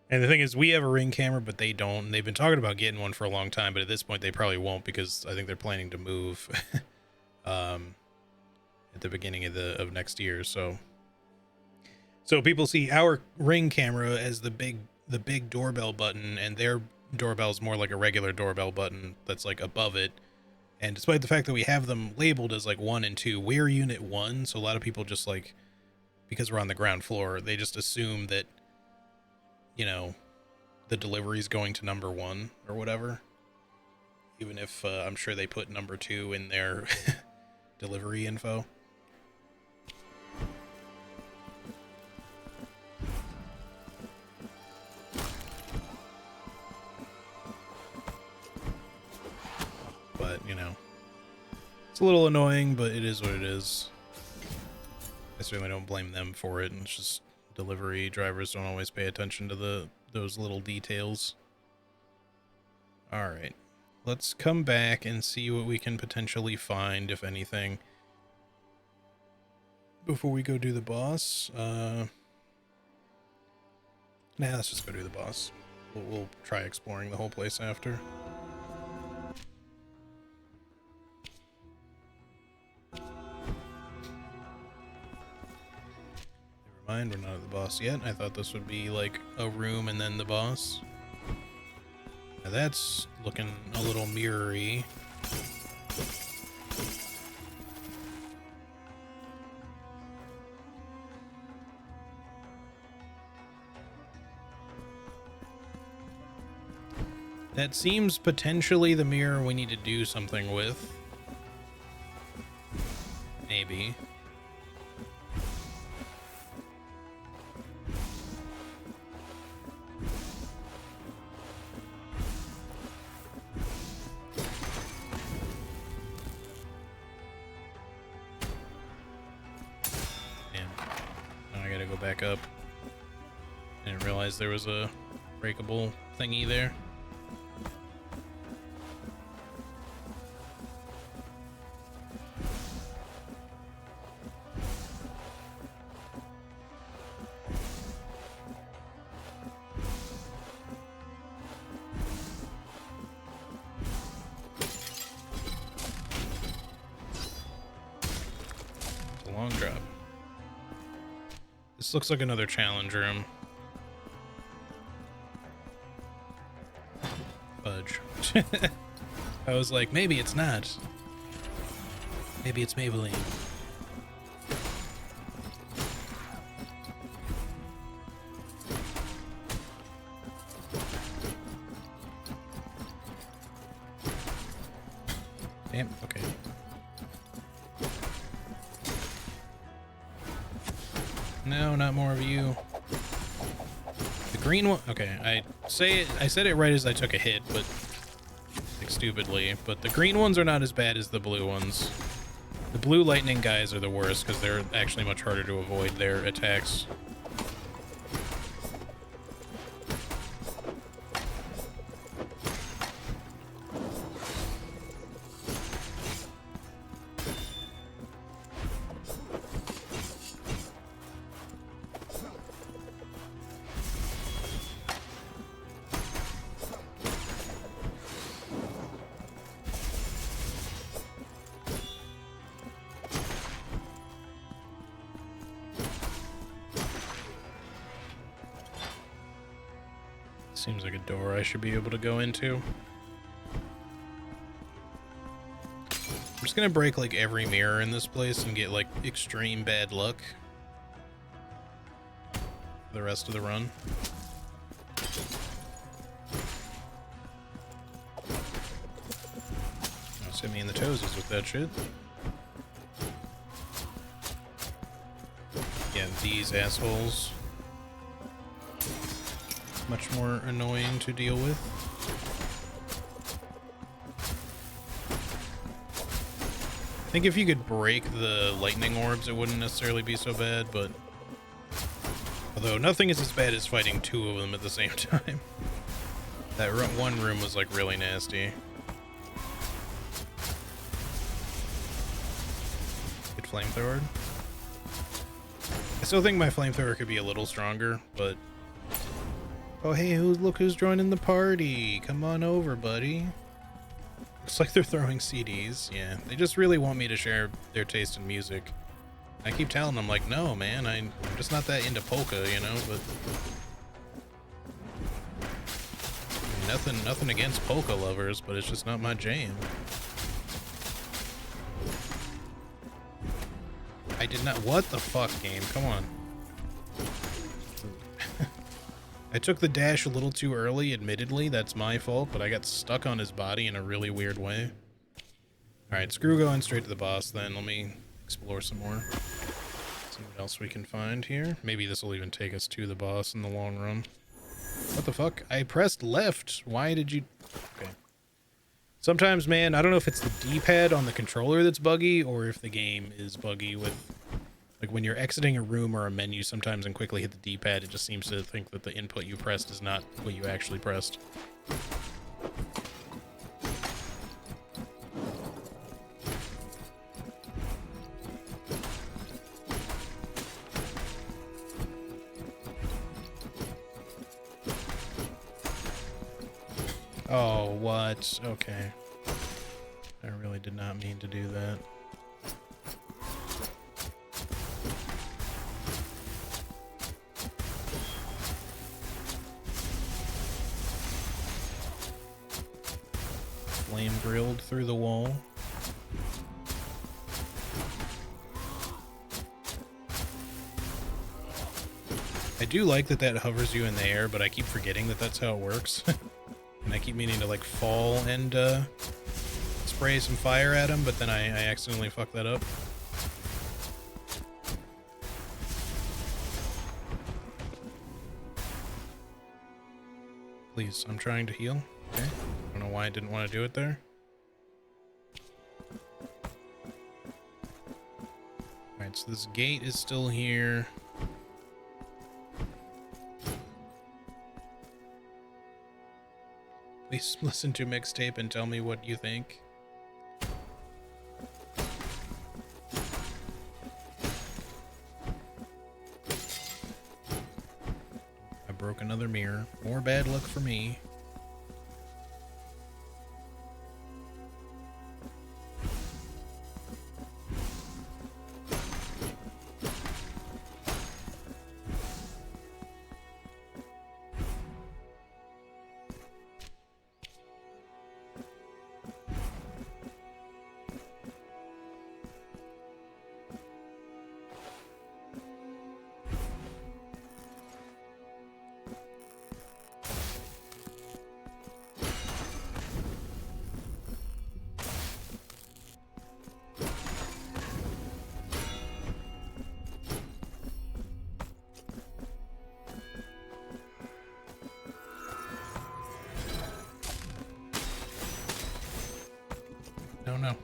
And the thing is, we have a Ring camera, but they don't. And they've been talking about getting one for a long time, but at this point they probably won't because I think they're planning to move at the beginning of next year. So people see our Ring camera as the big doorbell button, and their doorbell's more like a regular doorbell button that's like above it. And despite the fact that we have them labeled as like 1 and 2, we're unit 1, so a lot of people just like, because we're on the ground floor, they just assume that, you know, the delivery's going to number 1 or whatever. Even if I'm sure they put number 2 in their delivery info. But, you know, it's a little annoying, but it is what it is. I certainly don't blame them for it. It's just delivery drivers don't always pay attention to those little details. All right, let's come back and see what we can potentially find, if anything, before we go do the boss. Nah, let's just go do the boss. We'll try exploring the whole place after. Mind, we're not at the boss yet. I thought this would be like a room and then the boss. Now that's looking a little mirror-y. That seems potentially the mirror we need to do something with. Maybe. Back up. Didn't realize there was a breakable thingy there. It's a long drop. This looks like another challenge room. Fudge. I was like, maybe it's not. Maybe it's Maybelline. Damn, okay. No, not more of you. The green one. Okay, I said it right as I took a hit, but like stupidly. But the green ones are not as bad as the blue ones. The blue lightning guys are the worst because they're actually much harder to avoid their attacks. Seems like a door I should be able to go into. I'm just gonna break like every mirror in this place and get like extreme bad luck for the rest of the run. Don't hit me in the toesies with that shit. Again, these assholes. Much more annoying to deal with. I think if you could break the lightning orbs, it wouldn't necessarily be so bad, but... Although nothing is as bad as fighting two of them at the same time. That one room was, like, really nasty. Good flamethrower. I still think my flamethrower could be a little stronger, but... Oh, hey, look who's joining the party. Come on over, buddy. Looks like they're throwing CDs. Yeah, they just really want me to share their taste in music. I keep telling them, like, no, man, I'm just not that into polka, you know, but... I mean, nothing against polka lovers, but it's just not my jam. I did not... What the fuck, game? Come on. I took the dash a little too early, admittedly. That's my fault, but I got stuck on his body in a really weird way. Alright, screw going straight to the boss then. Let me explore some more. See what else we can find here. Maybe this will even take us to the boss in the long run. What the fuck? I pressed left. Why did you... Okay. Sometimes, man, I don't know if it's the D-pad on the controller that's buggy, or if the game is buggy with... Like, when you're exiting a room or a menu sometimes and quickly hit the D-pad, it just seems to think that the input you pressed is not what you actually pressed. Oh, what? Okay. I really did not mean to do that. Flame grilled through the wall. I do like that hovers you in the air, but I keep forgetting that that's how it works. And I keep meaning to like fall and spray some fire at him, but then I accidentally fuck that up. Please, I'm trying to heal. Okay. I don't know why I didn't want to do it there. Alright, so this gate is still here. Please listen to mixtape and tell me what you think. I broke another mirror. More bad luck for me. No.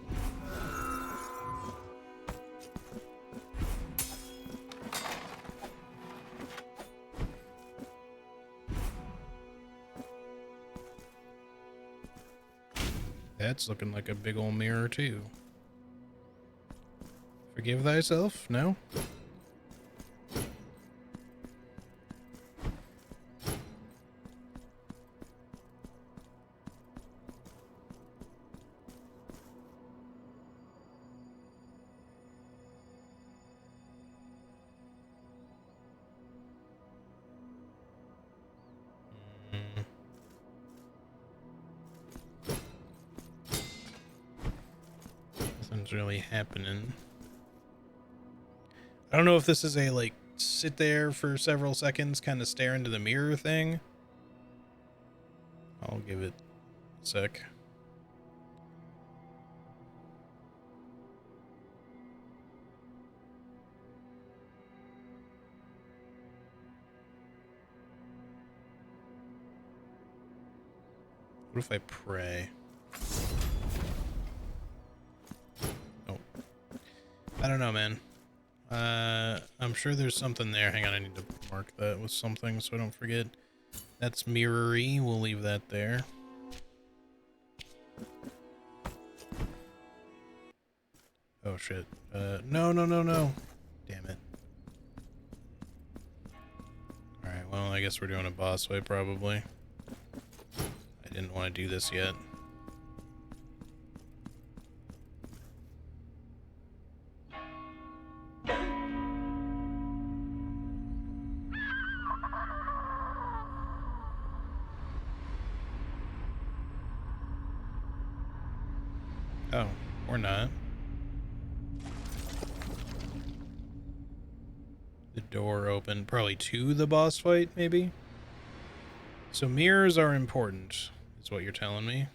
That's looking like a big old mirror too. Forgive thyself? No? Nothing's really happening. I don't know if this is a, like, sit there for several seconds, kind of stare into the mirror thing. I'll give it a sec. What if I pray? Oh. I don't know, man. I'm sure there's something there. Hang on, I need to mark that with something so I don't forget. That's mirrory. We'll leave that there. Oh, shit. No. Damn it. Alright, well, I guess we're doing a boss fight, probably. I didn't want to do this yet. Oh, or not. The door opened, probably to the boss fight, maybe? So mirrors are important, is what you're telling me.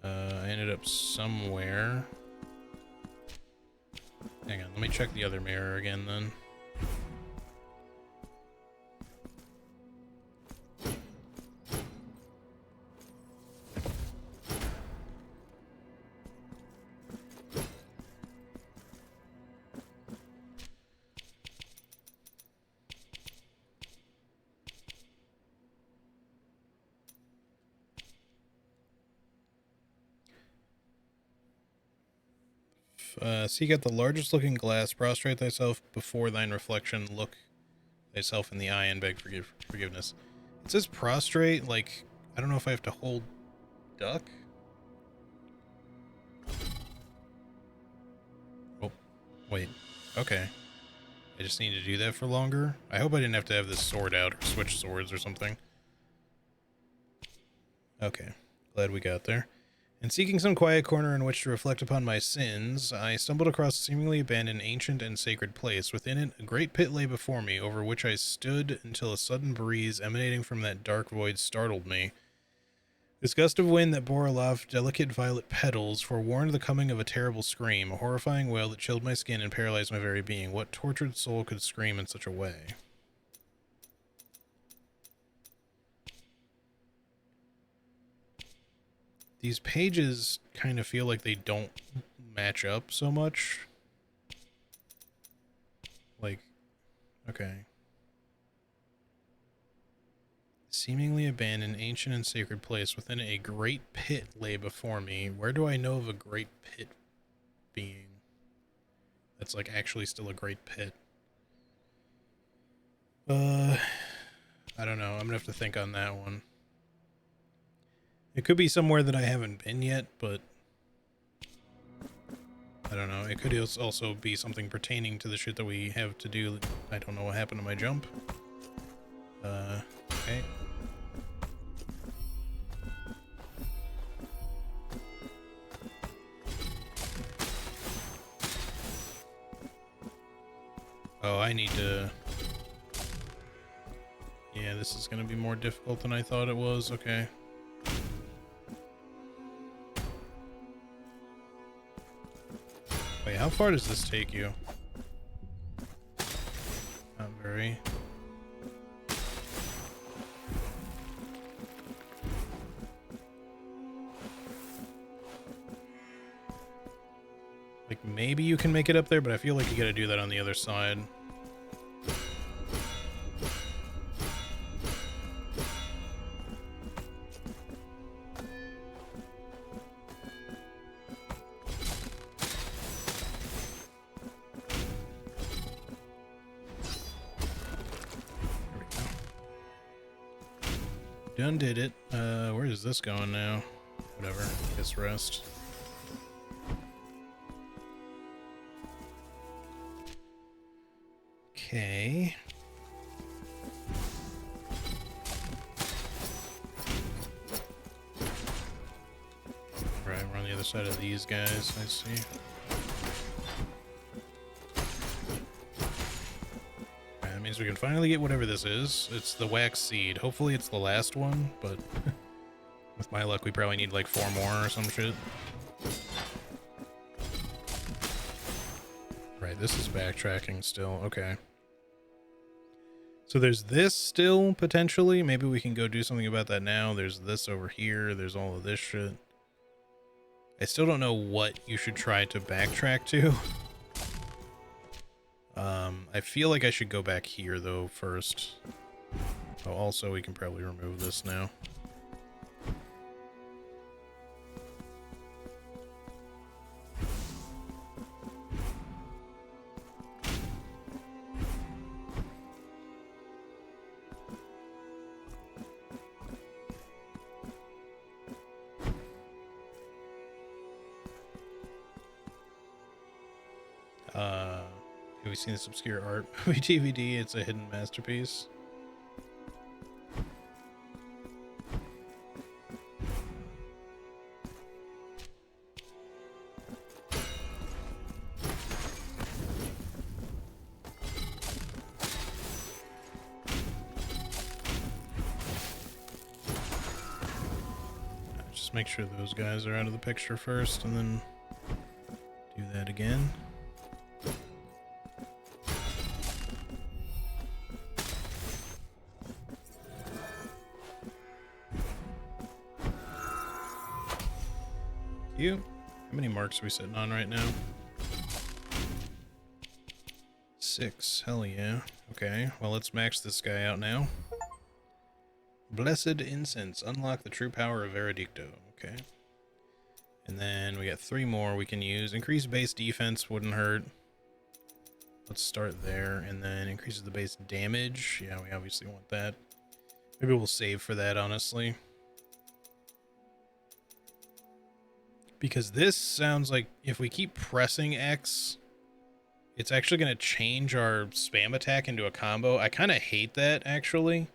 I ended up somewhere. Hang on, let me check the other mirror again then. Seek out the largest looking glass, prostrate thyself before thine reflection, look thyself in the eye and beg forgiveness. It says prostrate, like, I don't know if I have to hold duck? Oh, wait, okay. I just need to do that for longer? I hope I didn't have to have this sword out or switch swords or something. Okay, glad we got there. In seeking some quiet corner in which to reflect upon my sins, I stumbled across a seemingly abandoned ancient and sacred place. Within it, a great pit lay before me, over which I stood until a sudden breeze emanating from that dark void startled me. This gust of wind that bore aloft delicate violet petals forewarned the coming of a terrible scream, a horrifying wail that chilled my skin and paralyzed my very being. What tortured soul could scream in such a way? These pages kind of feel like they don't match up so much. Like, okay. Seemingly abandoned, ancient and sacred place. Within a great pit lay before me. Where do I know of a great pit being? That's like actually still a great pit. I don't know. I'm gonna have to think on that one. It could be somewhere that I haven't been yet, but I don't know. It could also be something pertaining to the shit that we have to do. I don't know what happened to my jump. Okay. Oh, I need to... Yeah, this is gonna be more difficult than I thought it was. Okay. Wait, how far does this take you? Not very. Like, maybe you can make it up there, but I feel like you gotta do that on the other side. Done did it. Where is this going now? Whatever. Guess rest. Okay. other side of these guys, I see. That means we can finally get whatever this is. It's the wax seed. Hopefully it's the last one, but with my luck, we probably need like 4 more or some shit. Right, this is backtracking still. Okay. So there's this still, potentially. Maybe we can go do something about that now. There's this over here. There's all of this shit. I still don't know what you should try to backtrack to. I feel like I should go back here, though, first. Oh, also, we can probably remove this now. Have we seen this obscure art movie DVD? It's a hidden masterpiece. Just make sure those guys are out of the picture first, and then do that again. You. How many marks are we sitting on right now? 6. Hell yeah. Okay, well, let's max this guy out now. Blessed Incense. Unlock the true power of Veredicto. Okay. And then we got 3 more we can use. Increase base defense wouldn't hurt. Let's start there. And then increases the base damage. Yeah, we obviously want that. Maybe we'll save for that, honestly. Because this sounds like if we keep pressing X, it's actually going to change our spam attack into a combo. I kind of hate that, actually.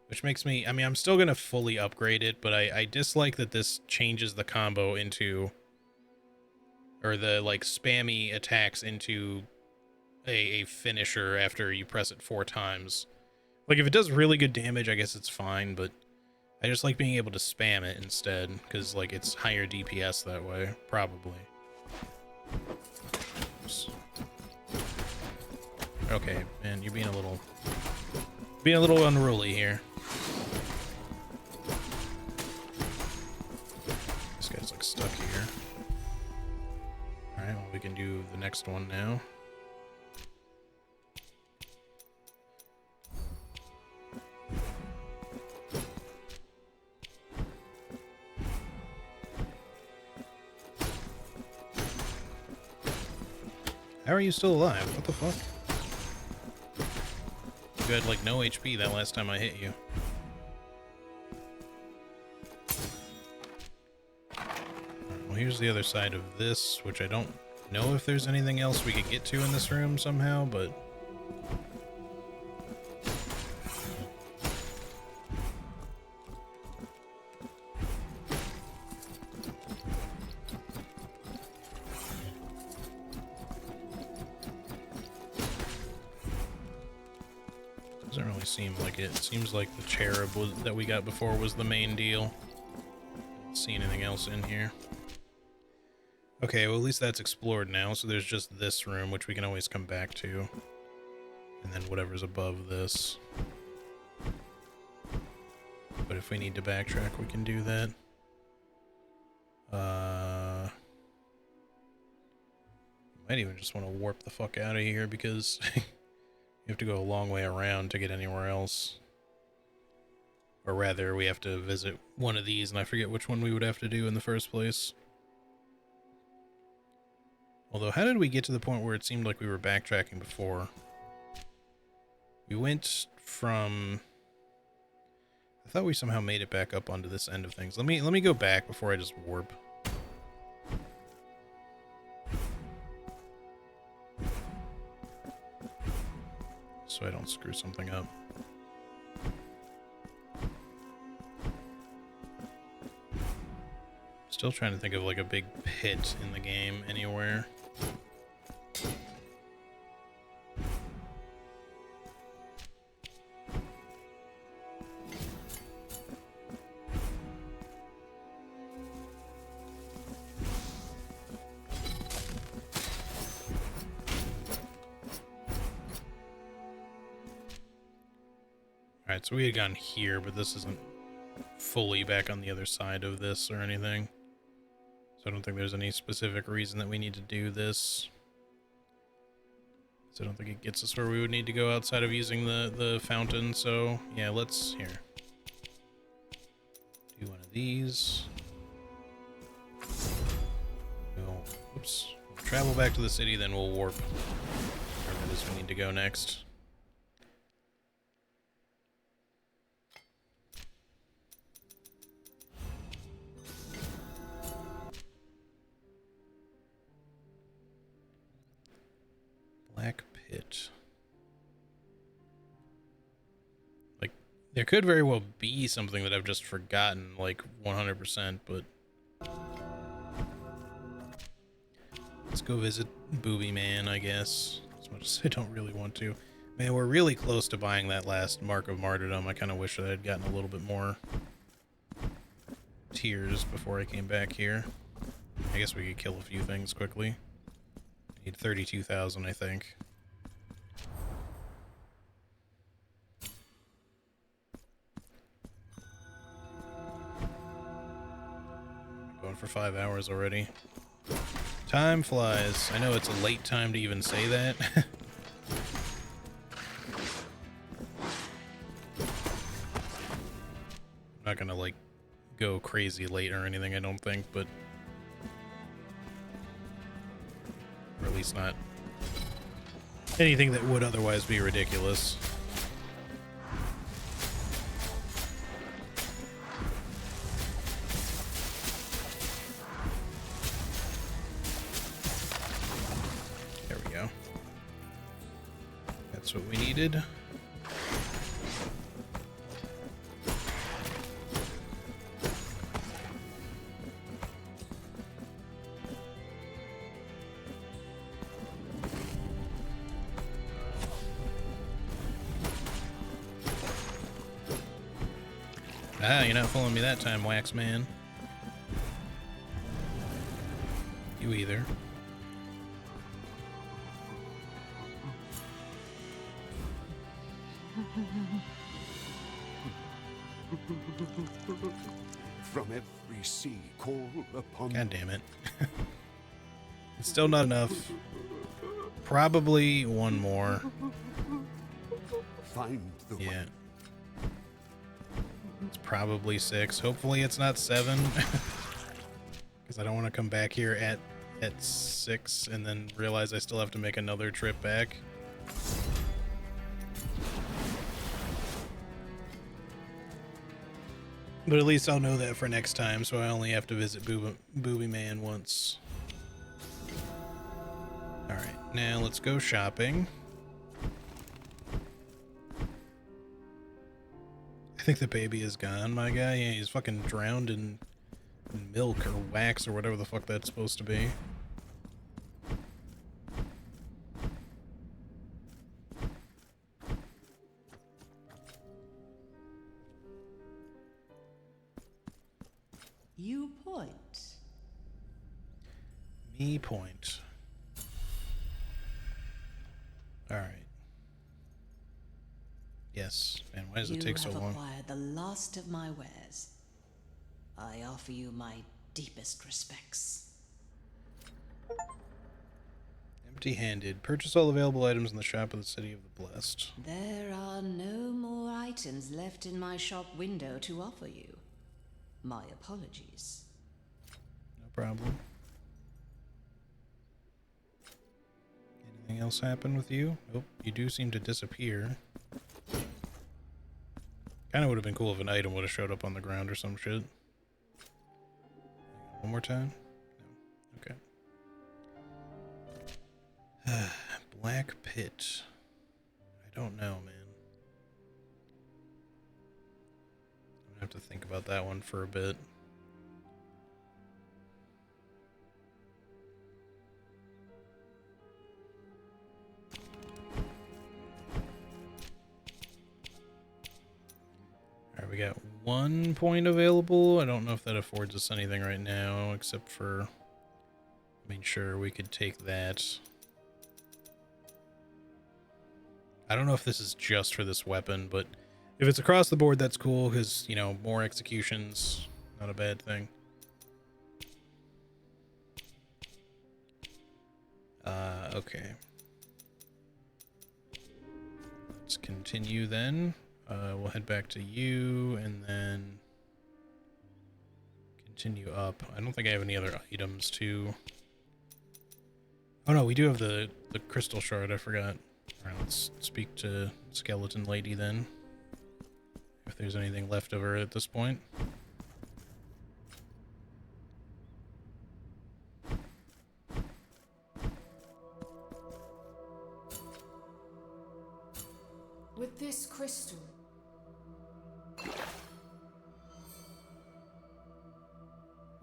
Which makes me... I mean, I'm still going to fully upgrade it, but I dislike that this changes the combo into... or the, like, spammy attacks into a finisher after you press it 4 times. Like, if it does really good damage, I guess it's fine, but... I just like being able to spam it instead, because, like, it's higher DPS that way, probably. Oops. Okay, man, you're being a little unruly here. This guy's, like, stuck here. Alright, well, we can do the next one now. How are you still alive? What the fuck? You had like no HP that last time I hit you. Well, here's the other side of this, which I don't know if there's anything else we could get to in this room somehow, but... Doesn't really seem like it. It seems like the cherub that we got before was the main deal. Don't see anything else in here. Okay, well at least that's explored now, so there's just this room, which we can always come back to. And then whatever's above this. But if we need to backtrack, we can do that. Might even just want to warp the fuck out of here, because... You have to go a long way around to get anywhere else. Or rather, we have to visit one of these, and I forget which one we would have to do in the first place. Although, how did we get to the point where it seemed like we were backtracking before? We went from... I thought we somehow made it back up onto this end of things. Let me go back before I just warp. So I don't screw something up. Still trying to think of like a big pit in the game anywhere. Alright, so we had gone here, but this isn't fully back on the other side of this or anything. So I don't think there's any specific reason that we need to do this. So I don't think it gets us where we would need to go outside of using the fountain. So yeah, let's here. Do one of these. We'll, oops. We'll travel back to the city, then we'll warp wherever it is we need to go next. Black Pit. Like, there could very well be something that I've just forgotten, like 100%, but let's go visit Booby Man, I guess. As much as I don't really want to. Man, we're really close to buying that last Mark of Martyrdom. I kind of wish that I had gotten a little bit more tears before I came back here. I guess we could kill a few things quickly. Need 32,000, I think. Going for 5 hours already. Time flies. I know it's a late time to even say that. I'm not gonna, like, go crazy late or anything, I don't think, but... Or at least not anything that would otherwise be ridiculous. There we go. That's what we needed. Ah, you're not fooling me that time, Wax Man. You either. From every sea, call upon. God damn it. It's still not enough. Probably one more. Find the yeah. It's probably 6. Hopefully it's not 7. Because I don't want to come back here at 6 and then realize I still have to make another trip back. But at least I'll know that for next time, so I only have to visit Booby Man once. Alright, now let's go shopping. I think the baby is gone, my guy. Yeah, he's fucking drowned in milk or wax or whatever the fuck that's supposed to be. You point. Me point. Alright. Yes. Man, why does it take so long? You have acquired the last of my wares. I offer you my deepest respects. Empty-handed. Purchase all available items in the shop of the City of the Blessed. There are no more items left in my shop window to offer you. My apologies. No problem. Anything else happen with you? Nope. You do seem to disappear. Kind of would have been cool if an item would have showed up on the ground or some shit. One more time? No. Okay. Black Pit. I don't know, man. I'm gonna have to think about that one for a bit. Alright, we got 1 point available. I don't know if that affords us anything right now, except for... I mean, sure, we could take that. I don't know if this is just for this weapon, but if it's across the board, that's cool, because, you know, more executions, not a bad thing. Okay. Let's continue then. We'll head back to you, and then continue up. I don't think I have any other items to... Oh no, we do have the crystal shard, I forgot. Alright, let's speak to Skeleton Lady then. If there's anything left of her at this point. With this crystal,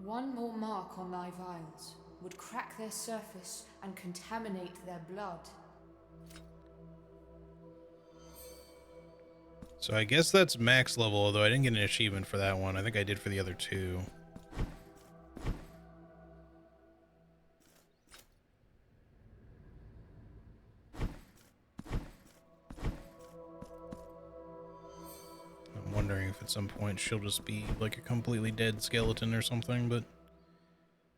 one more mark on thy vials would crack their surface and contaminate their blood. So I guess that's max level, although I didn't get an achievement for that one. I think I did for the other two. I'm wondering if at some point she'll just be like a completely dead skeleton or something, but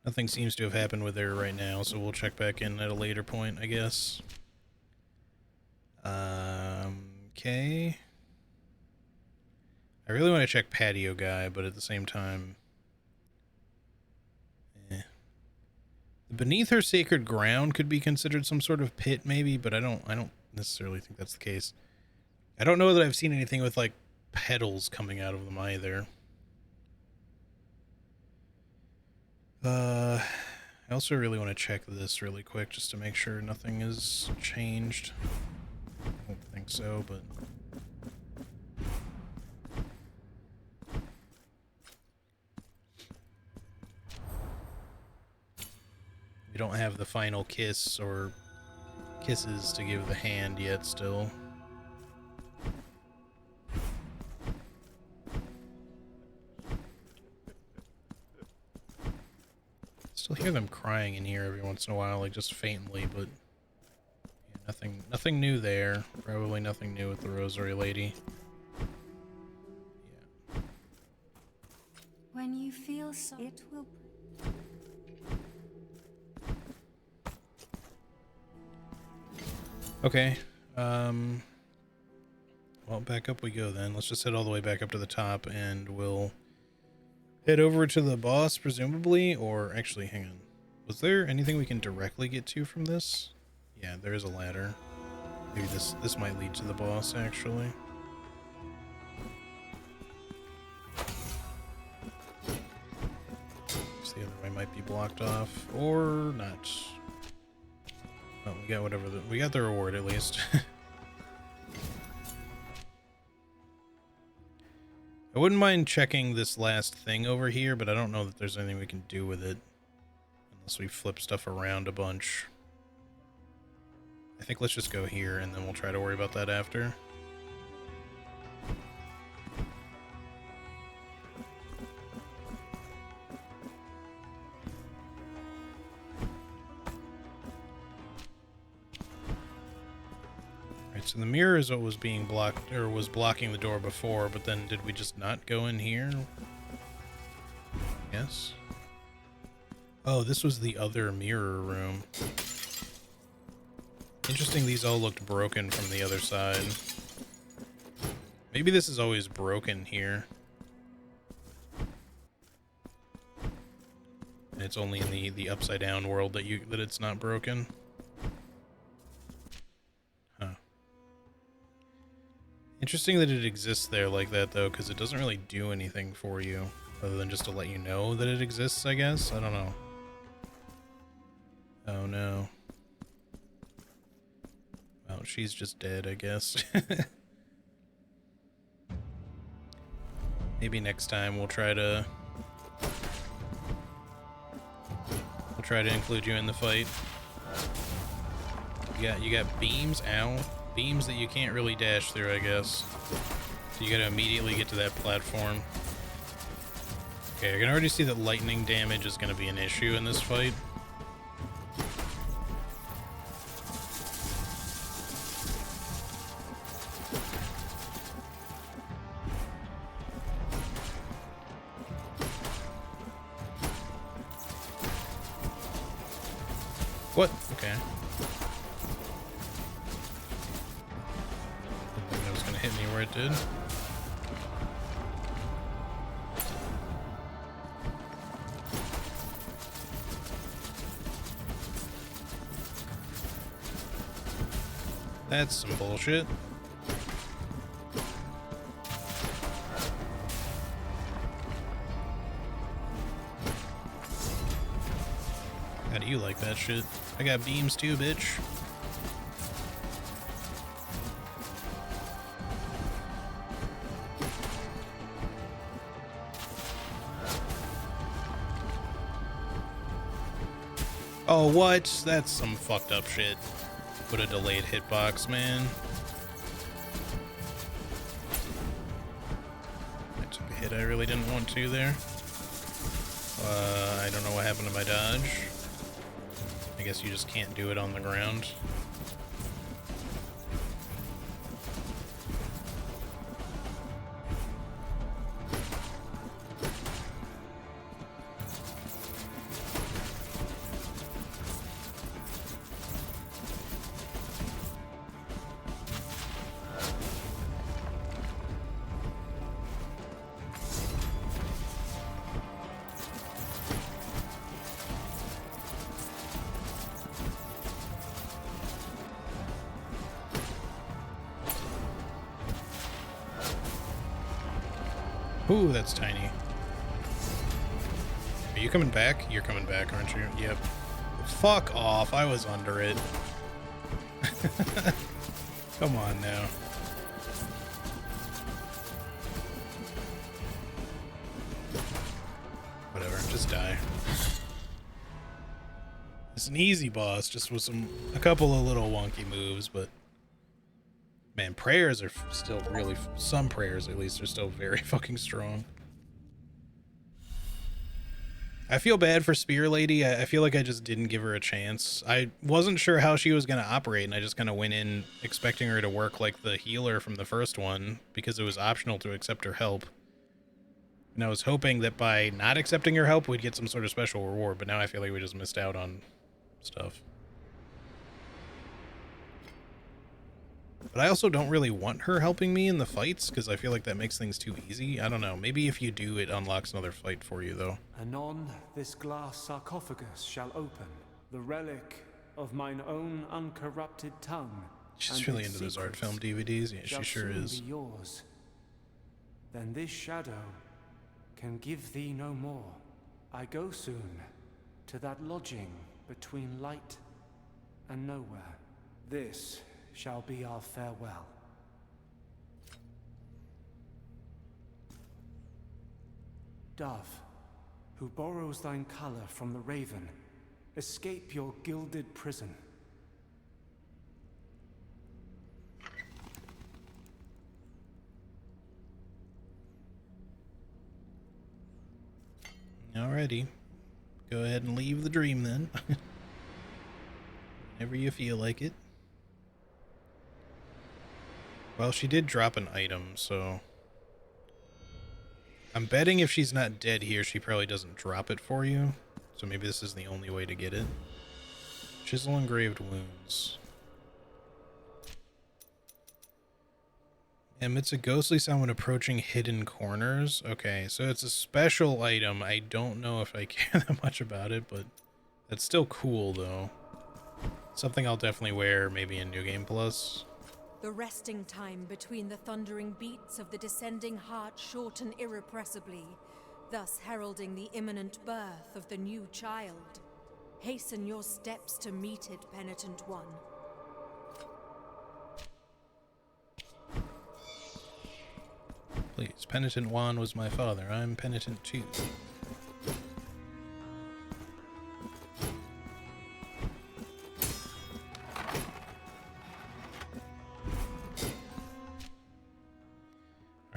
nothing seems to have happened with her right now, so we'll check back in at a later point, I guess. Okay. I really want to check Patio Guy, but at the same time... Beneath her sacred ground could be considered some sort of pit, maybe, but I don't necessarily think that's the case. I don't know that I've seen anything with, like, petals coming out of them either. I also really want to check this really quick just to make sure nothing is changed. I don't think so, but... We don't have the final kiss or kisses to give the hand yet still. Still hear them crying in here every once in a while, like just faintly, but yeah, nothing new there. Probably nothing new with the Rosary Lady. Yeah. When you feel so, it will. Okay. Well, back up we go then. Let's just head all the way back up to the top, and we'll head over to the boss, presumably, or actually, hang on. Was there anything we can directly get to from this? Yeah, there is a ladder. Maybe this might lead to the boss, actually. So the other way might be blocked off, or not. Oh, we got whatever we got the reward at least. I wouldn't mind checking this last thing over here, but I don't know that there's anything we can do with it. Unless we flip stuff around a bunch. I think let's just go here, and then we'll try to worry about that after. Right, so the mirror is what was being blocked, or was blocking the door before, but then did we just not go in here? Yes. Oh, this was the other mirror room. Interesting, these all looked broken from the other side. Maybe this is always broken here. And it's only in the upside down world that it's not broken. Huh. Interesting that it exists there like that though, because it doesn't really do anything for you other than just to let you know that it exists, I guess. I don't know. Oh no. Well, she's just dead, I guess. Maybe next time we'll try to include you in the fight. You got beams, ow. Beams that you can't really dash through, I guess. So you gotta immediately get to that platform. Okay, I can already see that lightning damage is gonna be an issue in this fight. What? Okay. Didn't think that was gonna hit me where it did. That's some bullshit. How do you like that shit? I got beams too, bitch. Oh, what? That's some fucked up shit. Put a delayed hitbox, man. I took a hit I really didn't want to there. I don't know what happened to my dodge. I guess you just can't do it on the ground. Ooh, that's tiny. Are you coming back? You're coming back, aren't you? Yep. Fuck off. I was under it. Come on now. Whatever, just die. It's an easy boss, just with a couple of little wonky moves, but man, prayers are still really, some prayers at least are still very fucking strong. I feel bad for Spear Lady. I feel like I just didn't give her a chance. I wasn't sure how she was going to operate, and I just kind of went in expecting her to work like the healer from the first one, because it was optional to accept her help. And I was hoping that by not accepting her help, we'd get some sort of special reward, but now I feel like we just missed out on stuff. But I also don't really want her helping me in the fights, because I feel like that makes things too easy. I don't know. Maybe if you do, it unlocks another fight for you, though. Anon, this glass sarcophagus shall open, the relic of mine own uncorrupted tongue. She's really into those art film DVDs. Yeah, she sure is. Be yours. Then this shadow can give thee no more. I go soon to that lodging between light and nowhere. This shall be our farewell. Dove, who borrows thine color from the raven, escape your gilded prison. Alrighty. Go ahead and leave the dream then. Whenever you feel like it. Well, she did drop an item, so I'm betting if she's not dead here, she probably doesn't drop it for you. So maybe this is the only way to get it. Chisel engraved wounds. Emits a ghostly sound when approaching hidden corners. Okay, so it's a special item. I don't know if I care that much about it, but that's still cool, though. Something I'll definitely wear, maybe in New Game Plus. The resting time between the thundering beats of the descending heart shorten irrepressibly, thus heralding the imminent birth of the new child. Hasten your steps to meet it, Penitent One. Please, Penitent One was my father. I'm Penitent 2.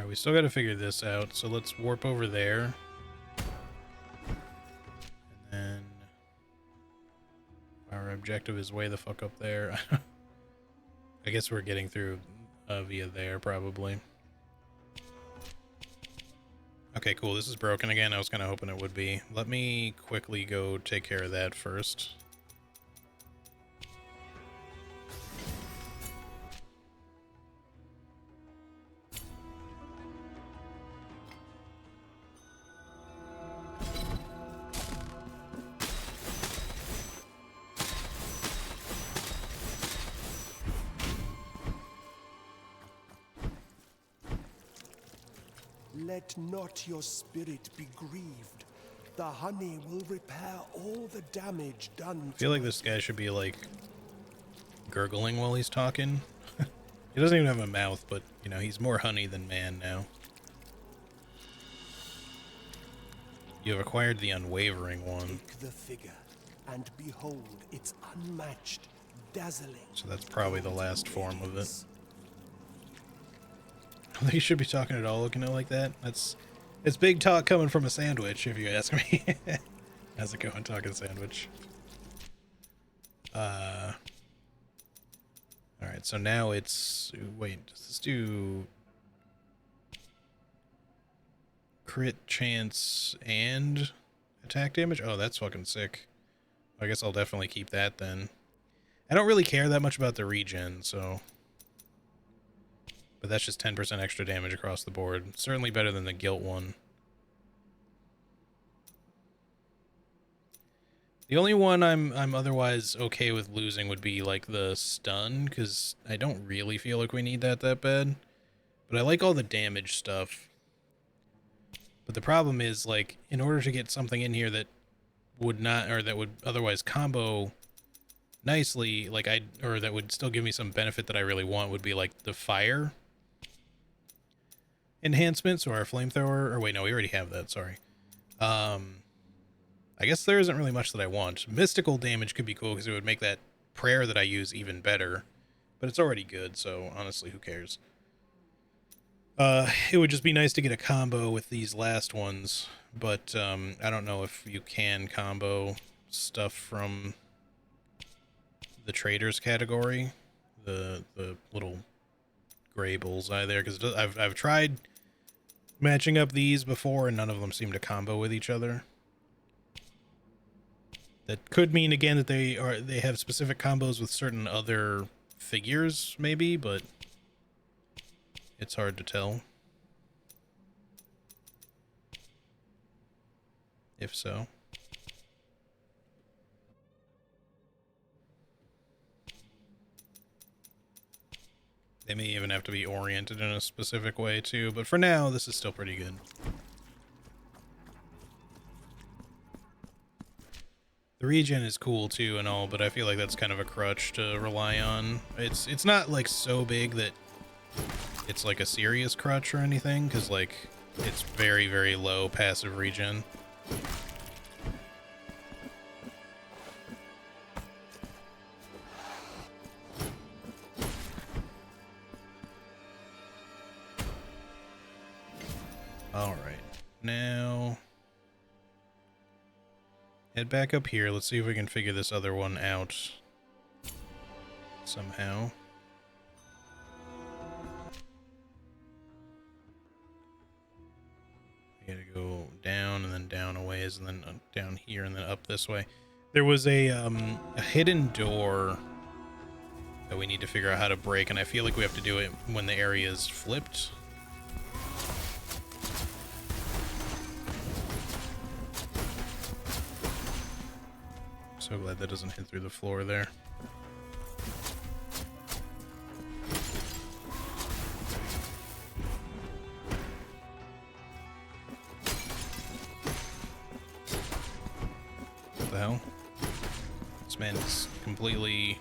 Alright, we still got to figure this out, so let's warp over there. And then our objective is way the fuck up there. I guess we're getting through via there, probably. Okay, cool. This is broken again. I was kind of hoping it would be. Let me quickly go take care of that first. Let not your spirit be grieved. The honey will repair all the damage done. I feel like this guy should be, like, gurgling while he's talking. He doesn't even have a mouth, but, you know, he's more honey than man now. You have acquired the unwavering one. Take the figure, and behold its unmatched, dazzling. So that's probably the last form of it. I don't think you should be talking at all looking at it like that. It's big talk coming from a sandwich, if you ask me. How's it going, talking sandwich? Alright, so now it's... Wait, does this do... crit chance and attack damage? Oh, that's fucking sick. I guess I'll definitely keep that then. I don't really care that much about the regen, so... But that's just 10% extra damage across the board. Certainly better than the guilt one. The only one I'm otherwise okay with losing would be like the stun, because I don't really feel like we need that bad. But I like all the damage stuff. But the problem is, like, in order to get something in here that would not, or that would otherwise combo nicely, like or that would still give me some benefit that I really want, would be like the fire enhancements or our flamethrower. Or wait, no, we already have that, sorry. I guess there isn't really much that I want. Mystical damage could be cool because it would make that prayer that I use even better. But it's already good, so honestly, who cares? It would just be nice to get a combo with these last ones, but I don't know if you can combo stuff from the traders category, the little gray bullseye there, because I've tried matching up these before and none of them seem to combo with each other. That could mean again that they have specific combos with certain other figures maybe, but it's hard to tell. If so. They may even have to be oriented in a specific way too, but for now, this is still pretty good. The regen is cool too and all, but I feel like that's kind of a crutch to rely on. It's not like so big that it's like a serious crutch or anything, because like it's very, very low passive regen. All right, now head back up here. Let's see if we can figure this other one out somehow. We gotta go down and then down a ways and then down here and then up this way. There was a hidden door that we need to figure out how to break, and I feel like we have to do it when the area is flipped. So glad that doesn't hit through the floor there. What the hell? This man is completely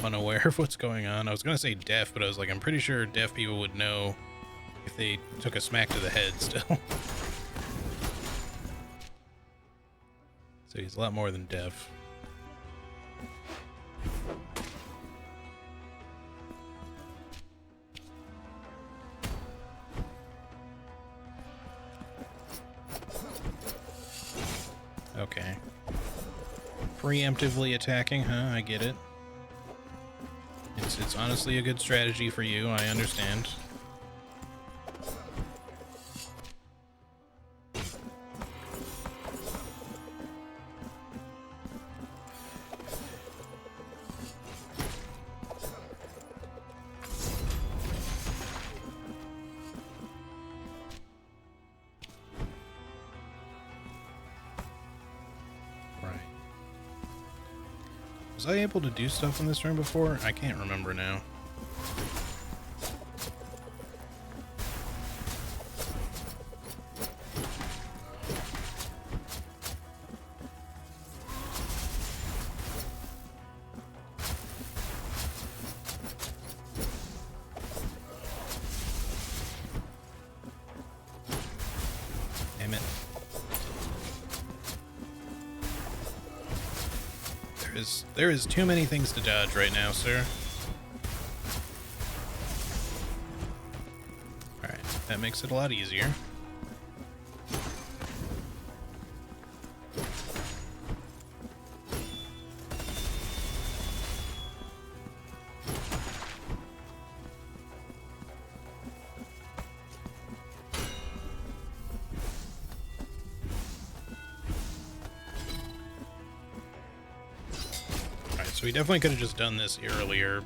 unaware of what's going on. I was gonna say deaf, but I was like, I'm pretty sure deaf people would know if they took a smack to the head still. So he's a lot more than deaf. Okay. Preemptively attacking, huh? I get it. It's honestly a good strategy for you, I understand. Was I able to do stuff in this room before? I can't remember now. Damn it. There is too many things to dodge right now, sir. Alright, that makes it a lot easier. So we definitely could have just done this earlier.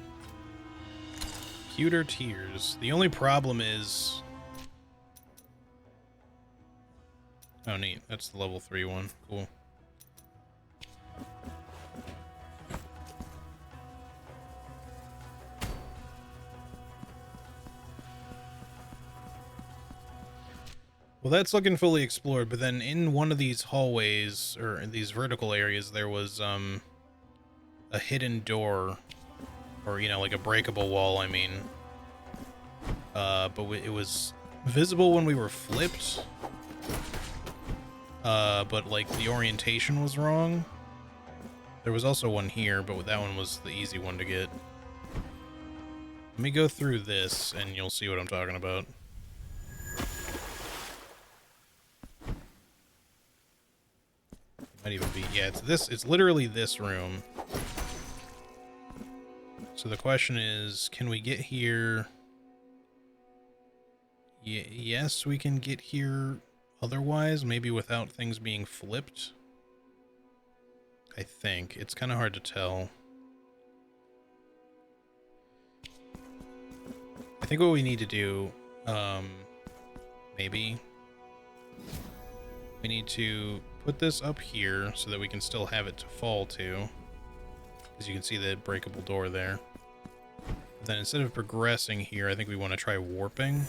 Pewter Tears. The only problem is... Oh, neat. That's the level 3 one. Cool. Well, that's looking fully explored, but then in one of these hallways, or in these vertical areas, there was, a hidden door, or, you know, like a breakable wall, I mean. But it was visible when we were flipped. But, like, the orientation was wrong. There was also one here, but that one was the easy one to get. Let me go through this, and you'll see what I'm talking about. Might even be, yeah, it's literally this room. So the question is, can we get here? Yes, we can get here otherwise, maybe without things being flipped. I think. It's kind of hard to tell. I think what we need to do, maybe, we need to put this up here so that we can still have it to fall to. As you can see the breakable door there. But then instead of progressing here, I think we want to try warping.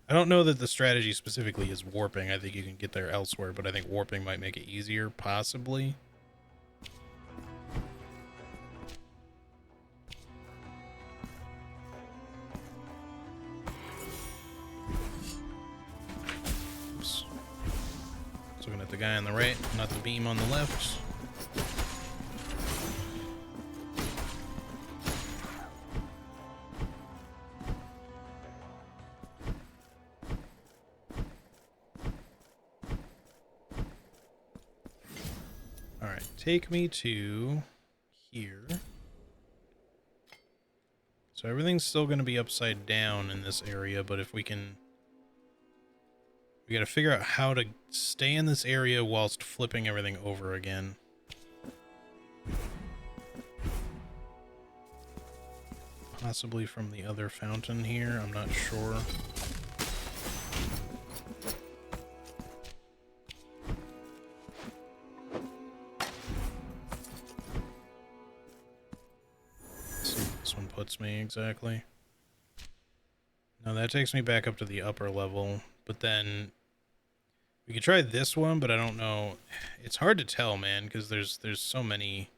I don't know that the strategy specifically is warping. I think you can get there elsewhere, but I think warping might make it easier, possibly. Oops. Looking at the guy on the right, not the beam on the left. Take me to here. So everything's still going to be upside down in this area, but if we can... We got to figure out how to stay in this area whilst flipping everything over again. Possibly from the other fountain here, I'm not sure. Puts me exactly. Now that takes me back up to the upper level, but then we could try this one, but I don't know. It's hard to tell, man, because there's so many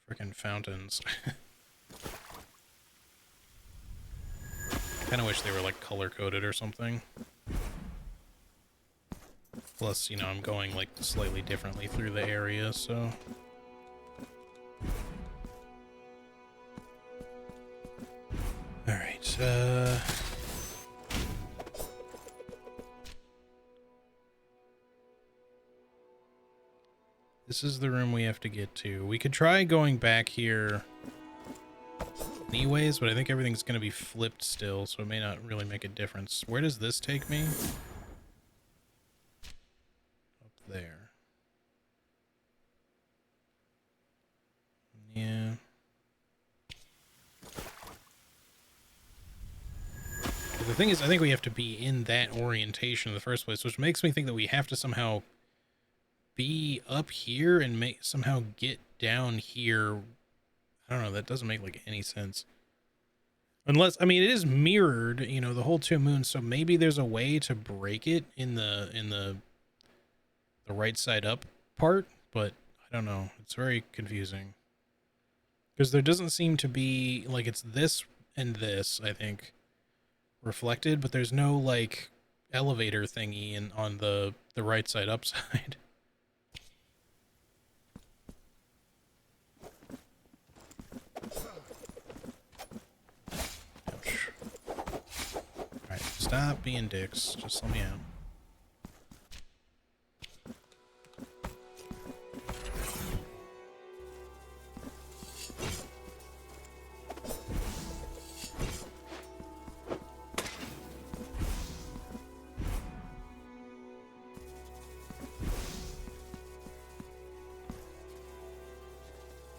freaking fountains. Kind of wish they were like color coded or something. Plus, you know, I'm going like slightly differently through the area, so. Alright, This is the room we have to get to. We could try going back here anyways, but I think everything's going to be flipped still, so it may not really make a difference. Where does this take me? Up there. Yeah. The thing is, I think we have to be in that orientation in the first place, which makes me think that we have to somehow be up here and somehow get down here. I don't know, that doesn't make like any sense. Unless, I mean, it is mirrored, you know, the whole two moons, so maybe there's a way to break it in the right side up part, but I don't know. It's very confusing. Because there doesn't seem to be, like, it's this and this, I think, reflected, but there's no, like, elevator thingy on the right side up side. Alright, stop being dicks. Just let me out.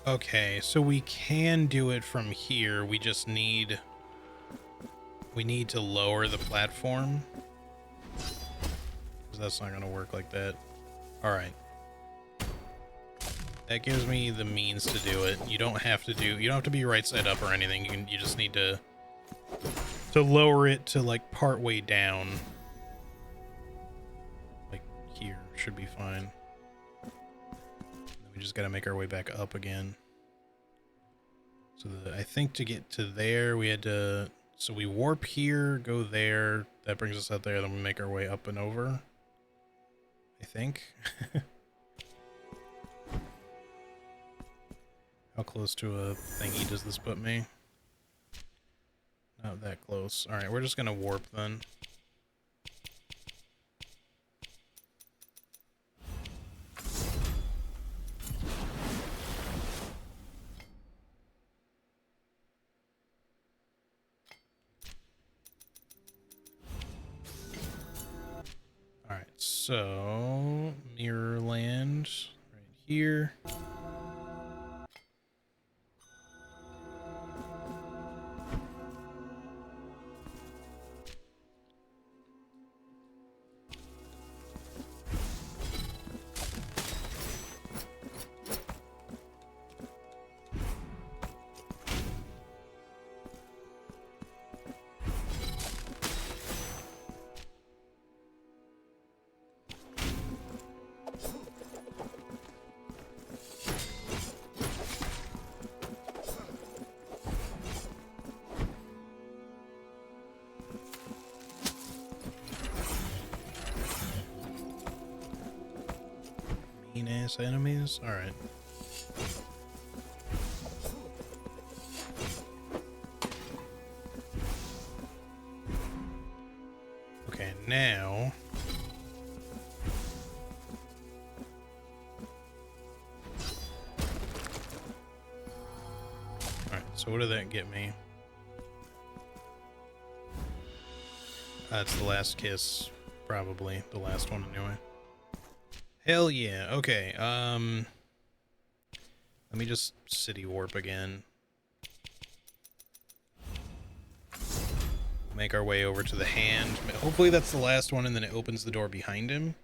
Okay, so we can do it from here. We just need... We need to lower the platform. Because that's not going to work like that. Alright. That gives me the means to do it. You don't have to be right side up or anything. You just need to lower it to like part way down. Like here should be fine. We just got to make our way back up again. So I think to get to there we had to, so we warp here, go there, that brings us out there, then we make our way up and over. I think. How close to a thingy does this put me? Not that close. Alright, we're just gonna warp then. Alright, so Mirrorland right here. Mean-ass enemies? Alright. Okay, now... Alright, so what did that get me? That's the last kiss. Probably. The last one, anyway. Hell yeah. Okay, let me just city warp again. Make our way over to the hand. Hopefully that's the last one and then it opens the door behind him.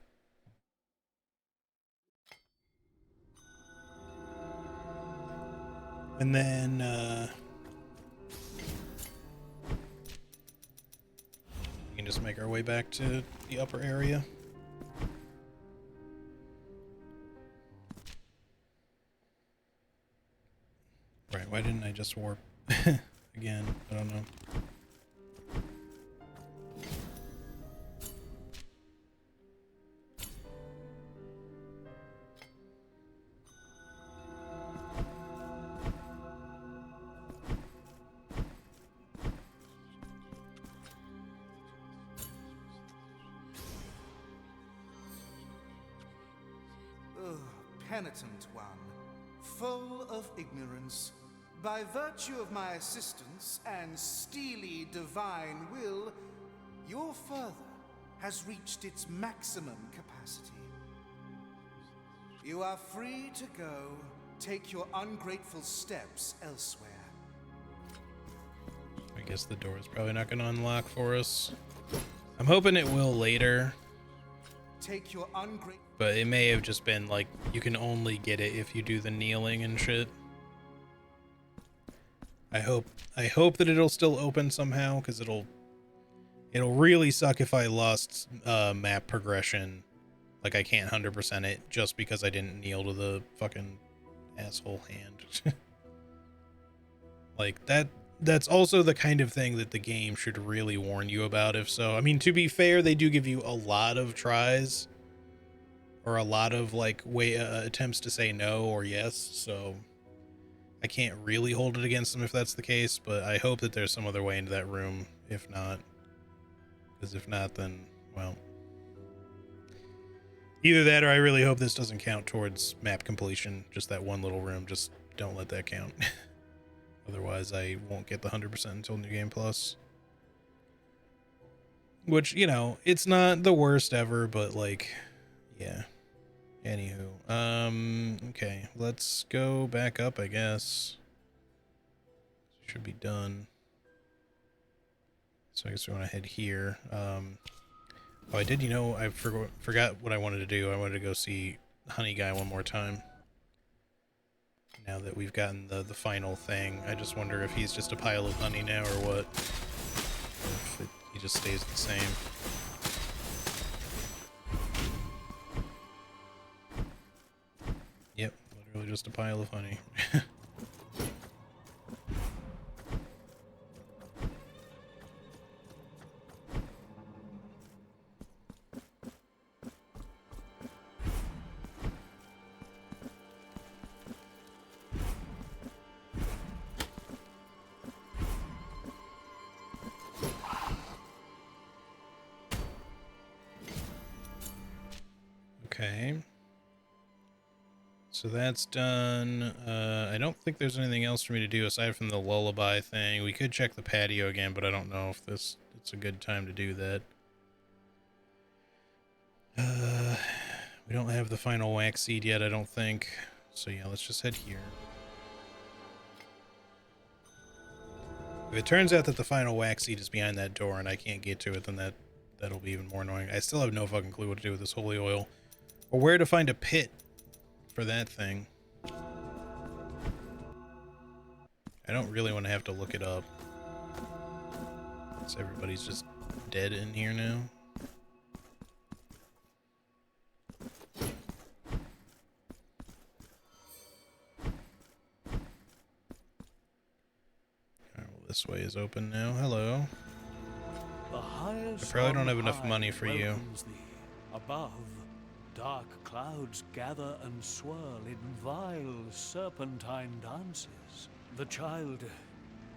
And then, we can just make our way back to the upper area. Right, why didn't I just warp again? I don't know. penitent one, full of ignorance. By virtue of my assistance and steely divine will, your fervor has reached its maximum capacity. You are free to go. Take your ungrateful steps elsewhere. I guess the door is probably not going to unlock for us. I'm hoping it will later. Take your ungrateful... But it may have just been like, you can only get it if you do the kneeling and shit. I hope that it'll still open somehow, because it'll really suck if I lost map progression. Like I can't 100% it just because I didn't kneel to the fucking asshole hand. Like that's also the kind of thing that the game should really warn you about, if so. I mean, to be fair, they do give you a lot of tries or a lot of like attempts to say no or yes, so I can't really hold it against them if that's the case, but I hope that there's some other way into that room if not. Because if not, then, well, either that or I really hope this doesn't count towards map completion. Just that one little room, just don't let that count. Otherwise, I won't get the 100% until New Game Plus. Which, you know, it's not the worst ever, but like, yeah. Anywho, okay, let's go back up, I guess. Should be done. So I guess we want to head here. Oh, I did, you know, I forgot what I wanted to do. I wanted to go see Honey Guy one more time. Now that we've gotten the final thing, I just wonder if he's just a pile of honey now or what. If he just stays the same. Yep, literally just a pile of honey. Okay. So that's done. I don't think there's anything else for me to do aside from the lullaby thing. We could check the patio again, but I don't know if it's a good time to do that. We don't have the final wax seed yet, I don't think. So yeah, let's just head here. If it turns out that the final wax seed is behind that door and I can't get to it, then that'll be even more annoying. I still have no fucking clue what to do with this holy oil. Or where to find a pit for that thing. I don't really want to have to look it up. So everybody's just dead in here now. Alright, well, this way is open now. Hello. I probably don't have enough money for you. Above, dark clouds gather and swirl in vile serpentine dances. The child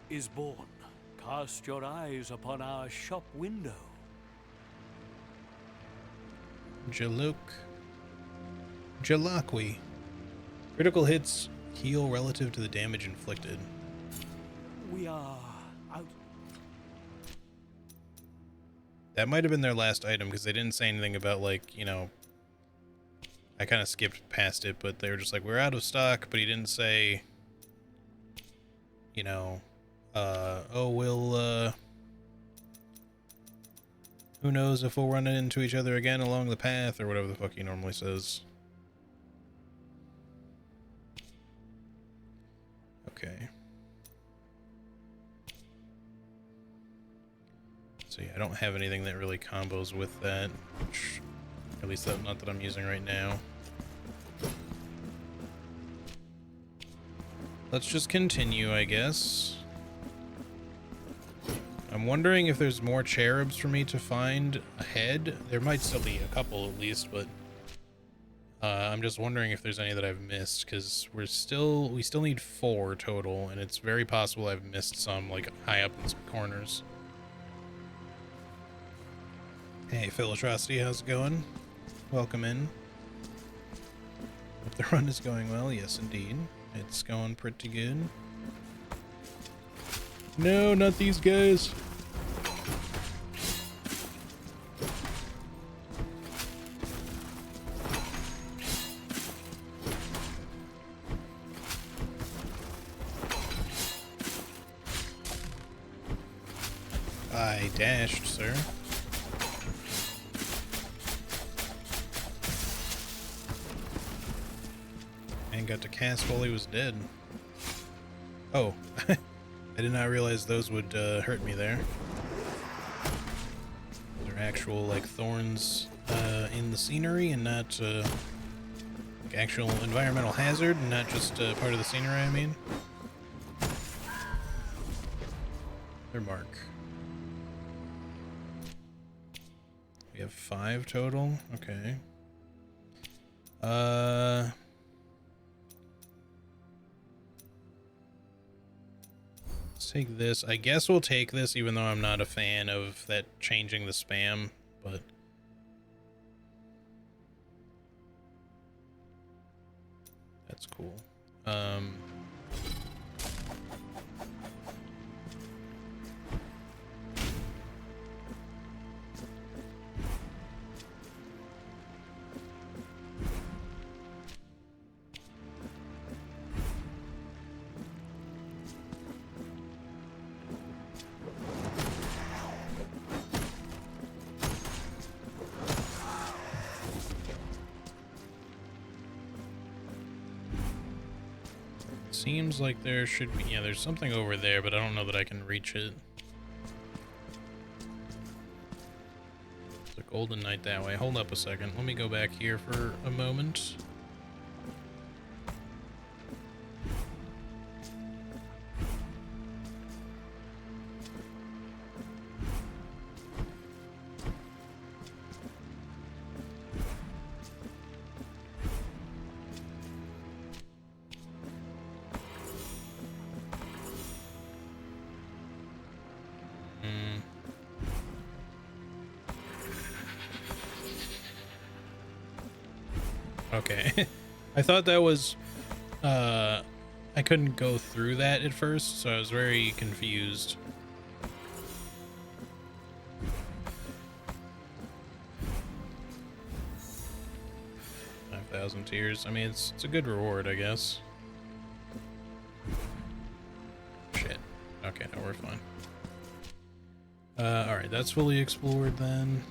is born. Cast your eyes upon our shop window. Jalakwi. Critical hits heal relative to the damage inflicted. We are out. That might have been their last item because they didn't say anything about, like, you know, I kind of skipped past it, but they were just like, we're out of stock, but he didn't say, you know, oh, we'll, who knows if we'll run into each other again along the path, or whatever the fuck he normally says. Okay. So yeah, I don't have anything that really combos with that. At least not that I'm using right now. Let's just continue, I guess. I'm wondering if there's more cherubs for me to find ahead. There might still be a couple at least, but I'm just wondering if there's any that I've missed, because we still need 4 total, and it's very possible I've missed some, like, high up in some corners. Hey, Philotrosity, how's it going? Welcome in. Hope The run is going well. Yes, indeed. It's going pretty good. No, not these guys. I dashed, sir. And got to cast while he was dead. Oh, I did not realize those would hurt me there. They're actual, like, thorns in the scenery and not like actual environmental hazard and not just part of the scenery, I mean. Their mark. We have 5 total. Okay. Let's take this. I guess we'll take this, even though I'm not a fan of that changing the spam, but that's cool. Seems like there should be, yeah, there's something over there, but I don't know that I can reach it. It's a golden knight that way. Hold up a second. Let me go back here for a moment. Okay. I thought that was, I couldn't go through that at first, so I was very confused. $5,000 tears. I mean, it's a good reward, I guess. Shit. Okay, no, we're fine. Alright, that's fully explored then.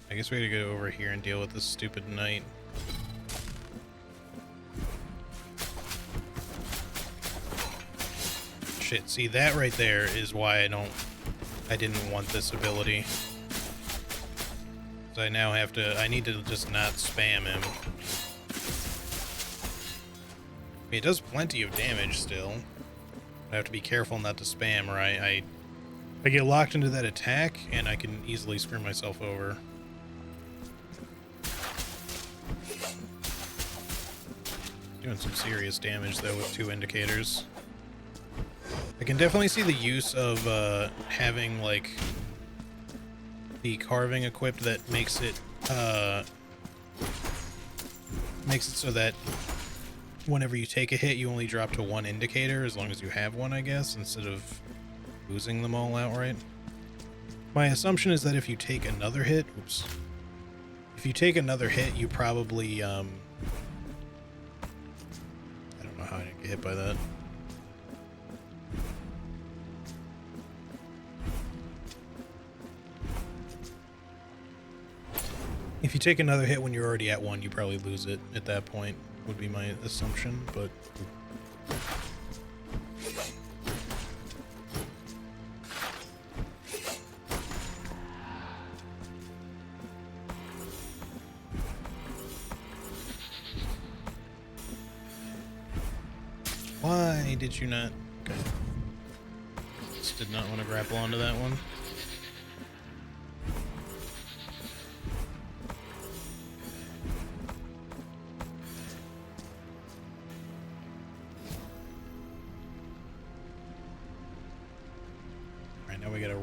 I guess we gotta go over here and deal with this stupid knight. Shit, see, that right there is why I didn't want this ability. So I now have to, I need to just not spam him. I mean, it does plenty of damage still. I have to be careful not to spam, or I get locked into that attack and I can easily screw myself over. Doing some serious damage though with 2 indicators. I can definitely see the use of having like the carving equipped that makes it so that whenever you take a hit you only drop to 1 indicator as long as you have one, I guess, instead of losing them all outright. My assumption is that if you take another hit, if you take another hit you probably I don't know how I didn't get hit by that. If you take another hit when you're already at 1, you probably lose it at that point, would be my assumption, but... Why did you not... Okay. Just did not want to grapple onto that one.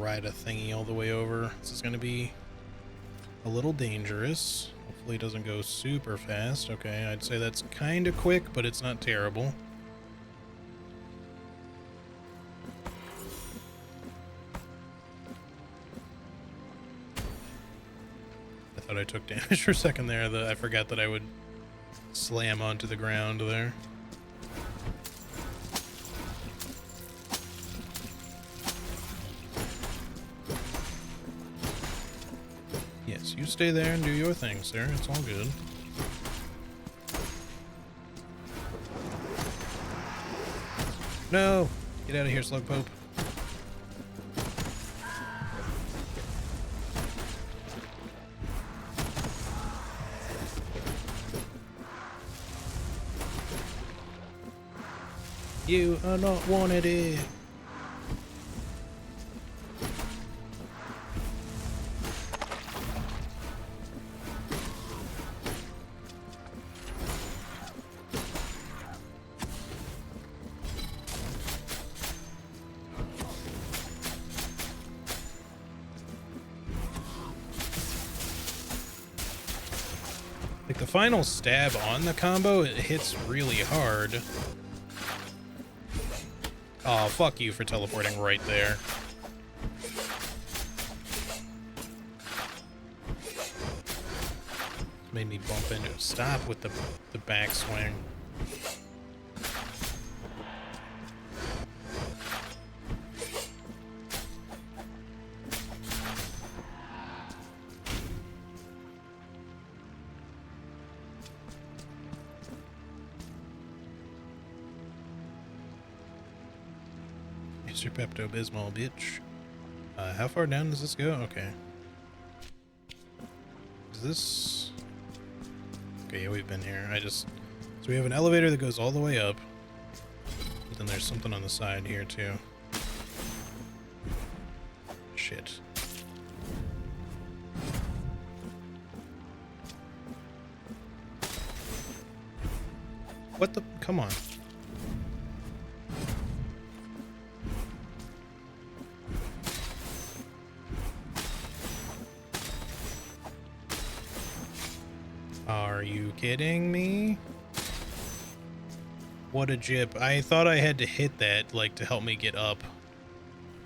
ride a thingy all the way over. This is going to be a little dangerous. Hopefully it doesn't go super fast. Okay, I'd say that's kind of quick, but it's not terrible. I thought I took damage for a second there. I forgot that I would slam onto the ground there. Yes, you stay there and do your thing, sir. It's all good. No! Get out of here, Slug Pope. You are not wanted here. Like the final stab on the combo, it hits really hard. Oh, fuck you for teleporting right there. Made me bump into it. Stop with the backswing. Your Pepto-Bismol, bitch. How far down does this go? Okay. Is this... Okay, yeah, we've been here. So we have an elevator that goes all the way up. But then there's something on the side here, too. Shit. What the... Come on. Are you kidding me? What a jip. I thought I had to hit that, like, to help me get up.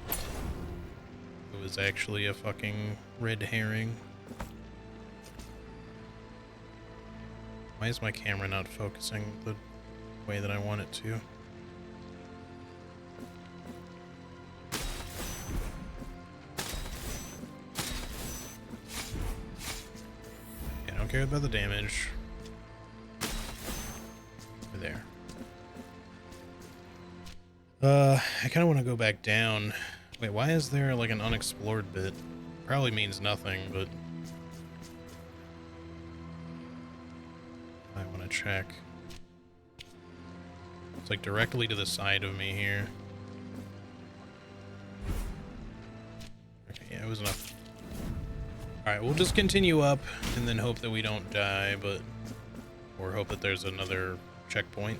It was actually a fucking red herring. Why is my camera not focusing the way that I want it to? Don't care about the damage. We're there. I kind of want to go back down. Wait, why is there like an unexplored bit? Probably means nothing, but I want to check. It's like directly to the side of me here. Okay, yeah, it was enough. Alright, we'll just continue up and then hope that we don't die, or hope that there's another checkpoint.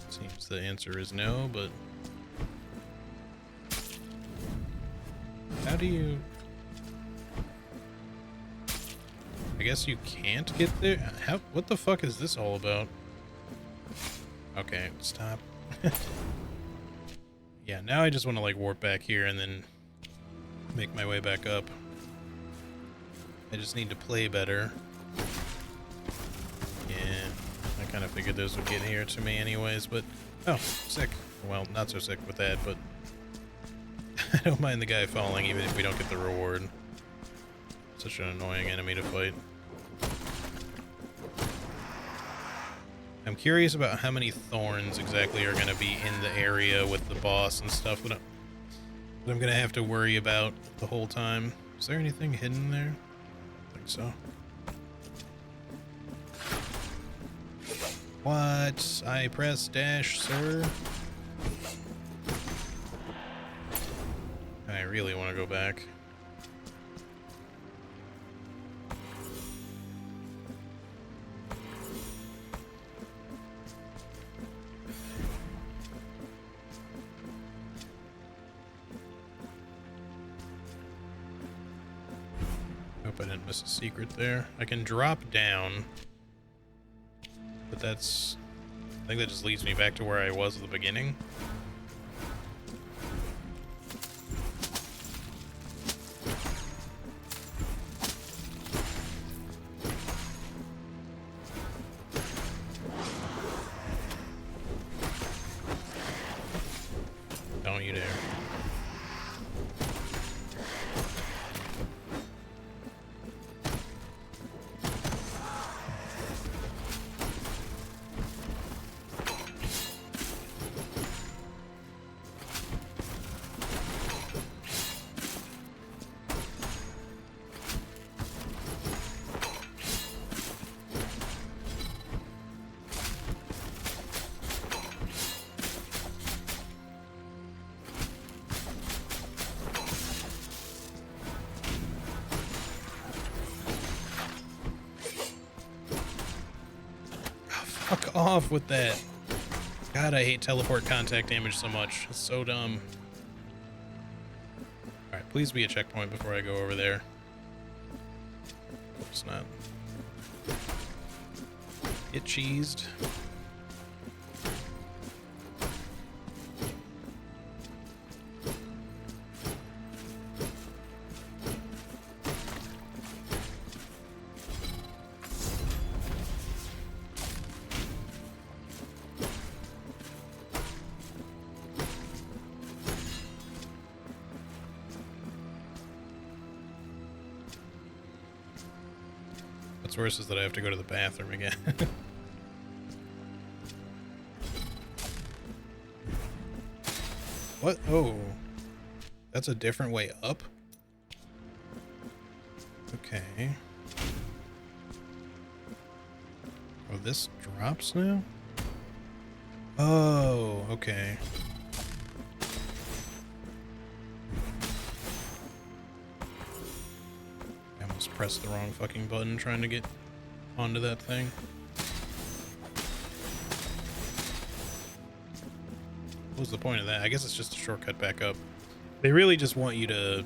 Seems the answer is no, but how do you... I guess you can't get there? What the fuck is this all about? Okay, stop. Yeah, now I just want to like warp back here and then make my way back up. I just need to play better. Yeah, I kind of figured those would get here to me anyways, but... Oh, sick. Well, not so sick with that, but... I don't mind the guy falling even if we don't get the reward. Such an annoying enemy to fight. I'm curious about how many thorns exactly are going to be in the area with the boss and stuff that I'm going to have to worry about the whole time. Is there anything hidden there? I think so. What? I press dash, sir? I really want to go back. Hope I didn't miss a secret there. I can drop down, but that's... I think that just leads me back to where I was at the beginning. Don't you dare. Fuck off with that. God, I hate teleport contact damage so much. It's so dumb. Alright, please be a checkpoint before I go over there. It's not. Get cheesed. What's worse is that I have to go to the bathroom again. What? Oh. That's a different way up? Okay. Oh, this drops now? Oh, okay. I almost pressed the wrong fucking button trying to get onto that thing. What was the point of that? I guess it's just a shortcut back up. They really just want you to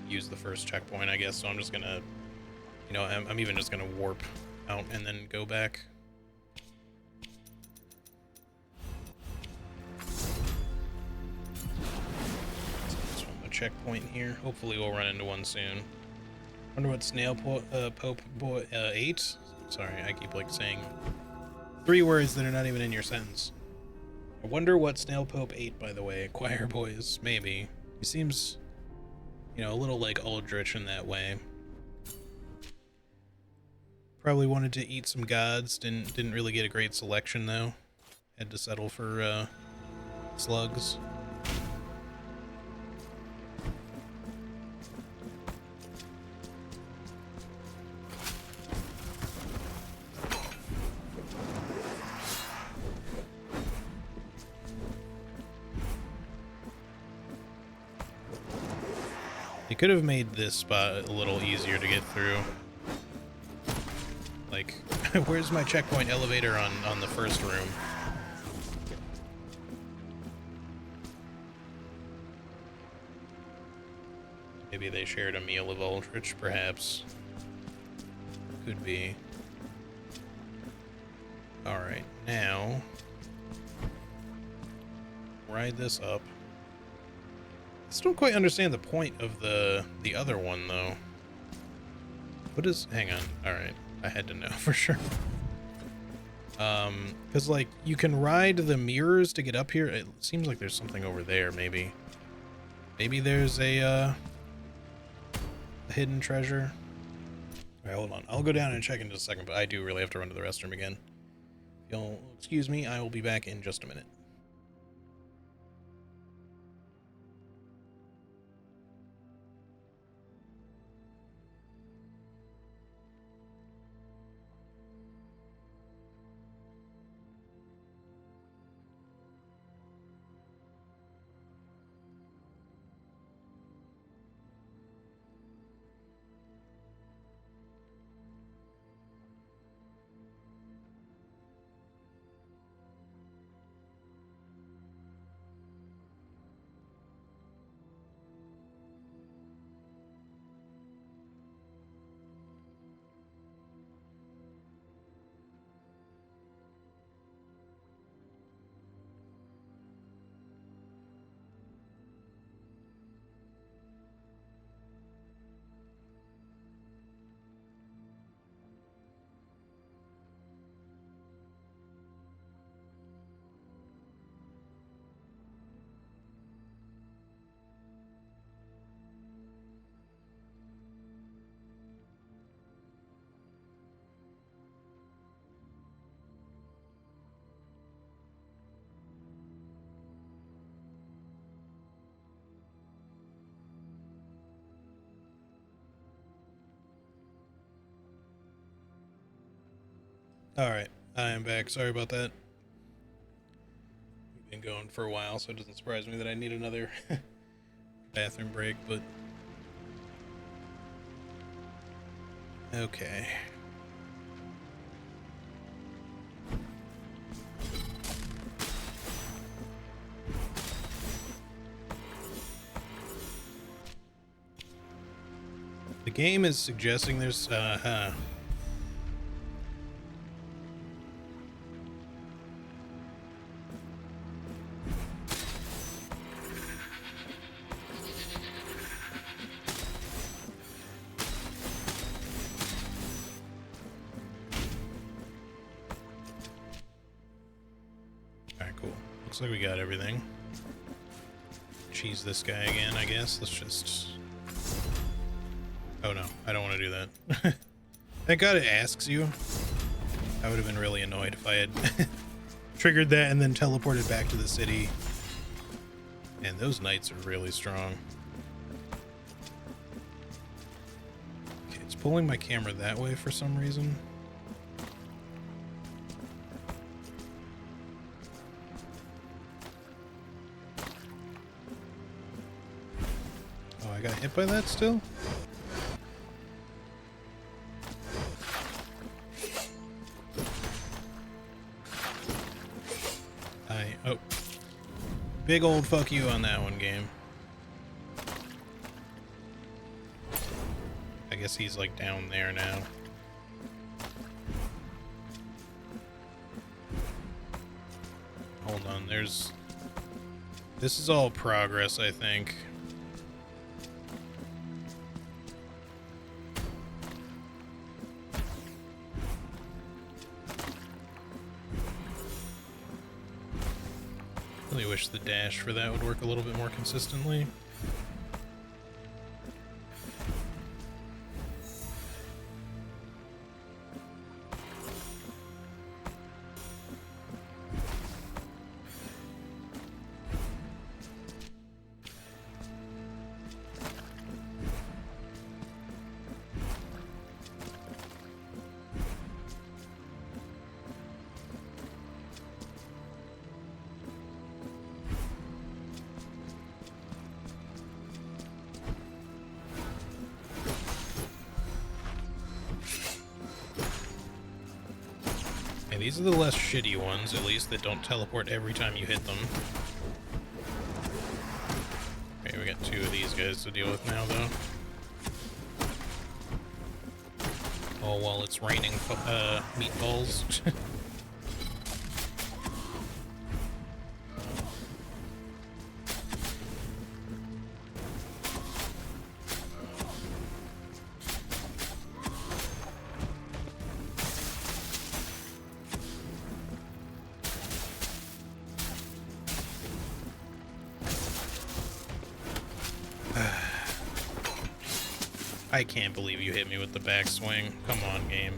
use the first checkpoint, I guess, so I'm just gonna, you know, I'm even just gonna warp out and then go back. This one, the checkpoint here. Hopefully we'll run into one soon. Wonder what Pope Boy 8? Sorry, I keep like saying 3 words that are not even in your sentence. I wonder what Snail Pope 8, by the way. Choir Boys, maybe. He seems, you know, a little like Aldrich in that way. Probably wanted to eat some gods. Didn't really get a great selection though. Had to settle for slugs. You could have made this spot a little easier to get through. Like, where's my checkpoint elevator on the first room? Maybe they shared a meal of Aldrich, perhaps. Could be. Alright, now... ride this up. I still don't quite understand the point of the other one, though. What is... hang on. Alright. I had to know for sure. Because, like, you can ride the mirrors to get up here. It seems like there's something over there, maybe. Maybe there's a hidden treasure. Alright, hold on. I'll go down and check in just a second, but I do really have to run to the restroom again. If you'll excuse me, I will be back in just a minute. Alright, I am back. Sorry about that. We've been going for a while, so it doesn't surprise me that I need another bathroom break, but... Okay. The game is suggesting there's, Alright, cool. Looks like we got everything. Cheese this guy again, I guess. Let's just... Oh no, I don't want to do that. Thank God it asks you. I would have been really annoyed if I had triggered that and then teleported back to the city. And those knights are really strong. Okay, it's pulling my camera that way for some reason. Oh, I got hit by that still? Oh. Big old fuck you on that one, game. I guess he's like down there now. Hold on, there's... This is all progress, I think. Really wish the dash for that would work a little bit more consistently. Yeah, these are the less shitty ones, at least, that don't teleport every time you hit them. Okay, we got two of these guys to deal with now, though. All while it's raining meatballs. I can't believe you hit me with the backswing. Come on, game.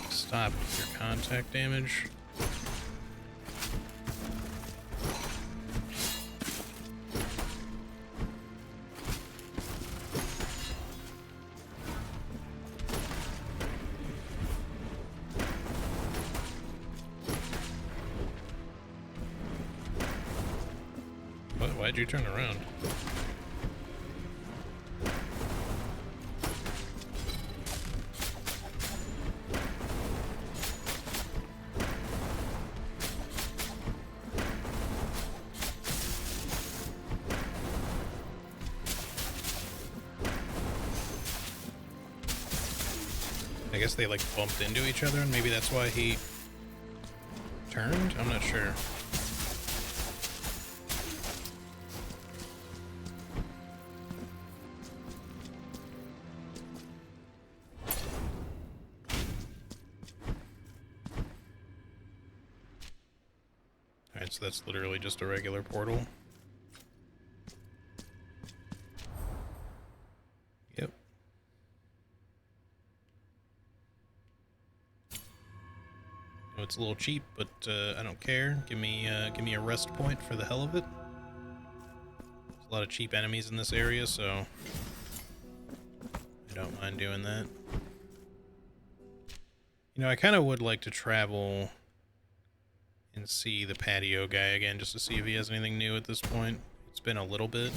Stop your contact damage. Why'd you turn around? I guess they like bumped into each other and maybe that's why he turned? I'm not sure. Alright, so that's literally just a regular portal. Yep. know it's a little cheap, but I don't care. Give me a rest point for the hell of it. There's a lot of cheap enemies in this area, so I don't mind doing that. You know, I kind of would like to travel and see the patio guy again, just to see if he has anything new at this point. It's been a little bit.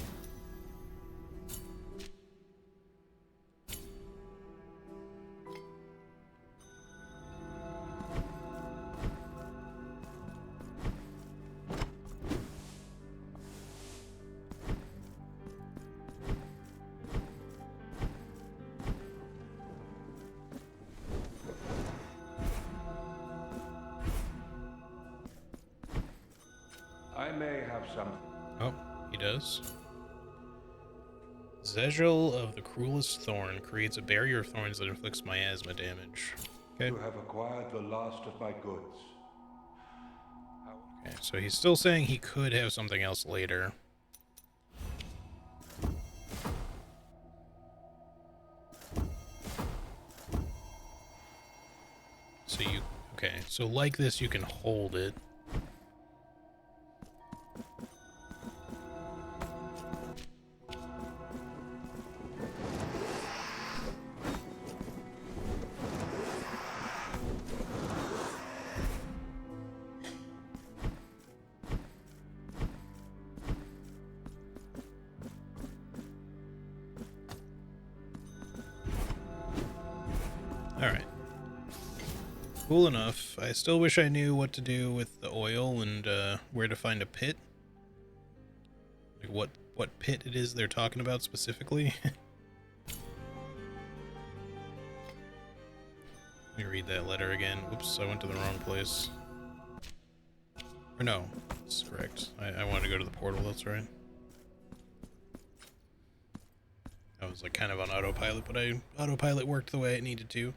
I may have some. Oh, he does. Zegel of the Cruelest Thorn creates a barrier of thorns that inflicts miasma damage. Okay. You have acquired the last of my goods. Okay, so he's still saying he could have something else later. So you, okay, so like this you can hold it. Alright. Cool enough. I still wish I knew what to do with the oil and where to find a pit. Like what pit it is they're talking about specifically. Let me read that letter again. Whoops, I went to the wrong place. Or no, that's correct. I wanted to go to the portal, that's right. I was like kind of on autopilot, but autopilot worked the way it needed to.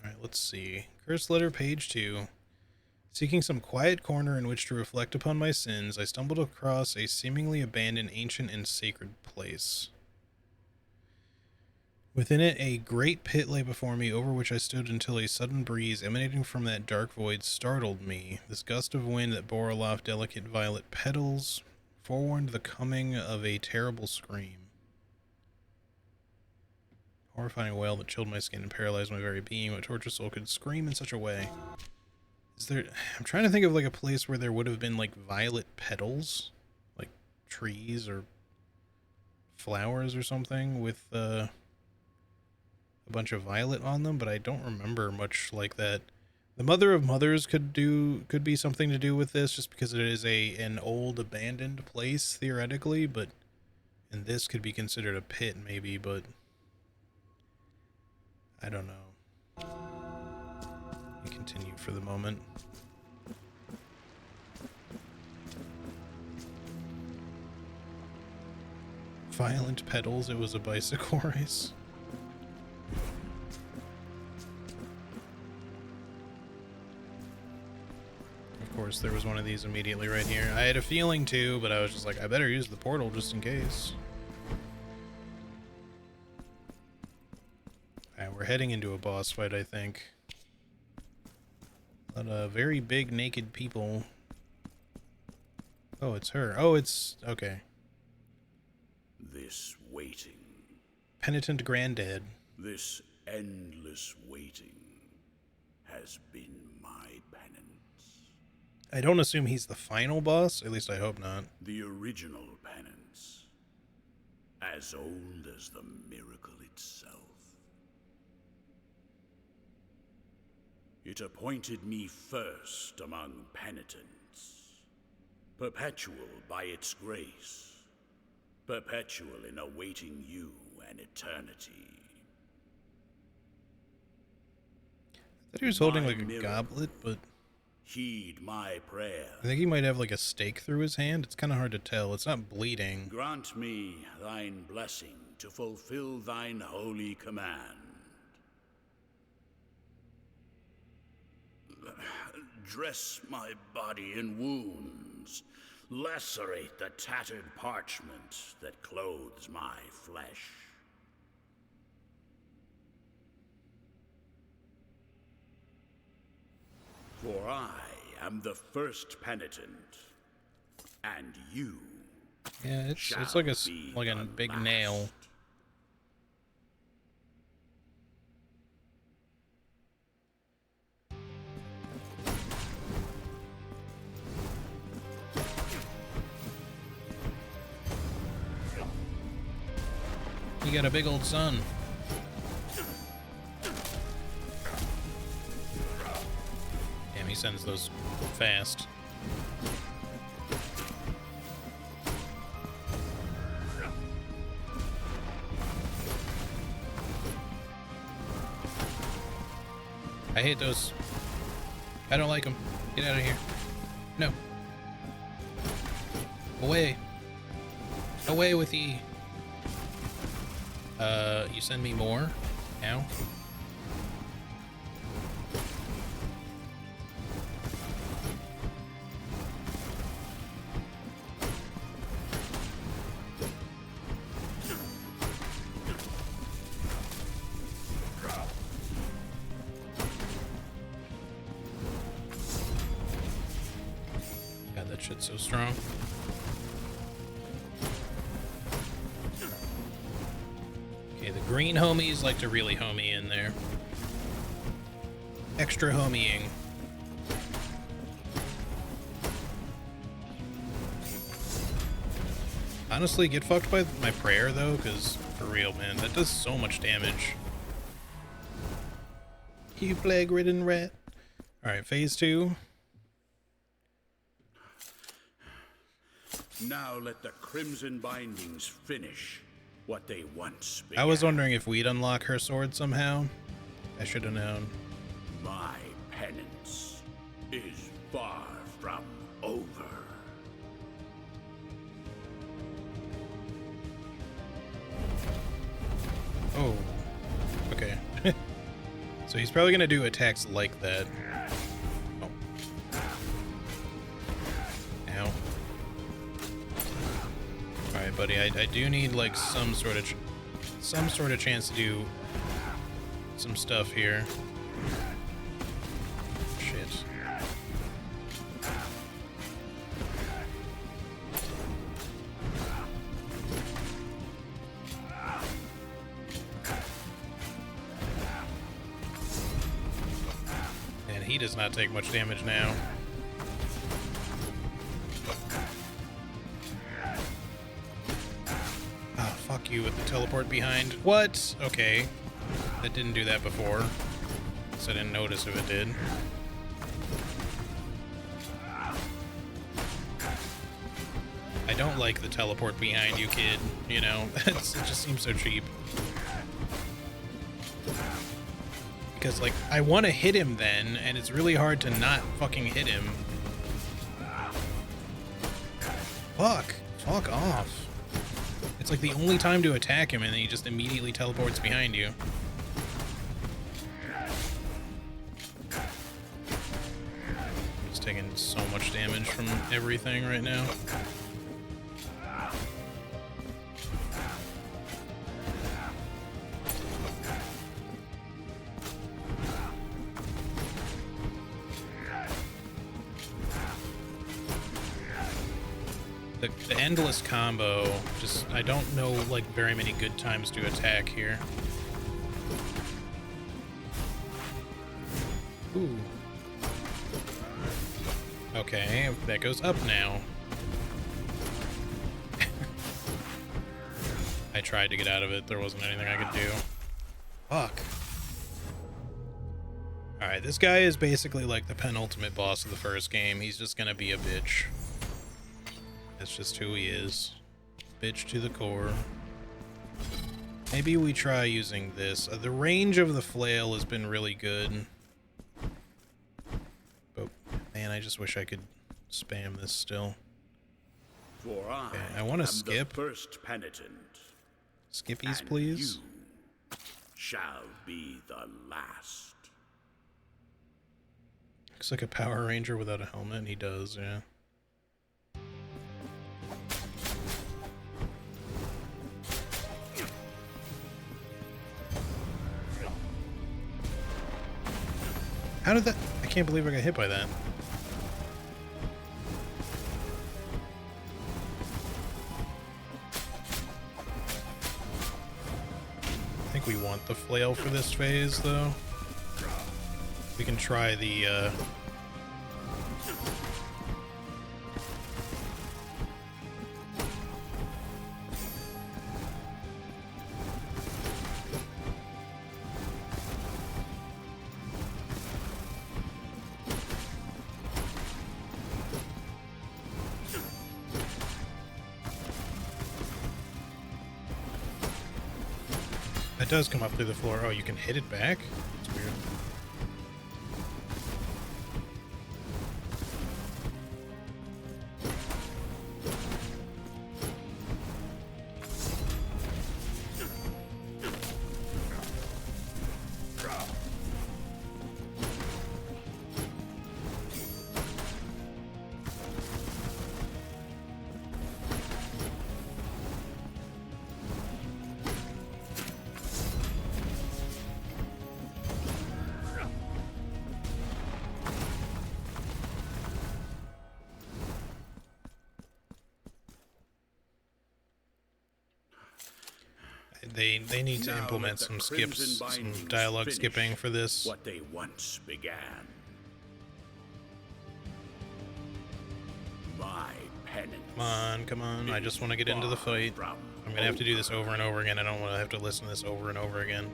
Alright, let's see. Cursed letter, page 2. Seeking some quiet corner in which to reflect upon my sins, I stumbled across a seemingly abandoned ancient and sacred place. Within it, a great pit lay before me, over which I stood until a sudden breeze emanating from that dark void startled me. This gust of wind that bore aloft delicate violet petals forewarned the coming of a terrible scream. Horrifying wail that chilled my skin and paralyzed my very being. What tortured soul could scream in such a way? Is there... I'm trying to think of like a place where there would have been like violet petals, like trees or flowers or something with a bunch of violet on them, but I don't remember much like that. The Mother of Mothers could be something to do with this, just because it is an old abandoned place theoretically, but and this could be considered a pit maybe, but I don't know. Let me continue for the moment. Violent petals, it was a bicycle race. Of course, there was one of these immediately right here. I had a feeling too, but I was just like, I better use the portal just in case. Alright, we're heading into a boss fight, I think. A lot of very big naked people. Oh, it's her. Oh, it's... okay. This waiting. Penitent Granddad. This endless waiting has been my penance. I don't assume he's the final boss. At least I hope not. The original penance. As old as the miracle itself. It appointed me first among penitents. Perpetual by its grace. Perpetual in awaiting you an eternity. I thought he was holding like a goblet, but... Heed my prayer. I think he might have like a stake through his hand. It's kind of hard to tell. It's not bleeding. Grant me thine blessing to fulfill thine holy command. Dress my body in wounds. lacerate the tattered parchment that clothes my flesh. For I am the first penitent, and you Yeah, it's shall like a be like a the big last. nail. You got a big old son. Damn, he sends those fast. I hate those. I don't like them. Get out of here. No. Away. Away with ye. You send me more? Now? God, that shit's so strong. Okay, the green homies like to really homie in there. Extra homieing. Honestly, get fucked by my prayer though, because for real, man, that does so much damage. You plague-ridden rat. Alright, phase 2. Now let the Crimson Bindings finish what they once began. I was wondering if we'd unlock her sword somehow. I should have known. My penance is far from over. Oh. Okay. So he's probably gonna do attacks like that. Oh. Ow. Alright, buddy, I do need like some sort of chance to do some stuff here. Shit. And he does not take much damage now. Ah, fuck you with the teleport behind. What? Okay. That didn't do that before. So I didn't notice if it did. I don't like the teleport behind you, kid. You know, it just seems so cheap. Because, like, I want to hit him then, and it's really hard to not fucking hit him. Fuck. Fuck off. It's like the only time to attack him, and then he just immediately teleports behind you. Just taking so much damage from everything right now. The endless combo, just, I don't know, like, very many good times to attack here. Ooh. Okay, that goes up now. I tried to get out of it, there wasn't anything I could do. Fuck. Alright, this guy is basically like the penultimate boss of the first game. He's just gonna be a bitch. That's just who he is. Bitch to the core. Maybe we try using this. The range of the flail has been really good. But, man, I just wish I could spam this still. For Okay, I want to skip. The first penitent. Skippies, please. You shall be the last. Looks like a Power Ranger without a helmet. He does, yeah. How did that... I can't believe I got hit by that. I think we want the flail for this phase, though. We can try the, That does come up through the floor. Oh, you can hit it back? That's weird. They need to implement some skips, some dialogue skipping for this. What they once began. My penance. Come on, come on. I just want to get into the fight. I'm gonna have to do this over and over again. I don't want to have to listen to this over and over again.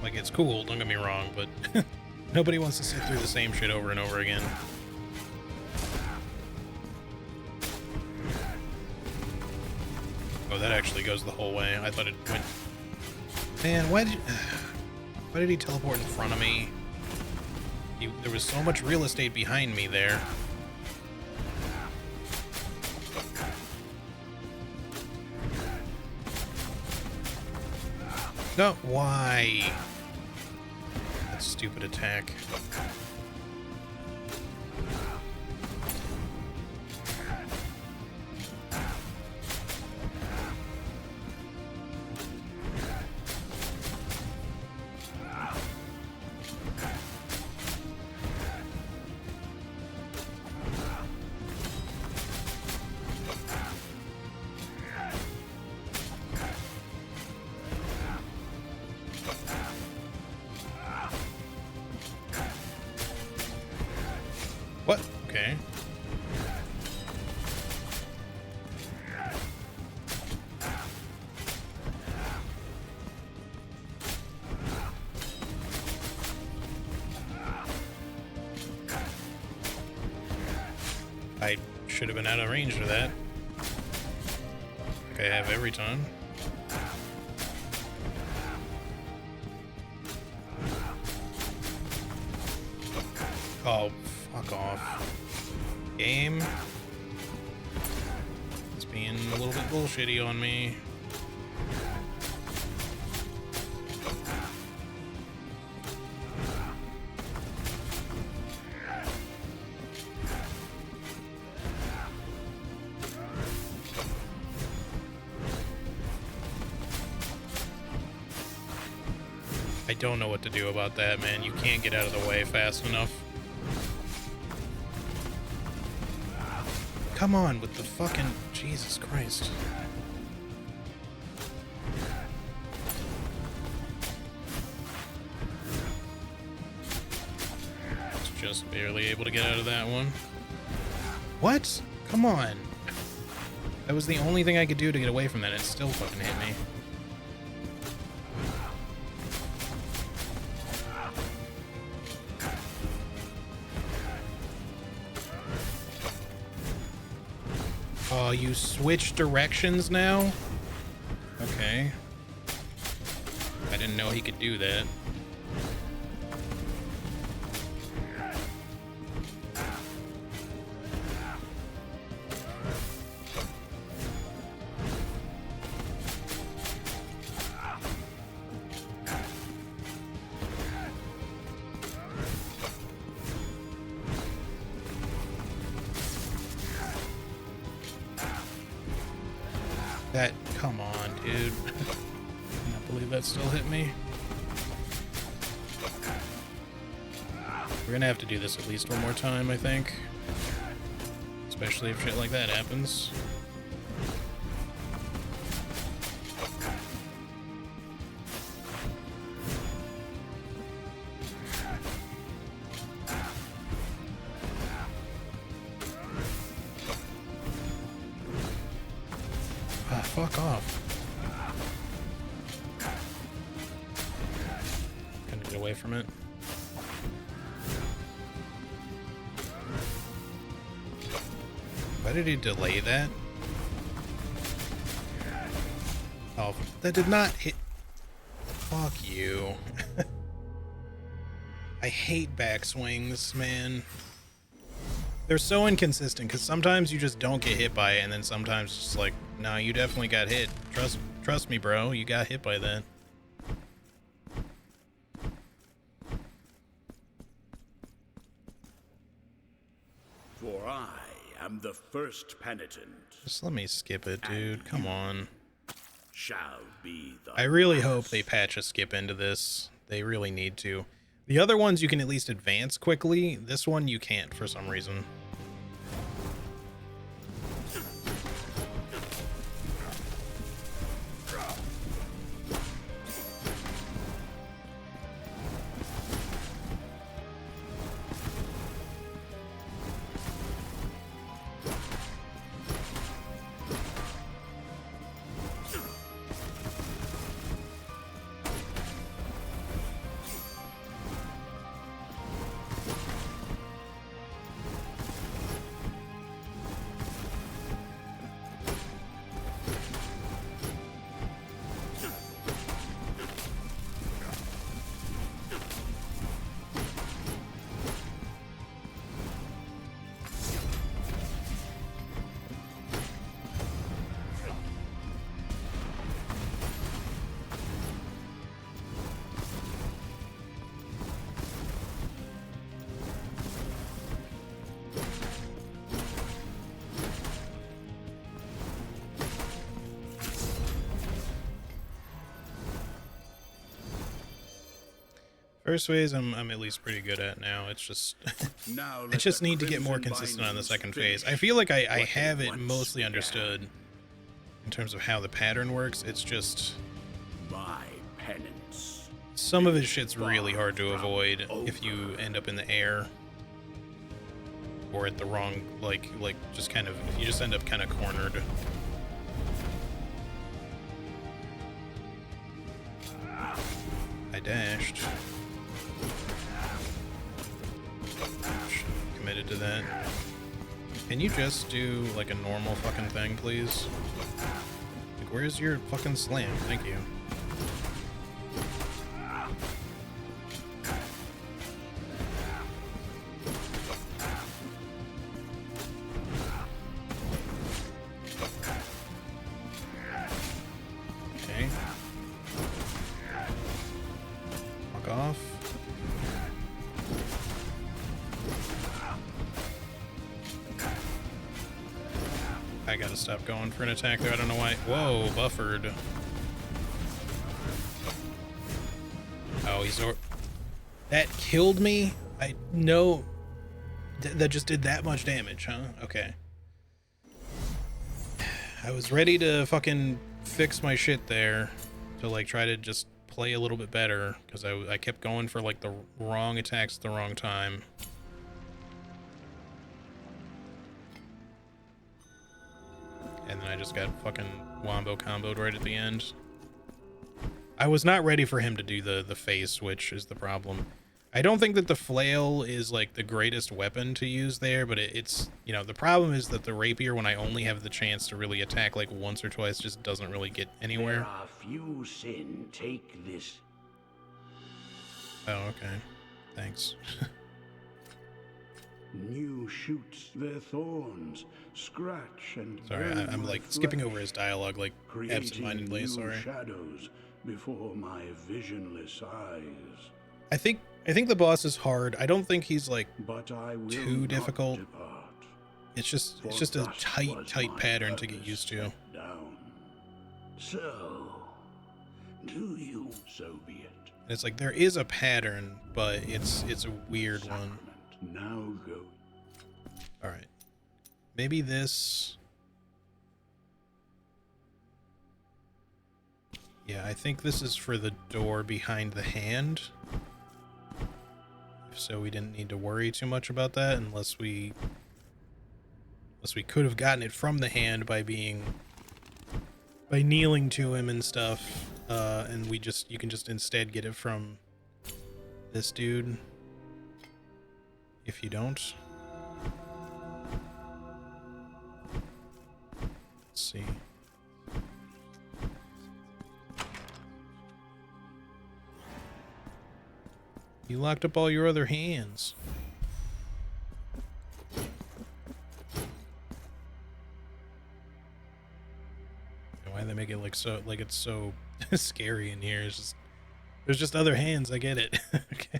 Like, it's cool, don't get me wrong, but nobody wants to sit through the same shit over and over again. Oh, that actually goes the whole way. I thought it went... Man, why did he teleport in front of me? There was so much real estate behind me there. No, why? That stupid attack. What? Okay. I should have been out of range for that. Like I have every time. Oh, fuck off. Game. It's being a little bit bullshitty on me. I don't know what to do about that, man. You can't get out of the way fast enough. Come on with the fucking... Jesus Christ. Just barely able to get out of that one. What? Come on. That was the only thing I could do to get away from that. It still fucking hit me. Oh, you switch directions now? Okay. I didn't know he could do that. Come on, dude. believe that still hit me. We're gonna have to do this at least one more time, I think. Especially if shit like that happens. Ah, fuck off. Gonna get away from it. Why did he delay that? Oh, that did not hit. Fuck you. I hate backswings, man. They're so inconsistent because sometimes you just don't get hit by it, and then sometimes it's just like, no, you definitely got hit. Trust me, bro. You got hit by that. For I am the first penitent. Just let me skip it, dude. Come on. Shall be the I really hope they patch a skip into this. They really need to. The other ones you can at least advance quickly. This one you can't for some reason. First phase I'm at least pretty good at now. It's just I just need to get more consistent on the second phase. I feel like I have it mostly understood in terms of how the pattern works. It's just my penance. Some of his shit's really hard to avoid if you end up in the air or at the wrong like just kind of if you just end up kind of cornered. I dashed. Committed to that. Can you just do like a normal fucking thing, please? Like, where's your fucking slam? Thank you. Okay. Fuck off. I gotta stop going for an attack there. I don't know why. Whoa, buffered. Oh, he's that killed me? I know that just did that much damage, huh? Okay. I was ready to fucking fix my shit there to like try to just play a little bit better because I kept going for like the wrong attacks at the wrong time. And then I just got fucking wombo comboed right at the end. I was not ready for him to do the phase switch is the problem. I don't think that the flail is like the greatest weapon to use there, but it's, you know, the problem is that the rapier, when I only have the chance to really attack like once or twice, just doesn't really get anywhere. There are few sin. Take this. Oh, okay. Thanks. New shoots their thorns, scratch and sorry, I'm like skipping over his dialogue like absentmindedly. Sorry. Shadows before my visionless eyes. I think the boss is hard. I don't think he's like too difficult. It's just a tight pattern to get used to. Down. So, Do you? So be it. And it's like there is a pattern, but it's a weird one. Now go. All right. Maybe this. Yeah, I think this is for the door behind the hand. So we didn't need to worry too much about that unless we could have gotten it from the hand by kneeling to him and stuff. And you can just instead get it from this dude if you don't. Let's see. You locked up all your other hands. Why they make it like it's so scary in here? It's just there's just other hands. I get it. Okay.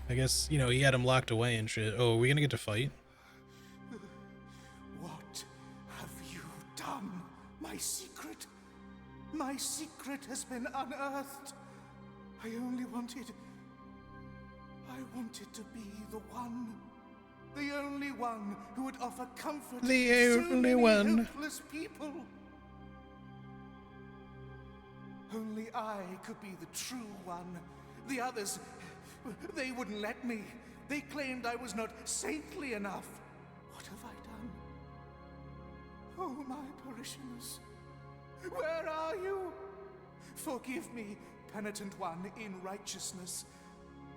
I guess he had him locked away and shit. Oh, are we gonna get to fight? What have you done? My secret has been unearthed. I wanted to be the only one who would offer comfort to so many helpless people. Only I could be the true one. The others, they wouldn't let me. They claimed I was not saintly enough. What have I done? Oh, my parishioners, where are you? Forgive me, penitent one, in righteousness.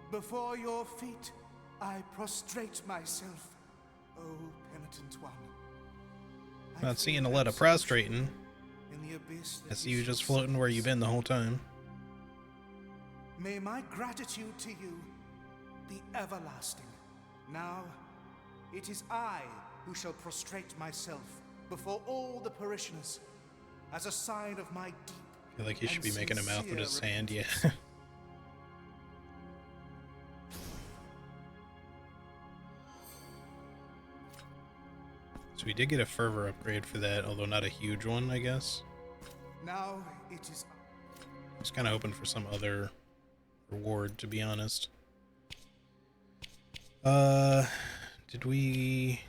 Before your feet, I prostrate myself, oh penitent one. Not seeing a lot of prostrating. In the abyss I see you just floating where you've been the whole time. May my gratitude to you be everlasting. Now, it is I who shall prostrate myself before all the parishioners as a sign of my deep. I feel like he should be making a mouth with his hand, yeah. So we did get a fervor upgrade for that, although not a huge one, I guess. Now it is. I was kind of hoping for some other reward, to be honest. Did we?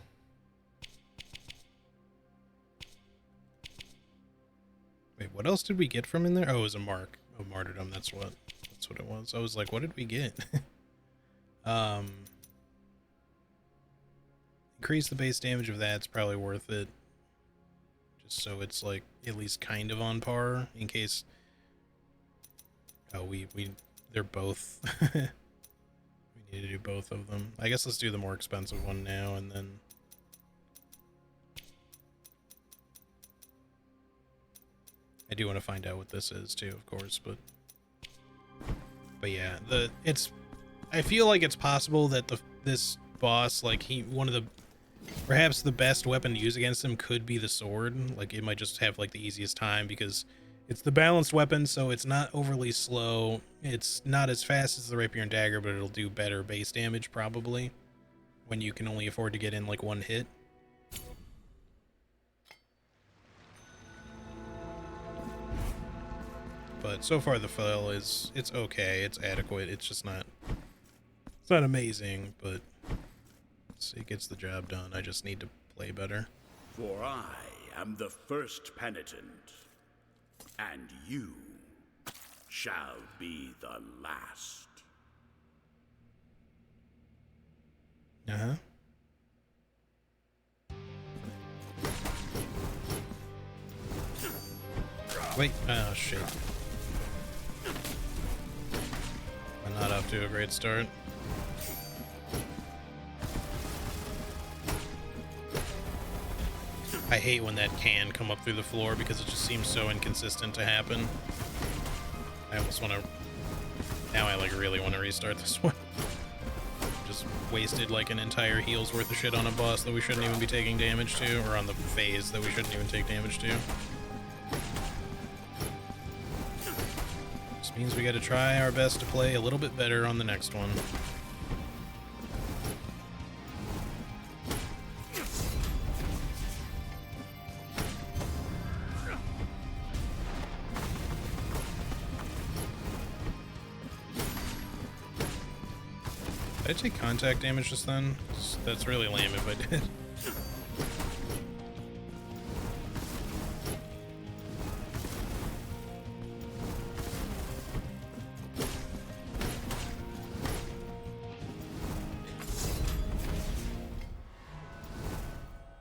Wait, what else did we get from in there? Oh, it was a mark of martyrdom. That's what it was. I was like, what did we get? Increase the base damage of that's probably worth it. Just so it's like at least kind of on par in case. Oh, they're both. We need to do both of them. I guess let's do the more expensive one now and then. I do want to find out what this is too, of course, but yeah, I feel like it's possible that this boss, like perhaps the best weapon to use against him could be the sword. Like it might just have like the easiest time because it's the balanced weapon, so it's not overly slow. It's not as fast as the rapier and dagger, but it'll do better base damage probably when you can only afford to get in like one hit. But so far the file it's okay, it's adequate. It's just not amazing, but it gets the job done. I just need to play better. For I am the first penitent, and you shall be the last. Uh-huh. Wait, oh shit. I'm not off to a great start. I hate when that can come up through the floor because it just seems so inconsistent to happen. I almost want to... Now I like really want to restart this one. Just wasted like an entire heal's worth of shit on a boss that we shouldn't even be taking damage to, or on the phase that we shouldn't even take damage to. This means we got to try our best to play a little bit better on the next one. Did I take contact damage just then? That's really lame if I did.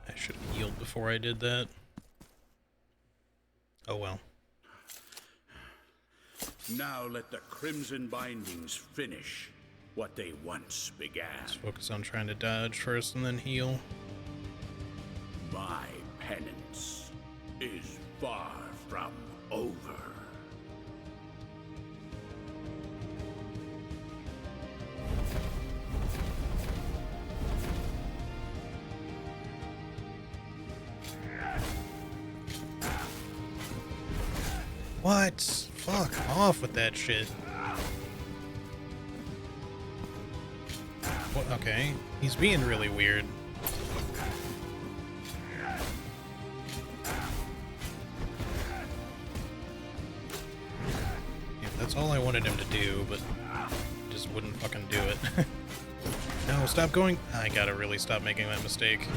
I should have healed before I did that. Oh well. Now let the Crimson Bindings finish what they once began. Let's focus on trying to dodge first and then heal. My penance is far from over. What? Fuck off with that shit. What? Okay. He's being really weird. Yeah, that's all I wanted him to do, but he just wouldn't fucking do it. No, stop going. I gotta really stop making that mistake.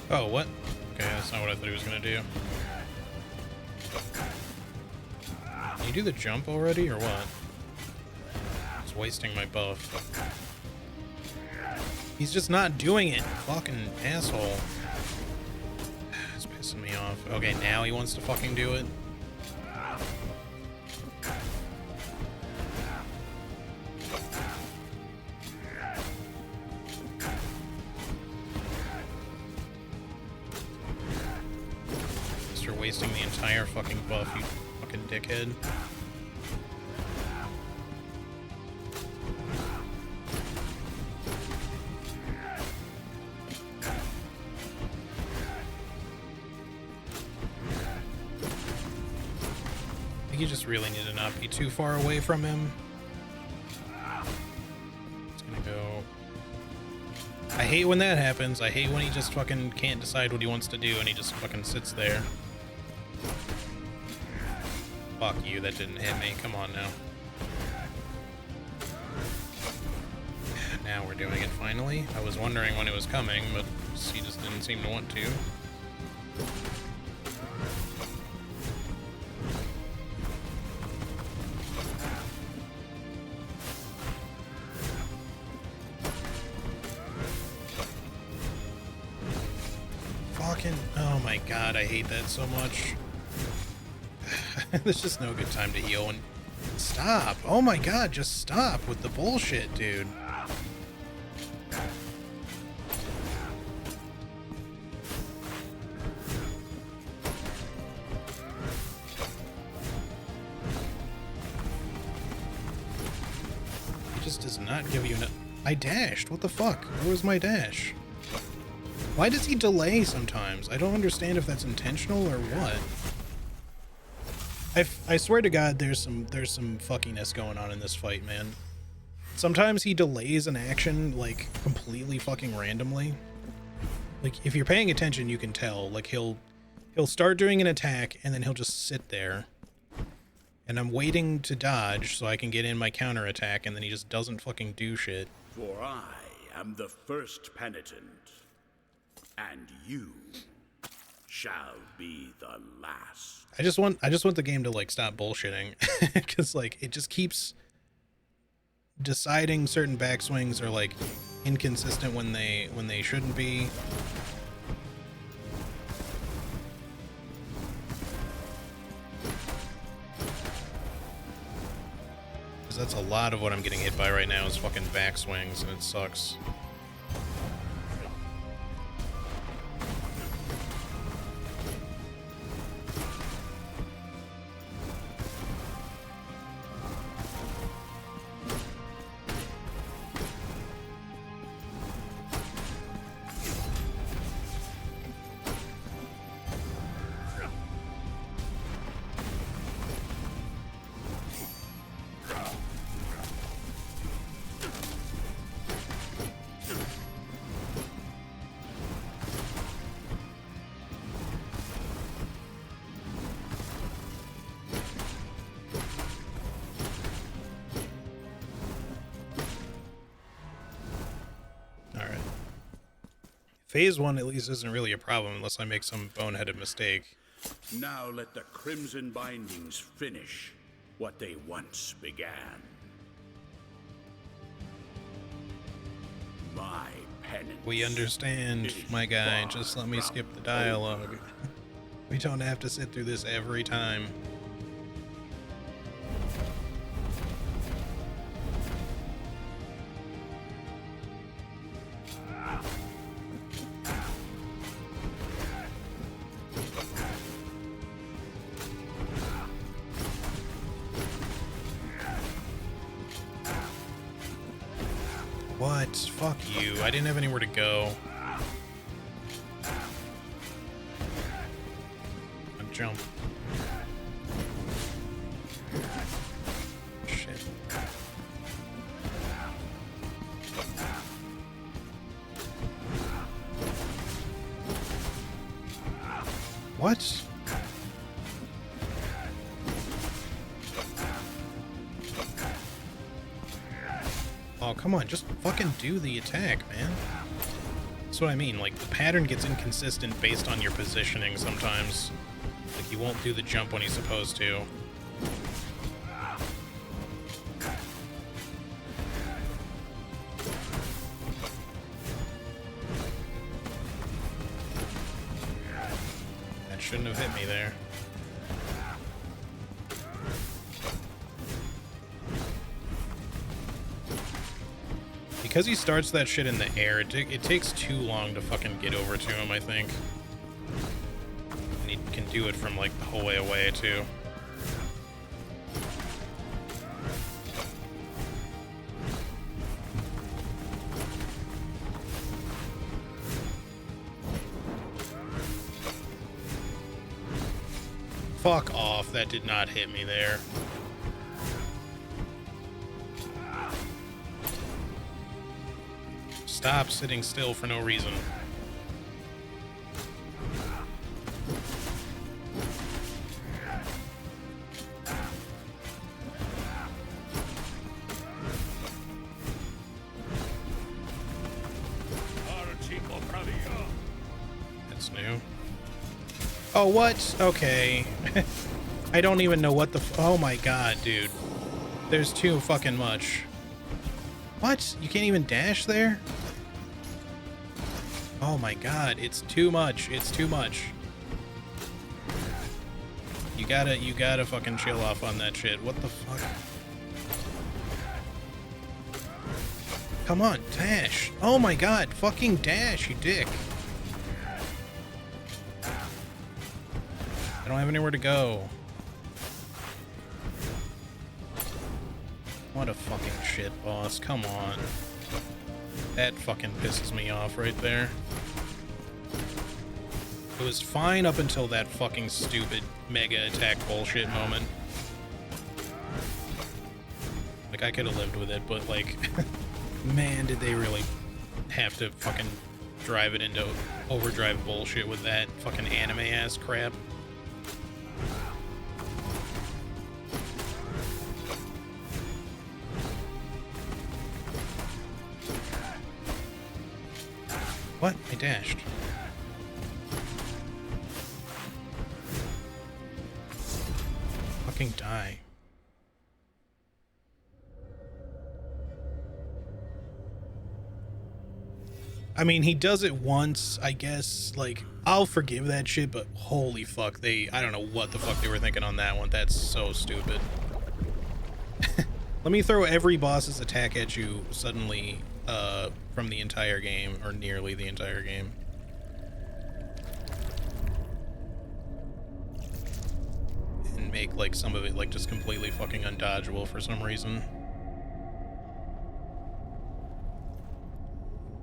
Oh, what? Okay, that's not what I thought he was gonna do. Can you do the jump already, or what? It's wasting my buff. He's just not doing it, fucking asshole. It's pissing me off. Okay, now he wants to fucking do it. Wasting the entire fucking buff, you fucking dickhead. I think you just really need to not be too far away from him. It's gonna go... I hate when that happens. I hate when he just fucking can't decide what he wants to do and he just fucking sits there. Fuck you, that didn't hit me. Come on now. Now we're doing it finally. I was wondering when it was coming, but he just didn't seem to want to. Fucking, oh my god, I hate that so much. There's just no good time to heal and stop. Oh my god, just stop with the bullshit, dude. He just does not give you enough. I dashed. What the fuck? Where was my dash? Why does he delay sometimes? I don't understand if that's intentional or what. I swear to God, there's some fuckiness going on in this fight, man. Sometimes he delays an action, like, completely fucking randomly. Like, if you're paying attention, you can tell. Like, he'll start doing an attack, and then he'll just sit there. And I'm waiting to dodge so I can get in my counterattack, and then he just doesn't fucking do shit. For I am the first penitent, and you shall be the last. I just want the game to, like, stop bullshitting, because, like, it just keeps deciding certain backswings are, like, inconsistent when they shouldn't be. Because that's a lot of what I'm getting hit by right now is fucking backswings, and it sucks. phase 1 at least isn't really a problem unless I make some boneheaded mistake. Now let the Crimson Bindings finish what they once began. My penance. We understand, my guy. Just let me skip the dialogue. We don't have to sit through this every time. What? Fuck you. I didn't have anywhere to go. Jump. Shit. What? Oh, come on, just fucking do the attack, man. That's what I mean, like, the pattern gets inconsistent based on your positioning sometimes. Like, he won't do the jump when he's supposed to. That shouldn't have hit me there. Because he starts that shit in the air, it takes too long to fucking get over to him, I think. And he can do it from, like, the whole way away, too. Fuck off, that did not hit me there. Stop sitting still for no reason. That's new. Oh, what? Okay. I don't even know what the oh my god, dude. There's too fucking much. What? You can't even dash there? Oh my god, it's too much. It's too much. You gotta fucking chill off on that shit. What the fuck? Come on, dash. Oh my god, fucking dash, you dick. I don't have anywhere to go. What a fucking shit, boss. Come on. That fucking pisses me off right there. It was fine up until that fucking stupid mega attack bullshit moment. Like, I could have lived with it, but, like, man, did they really have to fucking drive it into overdrive bullshit with that fucking anime-ass crap. What? I dashed. Fucking die. I mean, he does it once, I guess, like, I'll forgive that shit, but holy fuck, I don't know what the fuck they were thinking on that one. That's so stupid. Let me throw every boss's attack at you suddenly, from the entire game, or nearly the entire game. And make, like, some of it, like, just completely fucking undodgeable for some reason.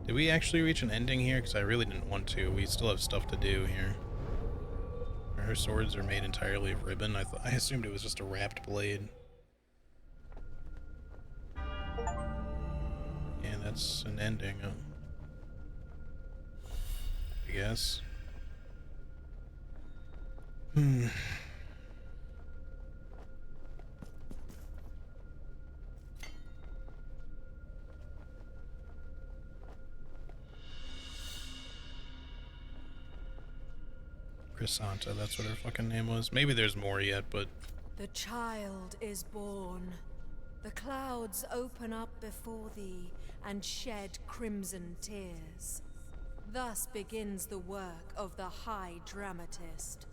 Did we actually reach an ending here? Because I really didn't want to. We still have stuff to do here. Her swords are made entirely of ribbon. I assumed it was just a wrapped blade. Yeah, that's an ending, I guess. Chrysanta, that's what her fucking name was. Maybe there's more yet, but... The child is born. The clouds open up before thee and shed crimson tears. Thus begins the work of the High Dramatist.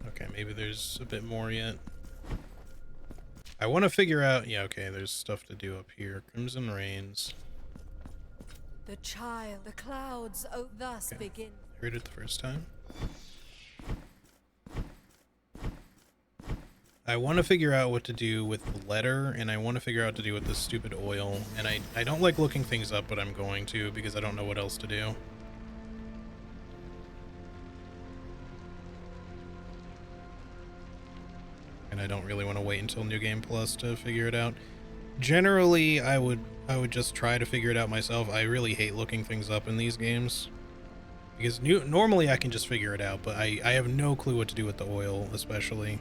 Okay, maybe there's a bit more yet. I want to figure out... Yeah, okay, there's stuff to do up here. Crimson Rains. The clouds thus begin. Heard it the first time. I want to figure out what to do with the letter, and I want to figure out what to do with this stupid oil. And I don't like looking things up, but I'm going to because I don't know what else to do. And I don't really want to wait until New Game Plus to figure it out. Generally, I would just try to figure it out myself. I really hate looking things up in these games. Because normally I can just figure it out, but I have no clue what to do with the oil, especially.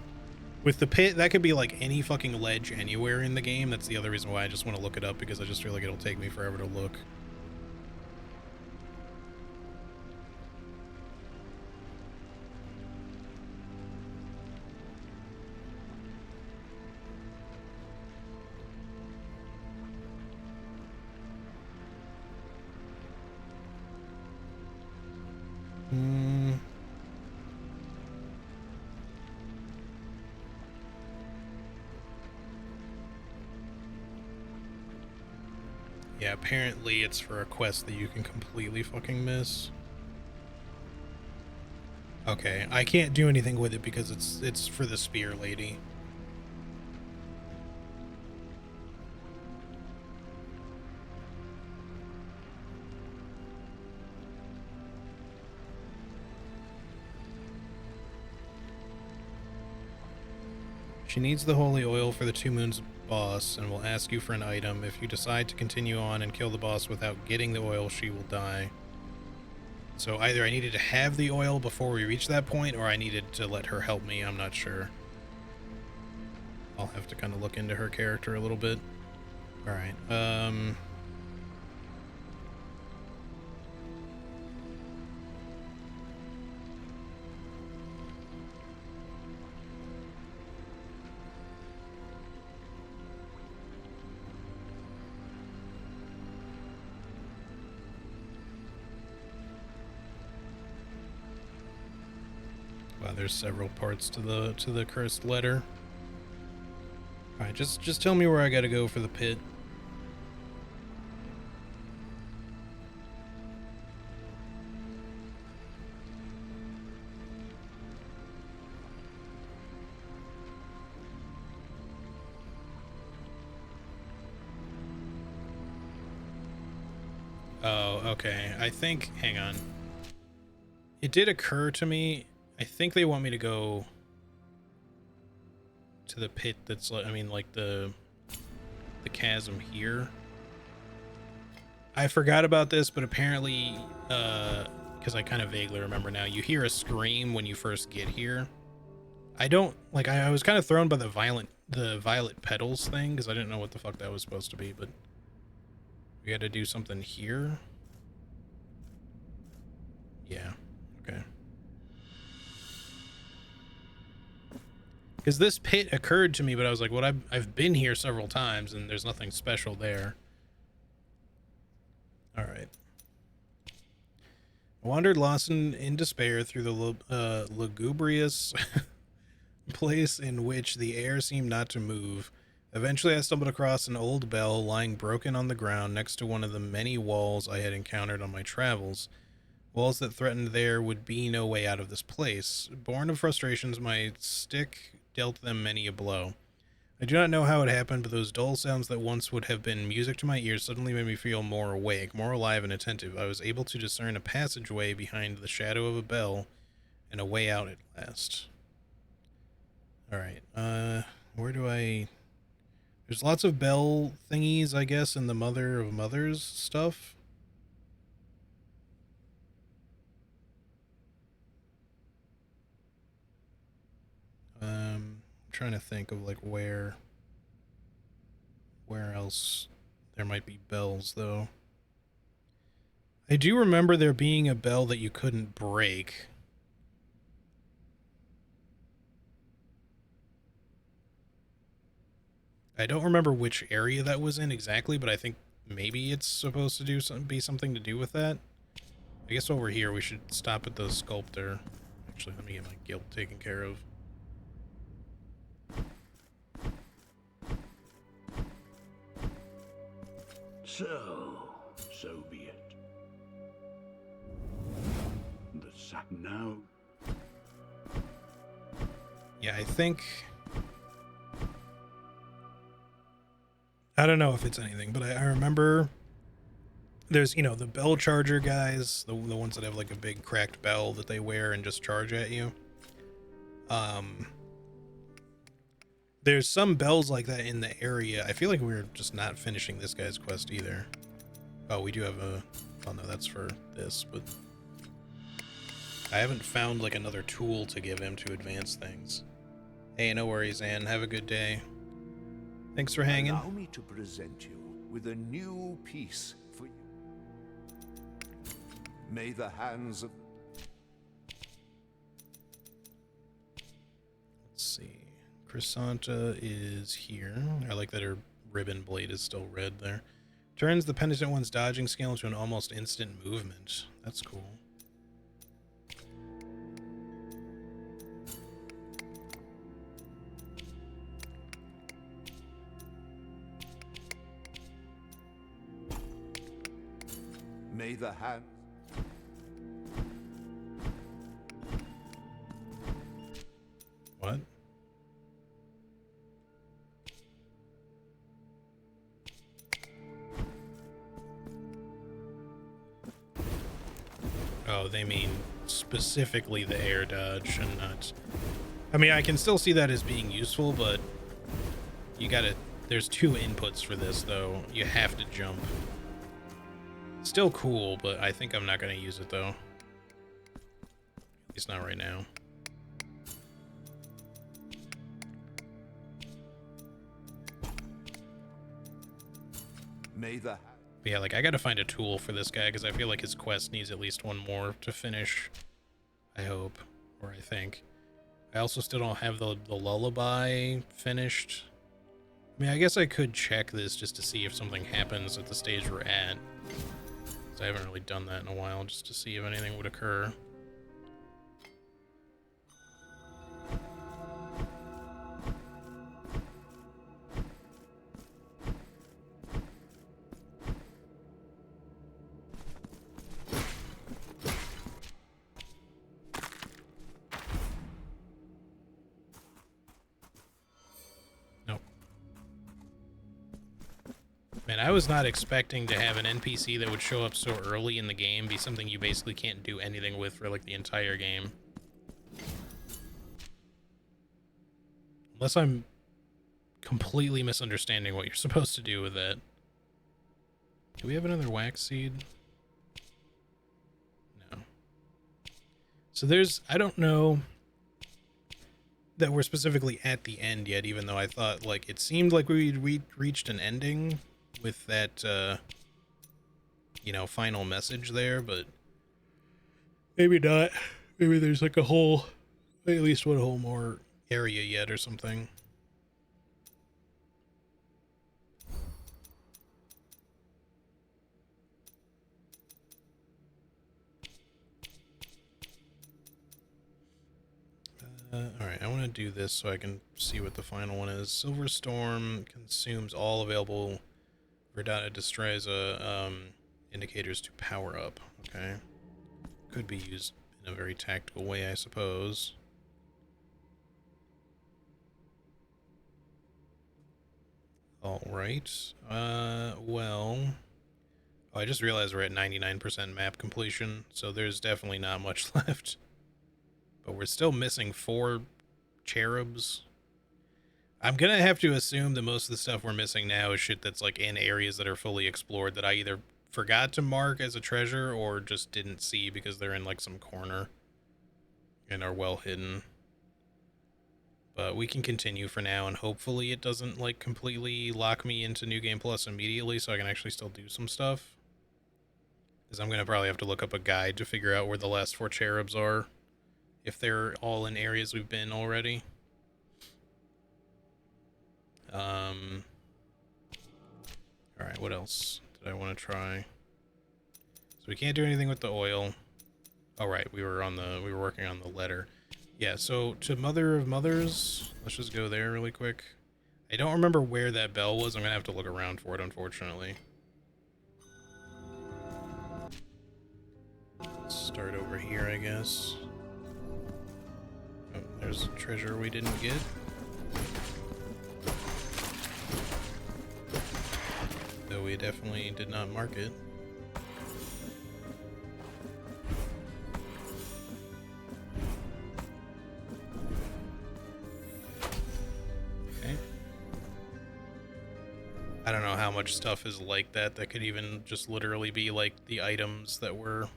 With the pit, that could be like any fucking ledge anywhere in the game. That's the other reason why I just want to look it up, because I just feel like it'll take me forever to look. Yeah, apparently it's for a quest that you can completely fucking miss. Okay, I can't do anything with it because it's for the spear lady. She needs the holy oil for the Two Moons boss and will ask you for an item. If you decide to continue on and kill the boss without getting the oil, she will die. So either I needed to have the oil before we reach that point, or I needed to let her help me. I'm not sure. I'll have to kind of look into her character a little bit. Alright, wow, there's several parts to the cursed letter. Alright, just tell me where I gotta go for the pit. Oh, okay. I think, hang on. It did occur to me, I think they want me to go to the pit that's like, I mean, like the chasm here. I forgot about this, but apparently, because I kind of vaguely remember now, you hear a scream when you first get here. I don't, like, I was kind of thrown by the violet petals thing, because I didn't know what the fuck that was supposed to be, but we had to do something here. Yeah, okay. Because this pit occurred to me, but I was like, well, I've been here several times, and there's nothing special there. Alright. I wandered lost in despair through the lugubrious place in which the air seemed not to move. Eventually, I stumbled across an old bell lying broken on the ground next to one of the many walls I had encountered on my travels. Walls that threatened there would be no way out of this place. Born of frustrations, my stick dealt them many a blow. I do not know how it happened, but those dull sounds that once would have been music to my ears suddenly made me feel more awake, more alive and attentive. I was able to discern a passageway behind the shadow of a bell, and a way out at last. Alright, where do I... There's lots of bell thingies, I guess, in the Mother of Mothers stuff. I'm trying to think of like where else there might be bells though. I do remember there being a bell that you couldn't break. I don't remember which area that was in exactly, but I think maybe it's supposed to be something to do with that. I guess while we're here, we should stop at the sculptor. Actually, let me get my guild taken care of. So be it. The sack now. Yeah, I think... I don't know if it's anything, but I remember there's, you know, the bell charger guys, the ones that have like a big cracked bell that they wear and just charge at you. There's some bells like that in the area. I feel like we're just not finishing this guy's quest either. Oh, we do have a... Oh no, that's for this, but... I haven't found like another tool to give him to advance things. Hey, no worries, Anne. Have a good day. Thanks for hanging. Allow me to present you with a new piece for you. May the hands of... Let's see. Chrysanta is here. I like that her ribbon blade is still red there. Turns the penitent one's dodging skill into an almost instant movement. That's cool. May the hand... What? Oh, they mean specifically the air dodge and not... I mean, I can still see that as being useful, but you gotta... There's two inputs for this, though. You have to jump. Still cool, but I think I'm not gonna use it, though. At least not right now. May the... But yeah, like, I gotta find a tool for this guy, because I feel like his quest needs at least one more to finish. I hope. Or I think. I also still don't have the lullaby finished. I mean, I guess I could check this just to see if something happens at the stage we're at. Because I haven't really done that in a while, just to see if anything would occur. Man, I was not expecting to have an NPC that would show up so early in the game be something you basically can't do anything with for, like, the entire game. Unless I'm completely misunderstanding what you're supposed to do with that. Do we have another wax seed? No. So there's... I don't know that we're specifically at the end yet, even though I thought, like, it seemed like we reached an ending with that, you know, final message there, but maybe not. Maybe there's like a whole, at least one whole more area yet or something. Alright, I want to do this so I can see what the final one is. Silver Storm consumes all available Verdana Destreza indicators to power up. Okay. Could be used in a very tactical way, I suppose. Alright. Well... Oh, I just realized we're at 99% map completion, so there's definitely not much left. But we're still missing 4 cherubs. I'm gonna have to assume that most of the stuff we're missing now is shit that's like in areas that are fully explored that I either forgot to mark as a treasure or just didn't see because they're in like some corner and are well hidden. But we can continue for now, and hopefully it doesn't like completely lock me into New Game Plus immediately so I can actually still do some stuff. Because I'm going to probably have to look up a guide to figure out where the last 4 cherubs are. If they're all in areas we've been already. Alright, what else did I want to try? So we can't do anything with the oil. Oh right, we were working on the letter. Yeah, so to Mother of Mothers, let's just go there really quick. I don't remember where that bell was. I'm gonna have to look around for it, unfortunately. Let's start over here, I guess. Oh, there's a treasure we didn't get. Though we definitely did not mark it. Okay. I don't know how much stuff is like that could even just literally be like the items that we're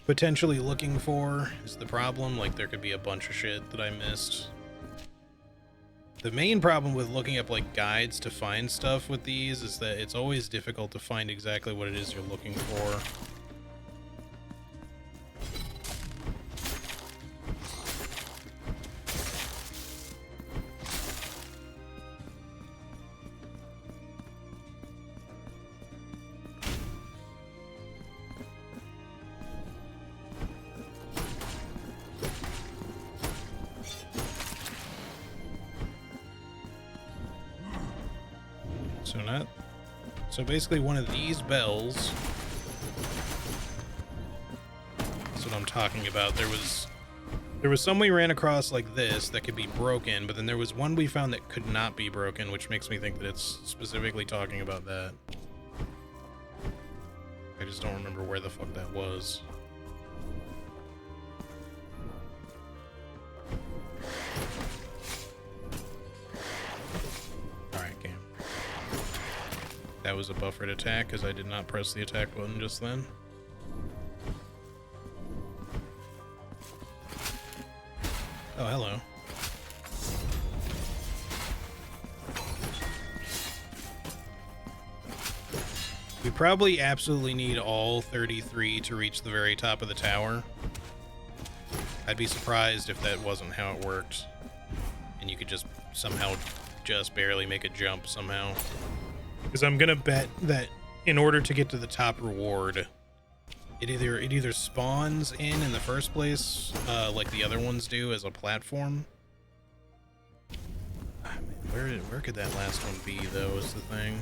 potentially looking for is the problem. Like there could be a bunch of shit that I missed. The main problem with looking up like guides to find stuff with these is that it's always difficult to find exactly what it is you're looking for. So basically one of these bells, that's what I'm talking about. There was some we ran across like this that could be broken, but then there was one we found that could not be broken, which makes me think that it's specifically talking about that. I just don't remember where the fuck that was. That was a buffered attack because I did not press the attack button just then. Oh, hello. We probably absolutely need all 33 to reach the very top of the tower. I'd be surprised if that wasn't how it worked. And you could just somehow just barely make a jump somehow. Because I'm gonna bet that in order to get to the top reward, it either spawns in the first place, like the other ones do, as a platform. Where could that last one be, though? Is the thing.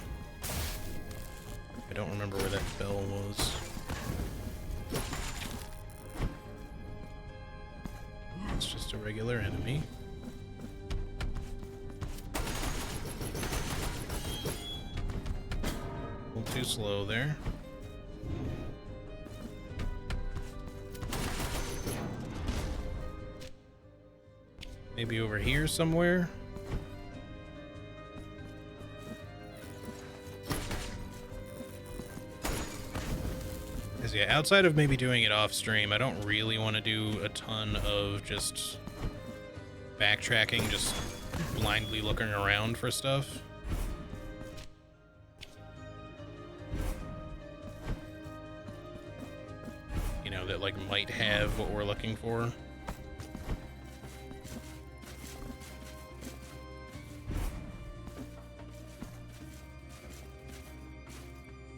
I don't remember where that bell was. It's just a regular enemy. A little too slow there. Maybe over here somewhere? Because yeah, outside of maybe doing it off stream, I don't really want to do a ton of just backtracking, just blindly looking around for stuff. You know, that like might have what we're looking for.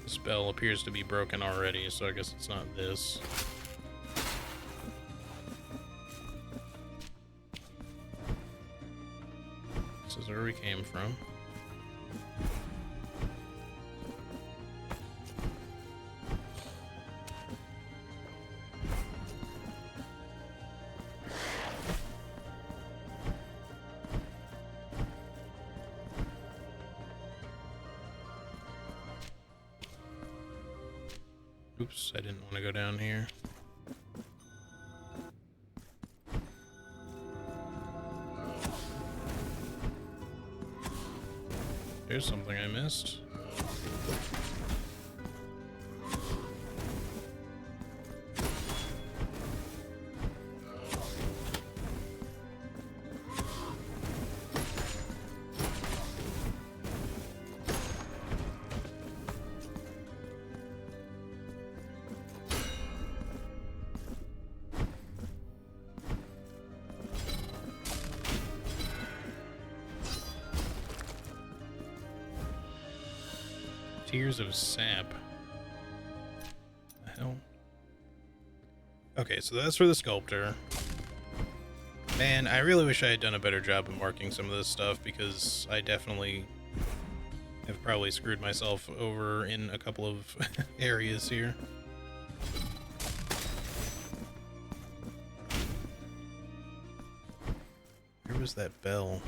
The spell appears to be broken already, so I guess it's not this. This is where we came from. Oops, I didn't want to go down here. There's something I missed. Tears of sap. The hell? Okay, so that's for the sculptor. Man, I really wish I had done a better job of marking some of this stuff, because I definitely have probably screwed myself over in a couple of areas here. Where was that bell?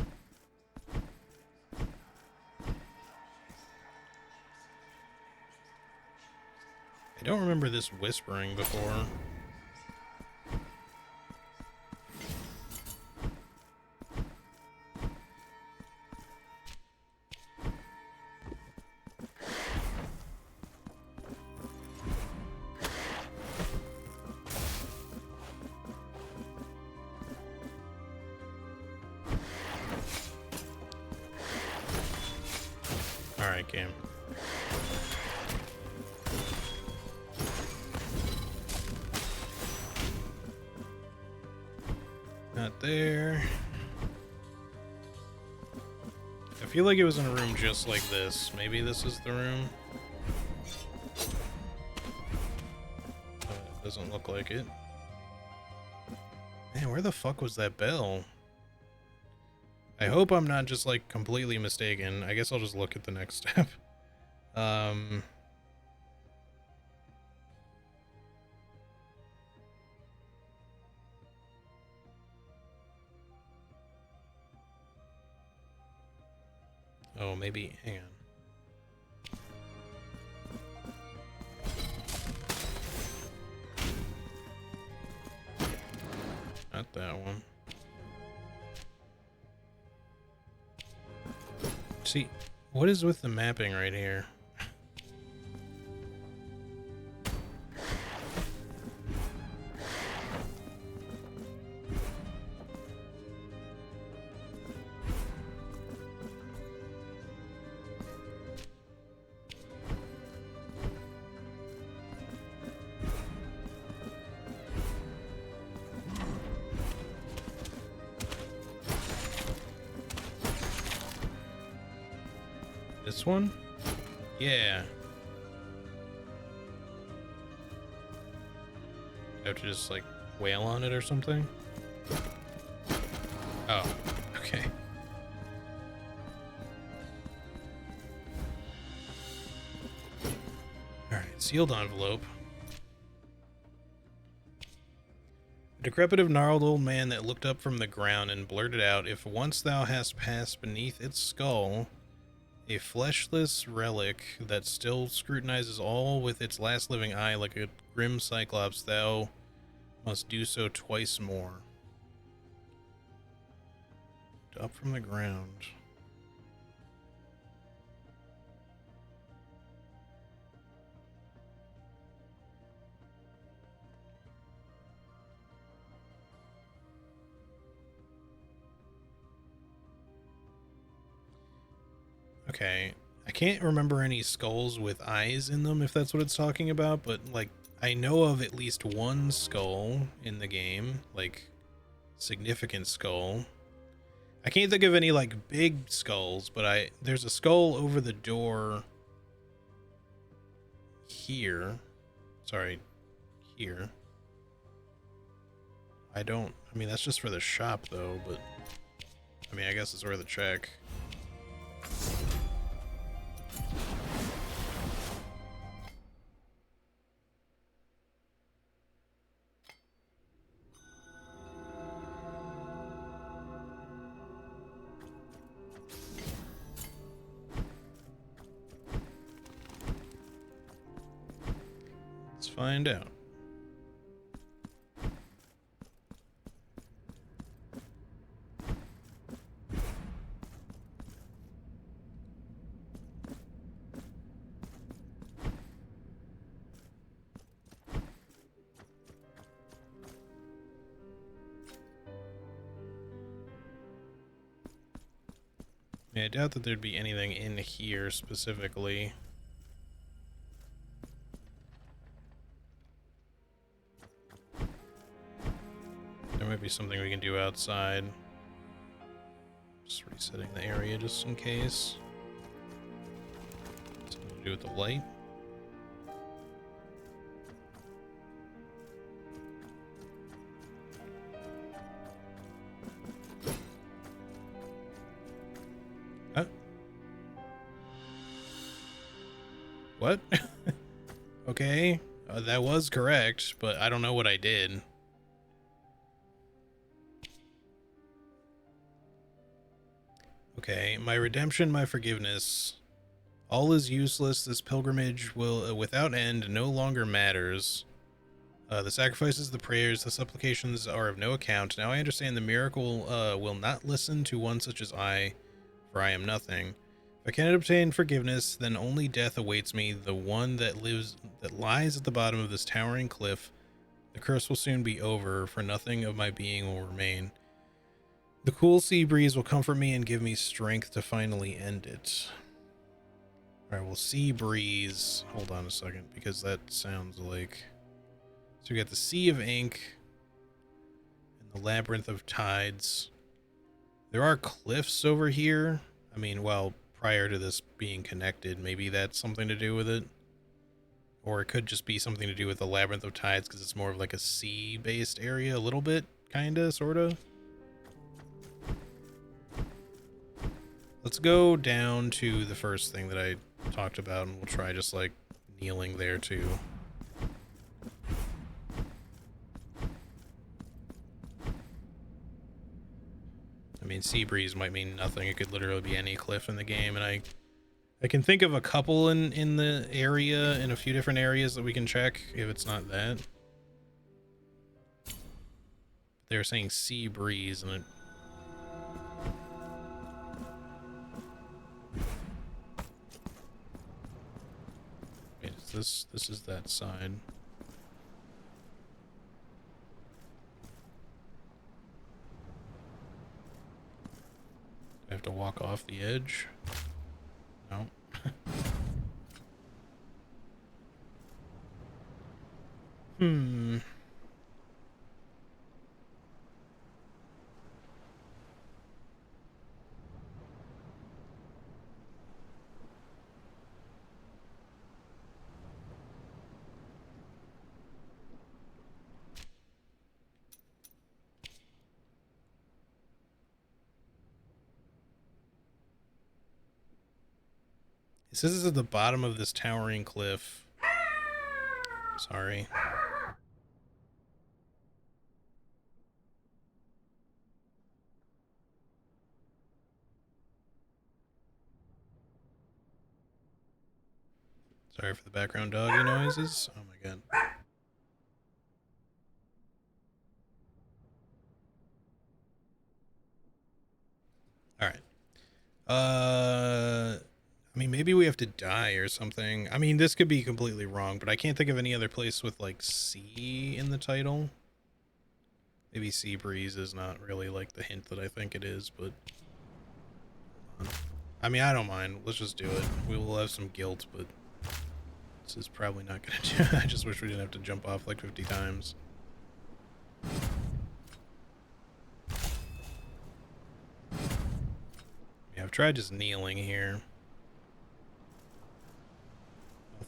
I don't remember this whispering before. Alright, game. Not there. I feel like it was in a room just like this. Maybe this is the room. It doesn't look like it. Man, where the fuck was that bell? I hope I'm not just like completely mistaken. I guess I'll just look at the next step. Oh, maybe, hang on. Not that one. See, what is with the mapping right here? This one? Yeah. I have to just like wail on it or something? Oh, okay. Alright, sealed envelope. A decrepit, gnarled old man that looked up from the ground and blurted out, "If once thou hast passed beneath its skull, a fleshless relic that still scrutinizes all with its last living eye like a grim cyclops, thou must do so twice more." Up from the ground. Okay, I can't remember any skulls with eyes in them, if that's what it's talking about, but, like, I know of at least one skull in the game, like, significant skull. I can't think of any, like, big skulls, but there's a skull over the door here. Sorry, here. I mean, that's just for the shop, though, but, I mean, I guess it's worth a check. Let's find out. Yeah, I doubt that there'd be anything in here specifically. There might be something we can do outside. Just resetting the area just in case. So To do with the light. Huh? What? Okay, that was correct, but I don't know what I did. Okay, my redemption, my forgiveness. All is useless. This pilgrimage will, without end, no longer matters. The sacrifices, the prayers, the supplications are of no account. Now I understand the miracle will not listen to one such as I, for I am nothing. If I cannot obtain forgiveness, then only death awaits me, the one that lies at the bottom of this towering cliff. The curse will soon be over, for nothing of my being will remain. The cool sea breeze will comfort me and give me strength to finally end it. Alright, well, sea breeze. Hold on a second, because that sounds like... So we got the Sea of Ink and the Labyrinth of Tides. There are cliffs over here. I mean, well, prior to this being connected, maybe that's something to do with it. Or it could just be something to do with the Labyrinth of Tides, because it's more of like a sea-based area, a little bit, kinda, sorta. Let's go down to the first thing that I talked about, and we'll try just, like, kneeling there, too. I mean, sea breeze might mean nothing. It could literally be any cliff in the game, and I can think of a couple in the area, in a few different areas that we can check, if it's not that. They're saying sea breeze, and it... Wait, is this is that side. I have to walk off the edge? No. Hmm. It says it's at the bottom of this towering cliff. Sorry. Sorry for the background doggy noises. Oh my god. Alright. I mean, maybe we have to die or something. I mean, this could be completely wrong, but I can't think of any other place with, like, sea in the title. Maybe sea breeze is not really, like, the hint that I think it is, but... I mean, I don't mind. Let's just do it. We will have some guilt, but... This is probably not gonna do it. I just wish we didn't have to jump off, like, 50 times. Yeah, I've tried just kneeling here.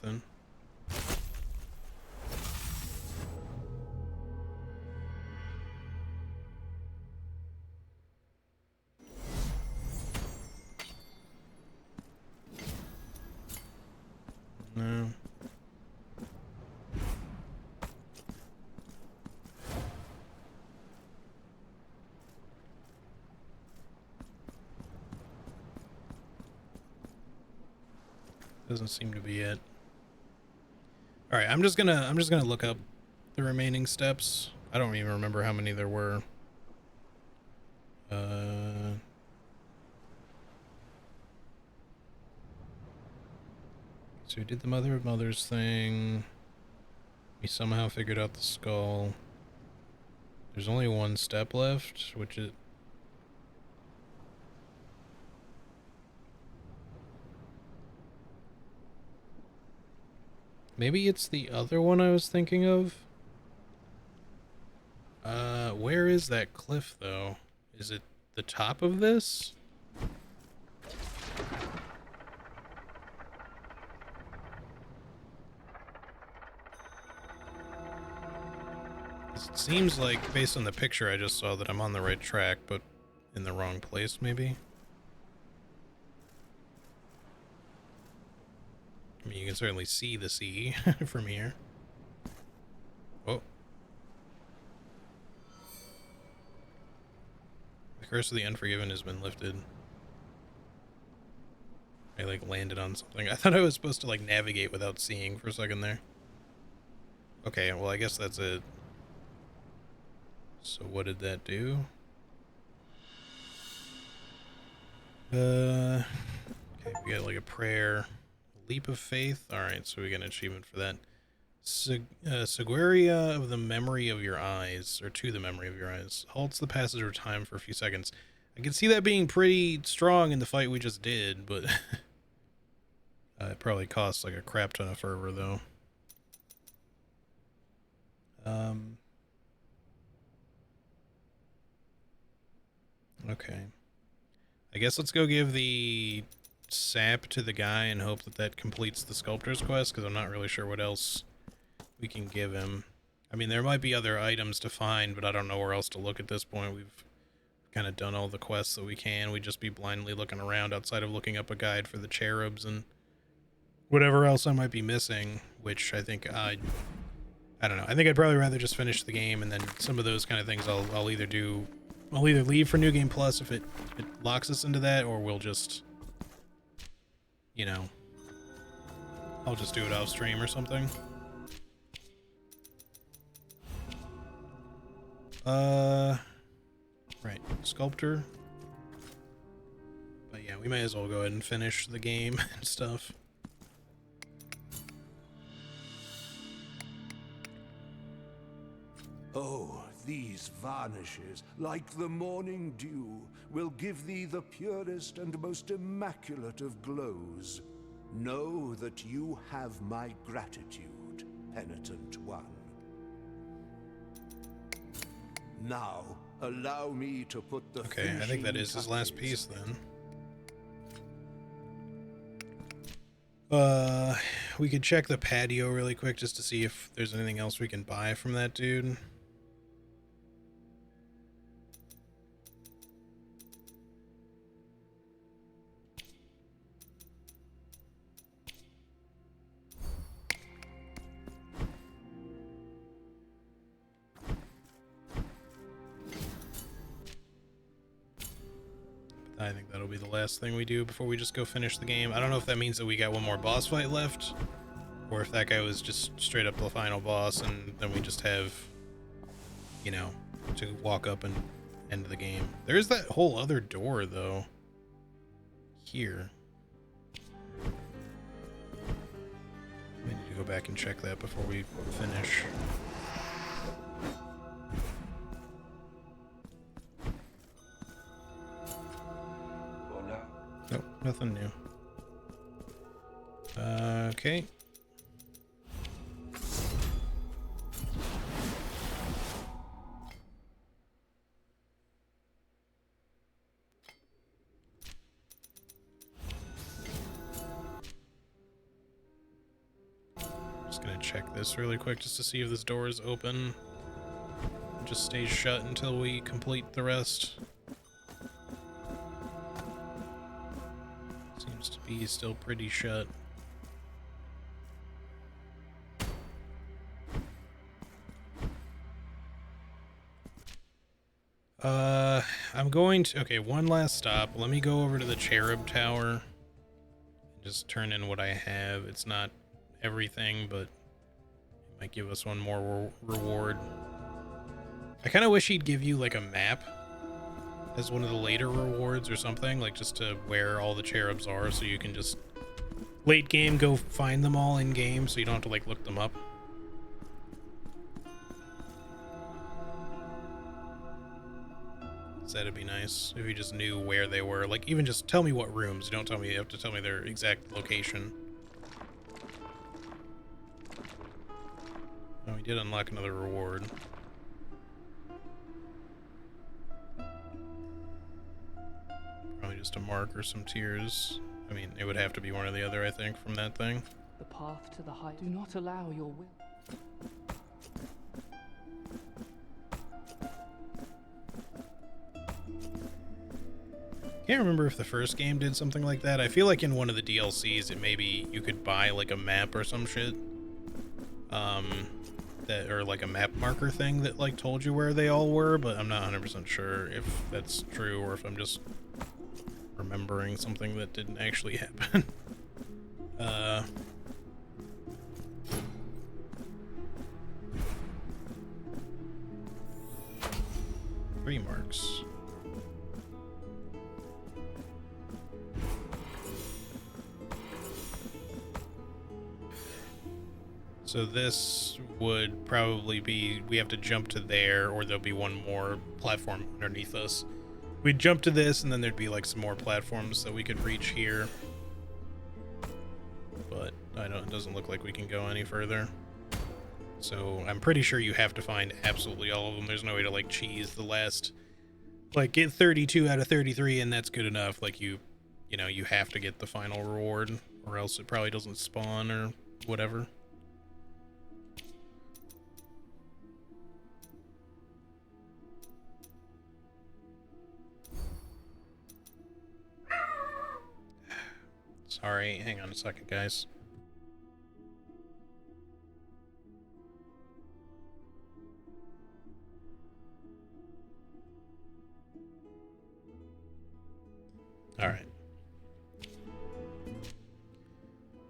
Nothing. No. Doesn't seem to be it. All right, I'm just gonna look up the remaining steps. I don't even remember how many there were. So we did the Mother of Mothers thing. We somehow figured out the skull. There's only one step left, which is... Maybe it's the other one I was thinking of? Where is that cliff, though? Is it the top of this? It seems like, based on the picture I just saw, that I'm on the right track, but in the wrong place, maybe? I mean, you can certainly see the sea from here. Oh. The curse of the Unforgiven has been lifted. I, like, landed on something. I thought I was supposed to, like, navigate without seeing for a second there. Okay, well, I guess that's it. So what did that do? Okay, we got, like, a prayer. Leap of faith? Alright, so we got an achievement for that. Segueria of the memory of your eyes, or to the memory of your eyes. Halts the passage of time for a few seconds. I can see that being pretty strong in the fight we just did, but it probably costs like a crap ton of fervor, though. Okay. I guess let's go give the sap to the guy and hope that that completes the sculptor's quest, because I'm not really sure what else we can give him. I mean, there might be other items to find, but I don't know where else to look at this point. We've kind of done all the quests that we can. We'd just be blindly looking around outside of looking up a guide for the cherubs and whatever else I might be missing, which I think I don't know. I think I'd probably rather just finish the game, and then some of those kind of things I'll either leave for New Game Plus if it locks us into that, or we'll just, you know, I'll just do it off stream or something. Right, sculptor. But yeah, we may as well go ahead and finish the game and stuff. Oh, these varnishes, like the morning dew, will give thee the purest and most immaculate of glows. Know that you have my gratitude, penitent one. Now, allow me to put the Okay, I think that is his last piece then. We could check the patio really quick just to see if there's anything else we can buy from that dude. I think that'll be the last thing we do before we just go finish the game. I don't know if that means that we got one more boss fight left, or if that guy was just straight up the final boss and then we just have, you know, to walk up and end the game. There's that whole other door, though. Here. We need to go back and check that before we finish. Nope, nothing new. Okay. Just gonna check this really quick just to see if this door is open. It just stays shut until we complete the rest. Seems to be still pretty shut. I'm going to, okay, one last stop. Let me go over to the Cherub Tower and just turn in what I have. It's not everything, but it might give us one more reward. I kind of wish he'd give you like a map as one of the later rewards or something, like just to where all the cherubs are, so you can just late game go find them all in game, so you don't have to like look them up. So that'd be nice if you just knew where they were. Like, even just tell me what rooms. Don't tell me, you have to tell me their exact location. Oh, we did unlock another reward. Probably just a mark or some tears. I mean, it would have to be one or the other, I think, from that thing. The path to the height. Do not allow your will. Can't remember if the first game did something like that. I feel like in one of the DLCs, it maybe you could buy like a map or some shit. That, or like a map marker thing that like told you where they all were, but I'm not 100% sure if that's true or if I'm just remembering something that didn't actually happen. 3 marks. So this would probably be, we have to jump to there, or there'll be one more platform underneath us. We'd jump to this, and then there'd be like some more platforms that we could reach here. But it doesn't look like we can go any further. So I'm pretty sure you have to find absolutely all of them. There's no way to like cheese the last, like get 32 out of 33 and that's good enough. Like you know, you have to get the final reward or else it probably doesn't spawn or whatever. Sorry, hang on a second, guys. All right.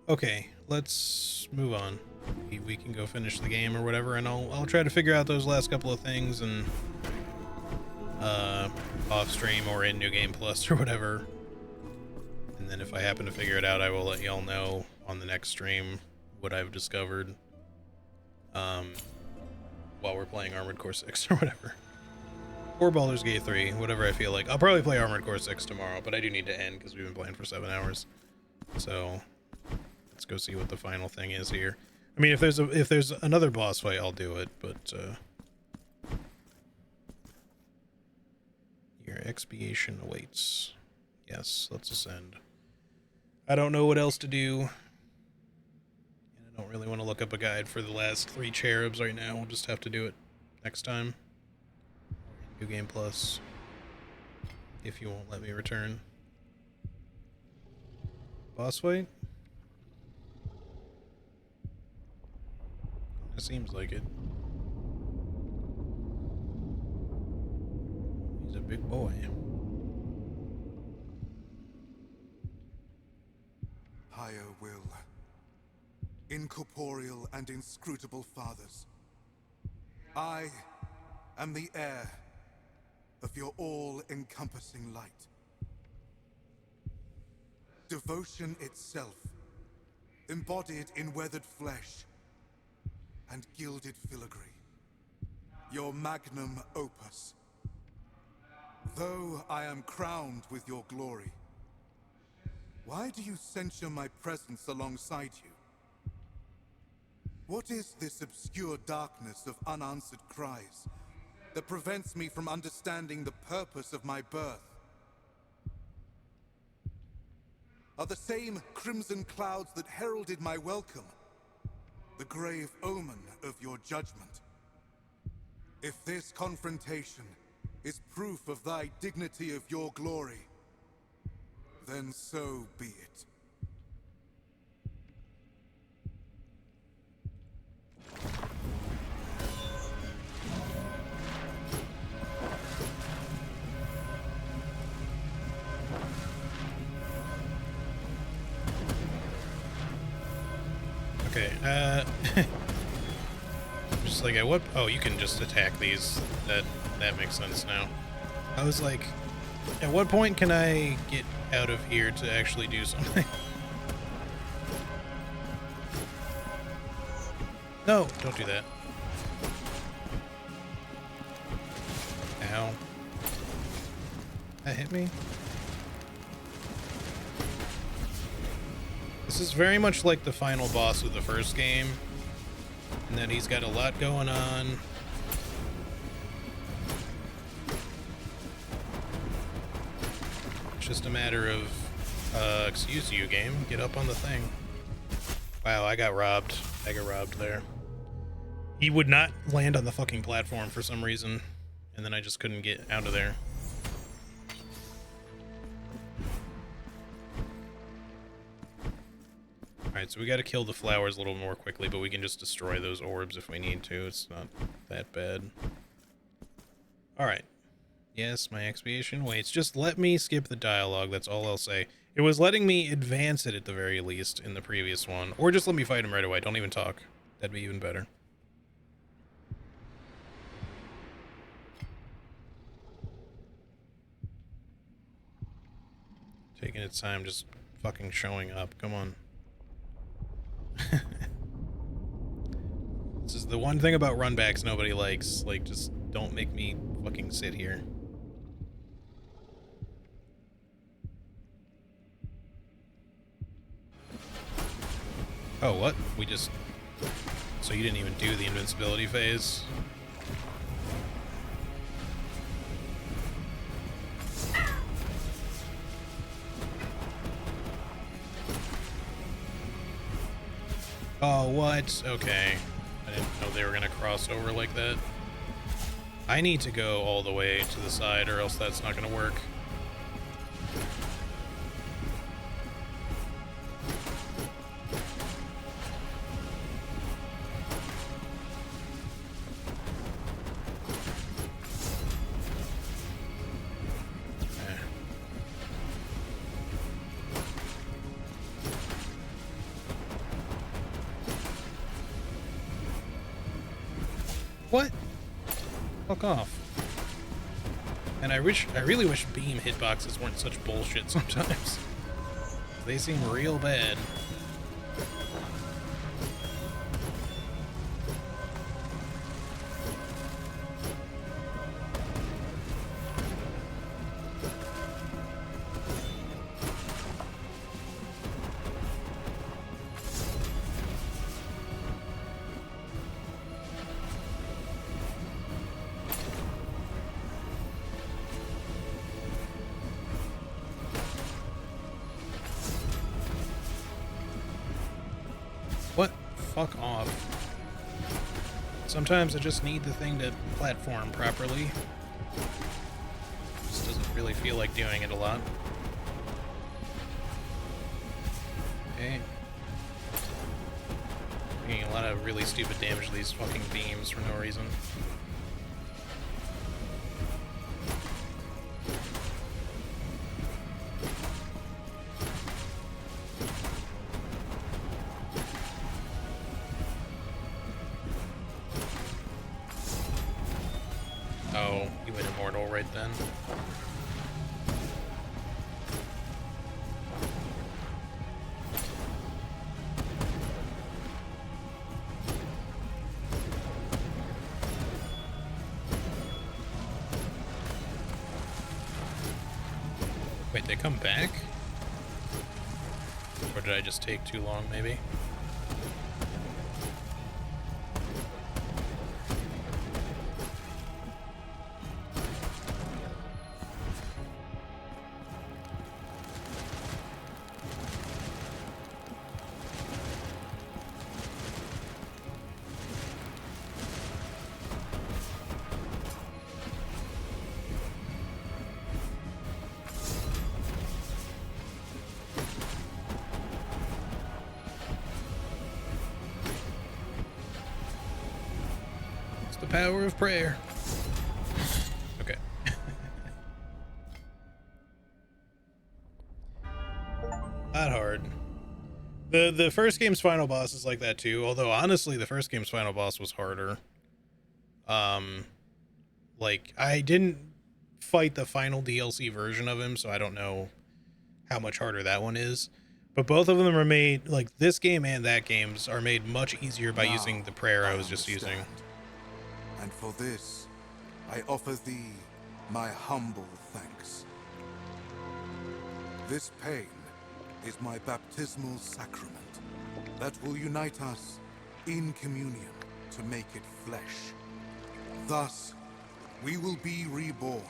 Okay, let's move on. We can go finish the game or whatever, and I'll try to figure out those last couple of things and off stream or in New Game Plus or whatever. And then if I happen to figure it out, I will let y'all know on the next stream what I've discovered while we're playing Armored Core 6 or whatever. Or Baldur's Gate 3, whatever I feel like. I'll probably play Armored Core 6 tomorrow, but I do need to end because we've been playing for 7 hours. So let's go see what the final thing is here. I mean, if there's another boss fight, I'll do it, but your expiation awaits. Yes, let's ascend. I don't know what else to do. And I don't really want to look up a guide for the last 3 cherubs right now. We'll just have to do it next time. New Game Plus. If you won't let me return. Boss fight? It seems like it. He's a big boy. Higher will. Incorporeal and inscrutable fathers. I am the heir of your all-encompassing light. Devotion itself, embodied in weathered flesh and gilded filigree. Your magnum opus. Though I am crowned with your glory, why do you censure my presence alongside you? What is this obscure darkness of unanswered cries that prevents me from understanding the purpose of my birth? Are the same crimson clouds that heralded my welcome the grave omen of your judgment? If this confrontation is proof of thy dignity of your glory, then so be it. Okay, just like at what, oh, you can just attack these. That makes sense now. I was like, at what point can I get out of here to actually do something? No, don't do that. Ow. That hit me? This is very much like the final boss of the first game, in that he's got a lot going on. It's just a matter of, excuse you, game, get up on the thing. Wow, I got robbed. I got robbed there. He would not land on the fucking platform for some reason, and then I just couldn't get out of there. Alright, so we gotta kill the flowers a little more quickly, but we can just destroy those orbs if we need to. It's not that bad. Alright. Yes, my expiation waits. Just let me skip the dialogue, that's all I'll say. It was letting me advance it at the very least in the previous one. Or just let me fight him right away. Don't even talk. That'd be even better. Taking its time, just fucking showing up. Come on. This is the one thing about runbacks nobody likes. Like, just don't make me fucking sit here. Oh, what? We just... So you didn't even do the invincibility phase? Oh, what? Okay. I didn't know they were gonna cross over like that. I need to go all the way to the side or else that's not gonna work. What? Fuck off. And I really wish beam hitboxes weren't such bullshit sometimes. They seem real bad. Fuck off. Sometimes I just need the thing to platform properly. Just doesn't really feel like doing it a lot. Okay. Taking a lot of really stupid damage to these fucking beams for no reason. Oh, you went immortal right then. Wait, they come back? Or did I just take too long, maybe? The power of prayer. Okay. Not hard. The first game's final boss is like that too, although honestly the first game's final boss was harder. Like I didn't fight the final DLC version of him, so I don't know how much harder that one is. But both of them are made, like this game and that game's are made much easier by using the prayer I was just using. And for this, I offer thee my humble thanks. This pain is my baptismal sacrament that will unite us in communion to make it flesh. Thus, we will be reborn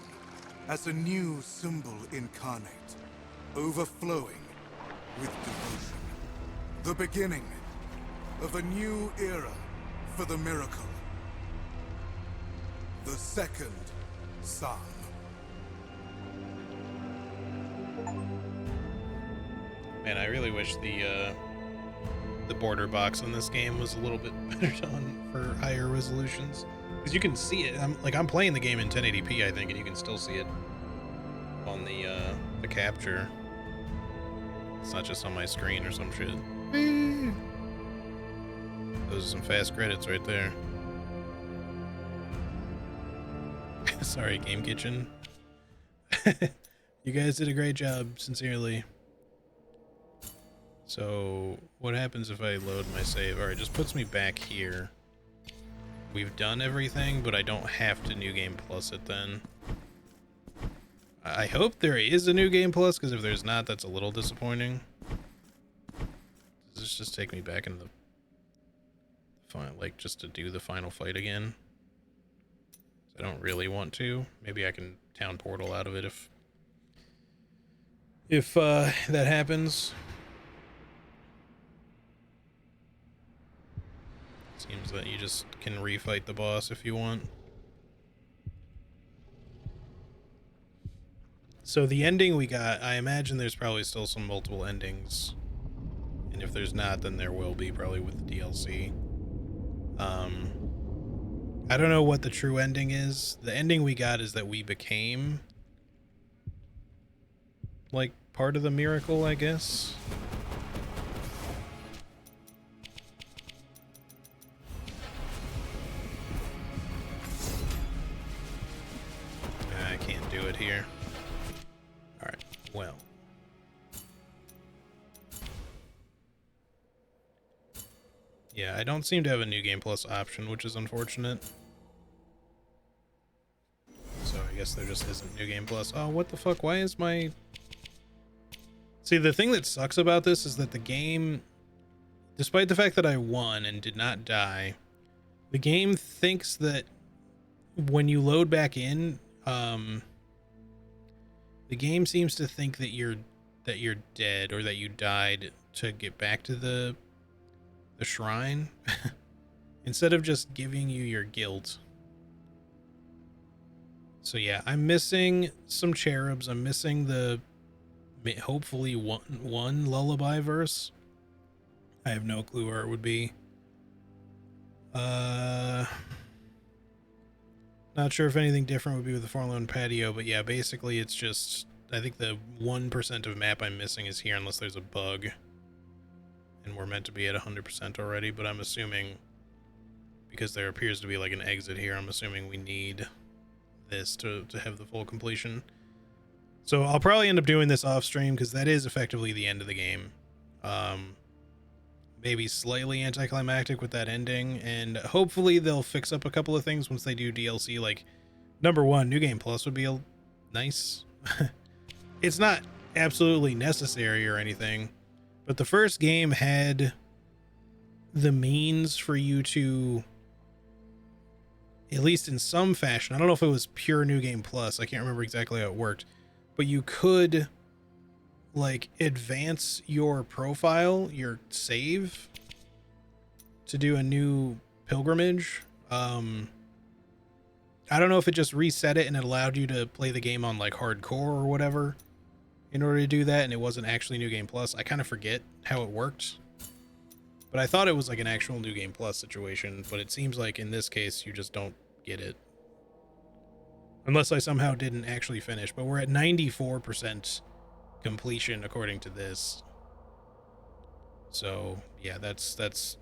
as a new symbol incarnate, overflowing with devotion. The beginning of a new era for the miracle. The second Psalm. Man, I really wish the the border box in this game was a little bit better done for higher resolutions, because you can see it. I'm playing the game in 1080p, I think, and you can still see it on the capture. It's not just on my screen or some shit. Those are some fast credits right there. Sorry, Game Kitchen. You guys did a great job, sincerely. So, what happens if I load my save? Alright, it just puts me back here. We've done everything, but I don't have to New Game Plus it then. I hope there is a New Game Plus, because if there's not, that's a little disappointing. Does this just take me back into the final, like, just to do the final fight again? I don't really want to. Maybe I can town portal out of it if that happens. Seems that you just can refight the boss if you want. So the ending we got, I imagine there's probably still some multiple endings. And if there's not, then there will be, probably with the DLC. I don't know what the true ending is. The ending we got is that we became, like, part of the miracle, I guess. I can't do it here. Alright, well. Yeah, I don't seem to have a New Game Plus option, which is unfortunate. So I guess there just isn't New Game Plus. Oh, what the fuck? Why is my... See, the thing that sucks about this is that the game, despite the fact that I won and did not die, the game thinks that when you load back in, the game seems to think that you're dead or that you died to get back to the shrine instead of just giving you your guilt. So yeah, I'm missing some cherubs. I'm missing the hopefully one lullaby verse. I have no clue where it would be. Not sure if anything different would be with the Forlorn Patio, but yeah, basically it's just, I think the 1% of map I'm missing is here unless there's a bug. And we're meant to be at 100% already, but I'm assuming, because there appears to be like an exit here, I'm assuming we need this to have the full completion. So I'll probably end up doing this off stream, because that is effectively the end of the game. Maybe slightly anticlimactic with that ending, and hopefully they'll fix up a couple of things once they do DLC. Like, number one, New Game Plus would be nice. It's not absolutely necessary or anything, but the first game had the means for you to, at least in some fashion, I don't know if it was pure New Game Plus, I can't remember exactly how it worked, but you could, like, advance your profile, your save, to do a new pilgrimage. I don't know if it just reset it and it allowed you to play the game on, like, hardcore or whatever in order to do that, and it wasn't actually New Game Plus. I kind of forget how it worked, but I thought it was like an actual New Game Plus situation, but it seems like in this case you just don't get it. Unless I somehow didn't actually finish, but we're at 94% completion according to this. So yeah, that's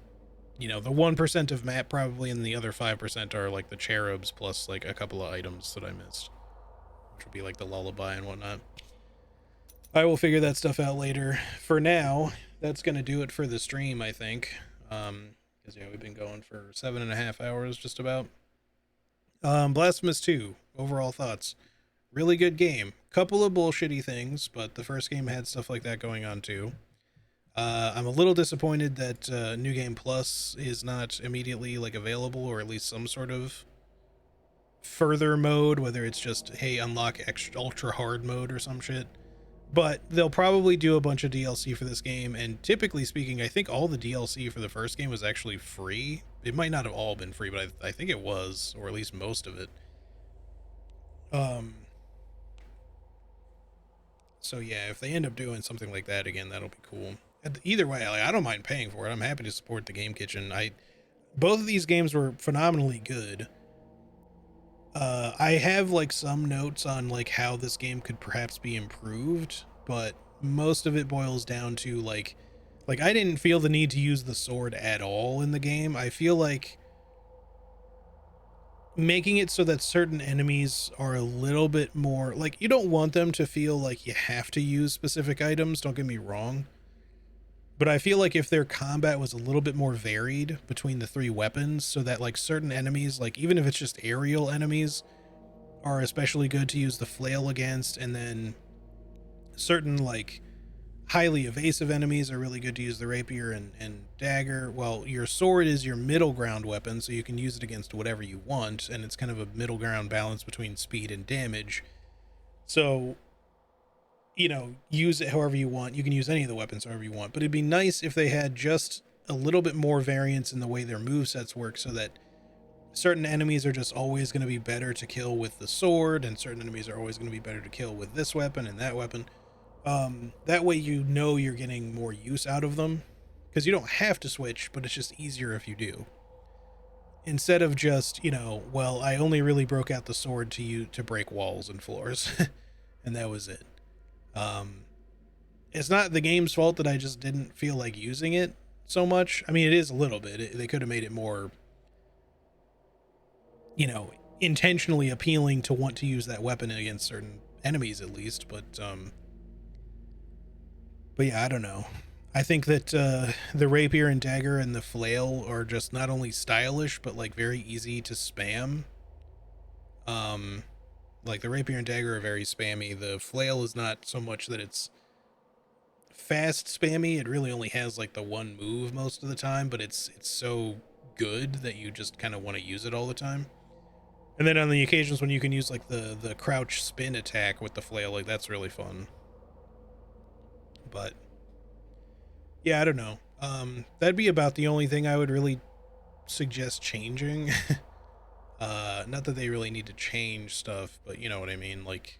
you know, the 1% of map probably, and the other 5% are like the cherubs plus like a couple of items that I missed, which would be like the lullaby and whatnot. I will figure that stuff out later. For now, that's gonna do it for the stream, I think. Because yeah, we've been going for 7.5 hours just about. Blasphemous 2, overall thoughts. Really good game. Couple of bullshitty things, but the first game had stuff like that going on too. I'm a little disappointed that New Game Plus is not immediately like available, or at least some sort of further mode, whether it's just, hey, unlock extra ultra hard mode or some shit. But they'll probably do a bunch of DLC for this game, and typically speaking, I think all the DLC for the first game was actually free. It might not have all been free, but I think it was, or at least most of it. So yeah, if they end up doing something like that again, that'll be cool. Either way, like, I don't mind paying for it. I'm happy to support the Game Kitchen. Both of these games were phenomenally good. I have like some notes on like how this game could perhaps be improved, but most of it boils down to like I didn't feel the need to use the sword at all in the game. I feel like making it so that certain enemies are a little bit more like, you don't want them to feel like you have to use specific items, don't get me wrong. But I feel like if their combat was a little bit more varied between the three weapons, so that like certain enemies, like even if it's just aerial enemies, are especially good to use the flail against, and then certain like highly evasive enemies are really good to use the rapier and dagger. Well, your sword is your middle ground weapon, so you can use it against whatever you want, and it's kind of a middle ground balance between speed and damage. So, you know, use it however you want. You can use any of the weapons however you want, but it'd be nice if they had just a little bit more variance in the way their movesets work, so that certain enemies are just always going to be better to kill with the sword, and certain enemies are always going to be better to kill with this weapon and that weapon. That way you know you're getting more use out of them, because you don't have to switch, but it's just easier if you do. Instead of just, you know, well, I only really broke out the sword to break walls and floors, and that was it. Um, it's not the game's fault that I just didn't feel like using it so much. I mean, it is a little bit. They could have made it more, you know, intentionally appealing to want to use that weapon against certain enemies at least, but yeah, I don't know. I think that the rapier and dagger and the flail are just not only stylish but like very easy to spam. Um, like the rapier and dagger are very spammy. The flail is not so much that it's fast spammy. It really only has like the one move most of the time, but it's so good that you just kind of want to use it all the time. And then on the occasions when you can use like the crouch spin attack with the flail, like that's really fun. But yeah, I don't know. That'd be about the only thing I would really suggest changing. Not that they really need to change stuff, but you know what I mean. Like,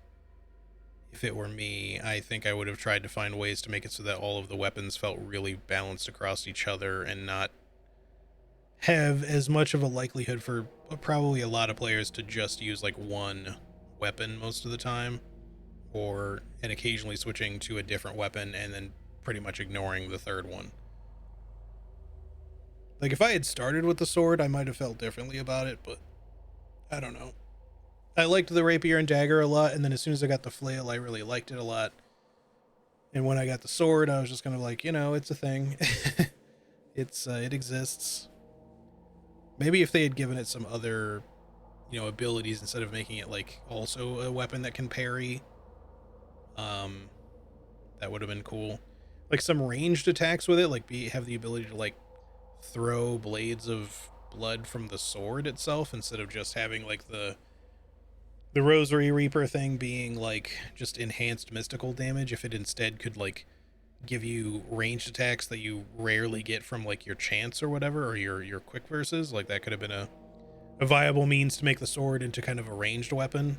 if it were me, I think I would have tried to find ways to make it so that all of the weapons felt really balanced across each other, and not have as much of a likelihood for probably a lot of players to just use like one weapon most of the time, and occasionally switching to a different weapon and then pretty much ignoring the third one. Like if I had started with the sword, I might have felt differently about it, but I don't know. I liked the rapier and dagger a lot, and then as soon as I got the flail, I really liked it a lot. And when I got the sword, I was just kind of like, you know, it's a thing. It exists. Maybe if they had given it some other, you know, abilities instead of making it like also a weapon that can parry, um, that would have been cool. Like some ranged attacks with it, like have the ability to like throw blades of blood from the sword itself, instead of just having like the Rosary Reaper thing being like just enhanced mystical damage. If it instead could like give you ranged attacks that you rarely get from like your chants or whatever, or your quick verses, like that could have been a viable means to make the sword into kind of a ranged weapon.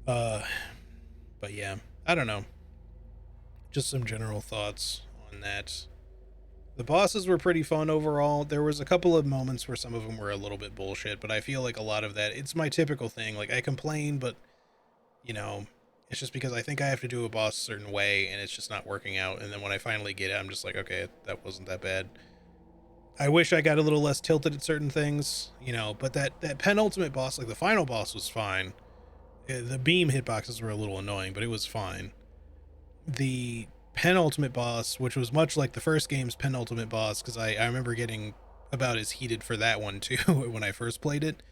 Uh but yeah, I don't know. Just some general thoughts on that. The bosses were pretty fun overall. There was a couple of moments where some of them were a little bit bullshit, but I feel like a lot of that, it's my typical thing. Like I complain, but you know, it's just because I think I have to do a boss a certain way and it's just not working out. And then when I finally get it, I'm just like, okay, that wasn't that bad. I wish I got a little less tilted at certain things, you know, but that penultimate boss, like the final boss, was fine. The beam hitboxes were a little annoying, but it was fine. The penultimate boss, which was much like the first game's penultimate boss, because I remember getting about as heated for that one too when I first played it.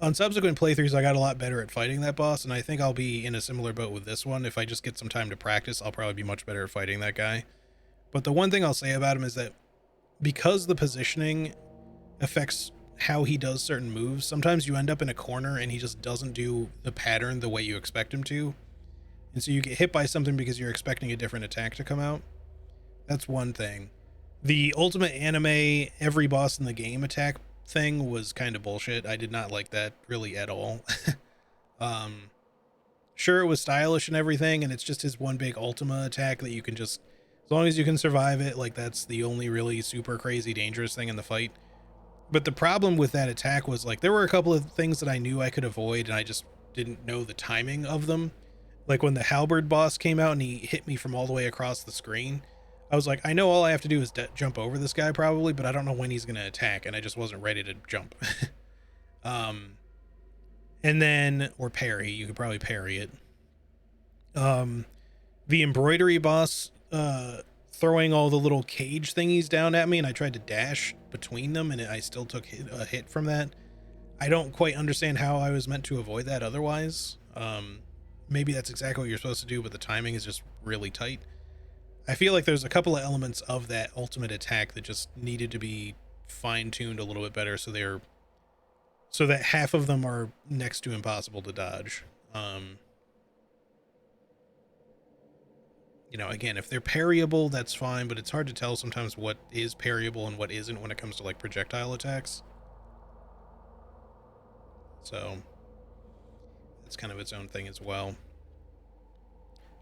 On subsequent playthroughs, I got a lot better at fighting that boss, and I think I'll be in a similar boat with this one. If I just get some time to practice, I'll probably be much better at fighting that guy. But the one thing I'll say about him is that because the positioning affects how he does certain moves, sometimes you end up in a corner and he just doesn't do the pattern the way you expect him to. And so you get hit by something because you're expecting a different attack to come out. That's one thing. The ultimate anime every boss in the game attack thing was kind of bullshit. I did not like that really at all. Sure, it was stylish and everything, and it's just his one big Ultima attack that you can just As long as you can survive it, like that's the only really super crazy dangerous thing in the fight. But the problem with that attack was like there were a couple of things that I knew I could avoid and I just didn't know the timing of them. Like when the halberd boss came out and he hit me from all the way across the screen, I was like, I know all I have to do is jump over this guy probably, but I don't know when he's going to attack, and I just wasn't ready to jump. And then, or parry, you could probably parry it. The embroidery boss, throwing all the little cage thingies down at me, and I tried to dash between them, and I still took a hit from that. I don't quite understand how I was meant to avoid that otherwise. Maybe that's exactly what you're supposed to do, but the timing is just really tight. I feel like there's a couple of elements of that ultimate attack that just needed to be fine-tuned a little bit better, so that half of them are next to impossible to dodge. You know, again, if they're parryable, that's fine, but it's hard to tell sometimes what is parryable and what isn't when it comes to like projectile attacks. So it's kind of its own thing as well.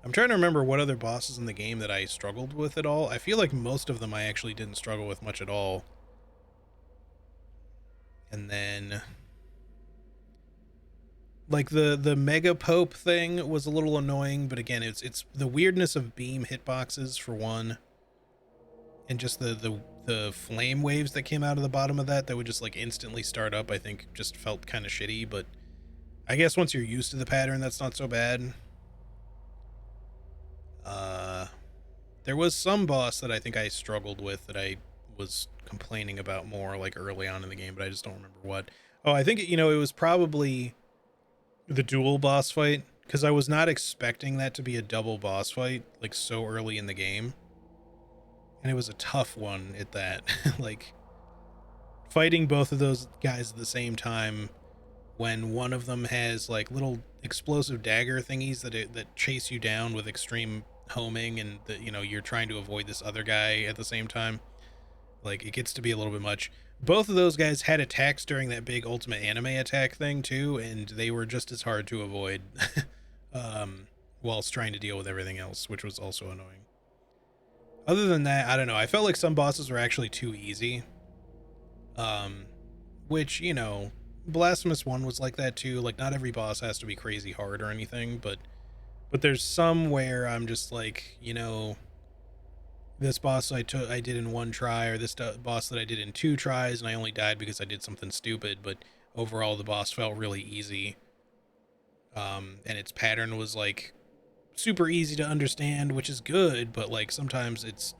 I'm trying to remember what other bosses in the game that I struggled with at all. I feel like most of them I actually didn't struggle with much at all. And then like the Mega Pope thing was a little annoying, but again, it's the weirdness of beam hitboxes for one, and just the flame waves that came out of the bottom of that would just like instantly start up, I think just felt kind of shitty, but I guess once you're used to the pattern, that's not so bad. There was some boss that I think I struggled with that I was complaining about more like early on in the game, but I just don't remember what. Oh, I think, it was probably the dual boss fight, because I was not expecting that to be a double boss fight like so early in the game, and it was a tough one at that. Like fighting both of those guys at the same time when one of them has like little explosive dagger thingies that chase you down with extreme homing, and that you're trying to avoid this other guy at the same time. Like it gets to be a little bit much. Both of those guys had attacks during that big ultimate anime attack thing too, and they were just as hard to avoid whilst trying to deal with everything else, which was also annoying. Other than that, I don't know, I felt like some bosses were actually too easy, which Blasphemous 1 was like that too. Like not every boss has to be crazy hard or anything, but there's some where I'm just like, this boss I did in one try, or this boss that I did in 2 tries, and I only died because I did something stupid, but overall the boss felt really easy. And its pattern was like super easy to understand, which is good, but like sometimes it's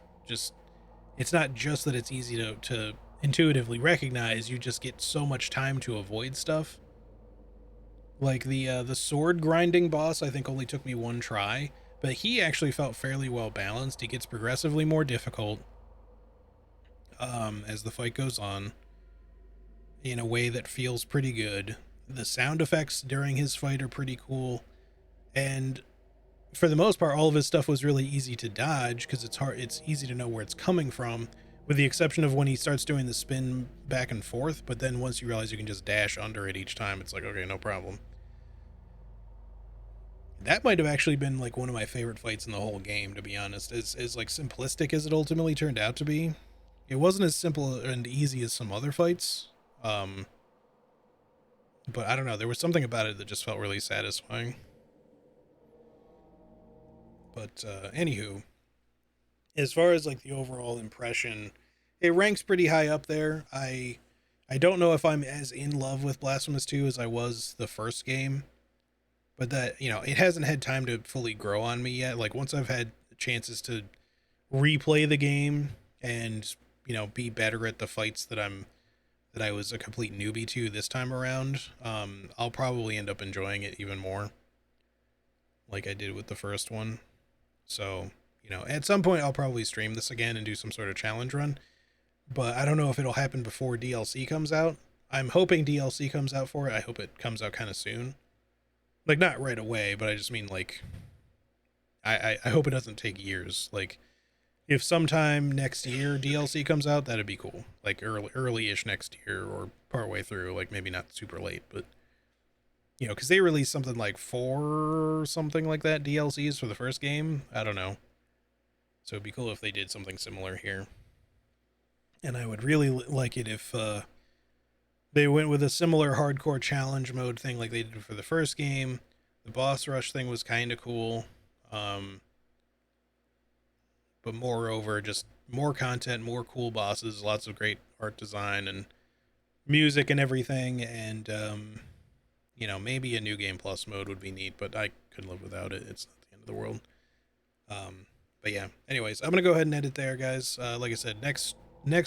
not just that it's easy to intuitively recognize, you just get so much time to avoid stuff. Like the sword grinding boss I think only took me 1 try, but he actually felt fairly well balanced. He gets progressively more difficult as the fight goes on, in a way that feels pretty good. The sound effects during his fight are pretty cool, and for the most part all of his stuff was really easy to dodge because it's easy to know where it's coming from, with the exception of when he starts doing the spin back and forth, but then once you realize you can just dash under it each time, it's like, okay, no problem. That might have actually been like one of my favorite fights in the whole game, to be honest. As like simplistic as it ultimately turned out to be, it wasn't as simple and easy as some other fights. But I don't know, there was something about it that just felt really satisfying. But anywho, as far as like the overall impression, it ranks pretty high up there. I don't know if I'm as in love with Blasphemous 2 as I was the first game, but that, it hasn't had time to fully grow on me yet. Like once I've had chances to replay the game and, be better at the fights that I was a complete newbie to this time around, I'll probably end up enjoying it even more, like I did with the first one. So, at some point I'll probably stream this again and do some sort of challenge run, but I don't know if it'll happen before DLC comes out. I'm hoping DLC comes out for it. I hope it comes out kind of soon. Like, not right away, but I just mean, like, I hope it doesn't take years. Like, if sometime next year DLC comes out, that'd be cool. Like, early-ish next year, or partway through, like, maybe not super late, but, because they released something like 4 or something like that DLCs for the first game. I don't know. So it'd be cool if they did something similar here. And I would really like it if they went with a similar hardcore challenge mode thing like they did for the first game. The boss rush thing was kind of cool. But moreover, just more content, more cool bosses, lots of great art design and music and everything. And, maybe a New Game Plus mode would be neat, but I could live without it. It's not the end of the world. But yeah, anyways, I'm going to go ahead and edit there, guys. Like I said, next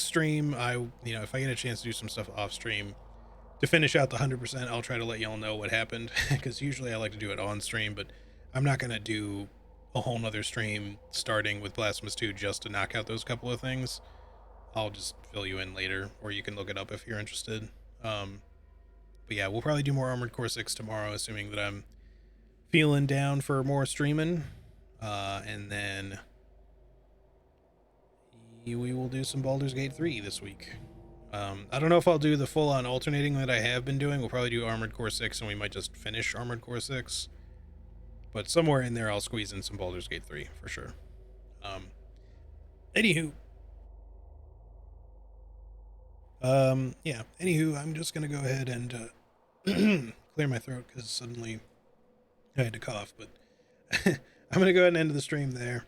stream, if I get a chance to do some stuff off stream to finish out the 100%, I'll try to let y'all know what happened, because usually I like to do it on stream, but I'm not going to do a whole nother stream starting with Blasphemous 2 just to knock out those couple of things. I'll just fill you in later, or you can look it up if you're interested. But yeah, we'll probably do more Armored Core 6 tomorrow, assuming that I'm feeling down for more streaming. And then we will do some Baldur's Gate 3 this week. I don't know if I'll do the full-on alternating that I have been doing. We'll probably do Armored Core 6, and we might just finish Armored Core 6. But somewhere in there, I'll squeeze in some Baldur's Gate 3, for sure. Anywho. Anywho, I'm just going to go ahead and clear my throat, because suddenly I had to cough. But I'm going to go ahead and end the stream there.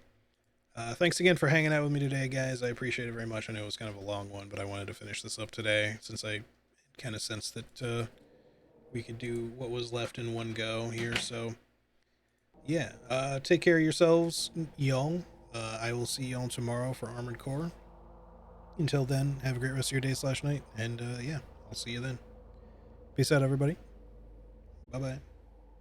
Thanks again for hanging out with me today, guys. I appreciate it very much. I know it was kind of a long one, but I wanted to finish this up today since I kind of sensed that we could do what was left in one go here. So, yeah, take care of yourselves, y'all. I will see y'all tomorrow for Armored Core. Until then, have a great rest of your day/night, and yeah, I'll see you then. Peace out, everybody. Bye-bye.